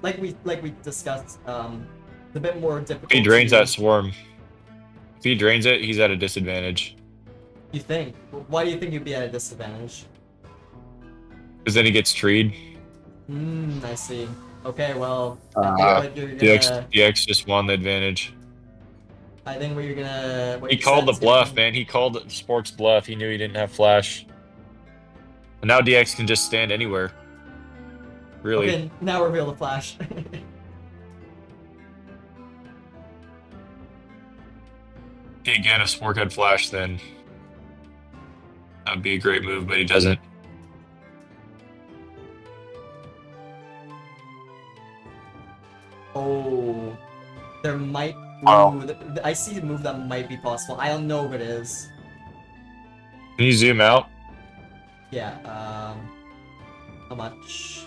like we discussed. It's a bit more difficult. If he drains that swarm, if he drains it, he's at a disadvantage. You think? Why do you think you'd be at a disadvantage? Because then he gets treed. I see. Okay, well, I think what you're gonna... DX just won the advantage. I think what you're gonna... He called the bluff, man. He called Spork's bluff. He knew he didn't have flash. And now DX can just stand anywhere. Really. Okay, now reveal the flash. Again, if Spork had flash, then that'd be a great move, but he doesn't. Oh, there might... Wow. Ooh, I see a move that might be possible. I don't know if it is. Can you zoom out? Yeah, how much?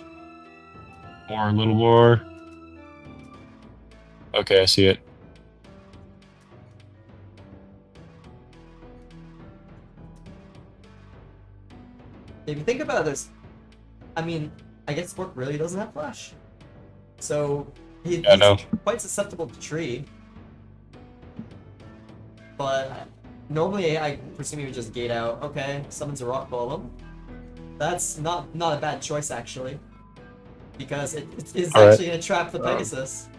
Or a little more. Okay, I see it. If you think about this, I mean, I guess Spork really doesn't have flash. So, he's quite susceptible to tree. But normally I presume he would just gate out. Okay, summons a rock golem. That's not a bad choice, actually. Because it is actually going to trap the Pegasus.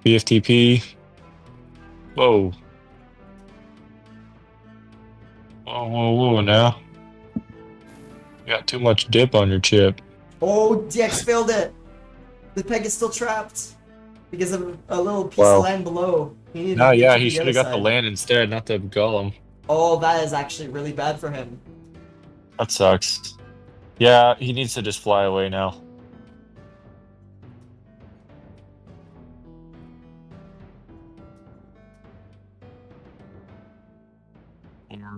BFTP. Whoa. Whoa, now. You got too much dip on your chip. Oh, DX failed it! The peg is still trapped. Because of a little piece of land below. He should have got the land instead, not the golem. Oh, that is actually really bad for him. That sucks. Yeah, he needs to just fly away now.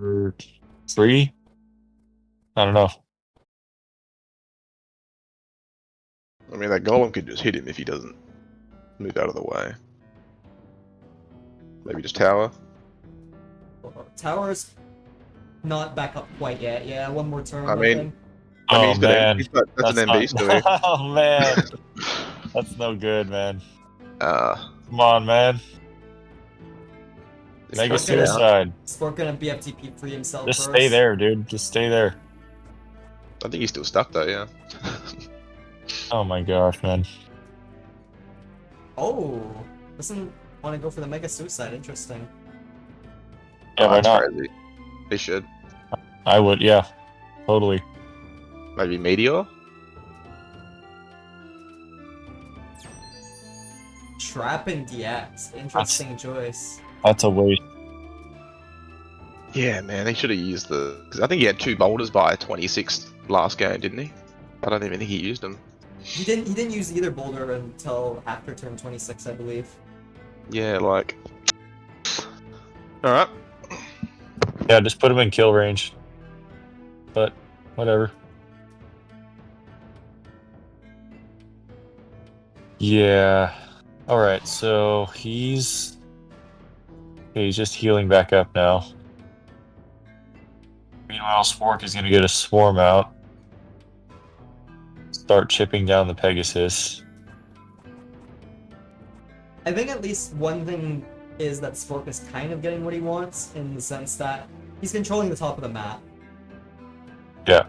Or 3? I don't know. I mean, that golem could just hit him if he doesn't move out of the way. Maybe just tower. Tower's not back up quite yet. Yeah, one more turn. I mean, Oh man, that's an MB story. Oh man, that's no good, man. Come on, man. Mega suicide. Spork gonna BFTP free himself. Just first. stay there, dude. Just stay there. I think he's still stuck though. Yeah. Oh my gosh, man. Oh, doesn't want to go for the mega suicide. Interesting. Yeah, why that's not? crazy. They should. I would, yeah, totally. Maybe Meteor? Trap and DX. Interesting choice. That's a waste. Yeah, man, they should have used the. Because I think he had 2 boulders by 26 last game, didn't he? I don't even think he used them. He didn't use either boulder until after turn 26, I believe. Yeah, like. Alright. Yeah, just put him in kill range. But whatever. Yeah. All right. So he's just healing back up now. Meanwhile, Spork is gonna get a swarm out. Start chipping down the Pegasus. I think at least one thing is that Spork is kind of getting what he wants, in the sense that he's controlling the top of the map. Yeah.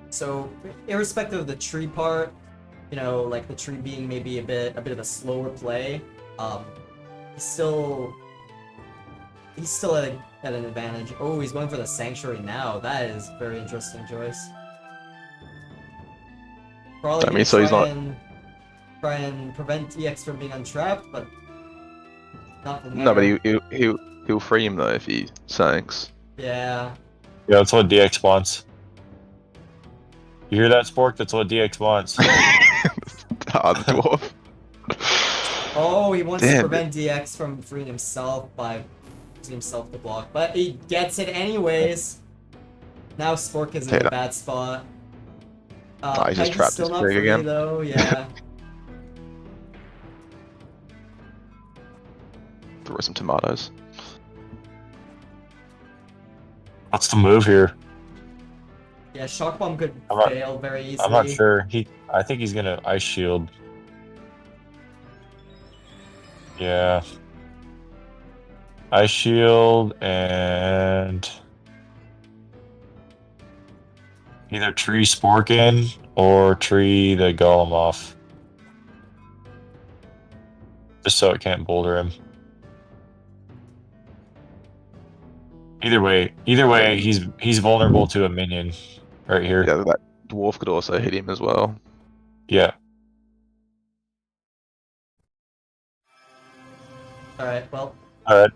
So, irrespective of the tree part, you know, like the tree being maybe a bit of a slower play, he's still at an advantage. Oh, he's going for the Sanctuary now. That is a very interesting choice. Probably I mean, gonna so he's try not- and try and prevent DX from being untrapped, but not for the No, but Mega. he'll free him though if he sanks. Yeah. Yeah, that's what DX wants. You hear that, Spork? That's what DX wants. The dwarf. Oh, he wants to Damn. prevent DX from freeing himself by using himself to block, but he gets it anyways. Now Spork is in Yeah. a bad spot. Oh, he's just Pega's trapped still his not pig free again. though, yeah. Throw some tomatoes. What's the move here? Yeah, Shock Bomb could I'm not- fail very easily. I'm not sure. I think he's gonna Ice Shield. Yeah. Ice Shield and either tree Spork in or tree the Golem off. Just so it can't boulder him. Either way, he's vulnerable to a minion right here. Yeah, that dwarf could also hit him as well. Yeah. Alright, well, Alright.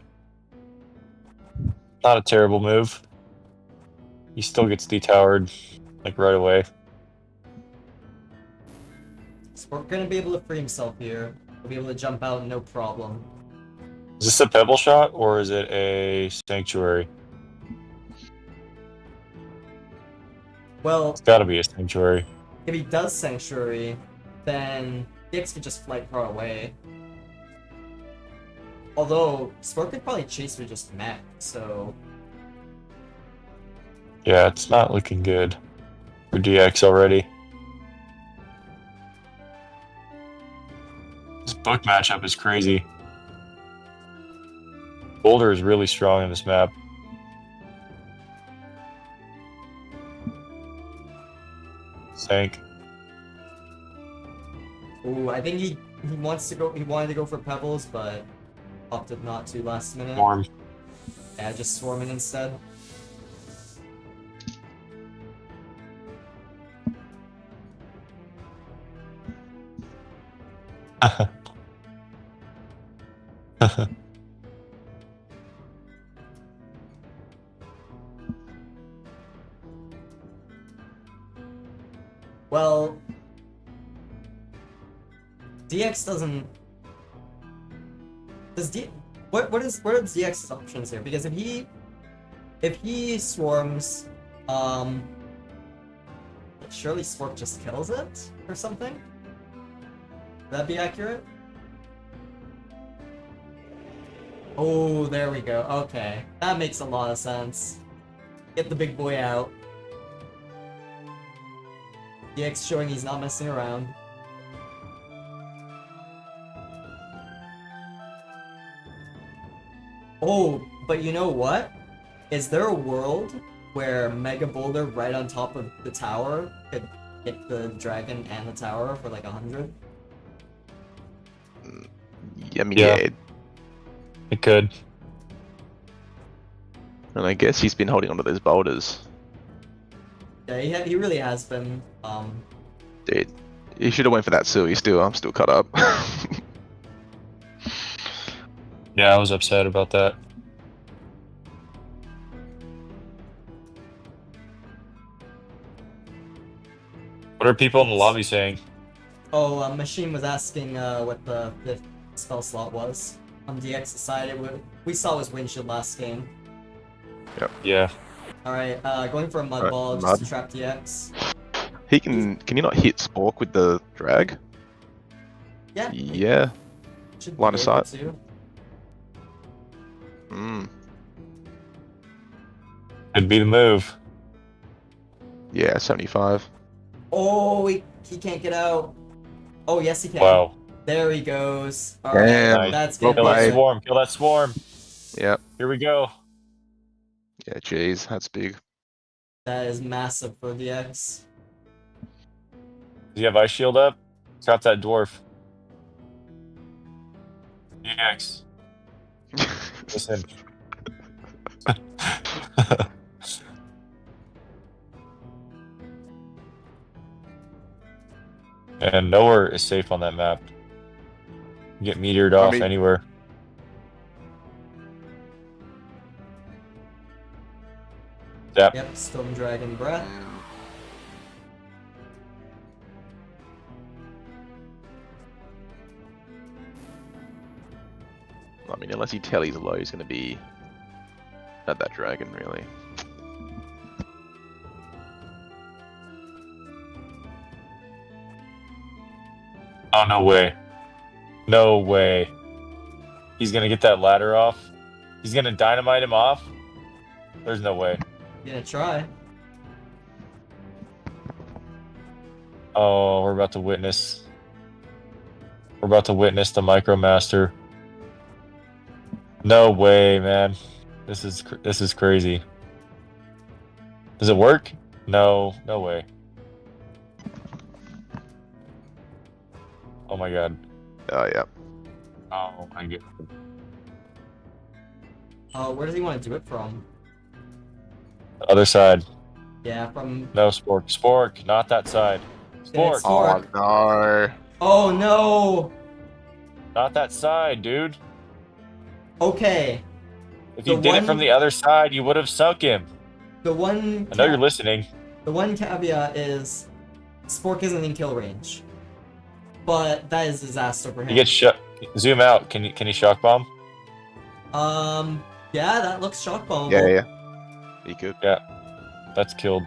Not a terrible move. He still gets detowered, like right away. Spork gonna be able to free himself here. He'll be able to jump out no problem. Is this a pebble shot or is it a sanctuary? Well, It's gotta be a sanctuary. if he does Sanctuary, then DX could just fly far away. Although, Spork could probably chase with just mech, so... Yeah, it's not looking good for DX already. This book matchup is crazy. Boulder is really strong in this map. Sank. Ooh, I think he wanted to go for Pebbles, but opted not to last minute. Storm. Yeah, just swarming instead. Well, DX doesn't. Does D? What are DX's options here? Because if he swarms, surely Spork just kills it or something. Would that be accurate? Oh, there we go. Okay, that makes a lot of sense. Get the big boy out. DX showing he's not messing around. Oh, but you know what? Is there a world where Mega Boulder right on top of the tower could hit the dragon and the tower for like 100? I mean, Yeah. yeah. It could. And I guess he's been holding onto those boulders. Yeah, he really has been. Dude, he should have went for that Sui still. I'm still cut up. Yeah, I was upset about that. What are people in the lobby saying? Oh, Machine was asking what the 5th spell slot was. On DX's side, we saw his windshield last game. Yeah. Alright, going for a mud Alright, ball just mud. to trap DX. He can you not hit Spork with the drag? Yeah. Yeah. Should Line be of able sight. to. Could be the move. Yeah, 75. Oh, he can't get out. Oh, yes, he can. Wow. There he goes. Alright, Damn. that's Well gonna Kill be that played. it. swarm. Kill that swarm. Yep. Here we go. Yeah, jeez, that's big. That is massive for DX. Does he have ice shield up? Trap that dwarf. EX. Listen. And nowhere is safe on that map. You get meteored off mean- anywhere. Yep. Yep, Storm Dragon Breath. I mean, unless he tellies low, he's going to be at that dragon, really. Oh, no way. No way. He's gonna get that ladder off. He's gonna dynamite him off. There's no way. Gonna try. Oh, we're about to witness. We're about to witness the Micromaster. No way, man. This is crazy. Does it work? No, no way. Oh my god. Oh, yeah. Oh my god. Where does he want to do it from? Other side. Yeah, from... No, Spork. Spork, not that side. Yeah, Spork, it's Spork. Oh, no. Oh, no! not that side, dude. Okay. If you The did it one- from the other side, you would have sunk him. The one... I know you're listening. The one caveat is Spork isn't in kill range. But that is disaster for him. He gets shot. Zoom out. Can he shock bomb? Yeah, that looks shock bombable. Yeah, yeah. He could. That's killed.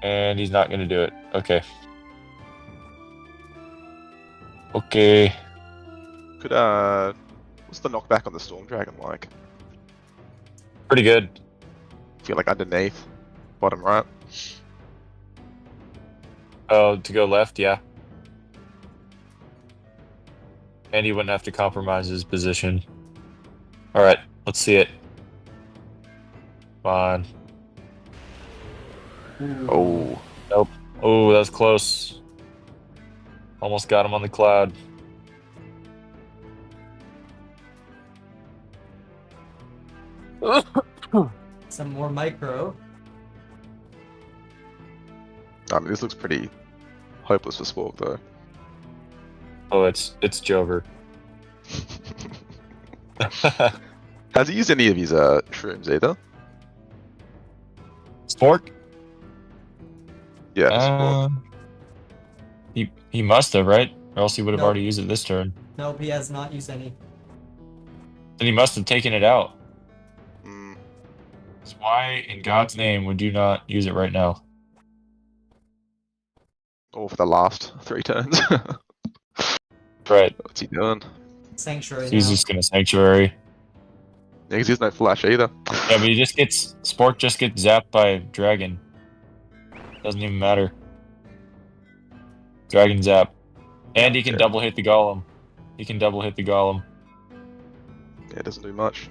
And he's not gonna do it. Okay. Okay. Could, what's the knockback on the Storm Dragon like? Pretty good. Feel like underneath, bottom right. Oh, to go left, yeah. And he wouldn't have to compromise his position. Alright, let's see it. Come on. Oh, Oh, that was close. Almost got him on the cloud. Some more micro. I mean, this looks pretty hopeless for Spork, though. Oh, it's Jover. Has he used any of his shrooms either? Spork? Yeah, Spork. He must have, right? Or else he would have No. already used it this turn. Nope, he has not used any. Then he must have taken it out. Mm, So why, in God's name, would you not use it right now? all for the last 3 turns. Right. What's he doing? Sanctuary He's now. just gonna sanctuary. Yeah, 'cause he has no flash either. Yeah, but Spork just gets zapped by Dragon. Doesn't even matter. Dragon zap. And he can Okay. double hit the golem. He can double hit the golem. Yeah, it doesn't do much.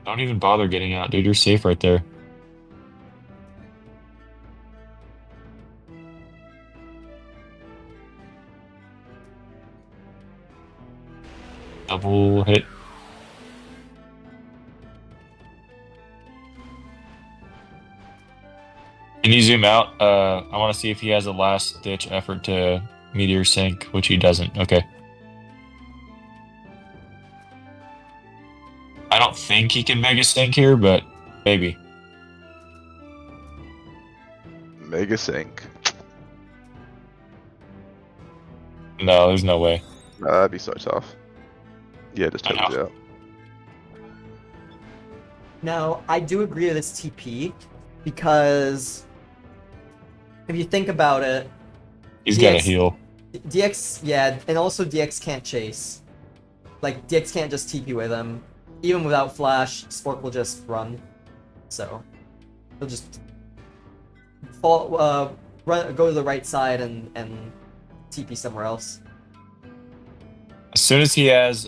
Don't even bother getting out, dude. You're safe right there. Double hit. Can you zoom out? I want to see if he has a last-ditch effort to Meteor Sink, which he doesn't. Okay. I don't think he can Mega Sink here, but maybe. Mega Sync. No, there's no way. That'd be so tough. Yeah, just I turns know. out. Now, I do agree with this TP because if you think about it, He's got to DX heal. DX, yeah, and also DX can't chase. Like, DX can't just TP with him. Even without Flash, Spork will just run. So, he'll just go to the right side and TP somewhere else. As soon as he has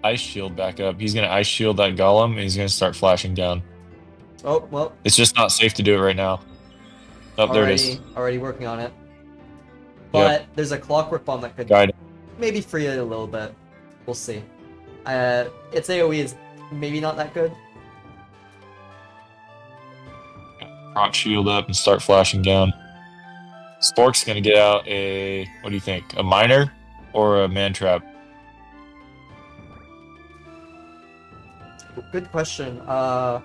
Ice Shield back up, he's going to Ice Shield that Golem, and he's going to start flashing down. Oh, well, It's just not safe to do it right now. Oh, there it is. already working on it. But there's a Clockwork Bomb that could Guide. maybe free it a little bit. We'll see. Its AoE is maybe not that good. Prop shield up and start flashing down. Spork's gonna get out a, what do you think? A miner or a man trap? Good question. I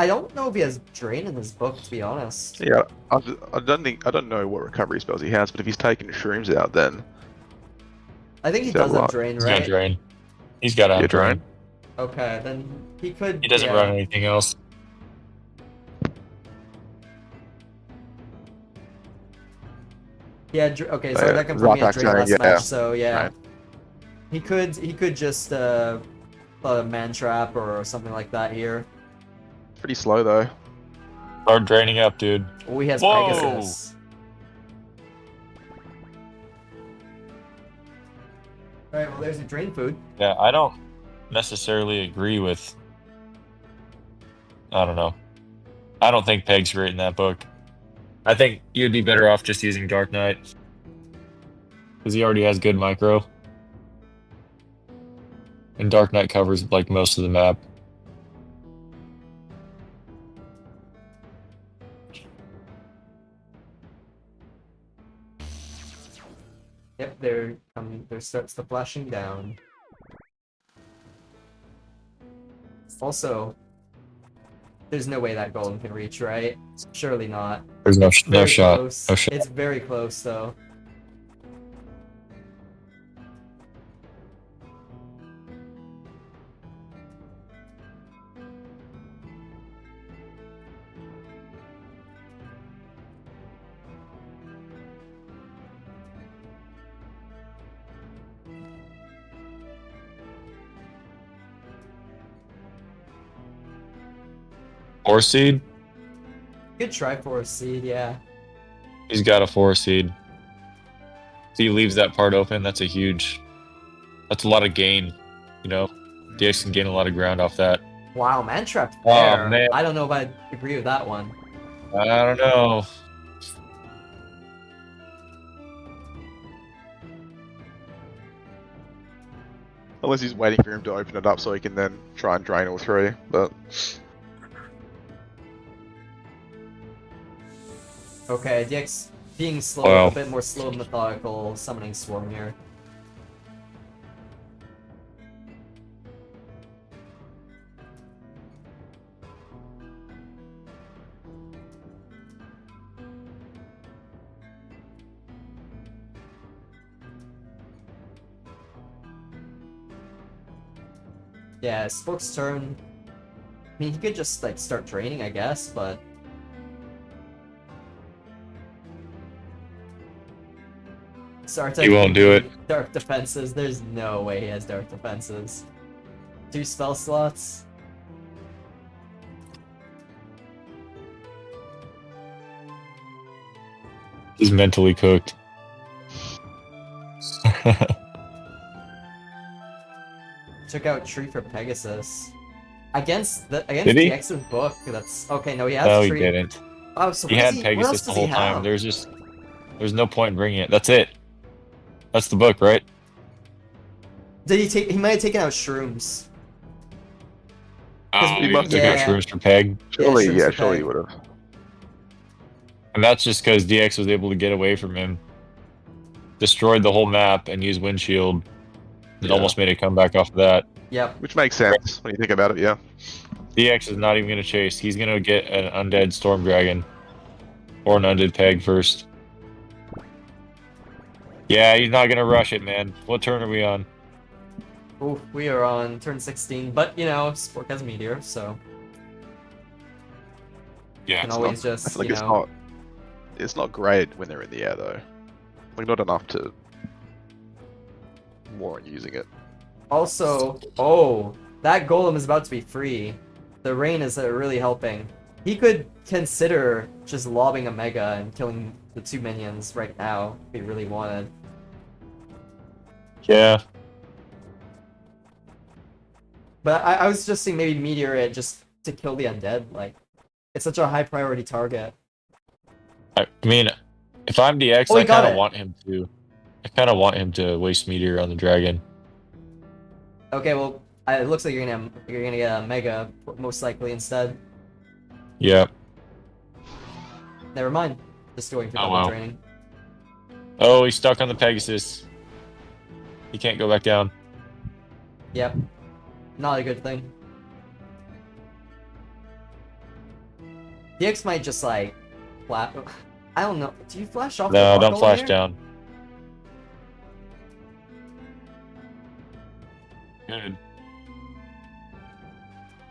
don't know if he has Drain in his book, to be honest. Yeah, I don't know what recovery spells he has, but if he's taking shrooms out, then I think he He's got does a have lot. Drain, He's got right? drain. He's got to have Yeah, drain. drain. Okay, then he could. He doesn't yeah. run anything else. Yeah. Okay, so that confirmed Rock he had Drain Drain, last yeah. match. So yeah, Right. he could just a Man Trap or something like that here. pretty slow though. Start draining up, dude. Oh, he has Whoa! Pegasus. Alright, well there's a Drain food. Yeah, I don't necessarily agree with. I don't know. I don't think Peg's great in that book. I think you'd be better off just using Dark Knight. Because he already has good micro. And Dark Knight covers like most of the map. Yep, there starts the flashing down. Also, there's no way that golem can reach, right? Surely not. There's no Very shot. close. No shot. It's very close, though. Four seed? Good try for a seed, yeah. He's got a 4 seed. If he leaves that part open, that's a lot of gain. You know, DX can gain a lot of ground off that. Wow, man trap Oh, there. man. I don't know if I agree with that one. I don't know. Unless he's waiting for him to open it up so he can then try and drain all three. But Okay, DX being slow, Wow. a bit more slow and methodical, summoning Swarm here. Yeah, Spork's turn. I mean, he could just like start draining, I guess, but He won't do it. Dark defenses. There's no way he has dark defenses. 2 spell slots. He's mentally cooked. Took out Tree for Pegasus. Against Did he? DX's book. That's okay. No, he has No, he Tree. didn't. Oh, so He what had does what else Pegasus the does he whole time. have? There's no point in bringing it. That's it. That's the book, right? Did he take? He might have taken out shrooms. Oh, He he must took have. out shrooms for Peg. Surely, shrooms yeah, for surely Peg. he would have. And that's just because DX was able to get away from him. Destroyed the whole map and used Windshield. It Yeah. almost made a comeback off of that. Yep. Which makes sense when you think about it, yeah. DX is not even going to chase. He's going to get an undead Storm Dragon. Or an undead Peg first. Yeah, he's not going to rush it, man. What turn are we on? Ooh, we are on turn 16, but you know, Spork has Meteor, so Yeah, can it's always I just, feel like you know. it's not great when they're in the air though. Like not enough to warrant using it. Also, oh, that golem is about to be free. The rain is really helping. He could consider just lobbing a Mega and killing the 2 minions right now if he really wanted. Yeah. But I was just saying maybe Meteor it just to kill the undead. Like, it's such a high priority target. I mean, if I'm DX, Oh, he I got kind of it. want him to. I kind of want him to waste Meteor on the dragon. Okay, well, it looks like you're gonna get a Mega most likely instead. Yeah. Never mind. Just going for Oh, double wow. draining. Oh, he's stuck on the Pegasus. He can't go back down. Yep. Not a good thing. DX might just like flash. I don't know. Do you flash off? No, the don't buckle flash here? down. Good.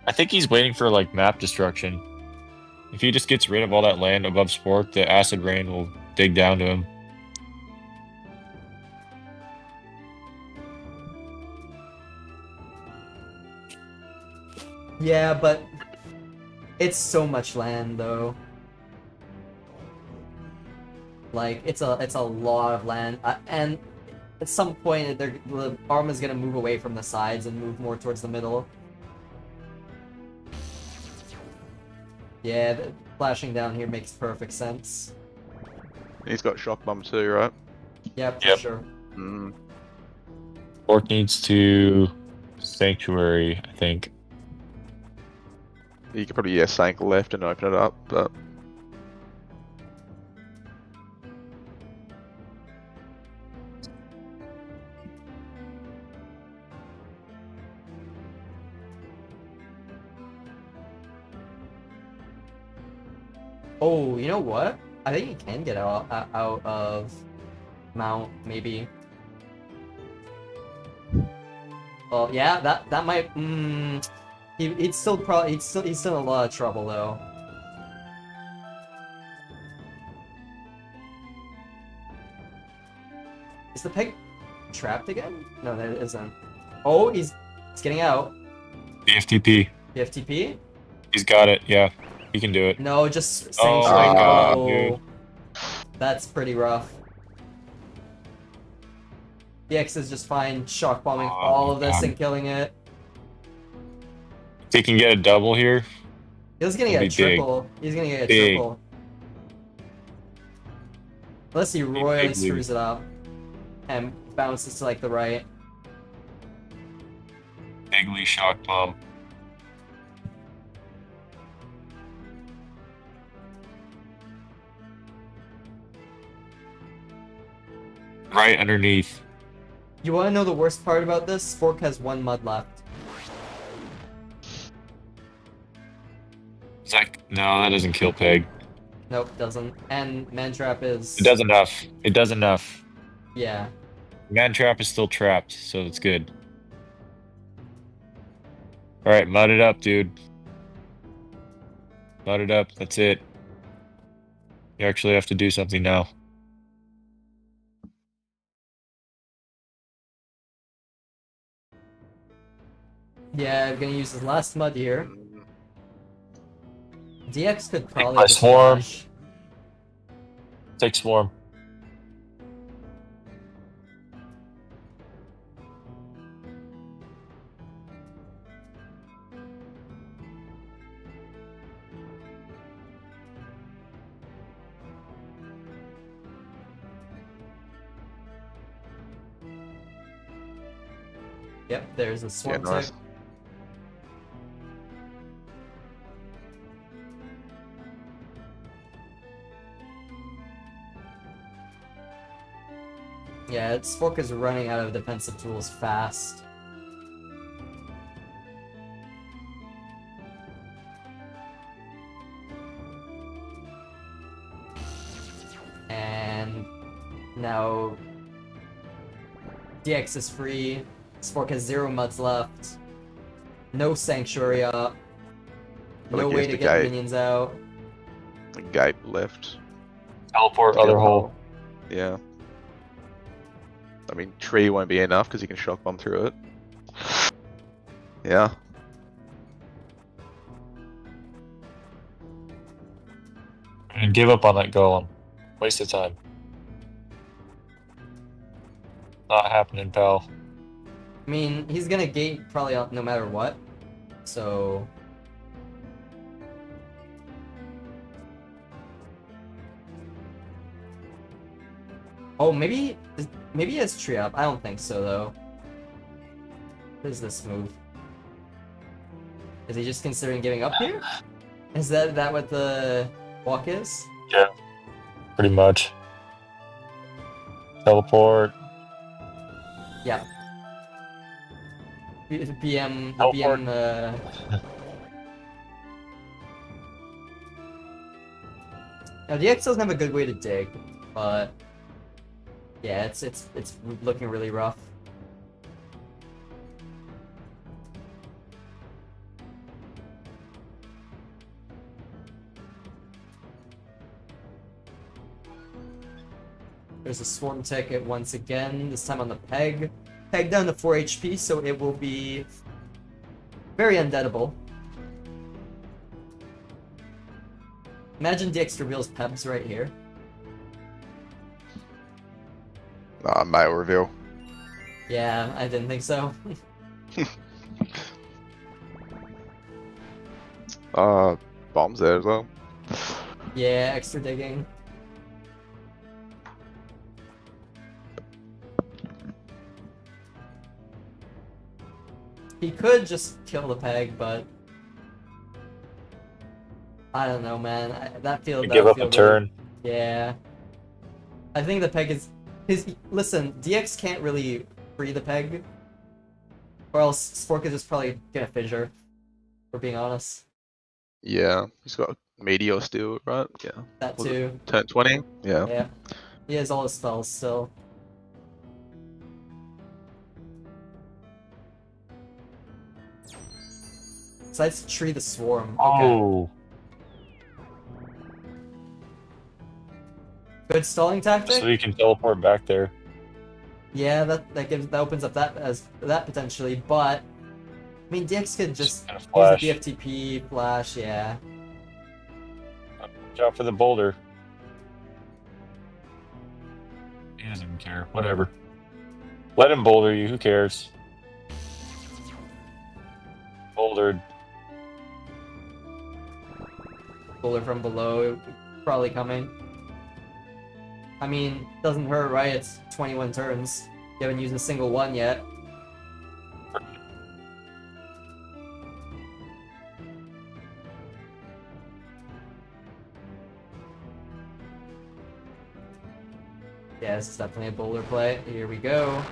I think he's waiting for like map destruction. If he just gets rid of all that land above Spork, the acid rain will dig down to him. Yeah, but it's so much land though. Like it's a lot of land, and at some point the arm is gonna move away from the sides and move more towards the middle. Yeah, flashing down here makes perfect sense. He's got shock bomb too, right? Yep, Yep. for sure. Mm. Spork needs to Sanctuary, I think. You could probably sank left and open it up, but Oh, you know what? I think he can get out of Mount, maybe. Well, yeah, that might. He'd still probably he's still in a lot of trouble though. Is the peg trapped again? No, that isn't. Oh, he's getting out. BFTP. PFTP? He's got it, yeah. He can do it. No, just Oh sanctuary. my God, Oh, that's pretty rough. The X is just fine, shock bombing Oh all of my this God. and killing it. If he can get a double here, He's gonna It'll get a be big. triple. He's gonna get a Big. triple. Unless he royally big. screws it up and bounces to like the right. bigly shock bomb. Right underneath. You wanna know the worst part about this? Spork has 1 mud left. Is that, no, that doesn't kill Peg. Nope, doesn't. And Mantrap is... It does enough. It does enough. Yeah. Mantrap is still trapped, so it's good. Alright, mud it up, dude. Mud it up, that's it. You actually have to do something now. Yeah, I'm gonna use his last mud here. DX could probably my just swarm. flash. Take Swarm. Yep, there's a Yeah, swarm nice. tick. Yeah, Spork is running out of defensive tools fast. And now DX is free. Spork has 0 muds left. No Sanctuary up. Like No he way has to to get the gate. minions out. The gate left. Teleport To get other the hole. Yeah. I mean, tree won't be enough because you can shock bomb through it. Yeah. And give up on that golem. Waste of time. Not happening, pal. I mean, he's gonna gate probably no matter what. So oh, maybe he has tree up. I don't think so though. What is this move? Is he just considering giving up here? Is that what the walk is? Yeah. Pretty much. Teleport. Yeah. BM Teleport. Now DX doesn't have a good way to dig, but yeah, it's looking really rough. There's a swarm ticket once again, this time on the peg. Peg down to 4 HP, so it will be very undeadable. Imagine DX reveals Pebs right here. Male reveal. Yeah, I didn't think so. Bombs there as well. Yeah, extra digging. He could just kill the peg, but I don't know, man. That Give would up feel a turn. Yeah. I think the peg is listen, DX can't really free the peg. Or else Spork is just probably gonna fissure, if we're being honest. Yeah. He's got Meteor still, right? Yeah. That Was it too. turn 20? Yeah. Yeah. He has all his spells still. Decides to tree the swarm. Okay. Oh. Good stalling tactic? So you can teleport back there. Yeah, that opens up that potentially, but I mean DX could just Gonna use flash. the BFTP flash, yeah. Watch out for the boulder. He doesn't even care. Whatever. Let him boulder you. Who cares? Bouldered. Boulder from below, probably coming. I mean, doesn't hurt, right? It's 21 turns. You haven't used a single one yet. Yeah, this is definitely a boulder play. Here we go.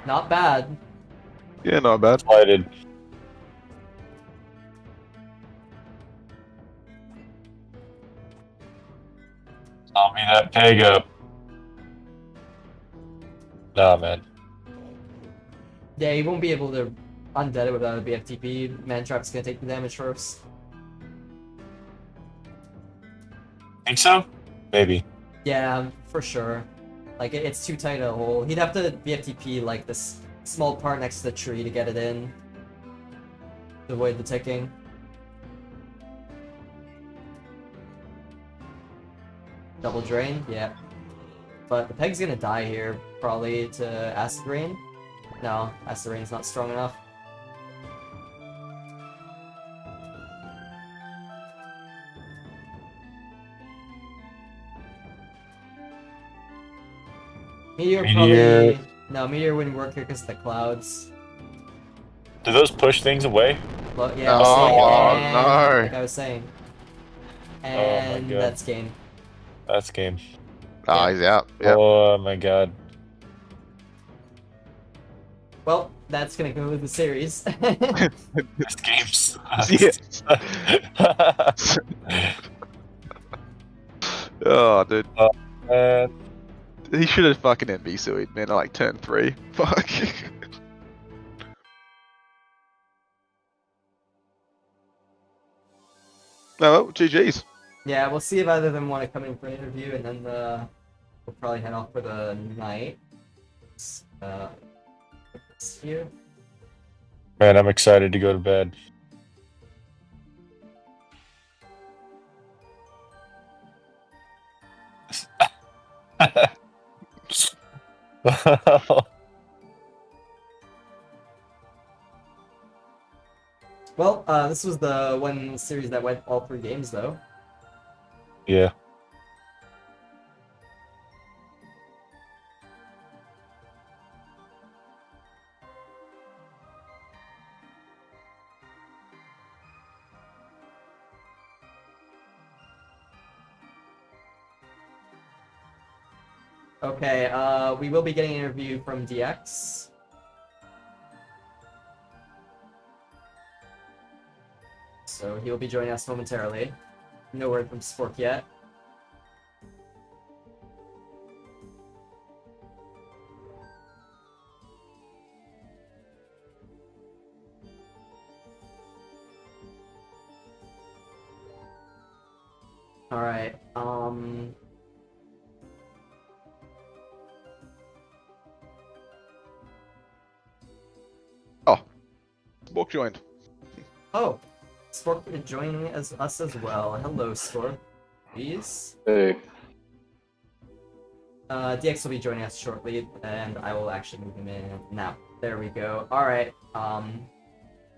Not bad. Yeah, not bad. Slighted. I'll be that peg up. Nah, man. Yeah, he won't be able to undead it without a BFTP. Mantrap's gonna take the damage first. Think so? Maybe. Yeah, for sure. Like, it's too tight a hole. He'd have to BFTP, like, this small part next to the tree to get it in. To avoid the ticking. Double drain, yeah. But the peg's gonna die here, probably, to Acid Rain. No, Acid Rain's not strong enough. Meteor Meteor. probably No, Meteor wouldn't work here because of the clouds. Do those push things away? Well, yeah, Oh, see, and, no. like I was saying. Oh my And God. that's game. That's game. Ah, Yeah. he's out. Yep. Oh my God. Well, that's gonna conclude the series. This game sucks. Yes. Oh, dude. Uh, He should have fucking MB man, at like turn 3. Fuck. No, GG's. Yeah, we'll see if either of them want to come in for an interview, and then we'll probably head off for the night. It's here. Man, I'm excited to go to bed. Well, this was the one series that went all 3 games, though. Yeah. Okay, we will be getting an interview from DX. So he'll be joining us momentarily. No word from Spork yet. Alright, Spork joined. oh, Spork is joining us as well. Hello, Spork. Please. Hey. DX will be joining us shortly, and I will actually move him in now. There we go. Alright,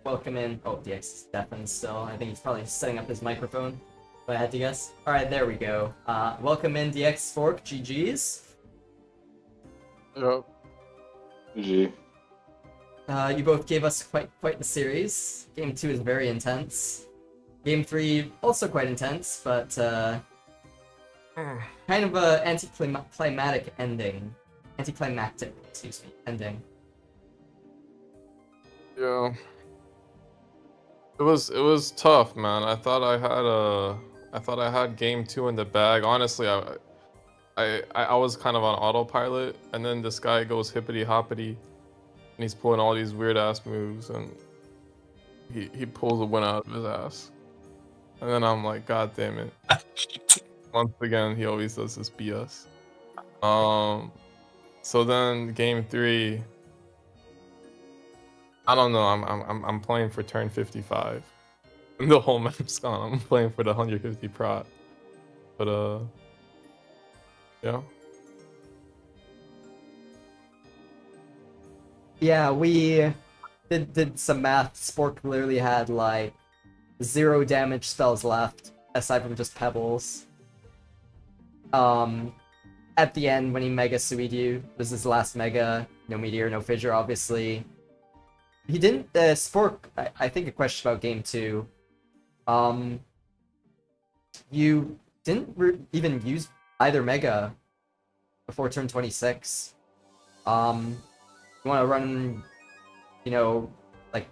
welcome in. Oh, DX is deafened still. I think he's probably setting up his microphone, if I had to guess. Alright, there we go. Welcome in, DX Spork. GG's. Yep. GG. You both gave us quite the series. Game 2 is very intense. Game 3 also quite intense, but kind of a anticlimactic ending. Anticlimactic, excuse me, ending. Yeah. It was tough, man. I thought I had game 2 in the bag. Honestly, I was kind of on autopilot, and then this guy goes hippity hoppity, and he's pulling all these weird ass moves, and he pulls a win out of his ass. And then I'm like, God damn it. Once again, he always does this BS. So then game 3, I don't know. I'm playing for turn 55. And the whole map's gone. I'm playing for the 150 prot. But yeah. Yeah, we did some math. Spork literally had like 0 damage spells left, aside from just pebbles. At the end, when he Mega Sui'd you, this is his last Mega. No Meteor, no Fissure, obviously. He didn't, Spork, I think a question about game 2. You didn't even use either Mega before turn 26. You want to run, you know, like,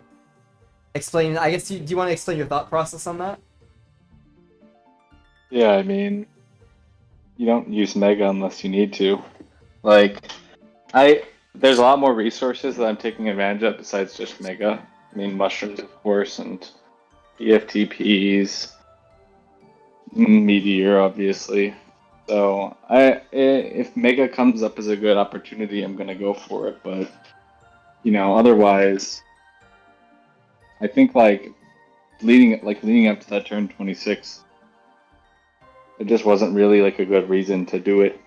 explain, I guess, do you want to explain your thought process on that? Yeah, I mean, you don't use Mega unless you need to. Like, there's a lot more resources that I'm taking advantage of besides just Mega. I mean, mushrooms, of course, and EFTPs, Meteor, obviously. So, if Mega comes up as a good opportunity, I'm gonna go for it. But, you know, otherwise, I think leading up to that turn 26, it just wasn't really like a good reason to do it.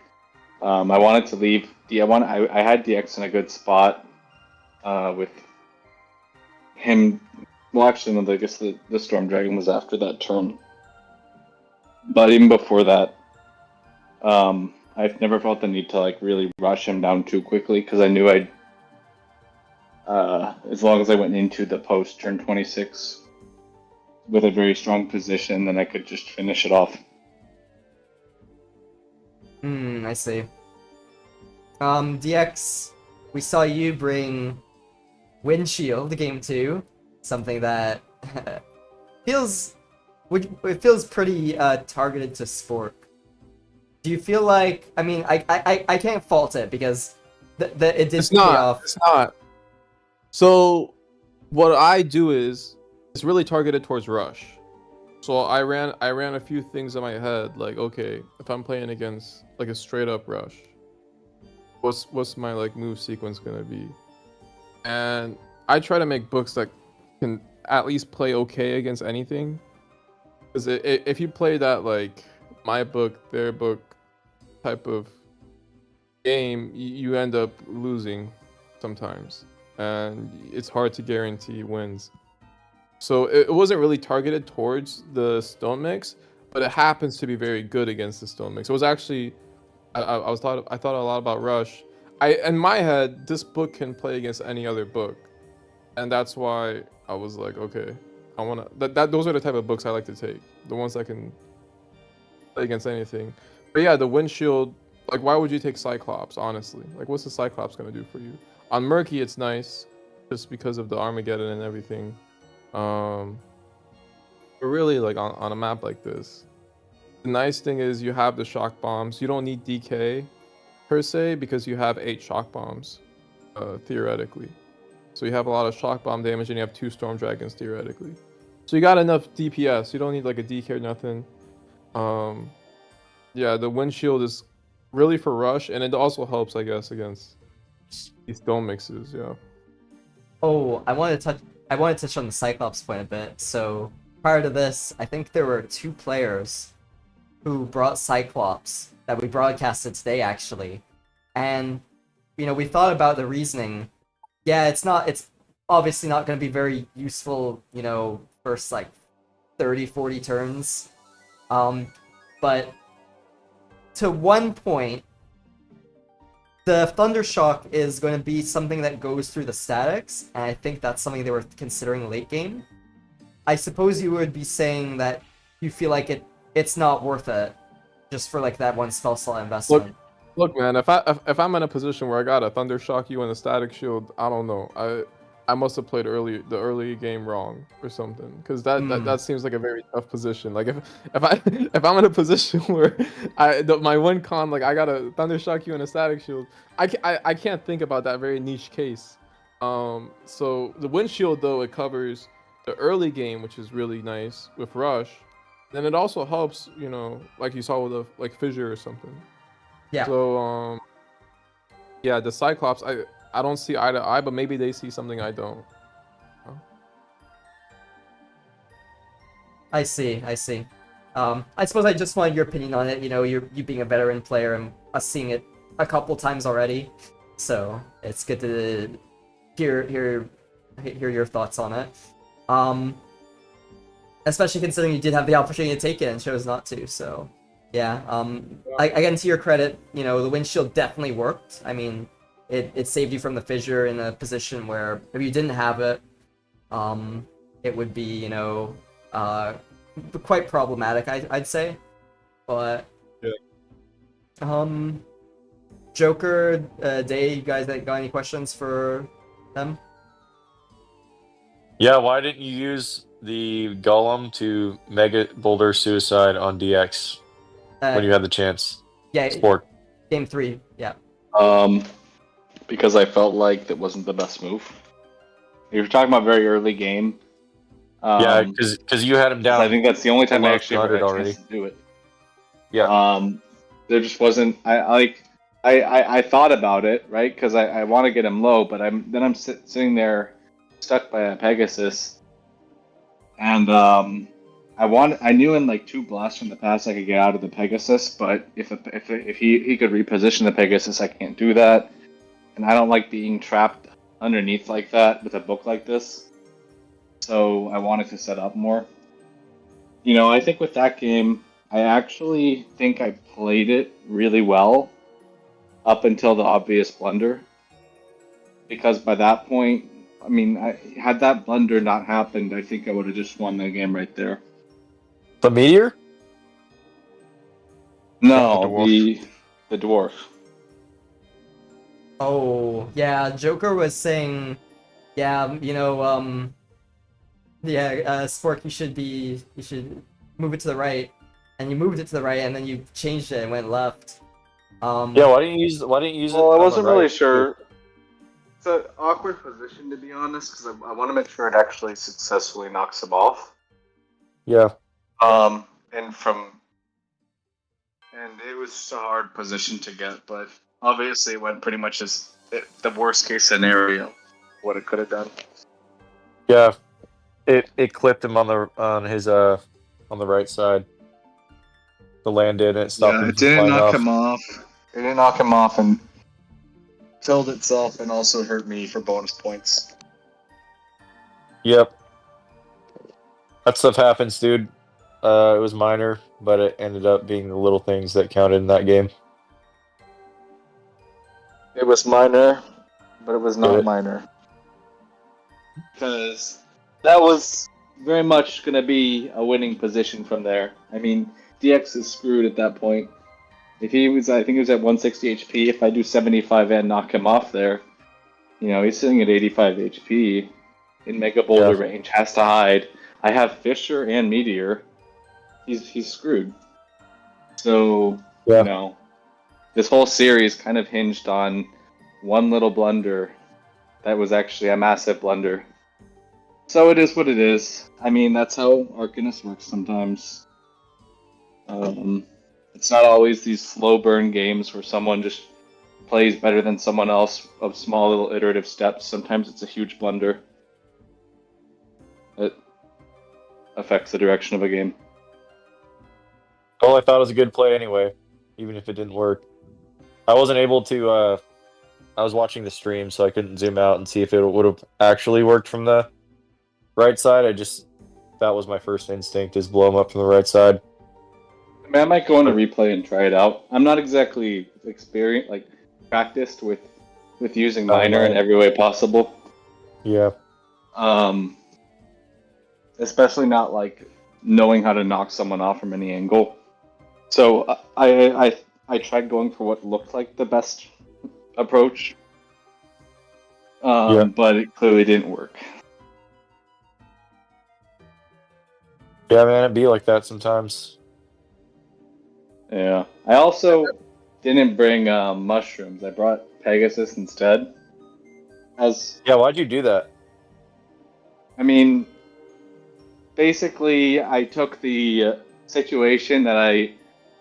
I wanted to leave. I had DX in a good spot with him. Well, actually, no, I guess the Storm Dragon was after that turn. But even before that, I've never felt the need to like really rush him down too quickly because I knew I'd as long as I went into the post turn 26 with a very strong position, then I could just finish it off. I see. DX, we saw you bring Windshield to game 2, something that feels pretty targeted to Spork. Do you feel like, I mean, I can't fault it because it did pay off. It's not. So what I do is it's really targeted towards rush. So I ran a few things in my head, like, okay, if I'm playing against like a straight up rush, what's my like move sequence gonna be? And I try to make books that can at least play okay against anything. Because if you play that like my book, their book type of game, you end up losing sometimes, and it's hard to guarantee wins. So it wasn't really targeted towards the stone mix, but it happens to be very good against the stone mix. It was actually, I thought a lot about rush. In my head, this book can play against any other book, and that's why I was like, okay, I wanna those are the type of books I like to take, the ones that can play against anything. But yeah, the windshield, like, why would you take Cyclops, honestly? Like, what's the Cyclops gonna do for you? On Murky, it's nice, just because of the Armageddon and everything. But really, like, on a map like this, the nice thing is you have the shock bombs. You don't need DK, per se, because you have 8 shock bombs, theoretically. So you have a lot of shock bomb damage, and you have 2 Storm Dragons, theoretically. So you got enough DPS. You don't need, like, a DK or nothing. Yeah, the windshield is really for rush, and it also helps, I guess, against these stone mixes. Yeah. Oh, I want to touch on the Cyclops point a bit. So prior to this, I think there were 2 players who brought Cyclops that we broadcasted today, actually. And, you know, we thought about the reasoning. Yeah, it's obviously not going to be very useful, you know, first, like, 30, 40 turns. But to one point, the Thundershock is going to be something that goes through the statics, and I think that's something they were considering late game. I suppose you would be saying that you feel like it's not worth it, just for like that one spell slot investment. Look, man, if I'm in a position where I got a Thundershock you and a Static Shield, I don't know. I must have played the early game wrong or something, because that seems like a very tough position. Like if I'm in a position where my win con, like, I got a Thundershock you and a Static Shield, I can't think about that very niche case. So the windshield, though, it covers the early game, which is really nice with rush. Then it also helps, you know, like you saw with a like fissure or something. Yeah. So yeah, the Cyclops, I don't see eye to eye, but maybe they see something I don't. I see. I suppose I just wanted your opinion on it. You know, you being a veteran player and us seeing it a couple times already, so it's good to hear your thoughts on it. Especially considering you did have the opportunity to take it and chose not to. So yeah. Again, to your credit, you know, the windshield definitely worked. I mean, it saved you from the fissure in a position where if you didn't have it, it would be, you know, quite problematic, I'd say. But yeah. Joker, Day, you guys got any questions for them? Yeah, why didn't you use the Golem to Mega Boulder Suicide on DX when you had the chance? Yeah, Spork. Game 3, yeah. Because I felt like that wasn't the best move. If you're talking about very early game. Yeah, because you had him down. I think that's the only time I below actually ever 200 had a already. chance to do it. Yeah. There just wasn't. I thought about it, right? Because I want to get him low, but I'm sitting there stuck by a Pegasus, and I knew in like 2 blasts from the past I could get out of the Pegasus, but if he could reposition the Pegasus, I can't do that, and I don't like being trapped underneath like that with a book like this. So I wanted to set up more. You know, I think with that game, I actually think I played it really well up until the obvious blunder. Because by that point, I mean, had that blunder not happened, I think I would have just won the game right there. The meteor? No, the dwarf. the dwarf. Oh, yeah, Joker was saying, yeah, Spork, you should move it to the right, and you moved it to the right, and then you changed it and went left. Yeah, why didn't you use it Well, I on the wasn't really right? sure. It's an awkward position, to be honest, because I want to make sure it actually successfully knocks him off. Yeah. And it was just a hard position to get, but obviously it went pretty much as the worst case scenario, what it could have done. Yeah. It clipped him on the right side. The land did, and it stopped him It from didn't flying knock off. him off. It didn't knock him off and killed itself and also hurt me for bonus points. Yep. That stuff happens, dude. It was minor, but it ended up being the little things that counted in that game. It was minor, but it was not Good. minor. Because that was very much going to be a winning position from there. I mean, DX is screwed at that point. If he was, I think he was at 160 HP. If I do 75 and knock him off there, he's sitting at 85 HP in Mega Boulder range, has to hide. I have Fisher and Meteor. He's screwed. So, this whole series kind of hinged on one little blunder that was actually a massive blunder. So it is what it is. I mean, that's how Arcanist works sometimes. It's not always these slow burn games where someone just plays better than someone else of small little iterative steps. Sometimes it's a huge blunder that affects the direction of a game. Well, I thought it was a good play anyway, even if it didn't work. I wasn't able to. I was watching the stream, so I couldn't zoom out and see if it would have actually worked from the right side. That was my first instinct, is blow him up from the right side. I mean, I might go into replay and try it out. I'm not exactly practiced with using minor in every way possible. Yeah. Especially not knowing how to knock someone off from any angle. So I tried going for what looked like the best approach, but it clearly didn't work. Yeah, man, it'd be like that sometimes. Yeah. I also didn't bring mushrooms. I brought Pegasus instead. Why'd you do that? I mean, basically, I took the situation that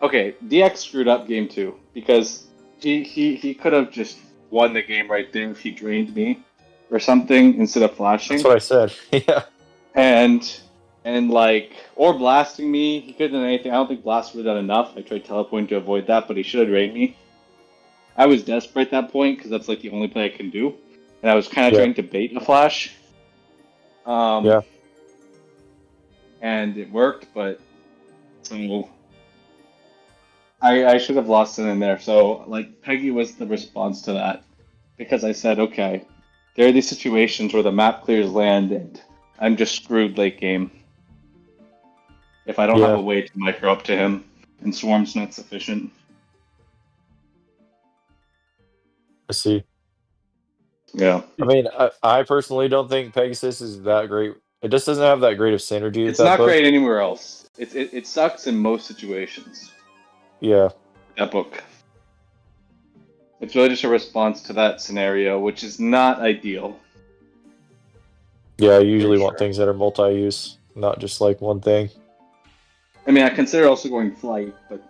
DX screwed up game 2 because he could have just won the game right there if he drained me or something instead of flashing. That's what I said. Yeah. Or blasting me. He could have done anything. I don't think blast would have done enough. I tried teleporting to avoid that, but he should have drained me. I was desperate at that point because that's the only play I can do, and I was kind of trying to bait a flash. And it worked, but so I should have lost it in there. So Peggy was the response to that, because I said, okay, there are these situations where the map clears land and I'm just screwed late game if I don't have a way to micro up to him, and Swarm's not sufficient. I see. Yeah. I mean, I personally don't think Pegasus is that great. It just doesn't have that great of synergy. It's not great anywhere else. It sucks in most situations. Yeah. That book. It's really just a response to that scenario, which is not ideal. Yeah, I usually want things that are multi-use, not just one thing. I mean, I consider also going flight, but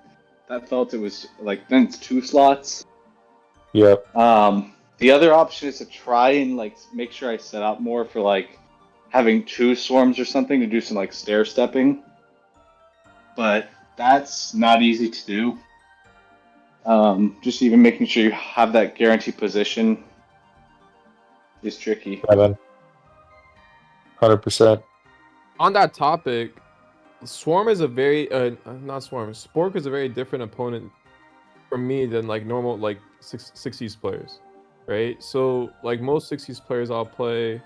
that felt it was then it's 2 slots. Yep. The other option is to try and make sure I set up more for having 2 swarms or something to do some stair stepping. But that's not easy to do. Just even making sure you have that guaranteed position is tricky. 100%. On that topic, Swarm is a very not Swarm. Spork is a very different opponent for me than like normal like 60s players, right? So like most 60s players I'll play,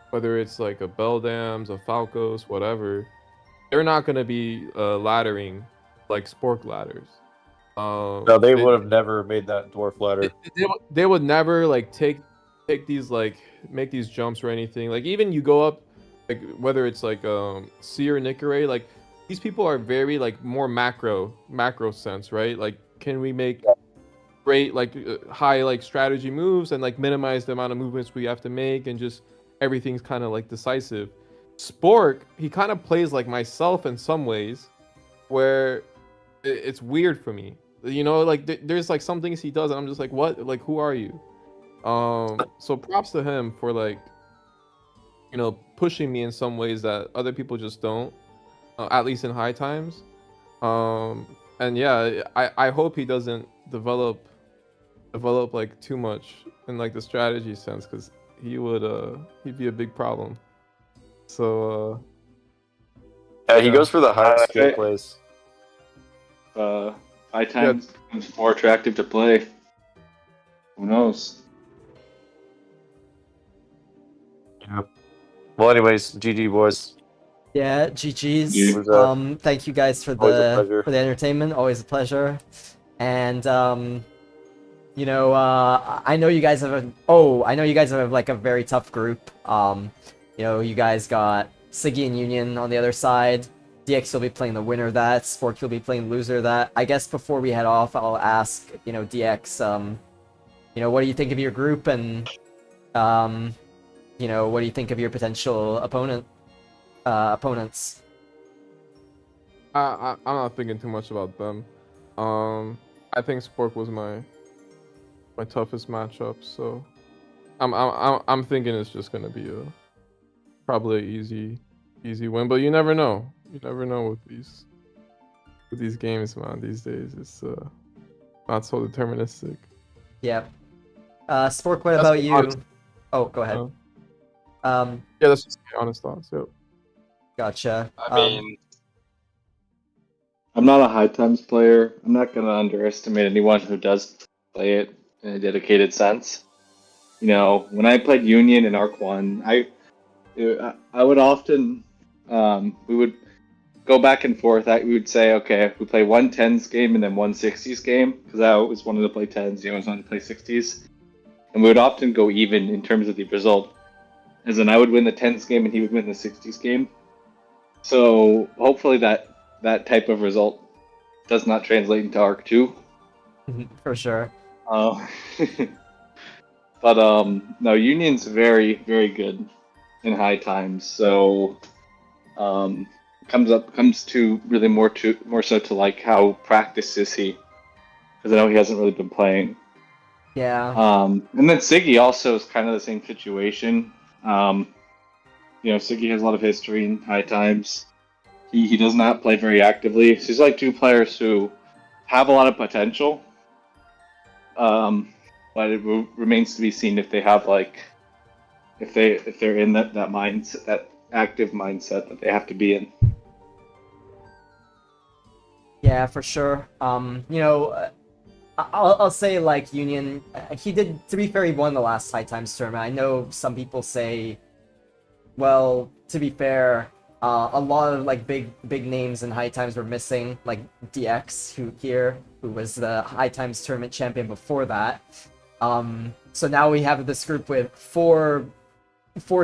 whether it's like a Beldams, a Falcos, whatever, they're not gonna be laddering like Spork ladders. No, they They, would have never made that dwarf ladder. they would never like take these like make these jumps or anything. Like even you go up like whether it's like C or Nicoré, like these people are very like more macro sense, right? Like can we make great like high like strategy moves and like minimize the amount of movements we have to make and just everything's kind of like decisive. Spork, he kind of plays like myself in some ways where it's weird for me. You know, like there's like some things he does and I'm just like, what? Like who are you? So props to him for like, you know, pushing me in some ways that other people just don't, at least in high times. And yeah, I hope he doesn't develop like too much in like the strategy sense because he'd be a big problem. So Yeah, he Yeah. goes for the high skill I- plays. High times becomes more attractive to play. Who knows? Yeah. Well, anyways, GG boys. Yeah, GG's. Yeah. Was, Thank you guys for always a pleasure. the entertainment. Always a pleasure. And you know, I know you guys have I know you guys have like a very tough group. You know, you guys got Siggy and Union on the other side. DX will be playing the winner of that. Spork will be playing the loser of that. I guess before we head off, I'll ask, you know, DX, you know, what do you think of your group and you know, what do you think of your potential opponents? I'm not thinking too much about them. I think Spork was my toughest matchup, so I'm thinking it's just gonna be probably an easy win. But you never know. You never know with these games, man. These days it's not so deterministic. Yep. Spork, what That's about my you? honest- Oh, go ahead. Yeah, that's just my honest thoughts. Yep. Gotcha. I mean, I'm not a high times player. I'm not going to underestimate anyone who does play it in a dedicated sense. You know, when I played Union in Arc 1, I would often, we would go back and forth. We would say, okay, we play one 10s game and then one 60s game, because I always wanted to play 10s, he always wanted to play 60s. And we would often go even in terms of the result. As in, I would win the 10s game and he would win the 60s game. So hopefully that type of result does not translate into Arc 2. For sure. But no, Union's very, very good in high times. So comes to really more so to like how practiced is he? Because I know he hasn't really been playing. Yeah. And then Siggy also is kind of the same situation. You know, Siggy has a lot of history in high times. He does not play very actively. So he's like two players who have a lot of potential. But it remains to be seen if they have like if they're in that mindset, that active mindset that they have to be in. Yeah, for sure. You know, I'll say like Union. He did. To be fair, he won the last high times tournament. I know some people say, well, to be fair, a lot of like big names in high times were missing, like DX, who was the high times tournament champion before that. So now we have this group with four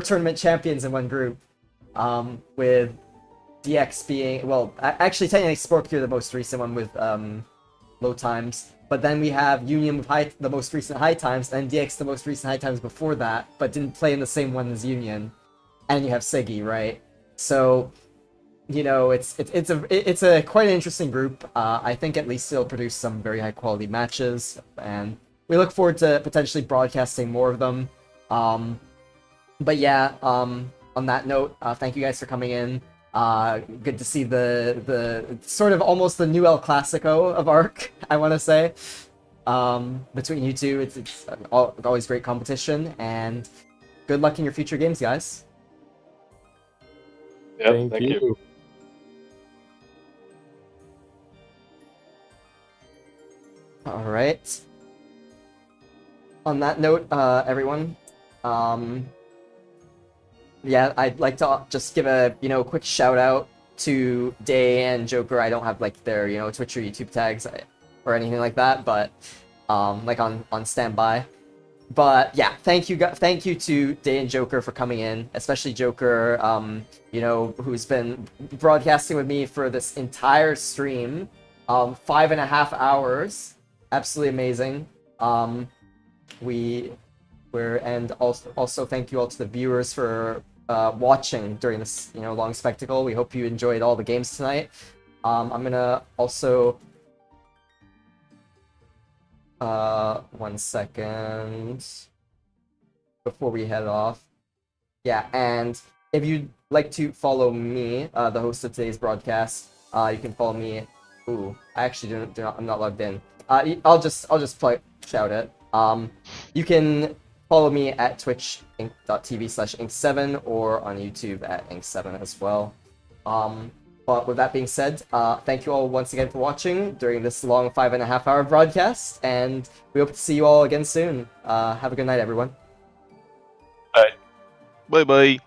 tournament champions in one group, with DX being, well, actually technically Spork here the most recent one with low times, but then we have Union with the most recent high times, and DX the most recent high times before that, but didn't play in the same one as Union, and you have Siggy, right? So, you know, it's a quite an interesting group. I think at least it'll produce some very high quality matches, and we look forward to potentially broadcasting more of them. But yeah, on that note, thank you guys for coming in. Good to see the sort of almost the new El Clasico of ARC, I want to say. Between you two, it's always great competition, and good luck in your future games, guys. Yep, thank you. All right. On that note, everyone, yeah, I'd like to just give a quick shout out to Day and Joker. I don't have like their Twitch or YouTube tags or anything like that, but like on standby. But yeah, thank you to Day and Joker for coming in, especially Joker, who's been broadcasting with me for this entire stream, 5.5 hours, absolutely amazing. And also thank you all to the viewers for watching during this long spectacle. We hope you enjoyed all the games tonight. I'm gonna also 1 second before we head off. Yeah, and if you'd like to follow me, the host of today's broadcast, you can follow me. Ooh, I actually I'm not logged in. I'll just shout it. You can follow me at twitch.tv/ink7 or on YouTube at ink7 as well. But with that being said, thank you all once again for watching during this long 5.5 hour broadcast, and we hope to see you all again soon. Have a good night, everyone. Bye bye.